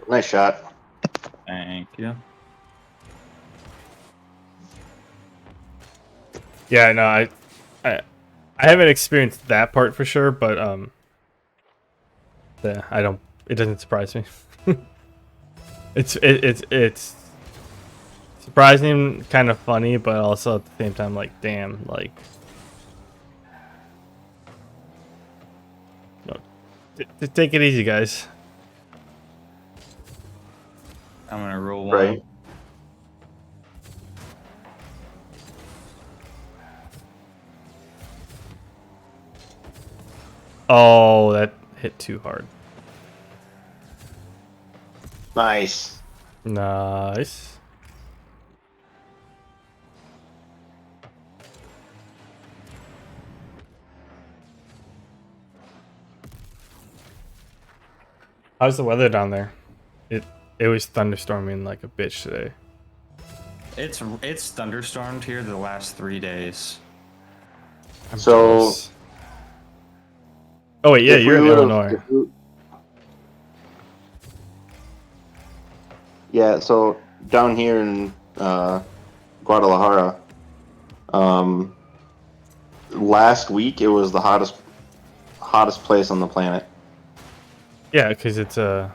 Nice shot. Thank you. Yeah, no, I haven't experienced that part for sure, but I don't. It doesn't surprise me. It's surprising, kind of funny, but also at the same time, like, damn, like. Take it easy, guys. I'm gonna roll one. Right. Oh, that hit too hard. Nice. Nice. How's the weather down there? It was thunderstorming like a bitch today. It's thunderstormed here the last 3 days. I'm So- jealous. Oh wait, yeah, If you're in we would've- Illinois. if we- Yeah, so down here in Guadalajara, last week it was the hottest place on the planet. Yeah, because it's Oh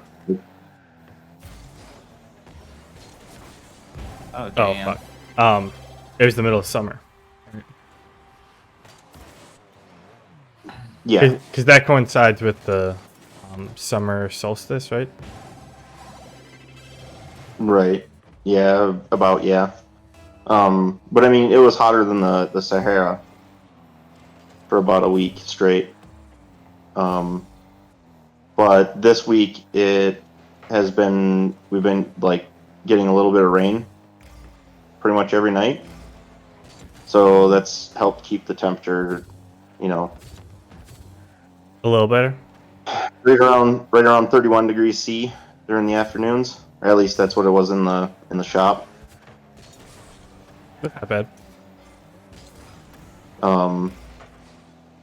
oh damn! fuck. It was the middle of summer. Yeah, Because that coincides with the summer solstice, right? right. Yeah, yeah. But I mean, it was hotter than the Sahara for about a week straight. But this week we've been like getting a little bit of rain pretty much every night. So that's helped keep the temperature, you know, A little better. right around 31 degrees C during the afternoons, or at least that's what it was in the shop. Not bad.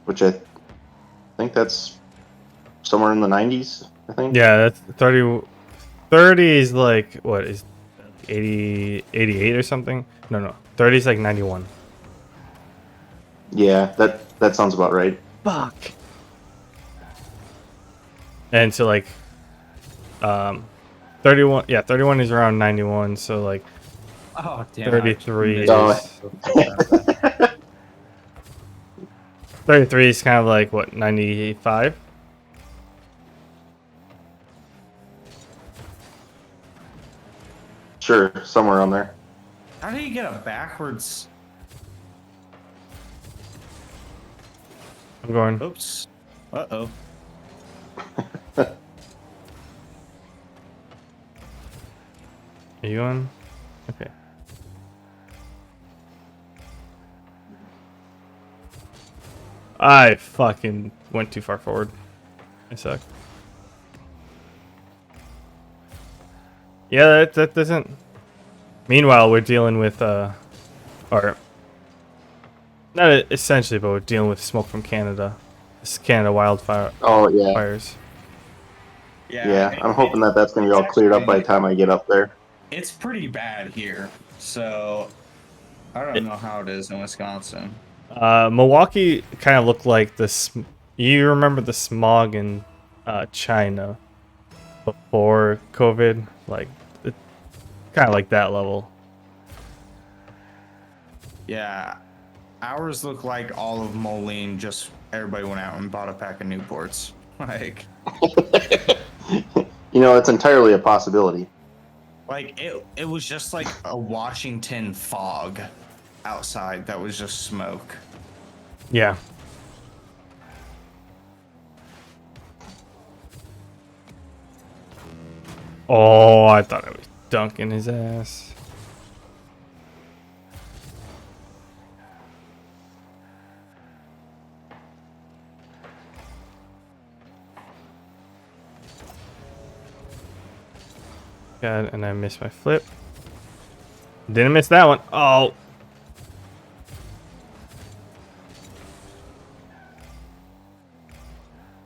Which I think that's somewhere in the 90s, I think. Yeah, that's 30. 30 is like, what is 80, 88 or something? No. 30 is like 91. Yeah, that sounds about right. Fuck. And so like 31, yeah, 31 is around 91, so like Oh damn! 33 Oh. is 33 is kind of like what, 95? Sure, somewhere on there. How do you get a backwards? I'm going. Oops. Uh-oh. Are you on? Okay. I fucking went too far forward. I suck. Yeah, that doesn't. Meanwhile, we're dealing with or not essentially, but we're dealing with smoke from Canada. This is Canada wildfire Oh yeah, fires. yeah. I'm hoping that that's gonna be all cleared up by the time I get up there. It's pretty bad here, so I don't know how it is in Wisconsin. Milwaukee kind of looked like this. You remember the smog in China before COVID? Like, it, kind of like that level. Yeah, ours look like all of Moline. Just everybody went out and bought a pack of Newports. Like You know, it's entirely a possibility. it was just like a Washington fog outside that was just smoke. Yeah. Oh, I thought I was dunking his ass. God, and I missed my flip. Didn't miss that one. Oh.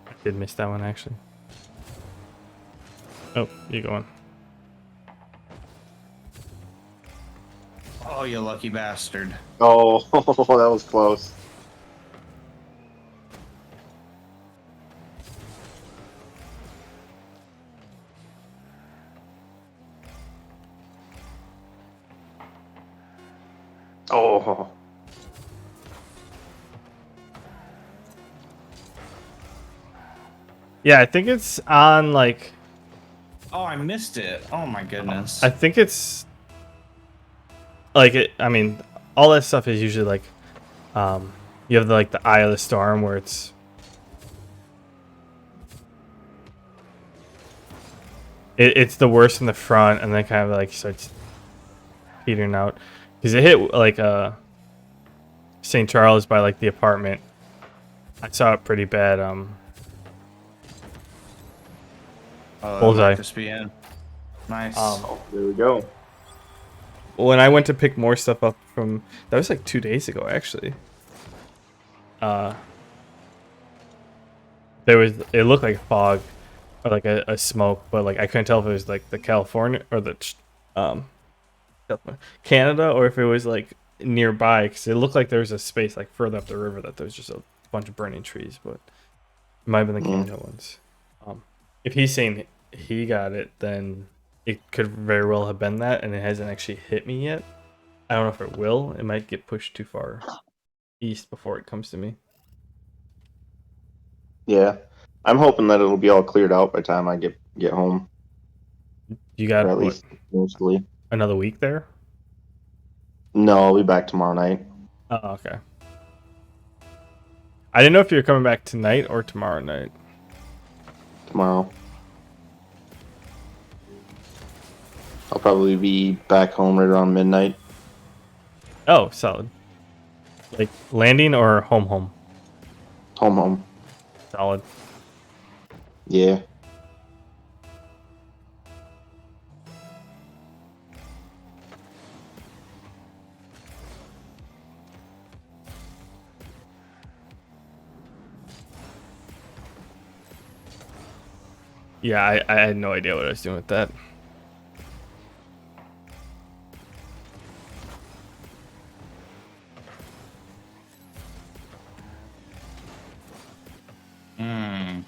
I did miss that one, actually. Oh, you going. Oh, you lucky bastard. Oh, that was close. Oh. Yeah, I think it's on, like... Oh, I missed it. Oh my goodness. I think it's... Like, I mean, all that stuff is usually, like... you have, like, the eye of the storm where it's... It's the worst in the front, and then kind of, like, starts petering out. Because it hit, like, St. Charles by, like, the apartment. I saw it pretty bad, Oh, that Bullseye. might just be in. Nice. There we go. When I went to pick more stuff up from, that was like 2 days ago actually. It looked like fog or like a smoke, but like I couldn't tell if it was like the California or the um Canada, or if it was like nearby, because it looked like there was a space like further up the river that there was just a bunch of burning trees, but it might have been the Canada ones. If he's saying he got it, then it could very well have been that, and it hasn't actually hit me yet. I don't know if it will. It might get pushed too far east before it comes to me. Yeah, I'm hoping that it'll be all cleared out by the time I get home, You or got at what, least mostly. another week there? No, I'll be back tomorrow night. Oh, okay. I didn't know if you were coming back tonight or tomorrow night. Tomorrow. I'll probably be back home right around midnight. Oh, solid. Like landing or home? Home. Solid. Yeah. Yeah, I had no idea what I was doing with that. Hmm.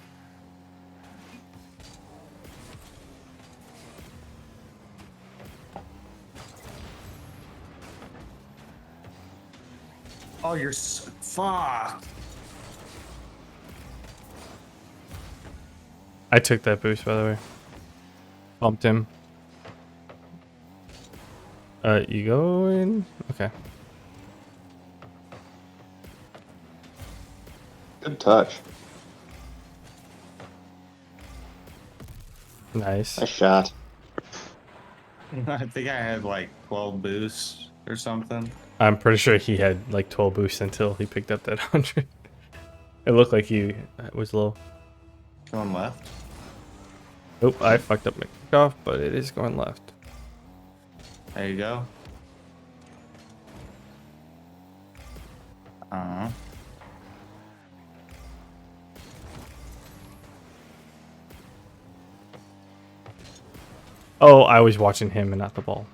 Oh, you're fuck. I took that boost, by the way. Bumped him. You going? Okay. Good touch. Nice. Nice shot. I think I had like 12 boosts or something. I'm pretty sure he had like 12 boosts until he picked up that 100. It looked like he was low. Going left. Oh, I fucked up my kickoff, but it is going left. There you go. Oh, I was watching him and not the ball.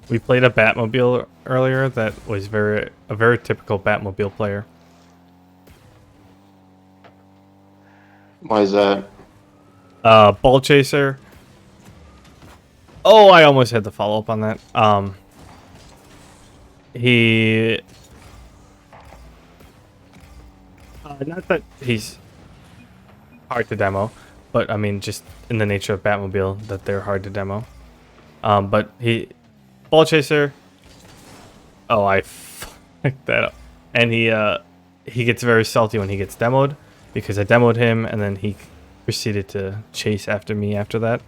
We played a Batmobile earlier that was a very typical Batmobile player. Why is that? Ball chaser. Oh, I almost had the follow up on that. He not that he's hard to demo, but I mean just in the nature of Batmobile that they're hard to demo. But ball chaser. Oh, I fucked that up. And he gets very salty when he gets demoed because I demoed him and then he proceeded to chase after me after that.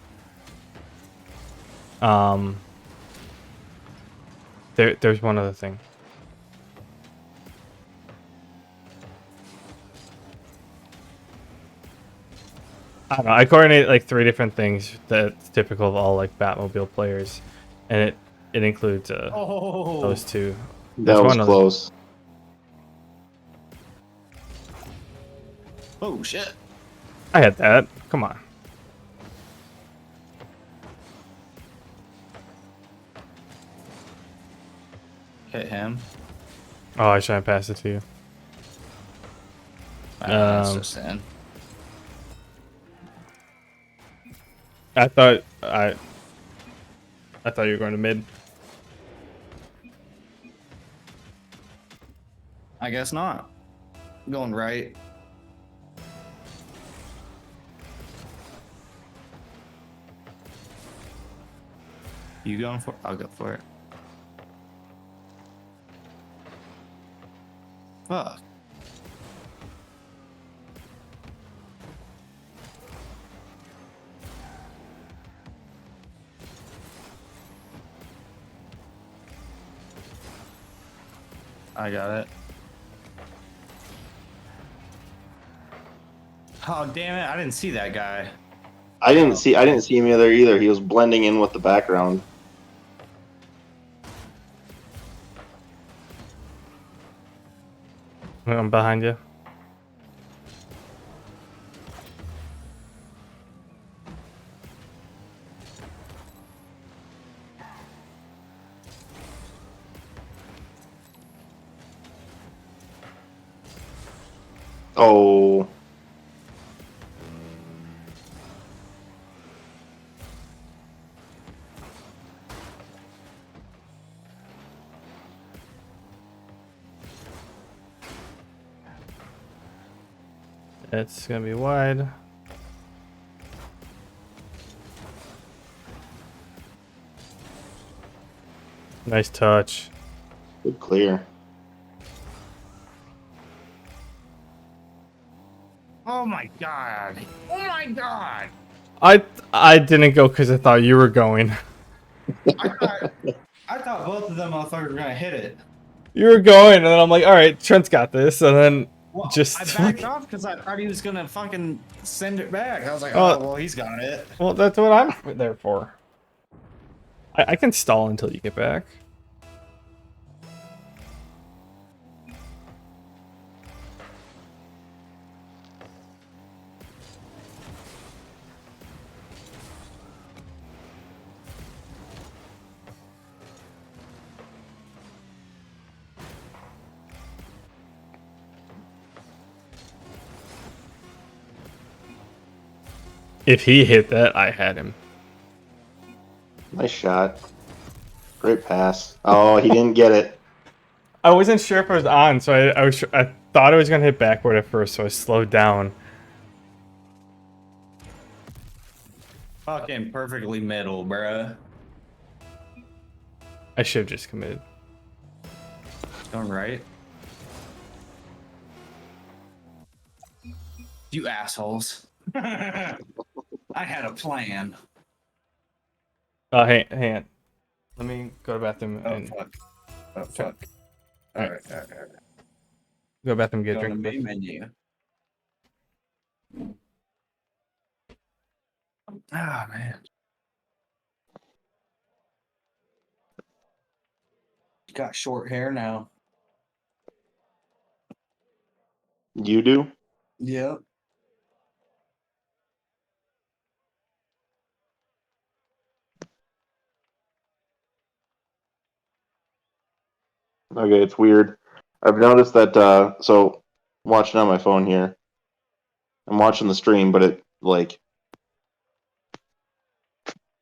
There's one other thing. I don't know. I coordinate like 3 different things that's typical of all like Batmobile players, and it includes those 2. That was close. Oh shit. I had that. Come on. Hit him. Oh, I shouldn't pass it to you. That's just in. I thought you were going to mid. I guess not. I'm going right. You going for it? I'll go for it. Fuck. I got it. Oh damn it! I didn't see that guy. I didn't see him either. He was blending in with the background. I'm behind you. Oh. It's gonna be wide. Nice touch. Good clear. Oh my god! Oh my god! I didn't go because I thought you were going. I thought both of them motherfuckers were gonna hit it. You were going, and then I'm like, all right, Trent's got this, and then Well, just I backed off because I thought he was gonna fucking send it back. I was like, Oh. oh well, he's got it. Well, that's what I'm there for. I can stall until you get back. If he hit that, I had him. Nice shot. Great pass. Oh, he didn't get it. I wasn't sure if it was on, so I thought I was gonna hit backward at first, so I slowed down. Fucking perfectly middle, bruh. I should have just committed. All right. You assholes. I had a plan. Hang on. Let me go to the bathroom Oh and fuck. Oh fuck. Alright. go to the bathroom and get a Go to drink. main menu. Ah man. Got short hair now. You do? Yep. Okay, it's weird. I've noticed that, so, watching on my phone here. I'm watching the stream, but it, like,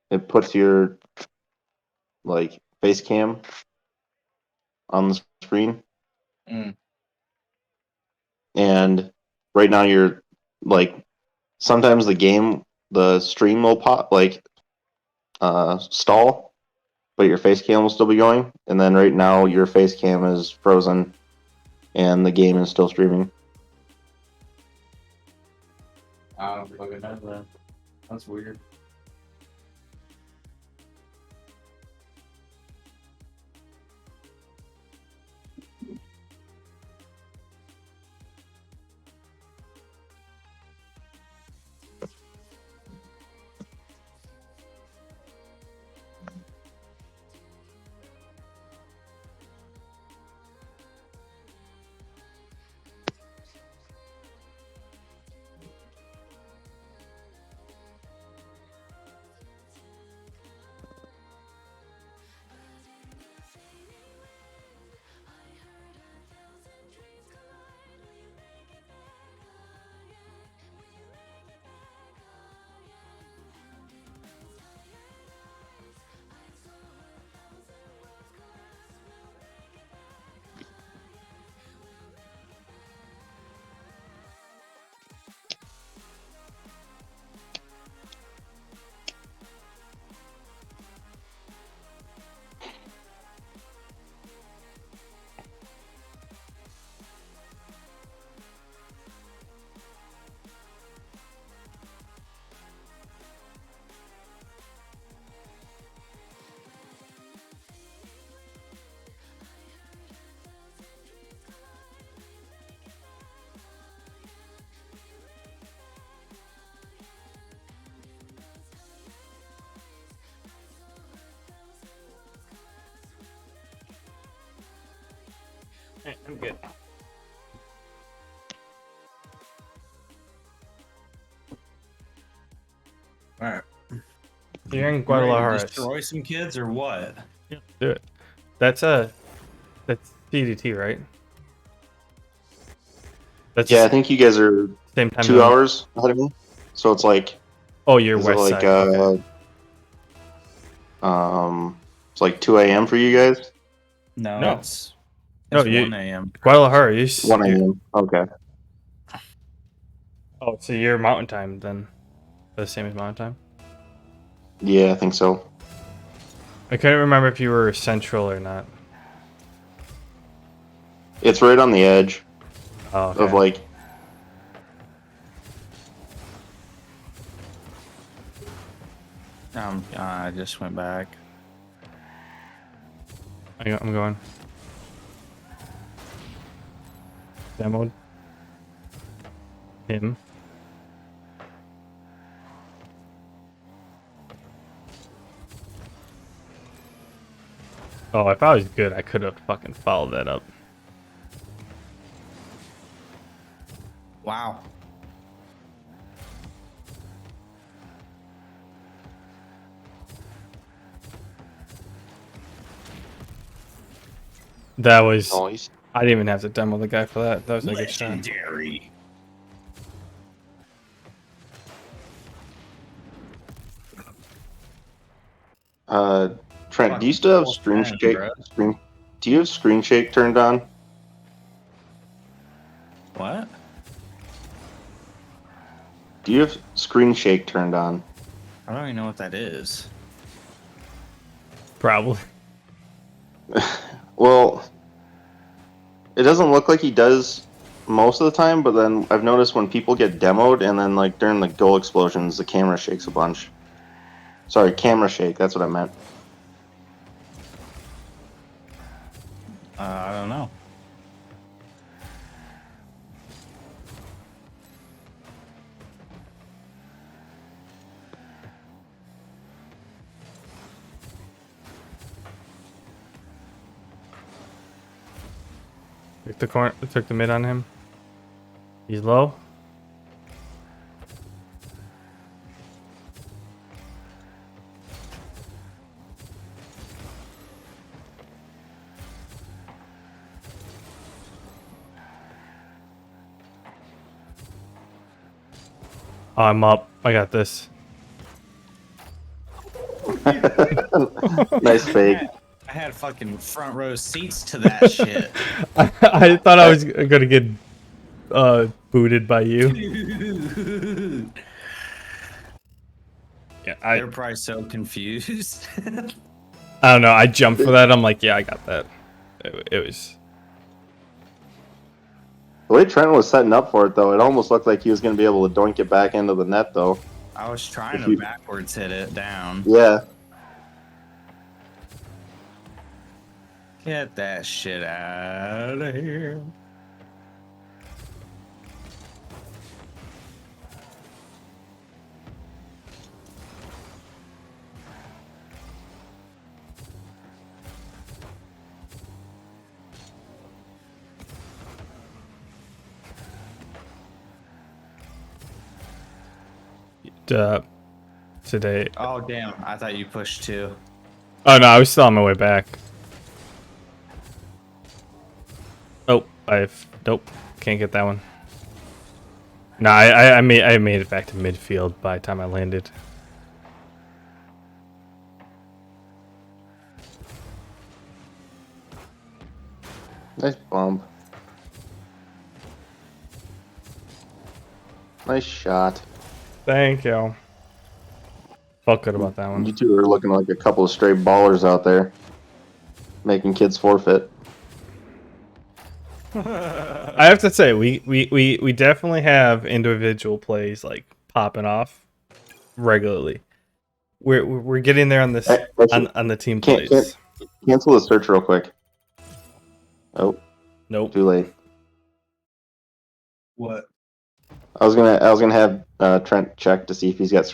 it puts your, like, face cam on the screen. Mm. And right now you're, like, sometimes the stream will pop, like, stall, but your face cam will still be going. And then right now your face cam is frozen and the game is still streaming. I don't fucking know that. That's weird. I'm good. All right. You're in You ready to Guadalajara. destroy some kids or what? Yeah, do it. That's CDT, right? That's Yeah, I think you guys are same time 2 zone. hours ahead of me. So it's like, Oh, you're is it west like side. Okay. it's like 2 a.m. for you guys? No, No. it's No, 1 a.m. Guadalajara. 1 a.m. Okay. Oh, so you're mountain time then. The same as mountain time? Yeah, I think so. I couldn't remember if you were central or not. It's right on the edge Oh, okay. of like. I just went back. I'm going. Demoed him. Oh, if I was good, I could have fucking followed that up. Wow. That was. Nice. I didn't even have to demo the guy for that. That was a good shot. Legendary. Trent, do you still have screen shake? Do you have screen shake turned on? What? Do you have screen shake turned on? I don't even know what that is. Probably. Well, it doesn't look like he does most of the time, but then I've noticed when people get demoed and then like during the goal explosions, the camera shakes a bunch. Sorry, camera shake, that's what I meant. I don't know. Took the mid on him. He's low. Oh, I'm up. I got this. Nice fake. I had fucking front row seats to that shit. I thought I was gonna get booted by you. Yeah, They're probably so confused. I don't know. I jumped for that. I'm like, yeah, I got that. It was. The way Trent was setting up for it, though, it almost looked like he was going to be able to doink it back into the net, though. I was trying to backwards hit it down. Yeah. Get that shit out of here. Today. Oh damn! I thought you pushed too. Oh no, I was still on my way back. Oh, nope, can't get that one. No, I made it back to midfield by the time I landed. Nice bump. Nice shot. Thank you. Felt good about that one. You two are looking like a couple of straight ballers out there, making kids forfeit. I have to say, we definitely have individual plays like popping off regularly. We're getting there on this on the team plays. Cancel the search real quick. Oh, nope. Too late. What? I was gonna have Trent check to see if he's got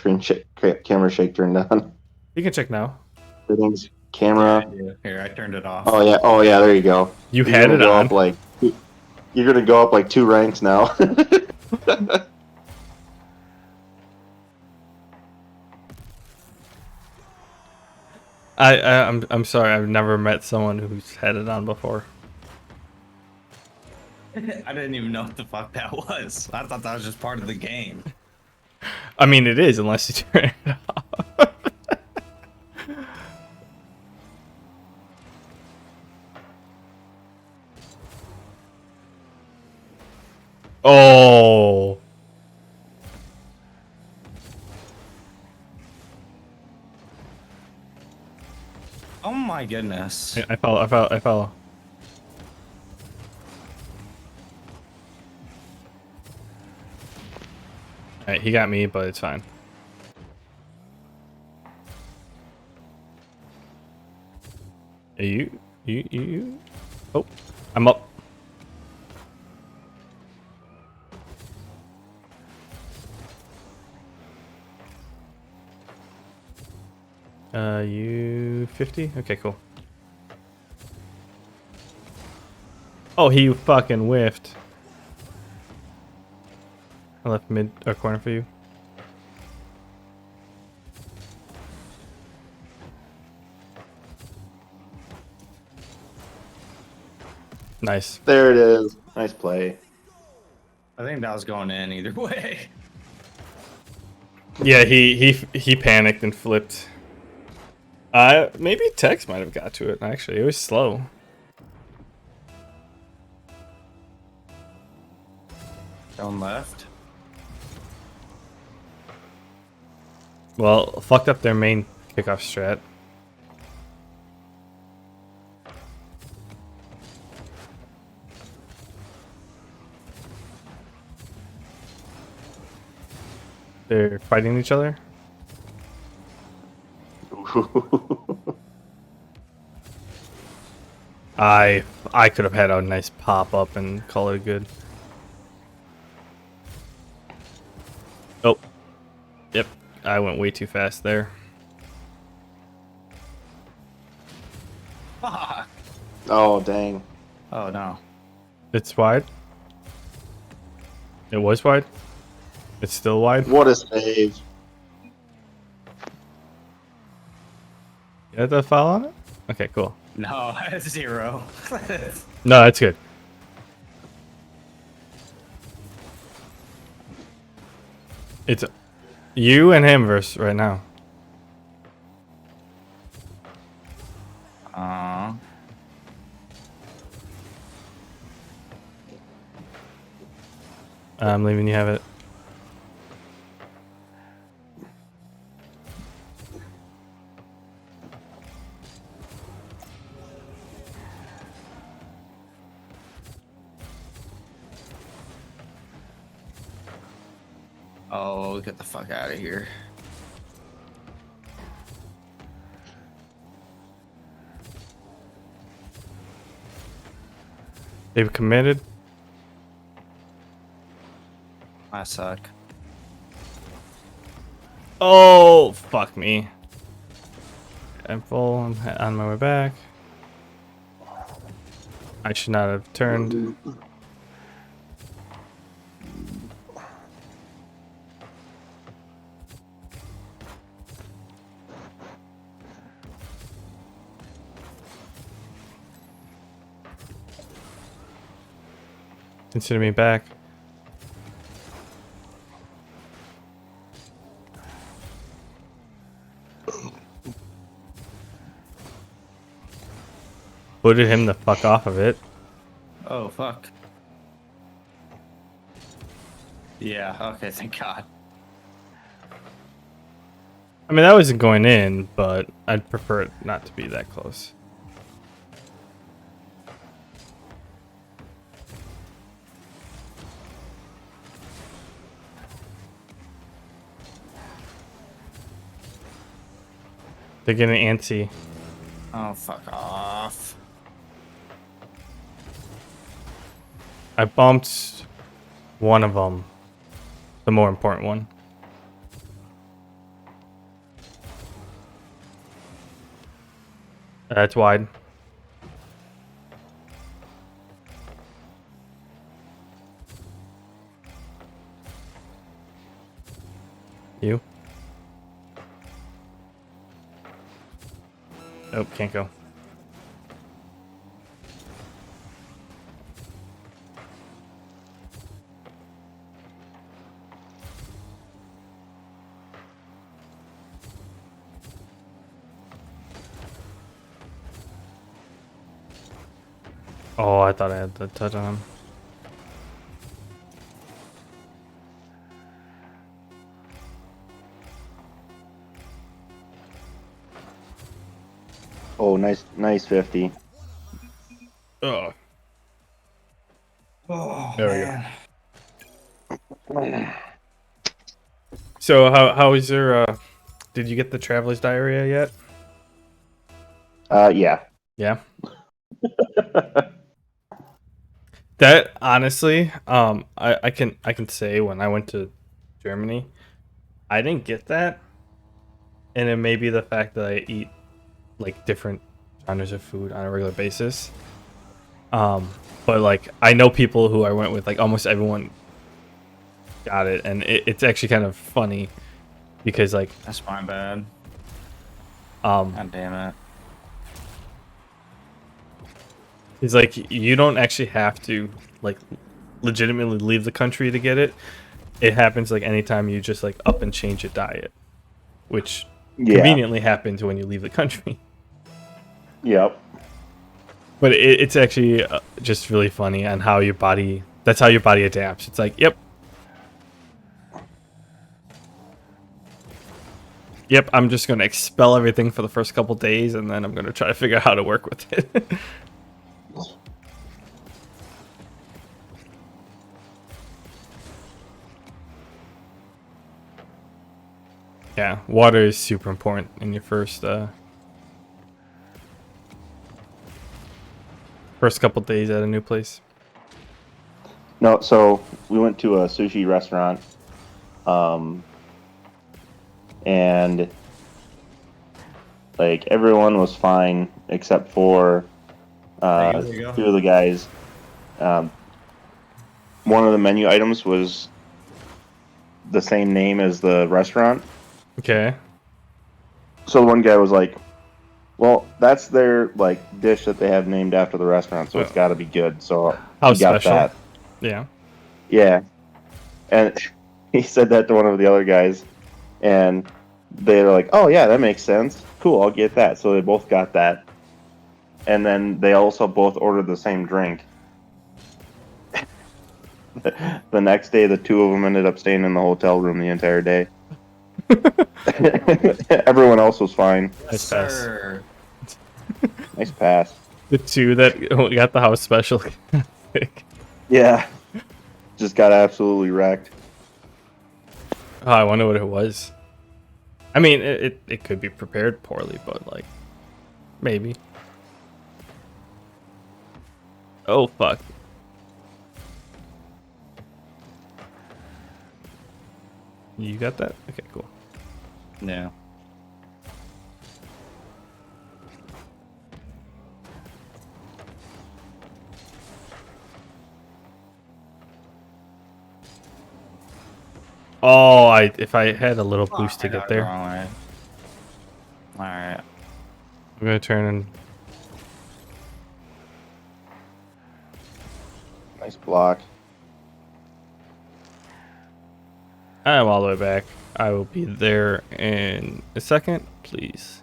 camera shake turned on. You can check now. camera. Yeah, here, I turned it off. Oh yeah, there you go. You You're had gonna it go on. up like you're gonna go up like 2 ranks now. I'm sorry. I've never met someone who's had it on before. I didn't even know what the fuck that was. I thought that was just part of the game. I mean, it is unless you turn it off. Oh. Oh my goodness. I follow. Alright, he got me, but it's fine. You. Oh, I'm up. You 50? Okay, cool. Oh, he fucking whiffed. I left mid or corner for you. Nice. There it is. Nice play. I think that was going in either way. Yeah, he panicked and flipped. Maybe Tex might have got to it. Actually, it was slow. Going left. Well, fucked up their main kickoff strat. They're fighting each other. I could have had a nice pop up and call it good. Oh. Yep. I went way too fast there. Fuck. Oh dang. Oh no. It's wide. It was wide. It's still wide. What a save. You had the foul on it? Okay, cool. No, 0. No, that's good. It's you and him versus right now. I'm leaving you have it. Oh, get the fuck out of here. They've committed. I suck. Oh, fuck me. I'm full. I'm on my way back. I should not have turned. Consider me back. Booted him the fuck off of it. Oh, fuck. Yeah, okay, thank God. I mean, that wasn't going in, but I'd prefer it not to be that close. They're getting antsy. Oh, fuck off. I bumped one of them. The more important one. That's wide. You? Oh, can't go. Oh, I thought I had the touch on him. Oh, nice 50. Oh, Oh, there we go. man. So how is your did you get the traveler's diarrhea yet? Yeah. Yeah. That honestly, I can say when I went to Germany, I didn't get that, and it may be the fact that I eat like different genres of food on a regular basis. But like I know people who I went with, like almost everyone got it, and it's actually kind of funny because like That's my bad. God damn it. it's like you don't actually have to like legitimately leave the country to get it. It happens like anytime you just like up and change your diet, which conveniently happens when you leave the country. Yep. But it's actually just really funny on how your body. That's how your body adapts. It's like, yep, I'm just gonna expel everything for the first couple days, and then I'm gonna try to figure out how to work with it. Yeah, water is super important in your first couple days at a new place. No, so we went to a sushi restaurant, and like everyone was fine except for two of the guys. One of the menu items was the same name as the restaurant. Okay. So the one guy was like, "Well, that's their like dish that they have named after the restaurant, so it's got to be good." So How he got special? that. Yeah. Yeah, and he said that to one of the other guys, and they're like, "Oh yeah, that makes sense. Cool, I'll get that." So they both got that, and then they also both ordered the same drink. The next day, the two of them ended up staying in the hotel room the entire day. Everyone else was fine. Nice pass. Nice pass. The two that got the house special. Yeah, just got absolutely wrecked. Oh, I wonder what it was. I mean, it could be prepared poorly, but like, maybe. Oh fuck. You got that? Okay, cool. Yeah. Oh, if I had a little boost to get there. Alright. I'm gonna turn and Nice block. I'm all the way back. I will be there in a second, please.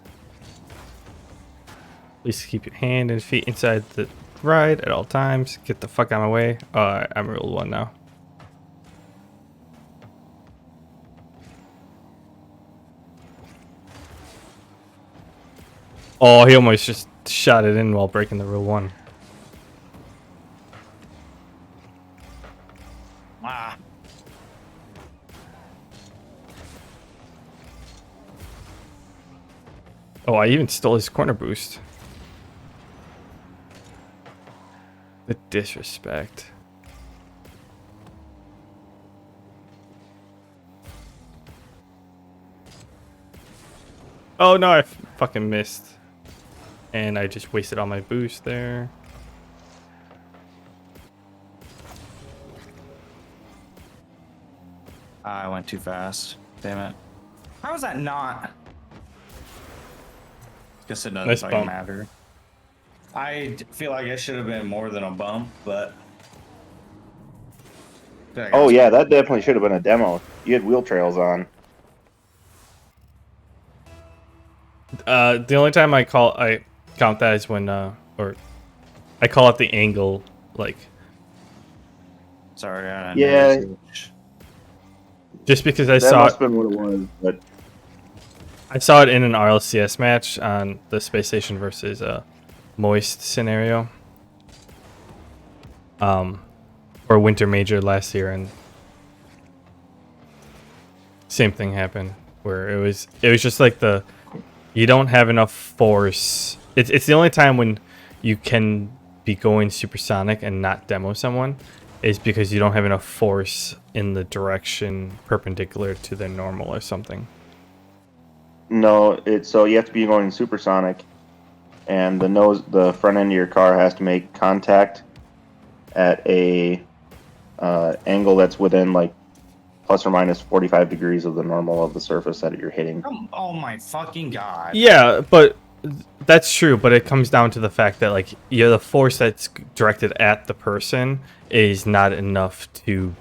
Please keep your hand and feet inside the ride at all times. Get the fuck out of my way. I'm ruled one now. Oh, he almost just shot it in while breaking the rule one. Ah. Oh, I even stole his corner boost. The disrespect. Oh no, I fucking missed. And I just wasted all my boost there. I went too fast. Damn it. How was that not? Guess it doesn't Nice fucking bump. matter. I feel like it should have been more than a bump, but. Oh yeah, that definitely should have been a demo. You had wheel trails on. The only time I count that is when or I call it the angle, like. Sorry, I Yeah. Just because I That saw must it, have been what it was, but I saw it in an RLCS match on the Space Station versus Moist scenario. Or Winter Major last year, and same thing happened where it was just like you don't have enough force. It's the only time when you can be going supersonic and not demo someone is because you don't have enough force in the direction perpendicular to the normal or something. no, so you have to be going supersonic, and the front end of your car has to make contact at a angle that's within like plus or minus 45 degrees of the normal of the surface that you're hitting. Oh my fucking god. Yeah, but that's true, but it comes down to the fact that like the force that's directed at the person is not enough to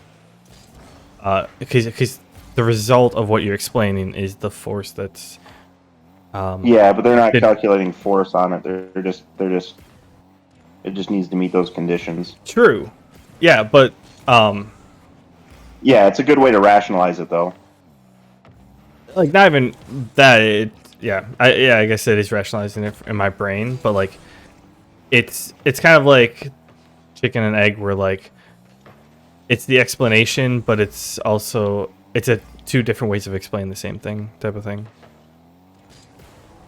because the result of what you're explaining is the force that's Yeah, but they're not calculating force on it. They're just it just needs to meet those conditions. True. Yeah, but yeah, it's a good way to rationalize it though. Like not even that. I guess it is rationalizing it in my brain, but like it's kind of like chicken and egg, where like it's the explanation, but it's also two different ways of explaining the same thing type of thing.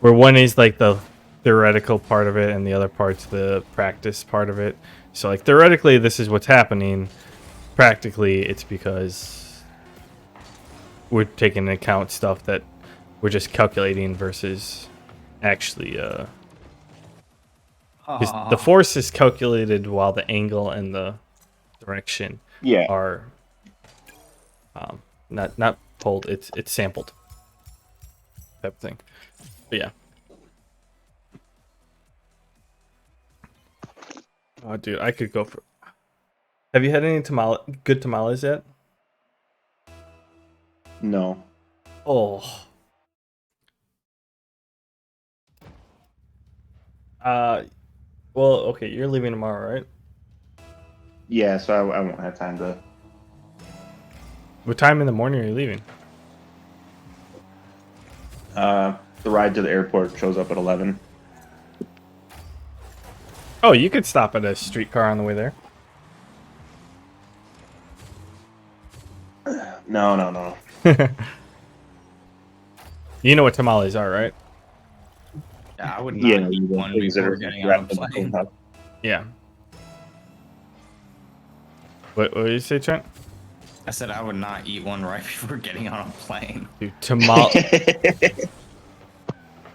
Where one is like the theoretical part of it, and the other part's the practice part of it. So like theoretically, this is what's happening. Practically, it's because we're taking into account stuff that we're just calculating versus actually the force is calculated while the angle and the direction are not pulled, it's sampled type of thing. But yeah. Oh dude, I could go for. Have you had any good tamales yet? No. Oh. Well, okay, you're leaving tomorrow, right? Yeah, so I won't have time to. What time in the morning are you leaving? The ride to the airport shows up at 11. Oh, you could stop at a streetcar on the way there. No. You know what tamales are, right? Yeah, I would not eat one before getting on a plane. Yeah. What did you say, Trent? I said I would not eat one right before getting on a plane. Dude,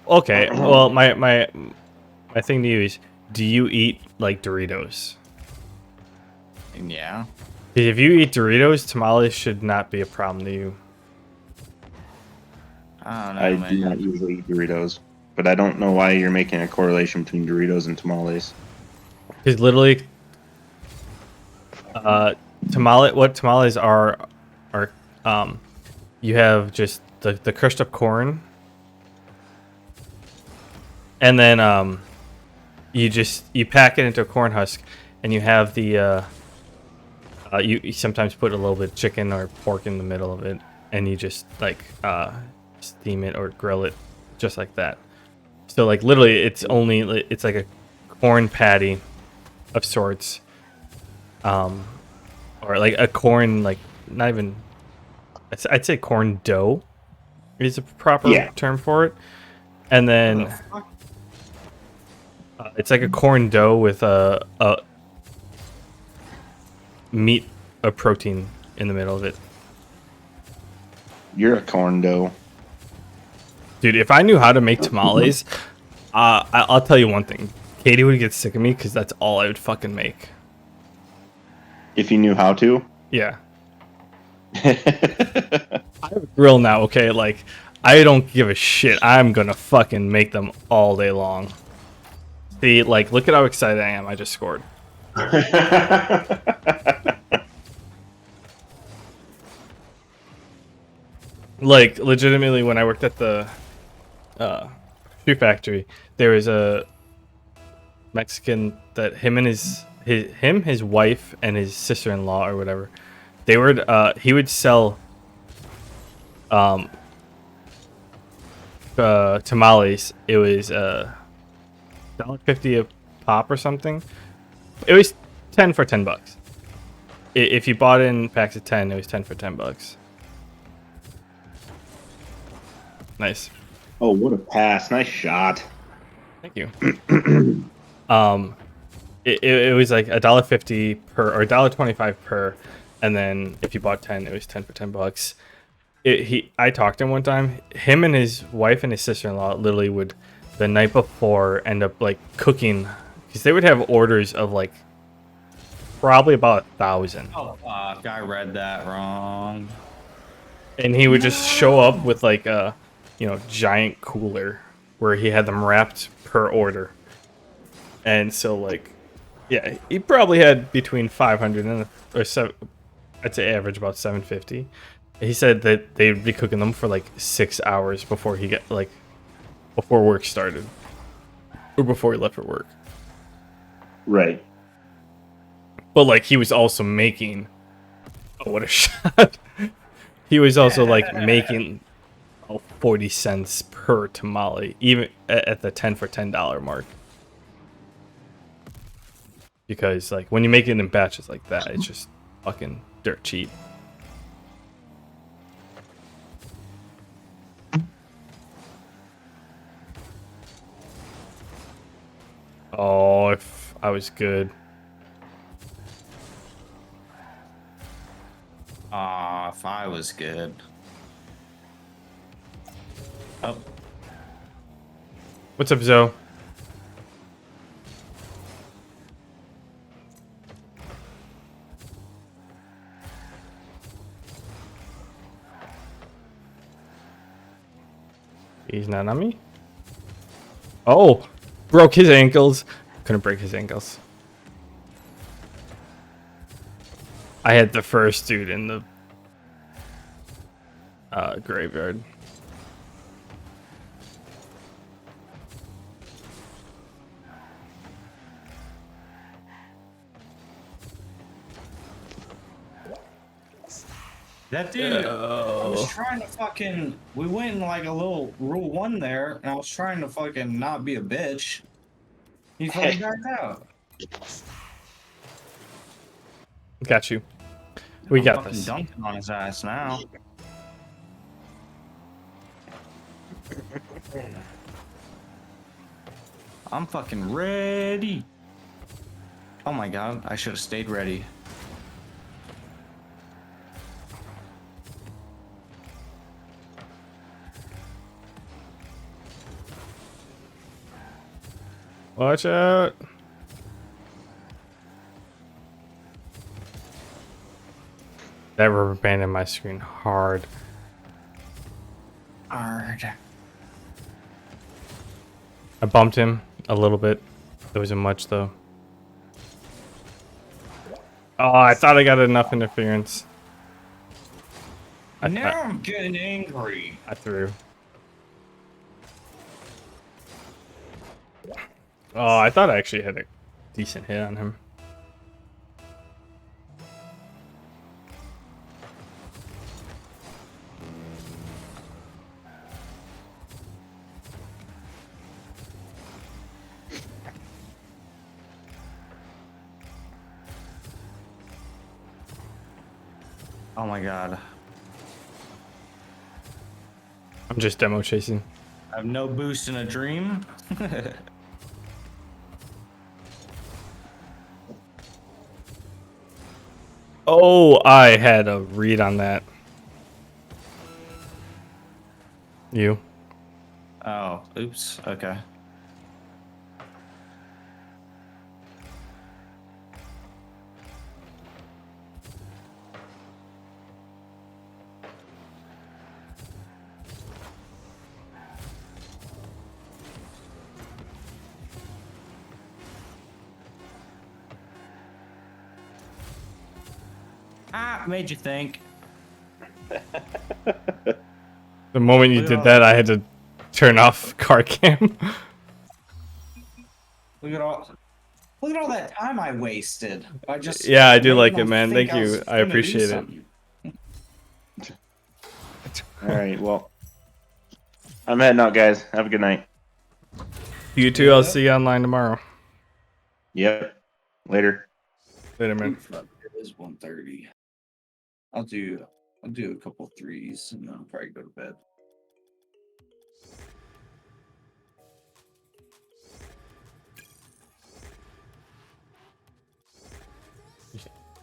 Okay, well, my thing to you is, do you eat like Doritos? Yeah. If you eat Doritos, tamales should not be a problem to you. I don't know, I man. do not usually eat Doritos, but I don't know why you're making a correlation between Doritos and tamales. Because literally, what tamales are you have just the crushed up corn, and then you pack it into a corn husk, and you have the you sometimes put a little bit of chicken or pork in the middle of it, and you just like steam it or grill it just like that. So like literally it's like a corn patty of sorts, or like a corn, like not even, I'd say corn dough is a proper term for it, and then it's like a corn dough with a meat, a protein in the middle of it. You're a corn dough. Dude, if I knew how to make tamales, I'll tell you one thing. Katie would get sick of me because that's all I would fucking make. If you knew how to. Yeah. I have a grill now, okay? Like, I don't give a shit. I'm gonna fucking make them all day long. See, like, look at how excited I am. I just scored. Like, legitimately, when I worked at the shoe factory, there was a Mexican that him and his wife and his sister-in-law or whatever, they would he would sell tamales. It was $1.50 a pop or something. It was 10 for $10. If you bought in packs of 10, it was 10 for $10. Nice. Oh, what a pass! Nice shot. Thank you. It was like $1.50 per or $1.25 per, and then if you bought 10, it was 10 for $10. I talked to him one time. Him and his wife and his sister-in-law literally would the night before end up like cooking because they would have orders of like probably about 1,000. Oh fuck! I read that wrong. And he would just show up with like a giant cooler where he had them wrapped per order. And so like, yeah, he probably had between 500 and or seven. I'd say average about 750. He said that they'd be cooking them for like 6 hours before before work started, or before he left for work. Right. But like he was also making. Oh, what a shot! He was also like making 40 cents per tamale, even at the 10 for $10 mark. Because like when you make it in batches like that, it's just fucking dirt cheap. Oh, if I was good. Ah, if I was good. Oh. What's up, Zoe? He's not on me? Oh! Broke his ankles. Couldn't break his ankles. I had the first dude in the graveyard. That dude, I was trying to fucking. We went in like a little rule 1 there, and I was trying to fucking not be a bitch. He fucking backed out. Got you. We I'm got fucking this. dunking on his ass now. I'm fucking ready. Oh my god, I should have stayed ready. Watch out. That rubber band in my screen hard. Hard. I bumped him a little bit. It wasn't much though. Oh, I thought I got enough interference. Now I'm getting angry. I threw. Oh, I thought I actually had a decent hit on him. Oh my god. I'm just demo chasing. I have no boost in a dream. Oh, I had a read on that. You. Oh, oops. Okay. Made you think. The moment you did that, I had to turn off car cam. Look at all that time I wasted. I just Yeah, I do making like it, them man. think Thank was you. I gonna do appreciate it. something. All right. Well, I'm heading out, guys. Have a good night. You too. I'll see you online tomorrow. Yep. Later. Later, man. It is 1:30. I'll do a couple threes and then I'll probably go to bed.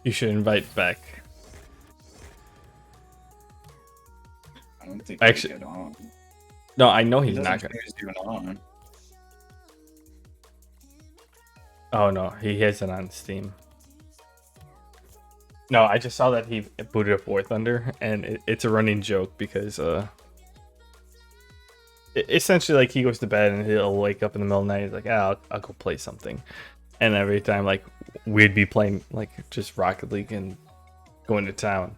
You should invite back. I don't think Actually, I get on. No, I know he's He not doesn't gonna. choose even on. Oh no, he has it on Steam. No, I just saw that he booted up War Thunder, and it's a running joke because essentially like he goes to bed and he'll wake up in the middle of the night. He's like, I'll go play something, and every time like we'd be playing like just Rocket League and going to town,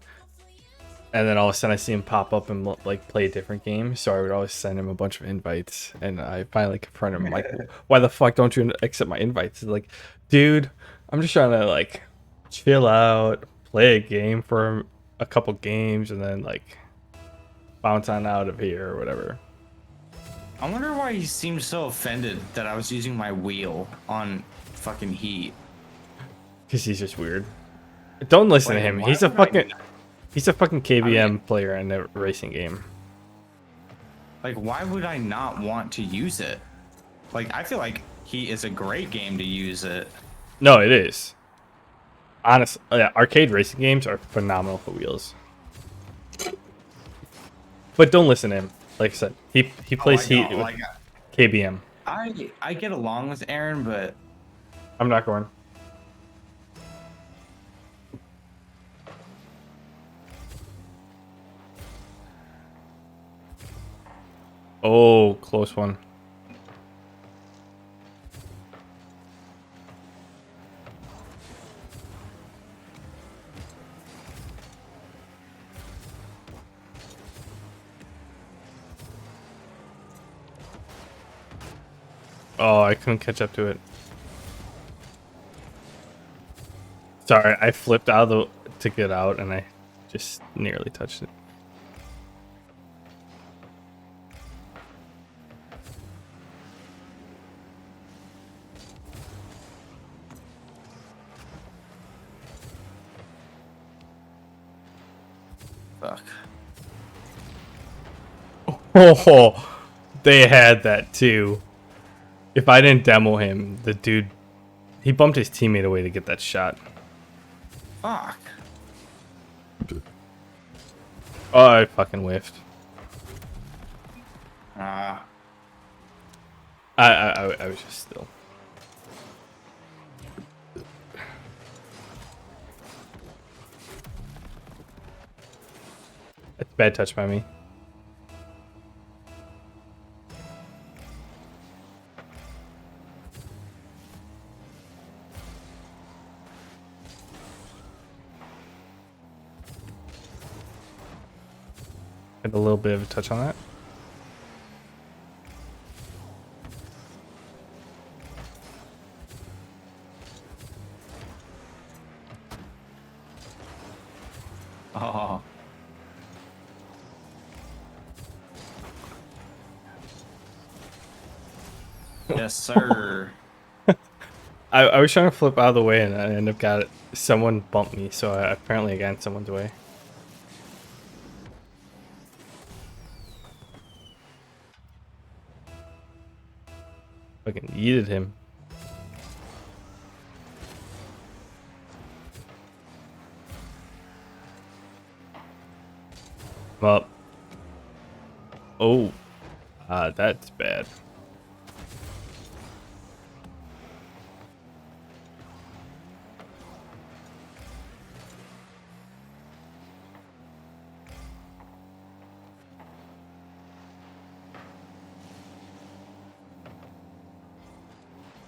and then all of a sudden I see him pop up and like play a different game. So I would always send him a bunch of invites, and I finally confronted him. I'm like, why the fuck don't you accept my invites? He's like, dude, I'm just trying to like chill out, play a game for a couple games, and then like bounce on out of here or whatever. I wonder why he seemed so offended that I was using my wheel on fucking Heat. Because he's just weird. Don't listen to him. why He's a would I fucking not- he's a fucking KBM player in a racing game. Like, why would I not want to use it? Like, I feel like Heat is a great game to use it. No, it is. Honestly, yeah, arcade racing games are phenomenal for wheels. But don't listen to him. Like I said, he plays Heat with KBM. I get along with Aaron, but I'm not going. Oh, close one. Oh, I couldn't catch up to it. Sorry, I flipped out of to get out, and I just nearly touched it. fuck. Oh, they had that too. If I didn't demo him, the dude, he bumped his teammate away to get that shot. Fuck. Oh, I fucking whiffed. Ah. I was just still. That's a bad touch by me. Had a little bit of a touch on that. Oh. Yes, sir. I was trying to flip out of the way and I ended up got it. Someone bumped me, so I apparently I got in someone's way. Fucking yeeted him. Well. Oh. That's bad.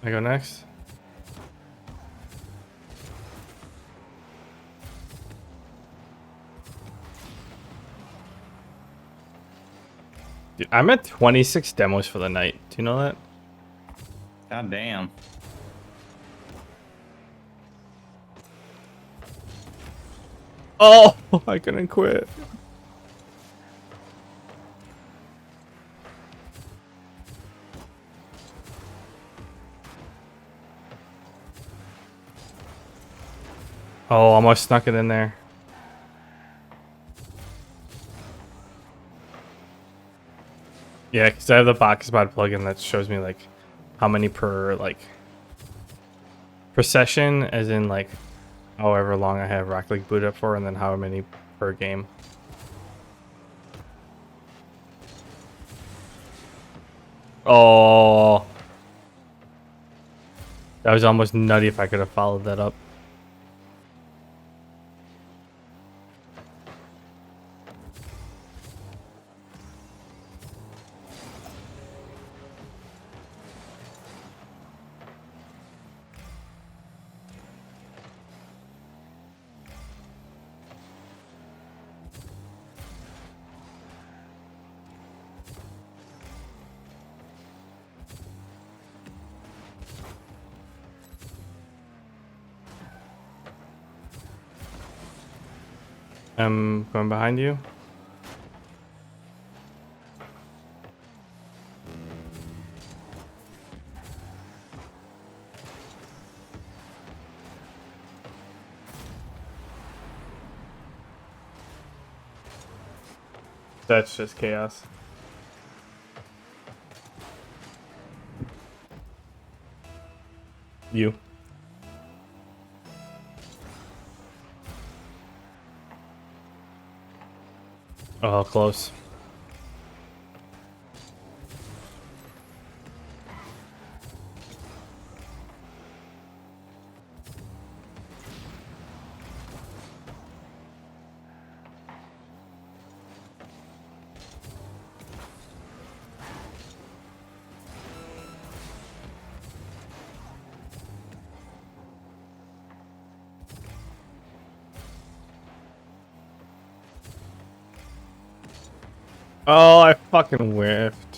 I go next? Dude, I'm at 26 demos for the night. Do you know that? God damn. Oh, I couldn't quit. Oh, almost snuck it in there. Yeah, because I have the BoxBot plugin that shows me like how many per per session, as in like however long I have Rocket League boot up for, and then how many per game. Oh, that was almost nutty if I could have followed that up. I'm going behind you. That's just chaos. You. Oh, close. Oh, I fucking whiffed.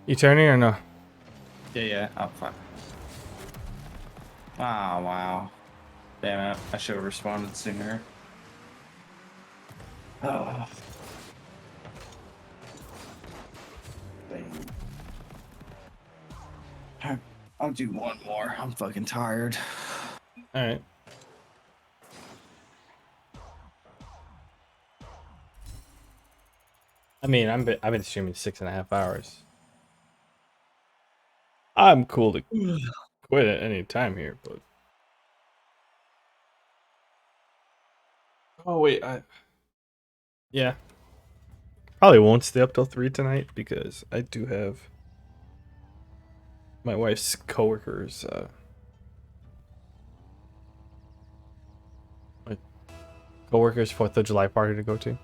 You turning or no? Yeah. Oh, fuck. Oh, wow. Damn it. I should have responded sooner. Oh. I'll do one more. I'm fucking tired. Alright. I mean, I've been streaming 6.5 hours. I'm cool to quit at any time here, but oh wait, yeah, probably won't stay up till 3 tonight because I do have my wife's coworkers. My coworkers' 4th of July party to go to.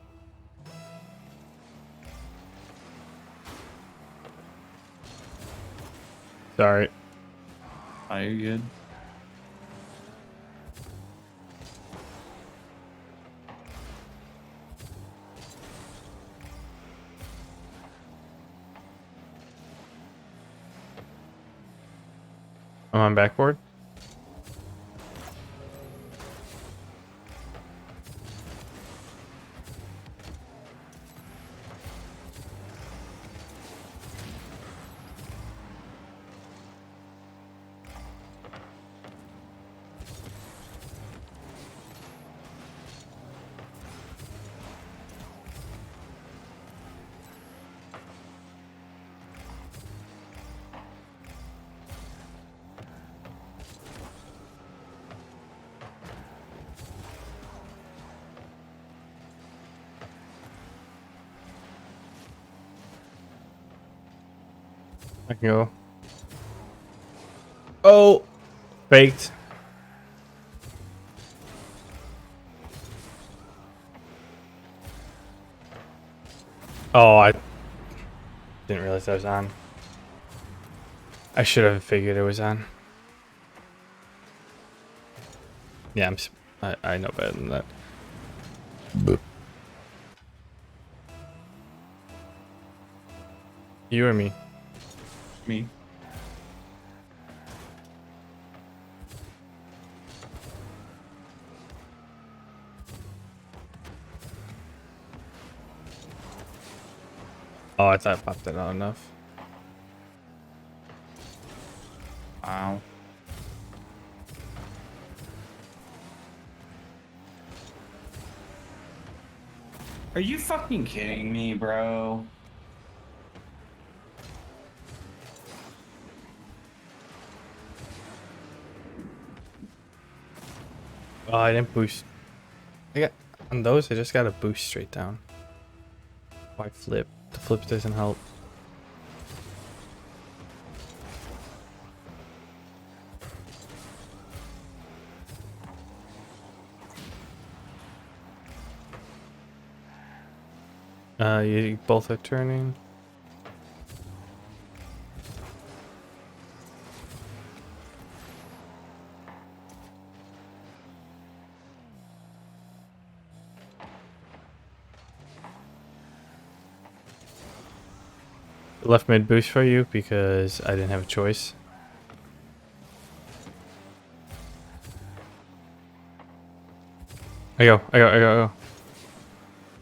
Sorry. Oh, you're good. I'm on backboard. I can go. Oh, faked. Oh, I didn't realize that was on. I should have figured it was on. Yeah, I know better than that. Boop. You or me? Me. Oh, I thought I popped it out enough. Wow. Are you fucking kidding me, bro? Oh, I didn't boost. I got on those. I just got a boost straight down. Why flip? The flip doesn't help. You both are turning. Left mid boost for you because I didn't have a choice. I go.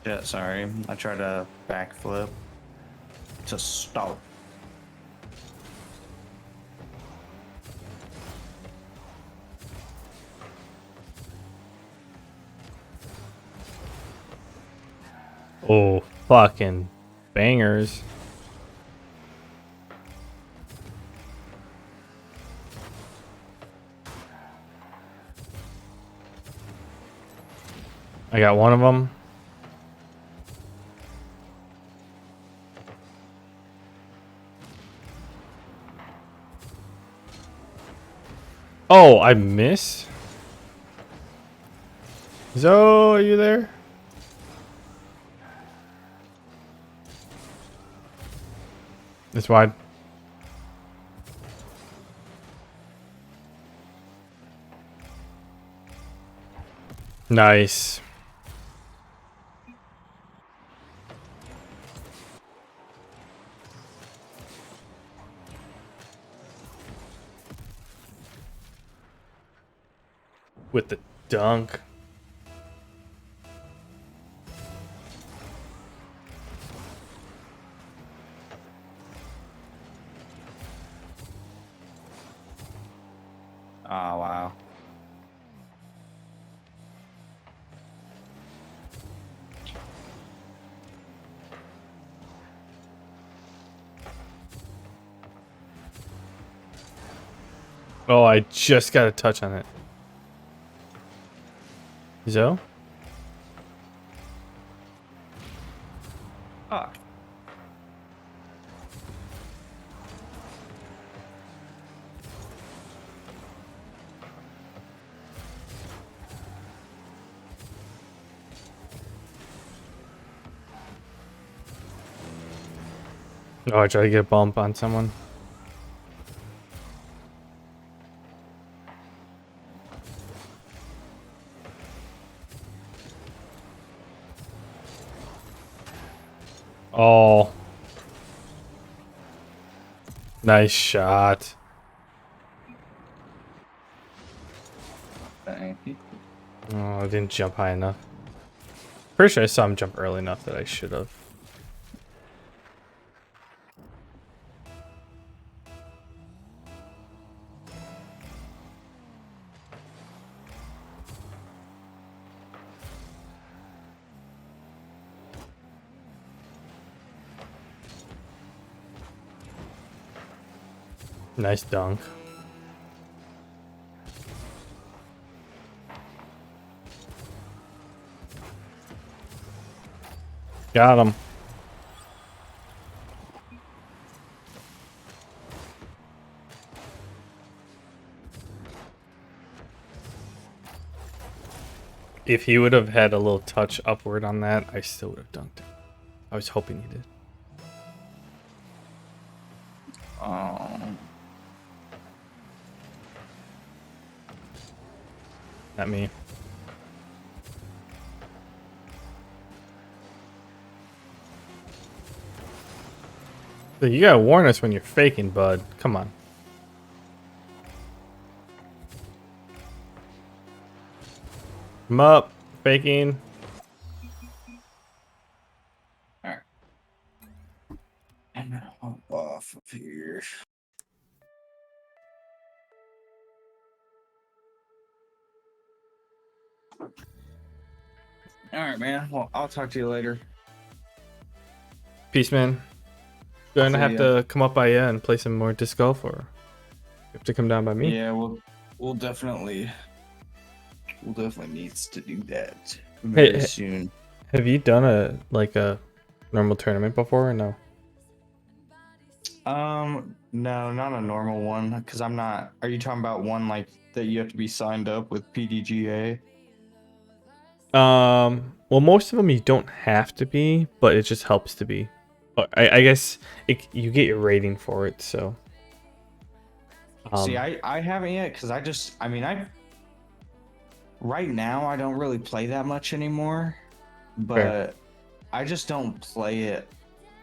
Yeah, sorry. I tried to backflip to stop. Oh, fucking bangers. I got one of them. Oh, I miss. Zo, are you there? It's wide. Nice. With the dunk. Oh, wow. Oh, I just got a touch on it. Zo? Fuck. Oh, I tried to get a bump on someone. Oh. Nice shot. Thank you. Oh, I didn't jump high enough. Pretty sure I saw him jump early enough that I should have. Nice dunk. Got him. if he would have had a little touch upward on that, I still would have dunked it. I was hoping he did. Not me. So you gotta warn us when you're faking, bud. Come on. Come up, faking. Alright. I'm gonna hop off of here. Alright, man. Well, I'll talk to you later. Peace, man. Gonna have to come up by you and play some more disc golf, or you have to come down by me. Yeah, we'll definitely needs to do that Hey, very soon. Have you done a normal tournament before or no? No, not a normal one, because I'm not. Are you talking about one like that you have to be signed up with PDGA? Well, most of them you don't have to be, but it just helps to be. I guess you get your rating for it, so. See, I haven't yet, because right now I don't really play that much anymore, but Fair. I just don't play it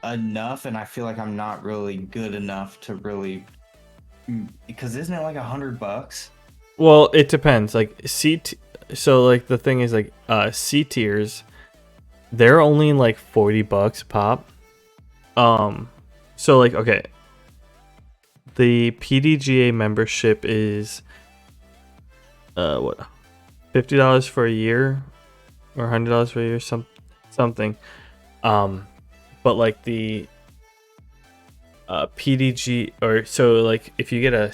enough, and I feel like I'm not really good enough to really, because isn't it like $100? Well, it depends. Like so like the thing is like C tiers, they're only like $40 a pop. So like okay, the PDGA membership is what, $50 for a year or $100 for a year, something. But like the PDG, or so like if you get a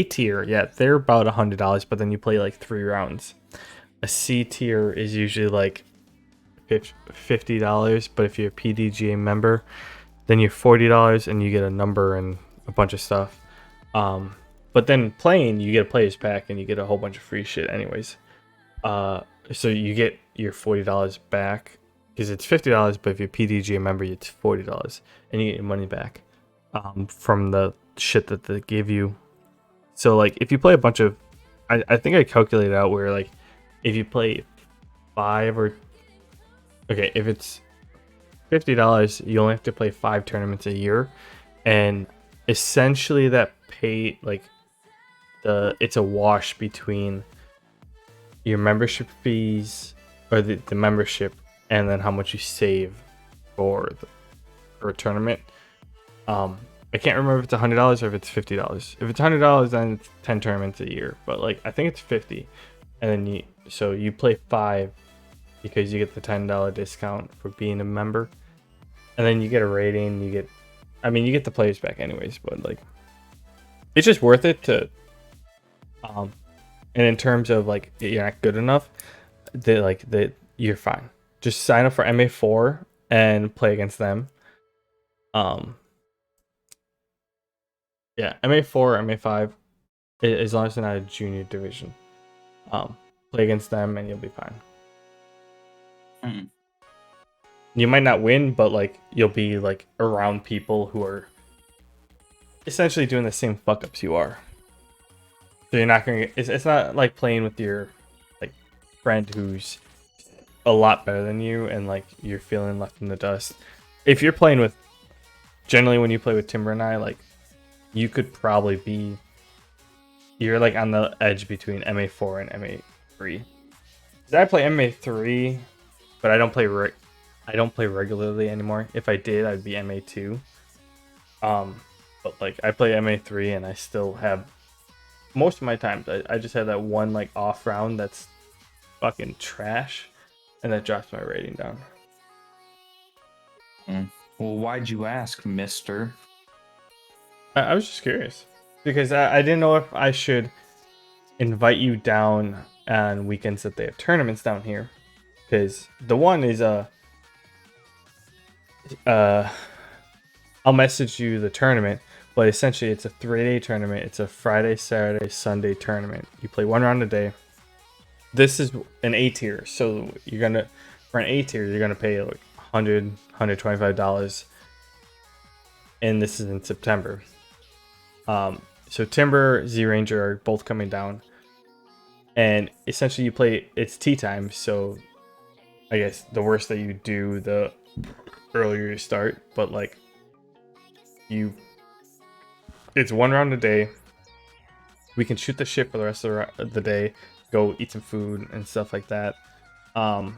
tier, yeah, they're about $100, but then you play like 3 rounds. A C tier is usually like $50, but if you're a PDGA member, then you're $40 and you get a number and a bunch of stuff. But then playing, you get a player's pack and you get a whole bunch of free shit anyways. So you get your $40 back because it's $50, but if you're a PDGA member, it's $40 and you get your money back from the shit that they give you. So like if you play a bunch of, I think I calculated out where like if you play 5 or if it's $50, you only have to play 5 tournaments a year, and essentially that pay like it's a wash between your membership fees or the membership and then how much you save for a tournament. I can't remember if it's $100 or if it's $50. If it's $100, then it's 10 tournaments a year, but like I think it's 50, and then you play 5 because you get the $10 discount for being a member, and then you get a rating. You get the players back anyways, but like it's just worth it to. And in terms of like you're not good enough, you're fine. Just sign up for MA4 and play against them. Yeah, MA4, MA5, as long as they're not a junior division. Play against them and you'll be fine. You might not win, but like you'll be like around people who are essentially doing the same fuck ups you are. So you're not gonna get, it's not like playing with your like friend who's a lot better than you and like you're feeling left in the dust. If you're playing with, generally when you play with Timber and I, like you could probably be, you're like on the edge between MA4 and MA3. Cause I play MA3, but I don't play regularly anymore. If I did, I'd be MA2. But like I play MA3 and I still have most of my times. I just have that one like off round that's fucking trash, and that drops my rating down. Well, why'd you ask, mister? I was just curious because I didn't know if I should invite you down on weekends that they have tournaments down here, because the one is I'll message you the tournament, but essentially it's a 3-day tournament. It's a Friday, Saturday, Sunday tournament. You play 1 round a day. this is an A tier, so you're gonna for an A tier you're gonna pay like $125, and this is in September. So Timber, Z Ranger are both coming down, and essentially you play it's tea time. So I guess the worse that you do, the earlier you start. But like it's one round a day. We can shoot the shit for the rest of the day, go eat some food and stuff like that. And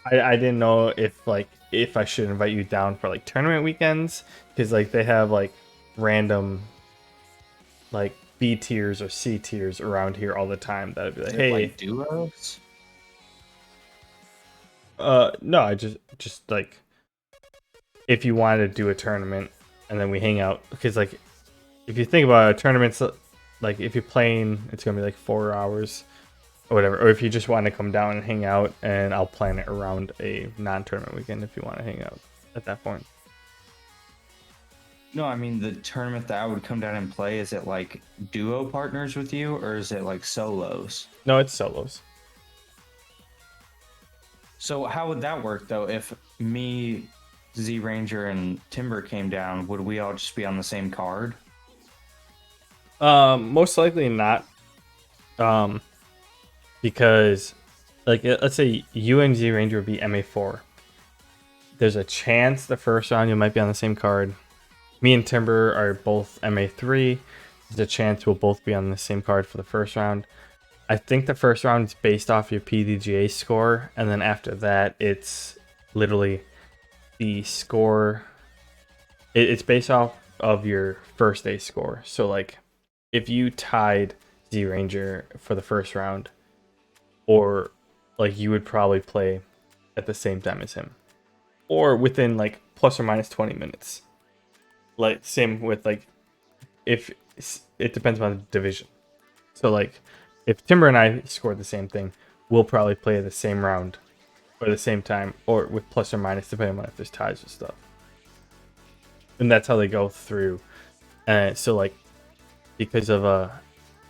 I didn't know if I should invite you down for like tournament weekends, because like they have like random like B tiers or C tiers around here all the time. That'd be like, hey, like duos. No, I just like if you wanted to do a tournament and then we hang out, because like if you think about it, tournaments, like if you're playing, it's gonna be like 4 hours or whatever. Or if you just want to come down and hang out, and I'll plan it around a non-tournament weekend if you want to hang out at that point. No, I mean the tournament that I would come down and play, is it like duo partners with you, or is it like solos? No, it's solos. So how would that work though? If me, Z Ranger, and Timber came down, would we all just be on the same card? Most likely not. Because like let's say you and Z Ranger would be MA4. There's a chance the first round you might be on the same card. Me and Timber are both MA3. There's a chance we'll both be on the same card for the first round. I think the first round is based off your PDGA score, and then after that, it's literally the score. It's based off of your first day score. So like, if you tied Z Ranger for the first round, or like you would probably play at the same time as him, or within like plus or minus 20 minutes. Like same with like, if it depends on the division. So like, if Timber and I scored the same thing, we'll probably play the same round or the same time, or with plus or minus, depending on if there's ties or stuff. And that's how they go through. So like, because of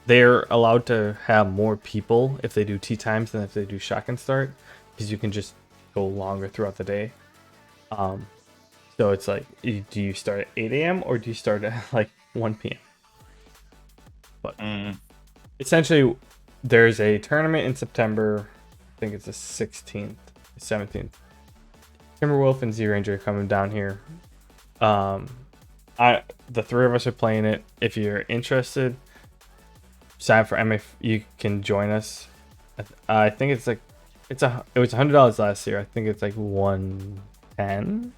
they're allowed to have more people if they do tea times than if they do shotgun start, because you can just go longer throughout the day. So it's like, do you start at 8 a.m. or do you start at like 1 p.m.? But essentially, there's a tournament in September. I think it's the 16th, 17th. Timberwolf and Z Ranger are coming down here. The three of us are playing it. If you're interested, sign up for MF. You can join us. I think it's like it was $100 last year. I think it's like 110,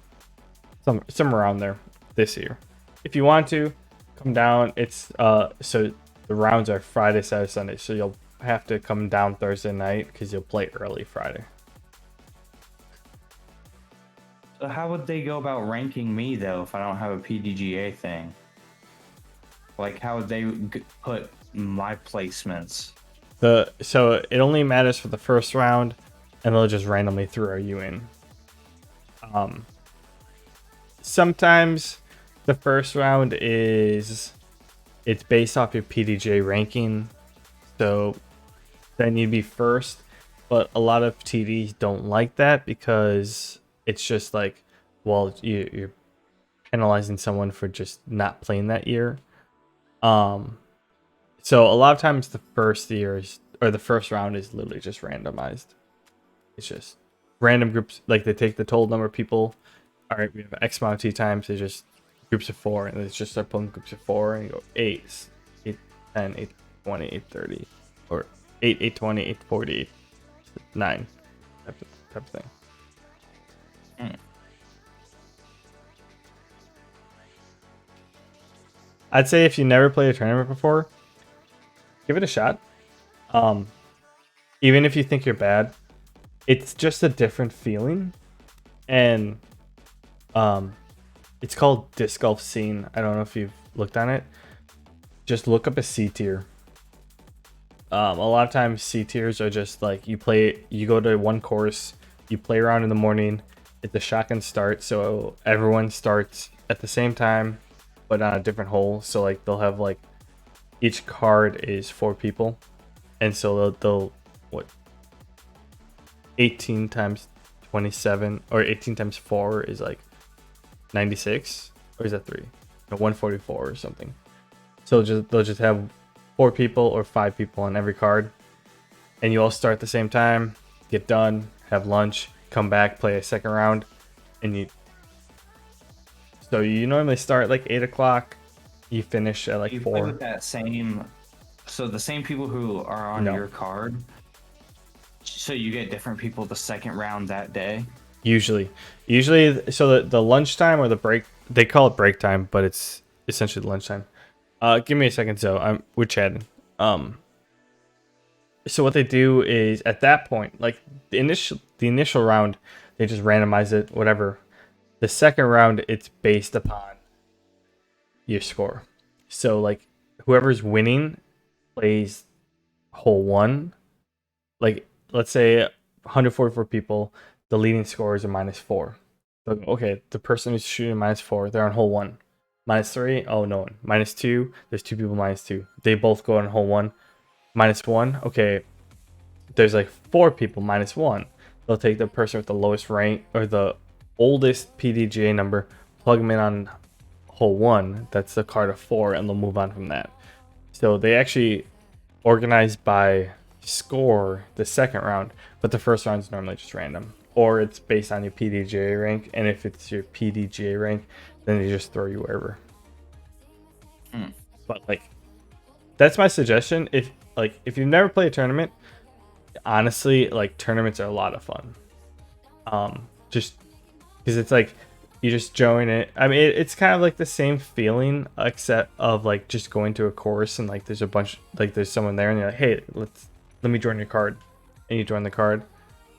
somewhere around there this year. If you want to come down, it's so the rounds are Friday, Saturday, Sunday. So you'll have to come down Thursday night because you'll play early Friday. So how would they go about ranking me though if I don't have a PDGA thing? Like how would they put my placements? So it only matters for the first round, and they'll just randomly throw you in. Sometimes the first round it's based off your PDGA ranking, so then you'd be first. But a lot of TDs don't like that because it's just like, well, you're penalizing someone for just not playing that year. So a lot of times the first round is literally just randomized. It's just random groups, like they take the total number of people. All right, we have X amount of tea times. They just groups of 4, and it's just start pulling groups of 4, and you go 8, 8, 10, 8, 20, 8, 30, or 8, 8, 20, 8, 40, 8, 9, type of thing. I'd say if you never played a tournament before, give it a shot. Even if you think you're bad, it's just a different feeling. And it's called Disc Golf Scene. I don't know if you've looked on it. Just look up a C tier. A lot of times C tiers are just like you go to one course, you play around in the morning. It's a shotgun start, so everyone starts at the same time, but on a different hole. So like they'll have like each card is 4 people, and so they'll what 18 times 27 or 18 times 4 is like 96, or is that 3? No, 144 or something. So they'll just have 4 people or 5 people on every card, and you all start at the same time, get done, have lunch, come back, play a second round, and so you normally start at like 8 o'clock, you finish at like You play 4. with that same, so the same people who are on No. your card. So you get different people the second round that day. Usually, so the lunchtime or the break, they call it break time, but it's essentially lunchtime. Give me a second, so we're chatting. So what they do is at that point, like the initial round, they just randomize it, whatever. The second round, it's based upon your score. So like whoever's winning plays hole 1. Like let's say 144 people, the leading scorers are -4. So, okay, the person who's shooting -4, they're on hole 1. -3, oh no one. -2, there's 2 people -2. They both go on hole 1. -1, okay, there's like 4 people -1. They'll take the person with the lowest rank or the oldest PDGA number, plug them in on hole 1. That's the card of 4, and they'll move on from that. So they actually organize by score the second round, but the first round is normally just random, or it's based on your PDGA rank, and if it's your PDGA rank, then they just throw you wherever. But like, that's my suggestion. If you've never played a tournament, honestly, like tournaments are a lot of fun. Just because it's like you just join it. I mean, it's kind of like the same feeling, except of like just going to a course and like there's a bunch, like there's someone there and you're like, hey, let me join your card, and you join the card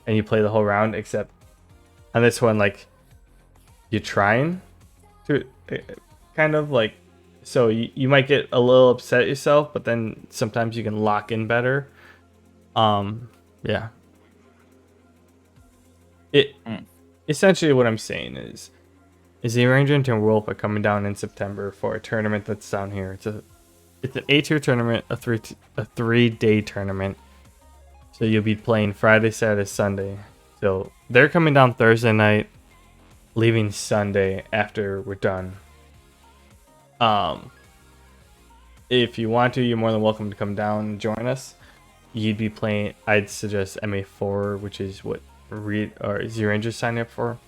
and you play the whole round. Except on this one, like you're trying to kind of like, so you might get a little upset yourself, but then sometimes you can lock in better. Yeah. Essentially what I'm saying is the Arrangement and Wolf are coming down in September for a tournament that's down here. It's an A-tier tournament, a 3-day tournament. So you'll be playing Friday, Saturday, Sunday. So they're coming down Thursday night, leaving Sunday after we're done. If you want to, you're more than welcome to come down and join us. You'd be playing, I'd suggest MA4, which is what Z Rangers sign up for.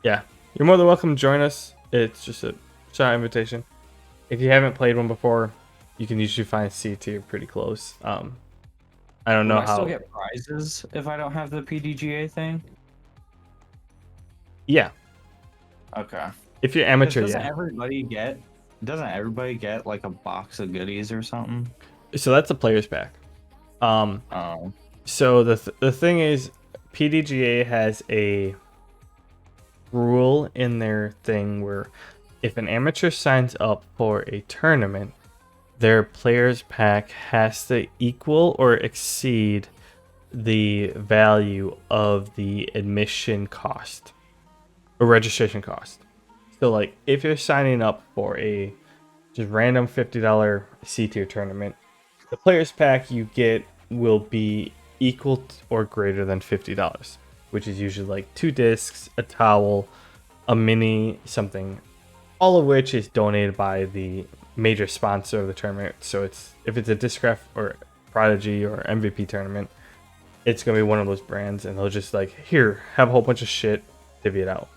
Yeah, you're more than welcome to join us. It's just a shout invitation. If you haven't played one before, you can usually find C tier pretty close. I don't know Will I how. still get prizes if I don't have the PDGA thing? Yeah. Okay. If you're amateur, Doesn't yeah. Doesn't everybody get like a box of goodies or something? So that's a player's pack. So the thing is, PDGA has a rule in their thing where if an amateur signs up for a tournament, their player's pack has to equal or exceed the value of the admission cost or registration cost. So like if you're signing up for a just random $50 C tier tournament, the player's pack you get will be equal or greater than $50, which is usually like 2 discs, a towel, a mini something, all of which is donated by the major sponsor of the tournament. So if it's a Discraft or Prodigy or MVP tournament, it's gonna be one of those brands, and they'll just like, here, have a whole bunch of shit, divvy it out.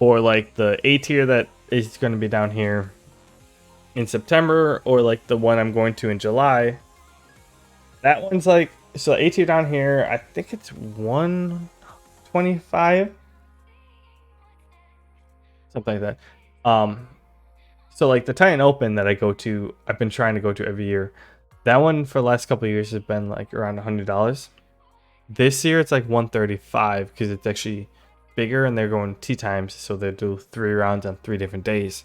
Or like the A tier that is gonna be down here in September, or like the one I'm going to in July. That one's like, so A tier down here, I think it's 125, something like that. So like the Titan Open that I've been trying to go to every year. That one for the last couple of years has been like around $100. This year it's like 135 because it's actually bigger and they're going tea times, so they do 3 rounds on 3 different days.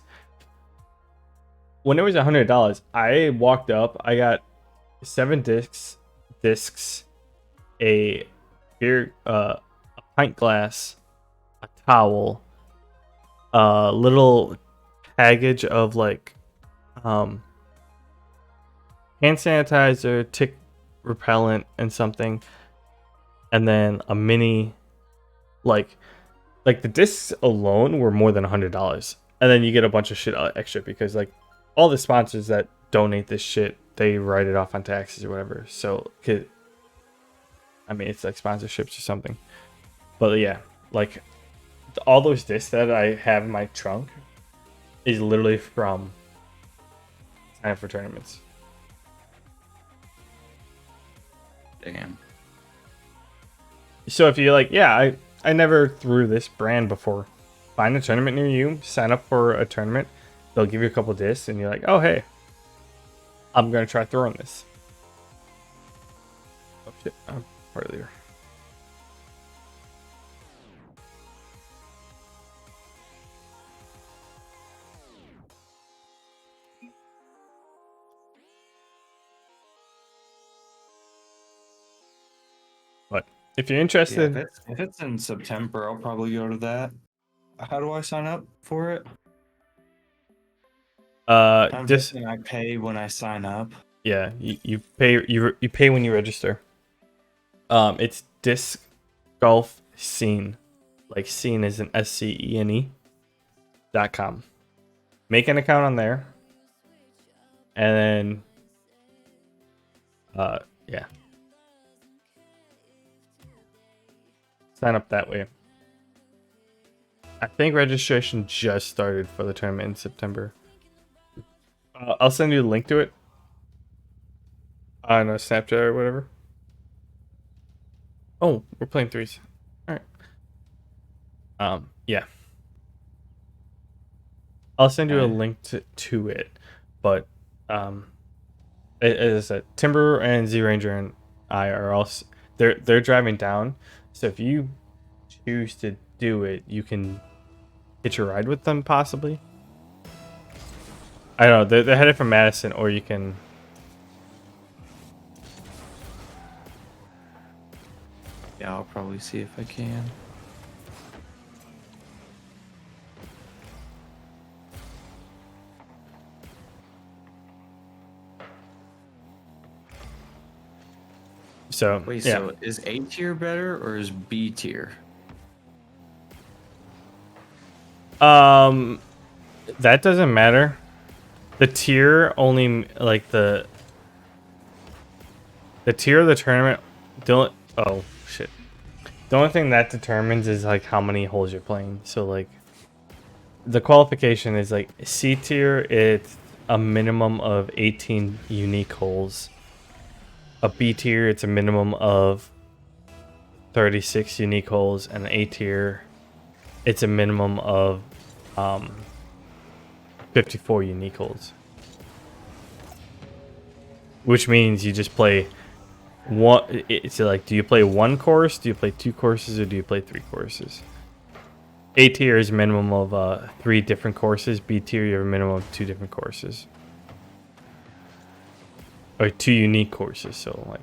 When it was $100, I walked up, I got 7 discs, a beer, a pint glass, a towel, a little package of like hand sanitizer, tick repellent, and something, and then a mini like the discs alone were more than $100, and then you get a bunch of shit extra because like all the sponsors that donate this shit, they write it off on taxes or whatever. So I mean, it's like sponsorships or something. But yeah, like all those discs that I have in my trunk is literally from sign up for tournaments. Damn. So if you're like, yeah, I never threw this brand before, find a tournament near you, sign up for a tournament. They'll give you a couple discs, and you're like, oh hey, I'm gonna try throwing this. Oh shit, I'm earlier. But if you're interested, Yeah, if it's in September, I'll probably go to that. How do I sign up for it? I'm just guessing I pay when I sign up. yeah, you pay when you register. It's disc golf scene, like scene is an SCENE.com. Make an account on there, and then yeah, sign up that way. I think registration just started for the tournament in September. I'll send you the link to it on Snapchat or whatever. Oh, we're playing threes. All right. Yeah. I'll send you a link to it, but as I said, Timber and Z Ranger and I are also they're driving down. So if you choose to do it, you can hitch a ride with them possibly. I don't know. They're headed from Madison, or you can. Yeah, I'll probably see if I can. So wait, yeah. so is A tier better or is B tier? That doesn't matter. The tier only like the tier of the tournament. Oh shit. The only thing that determines is like how many holes you're playing. So like the qualification is like C tier, it's a minimum of 18 unique holes. A B tier, it's a minimum of 36 unique holes, and an A tier, it's a minimum of 54 unique holes. Which means you just play one. It's like, do you play one course, do you play two courses, or do you play three courses? A tier is a minimum of 3 different courses. B tier, you have a minimum of 2 different courses. Or 2 unique courses, so like.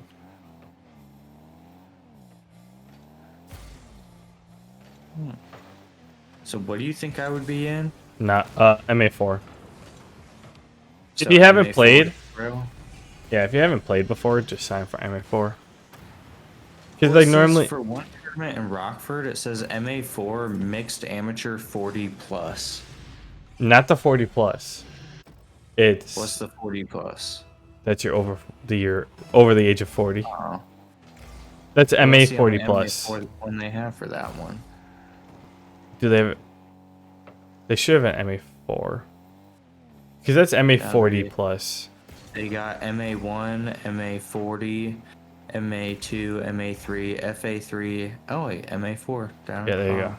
So what do you think I would be in? Not MA4. So If you haven't MA4 played, bro? yeah, if you haven't played before, just sign for MA4. Because like normally for one tournament in Rockford, it says MA4 mixed amateur 40 plus. not the 40 plus. It's What's the 40 plus? that's your over the age of 40. Oh. That's Let's MA see how 40 many plus. MA4 when they have for that one. Do they have? They should have an MA4. Because that's MA 40 plus. They got MA1, MA40, MA2, MA3, FA3. Oh wait, MA4 down. Yeah, there you go.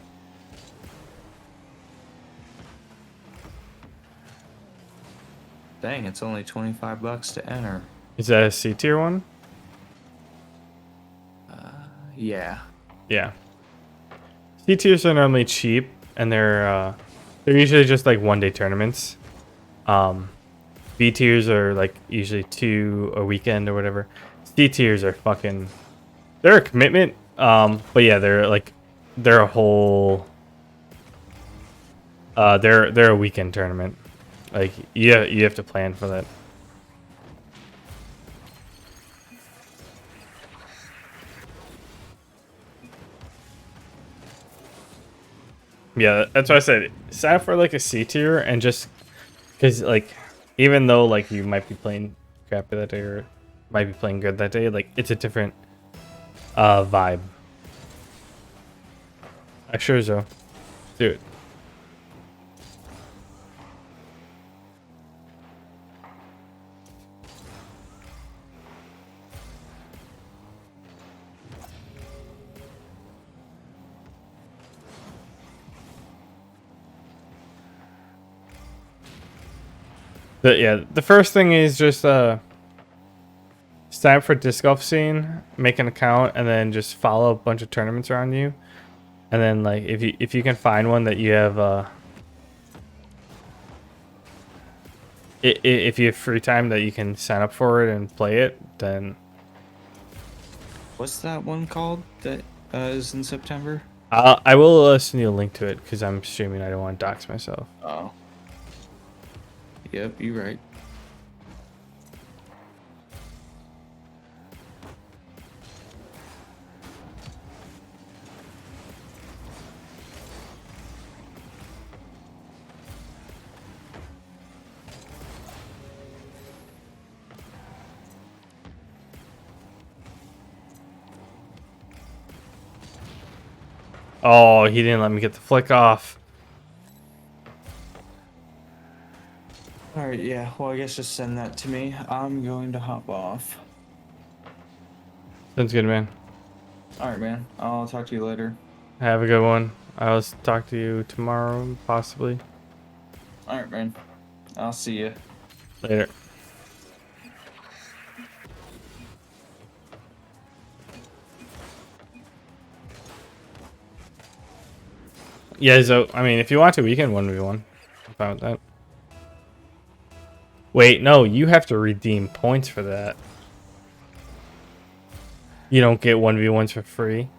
Dang, it's only $25 to enter. Is that a C tier one? Yeah. Yeah. C tiers are normally cheap, and they're usually just like 1-day tournaments. B tiers are like usually 2 a weekend or whatever. C tiers are fucking. They're a commitment. But yeah, they're a whole. They're a weekend tournament. Like you have to plan for that. Yeah, that's why I said sign up for like a C tier and just because like even though like you might be playing crappy that day or might be playing good that day, like it's a different vibe. I sure so. Do it. The first thing is just sign up for disc golf scene, make an account, and then just follow a bunch of tournaments around you. And then like if you can find one that you have if you have free time that you can sign up for it and play it, then What's that one called that is in September? I will send you a link to it because I'm streaming. I don't want to dox myself. Oh. Yep, you're right. Oh, he didn't let me get the flick off. Alright, yeah. Well, I guess just send that to me. I'm going to hop off. Sounds good, man. Alright, man. I'll talk to you later. Have a good one. I'll talk to you tomorrow, possibly. Alright, man. I'll see you. Later. Yeah, so, I mean, if you want to, we can 1v1. I'm fine with that. Wait, no, you have to redeem points for that. You don't get 1v1s for free.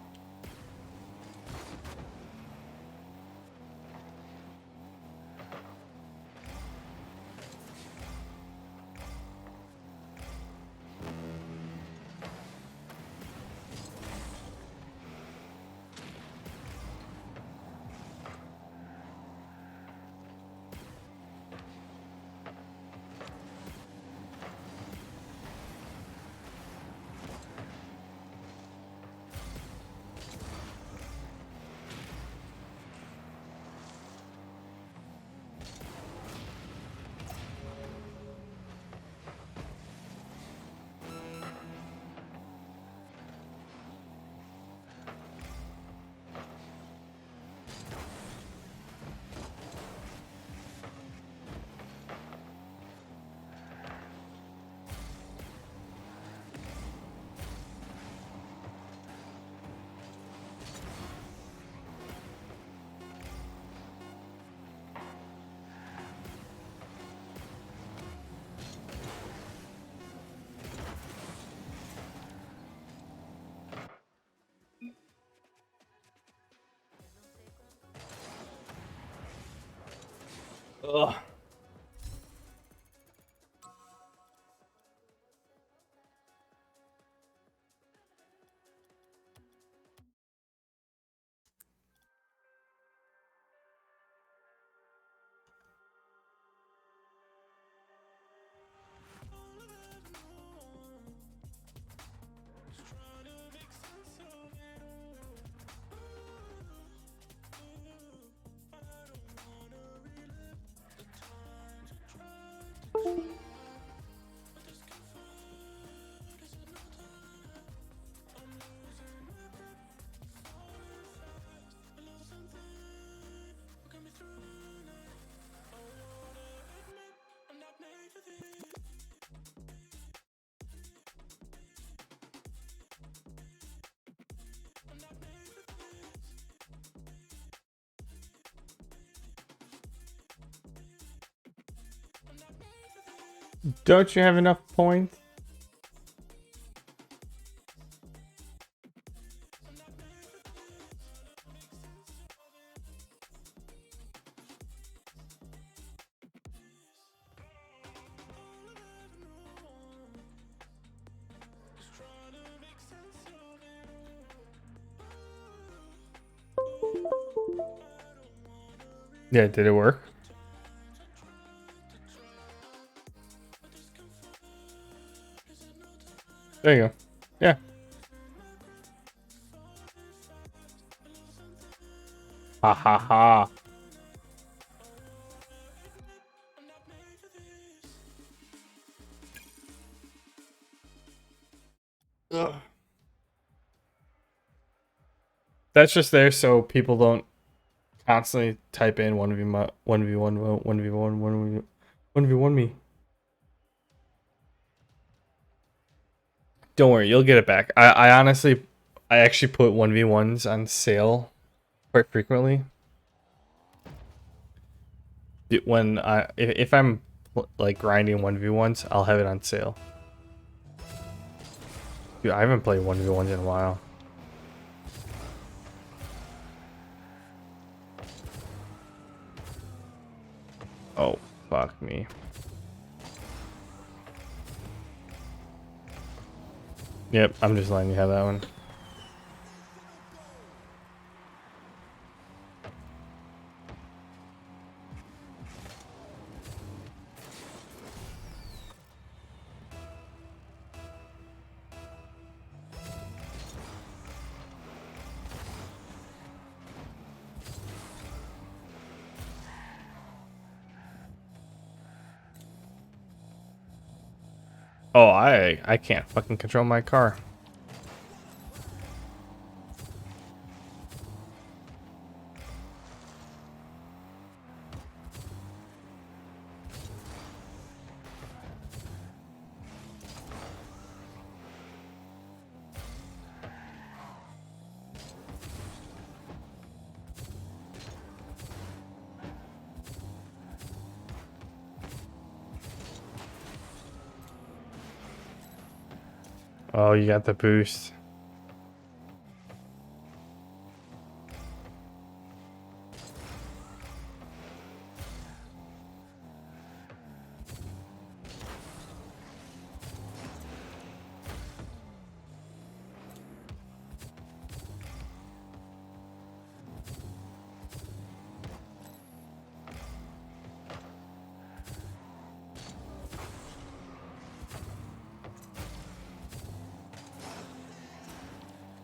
Ugh. Don't you have enough points? Yeah, did it work? There you go. Yeah. Ha ha ha. Ugh. That's just there so people don't constantly type in 1v1 1v1 1v1 1v1 me. Don't worry, you'll get it back. I honestly I actually put 1v1s on sale quite frequently. When if I'm like grinding 1v1s, I'll have it on sale. Dude, I haven't played 1v1s in a while. Oh, fuck me. Yep, I'm just letting you have that one. Oh, I can't fucking control my car. Oh, you got the boost.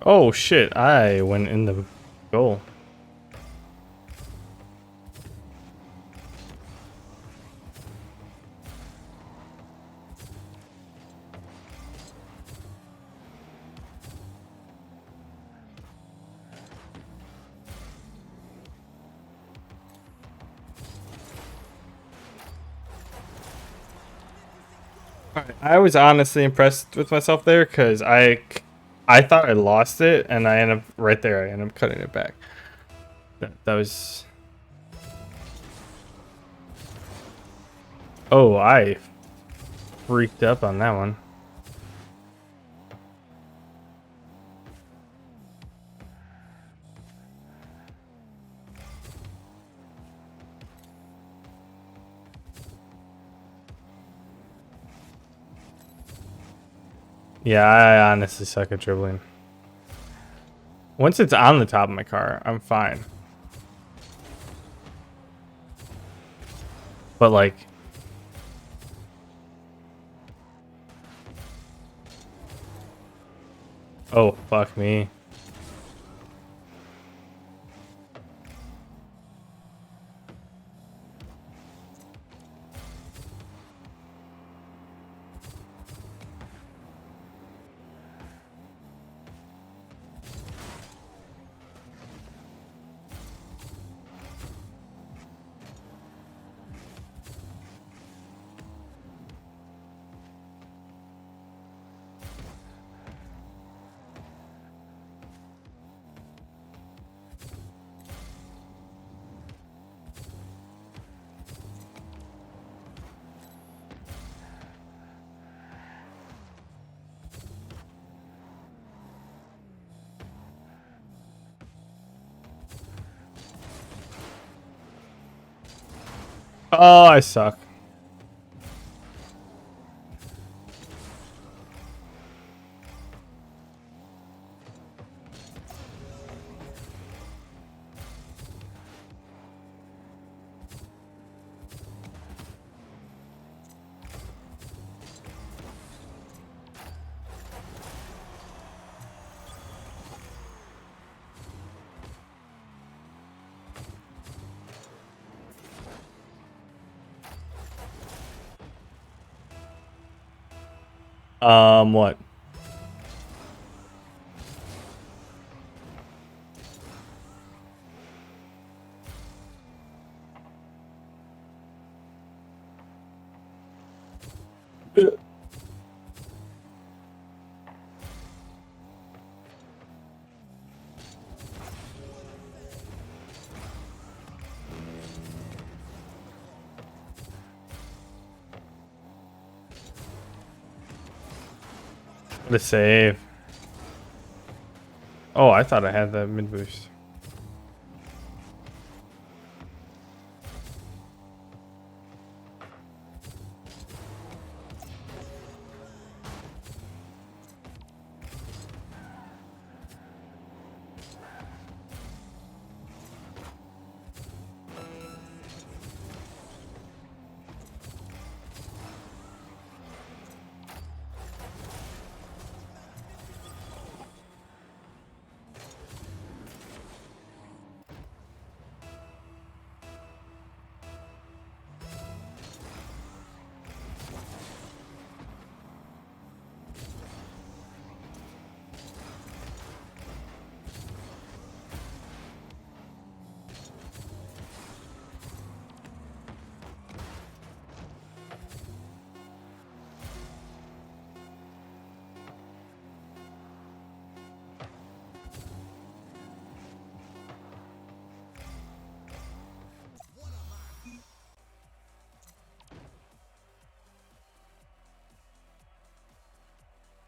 Oh shit, I went in the goal. I was honestly impressed with myself there because I thought I lost it and I ended up right there. I ended up cutting it back. That was. Oh, I freaked up on that one. Yeah, I honestly suck at dribbling. Once it's on the top of my car, I'm fine. But like, oh fuck me. Oh, I suck. What? The save. Oh, I thought I had the mid boost.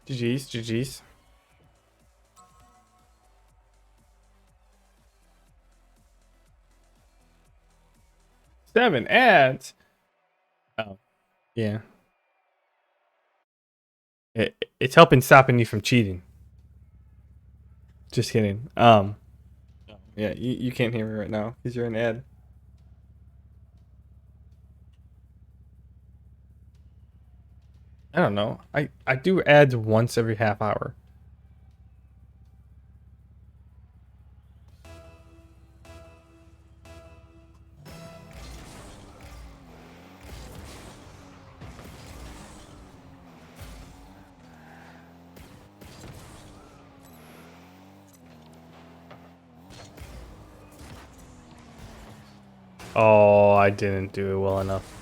GG's, GG's. Seven ads. Oh, yeah. It's helping stopping you from cheating. Just kidding. Yeah, you can't hear me right now because you're an ad. I don't know. I do ads once every half hour. Oh, I didn't do it well enough.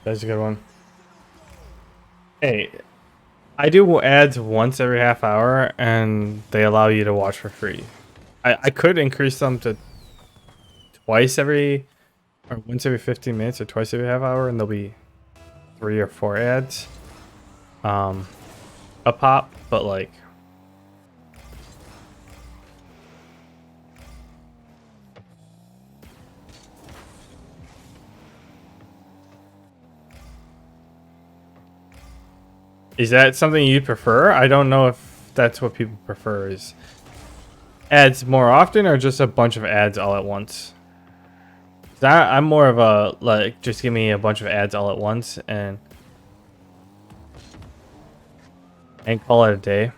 That's a good one. Hey, I do ads once every half hour, and they allow you to watch for free. I could increase them to twice every, or once every 15 minutes, or twice every half hour, and there'll be 3 or 4 ads, a pop. But like, is that something you prefer? I don't know if that's what people prefer, is ads more often or just a bunch of ads all at once. I'm more of a, like, just give me a bunch of ads all at once and call it a day.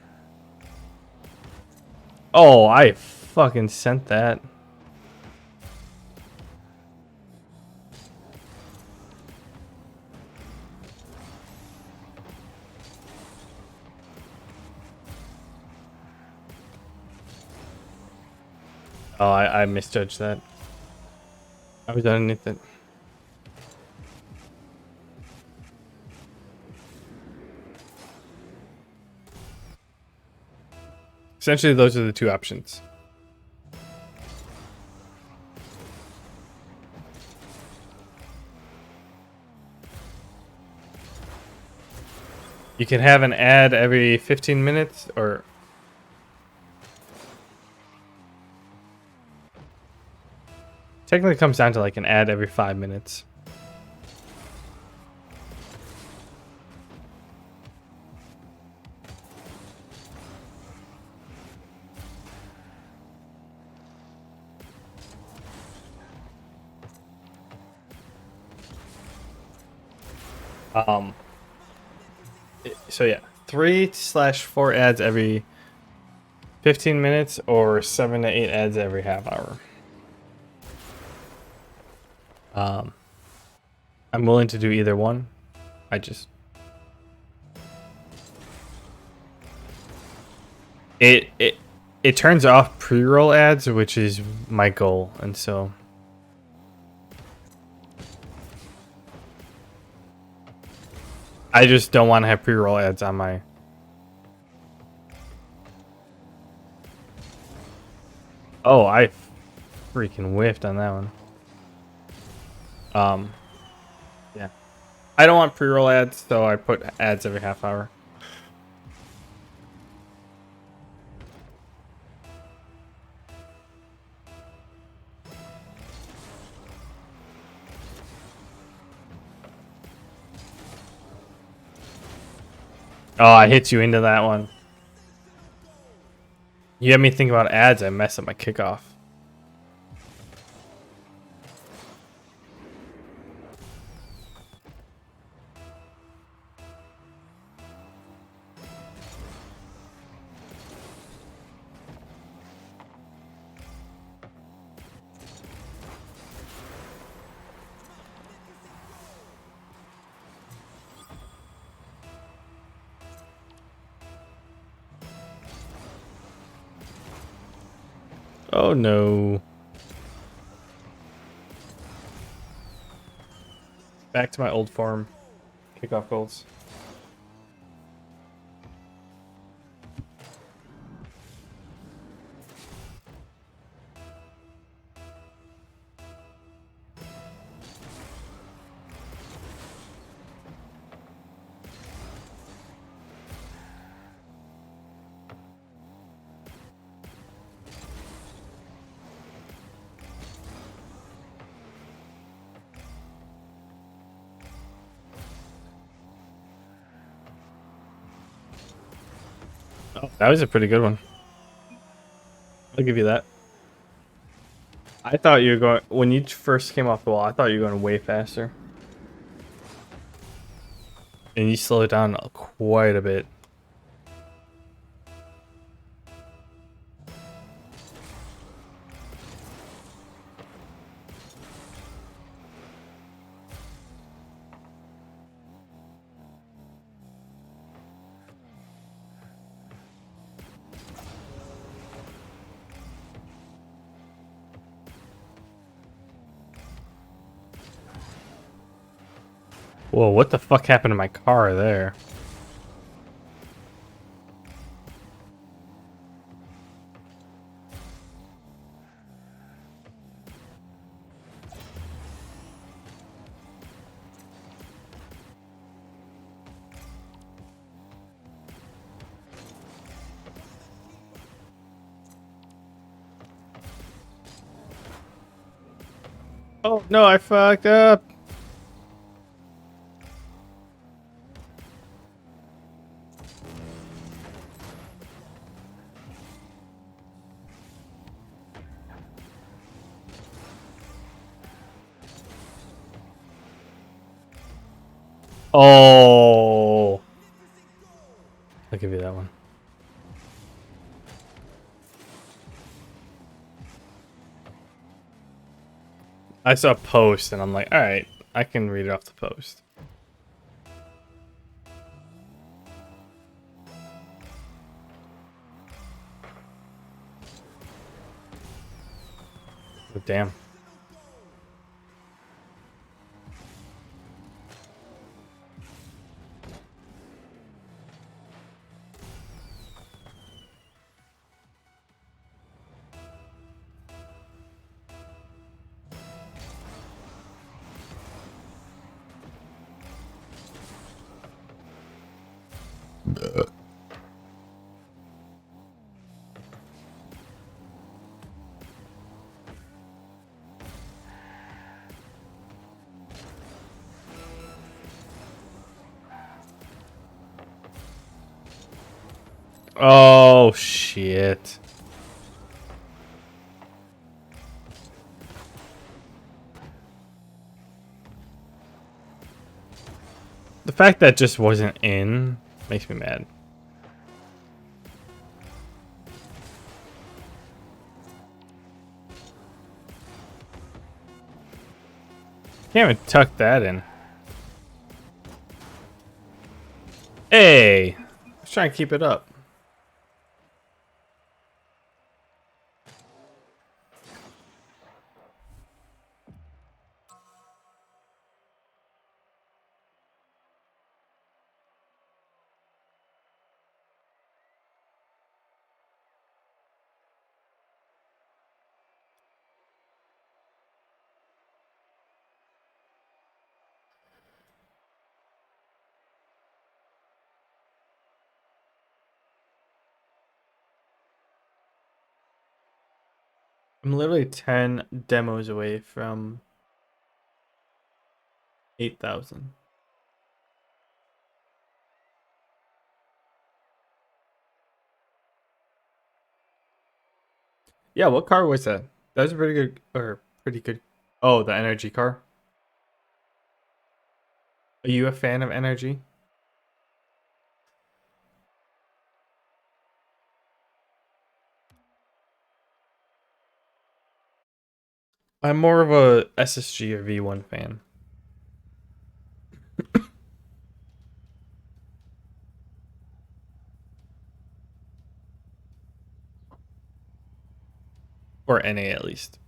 Oh, I fucking sent that. Oh, I misjudged that. I was underneath it. Essentially, those are the two options. You can have an ad every 15 minutes, or Technically comes down to like an ad every 5 minutes. So yeah, 3/4 ads every 15 minutes or 7 to 8 ads every half hour. I'm willing to do either one. It turns off pre-roll ads, which is my goal, and so I just don't want to have pre-roll ads on my. Oh, I freaking whiffed on that one. Yeah. I don't want pre-roll ads, so I put ads every half hour. Oh, I hit you into that one. You had me think about ads, I messed up my kickoff. Oh no. Back to my old form. Kickoff goals. Oh, that was a pretty good one. I'll give you that. I thought you were going when you first came off the wall. I thought you were going way faster, and you slowed it down quite a bit. Whoa! What the fuck happened to my car there? Oh no! I fucked up. Oh. I'll give you that one. I saw a post and I'm like, all right, I can read it off the post. Oh, damn. Oh, shit. The fact that just wasn't in makes me mad. Can't even tuck that in. Hey! Let's try and keep it up. I'm literally 10 demos away from 8,000. Yeah, what car was that? That was a pretty good, or pretty good. Oh, the energy car. Are you a fan of energy? I'm more of a SSG or V1 fan. Or NA at least.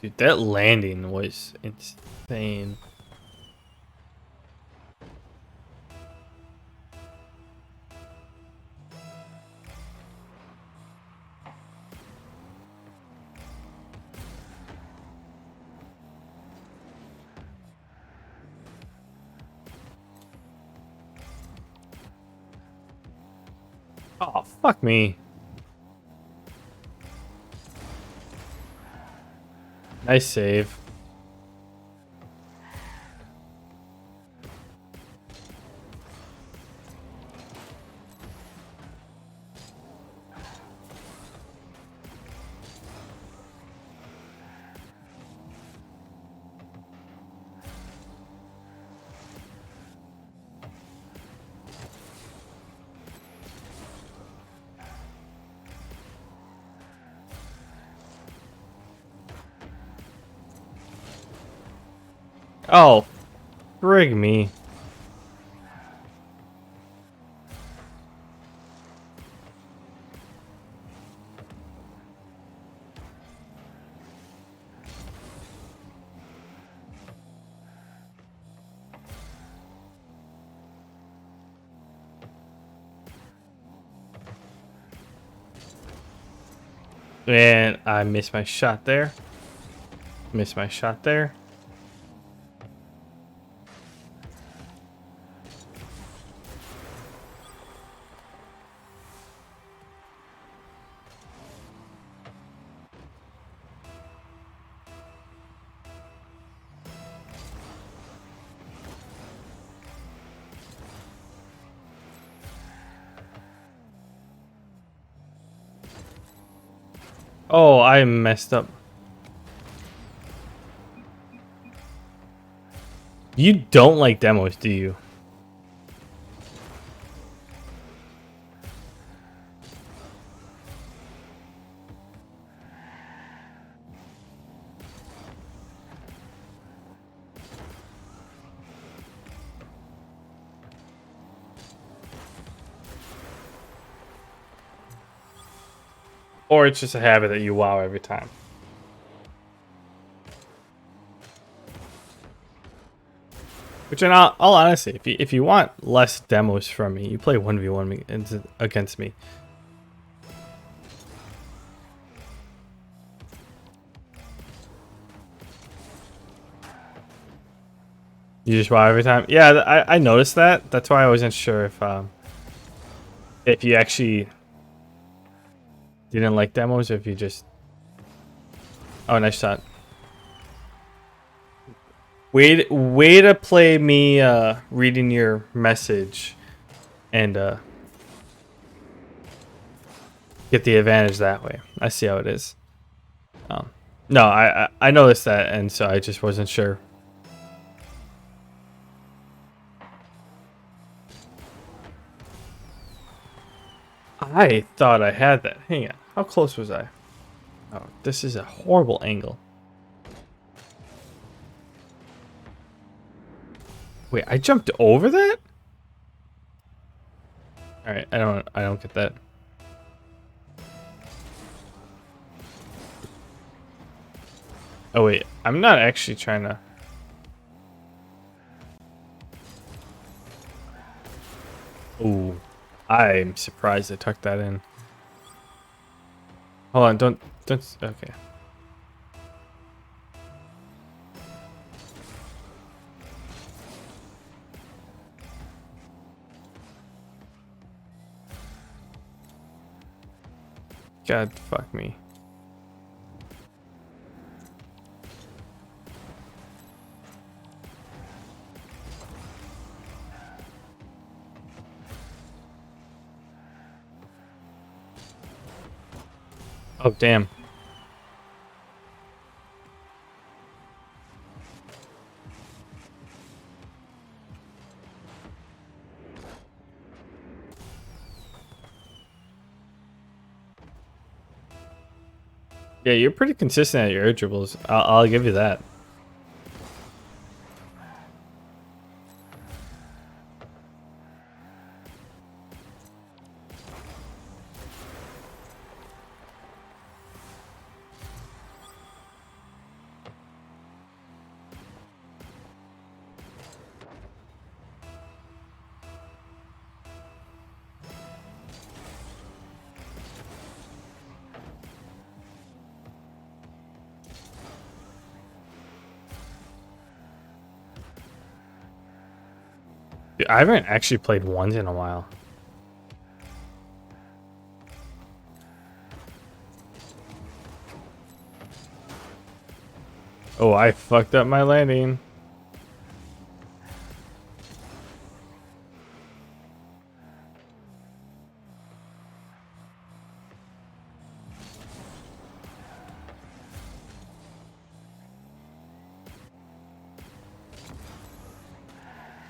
Dude, that landing was insane. Oh, fuck me. Nice save. Oh, frig me. And I missed my shot there. Missed my shot there. Oh, I messed up. You don't like demos, do you? Or it's just a habit that you wow every time? Which, in all honesty, if you want less demos from me, you play 1v1 against me. You just wow every time? Yeah, I noticed that. That's why I wasn't sure if If you actually didn't like demos, or if you just... Oh, nice shot. Way to play me reading your message and get the advantage that way. I see how it is. No, I noticed that, and so I just wasn't sure. I thought I had that. Hang on. How close was I? Oh, this is a horrible angle. Wait, I jumped over that? All right, I don't get that. Oh wait, I'm not actually trying to. Ooh, I'm surprised I tucked that in. Hold on, don't. Okay. God, fuck me. Oh, damn. Yeah, you're pretty consistent at your air dribbles. I'll give you that. Dude, I haven't actually played ones in a while. Oh, I fucked up my landing.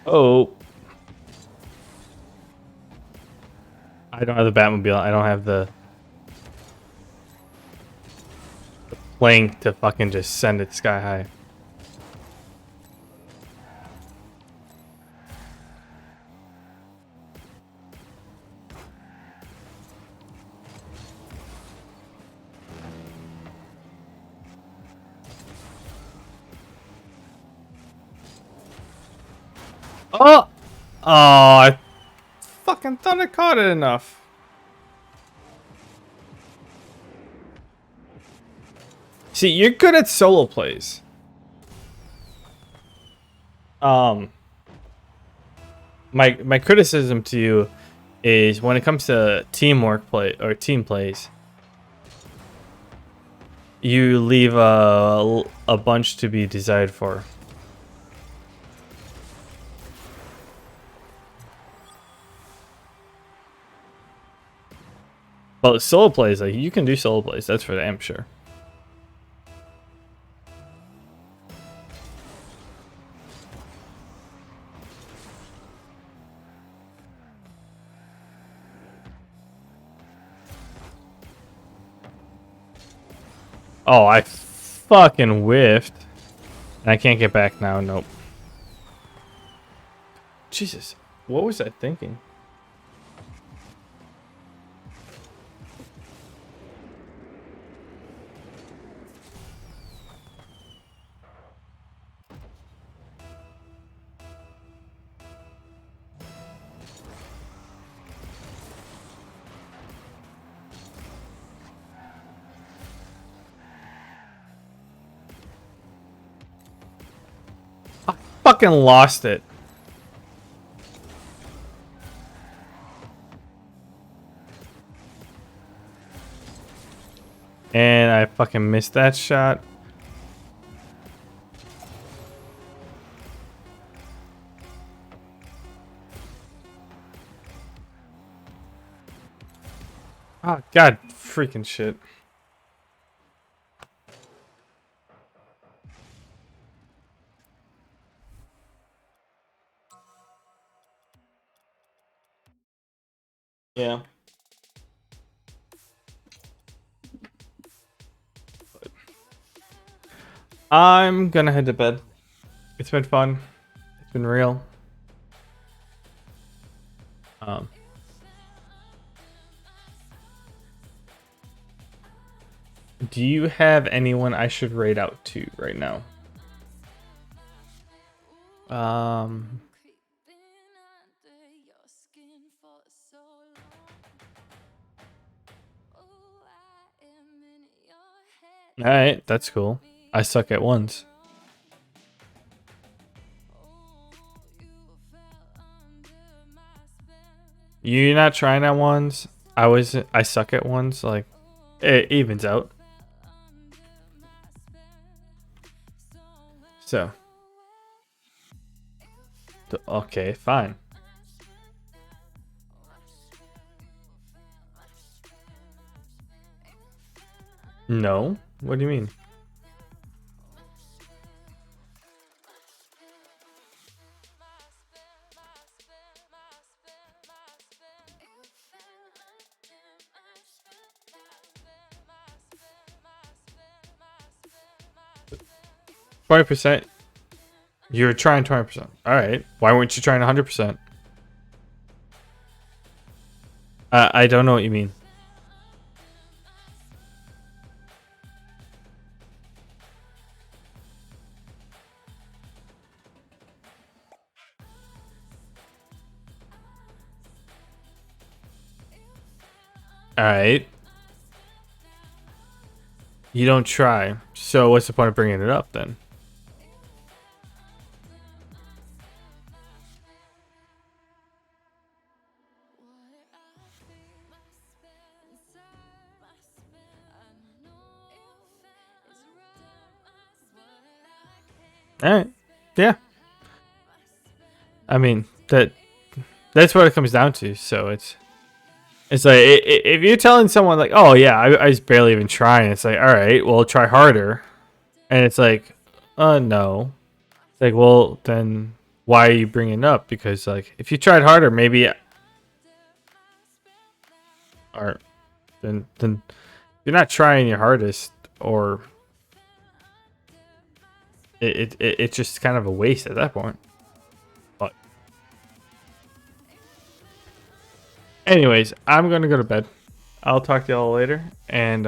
Oh. I don't have the Batmobile. I don't have the plank to fucking just send it sky high. Oh! Oh, I fucking thought I caught it enough. See, you're good at solo plays. My criticism to you is when it comes to teamwork play or team plays, you leave a bunch to be desired for. But solo plays, like you can do solo plays, that's for damn sure. Oh, I fucking whiffed. And I can't get back now, nope. Jesus, what was I thinking? Fucking lost it. I fucking missed that shot. Oh, god, freaking shit. Yeah. I'm gonna head to bed. It's been fun. It's been real. Do you have anyone I should raid out to right now? Alright, that's cool. I suck at ones. You're not trying at ones? I suck at ones, like it evens out. So okay, fine. No? What do you mean? %. You're trying 20%. Alright. Why weren't you trying 100%? I don't know what you mean. Alright. You don't try. So what's the point of bringing it up then? Alright. Yeah. I mean, that's what it comes down to. So it's like if you're telling someone like, oh yeah, I was barely even trying. It's like, all right, well try harder, and it's like, no. It's like, well then why are you bringing it up? Because like if you tried harder, maybe, or then you're not trying your hardest, or it's just kind of a waste at that point. But anyways, I'm gonna go to bed. I'll talk to y'all later, and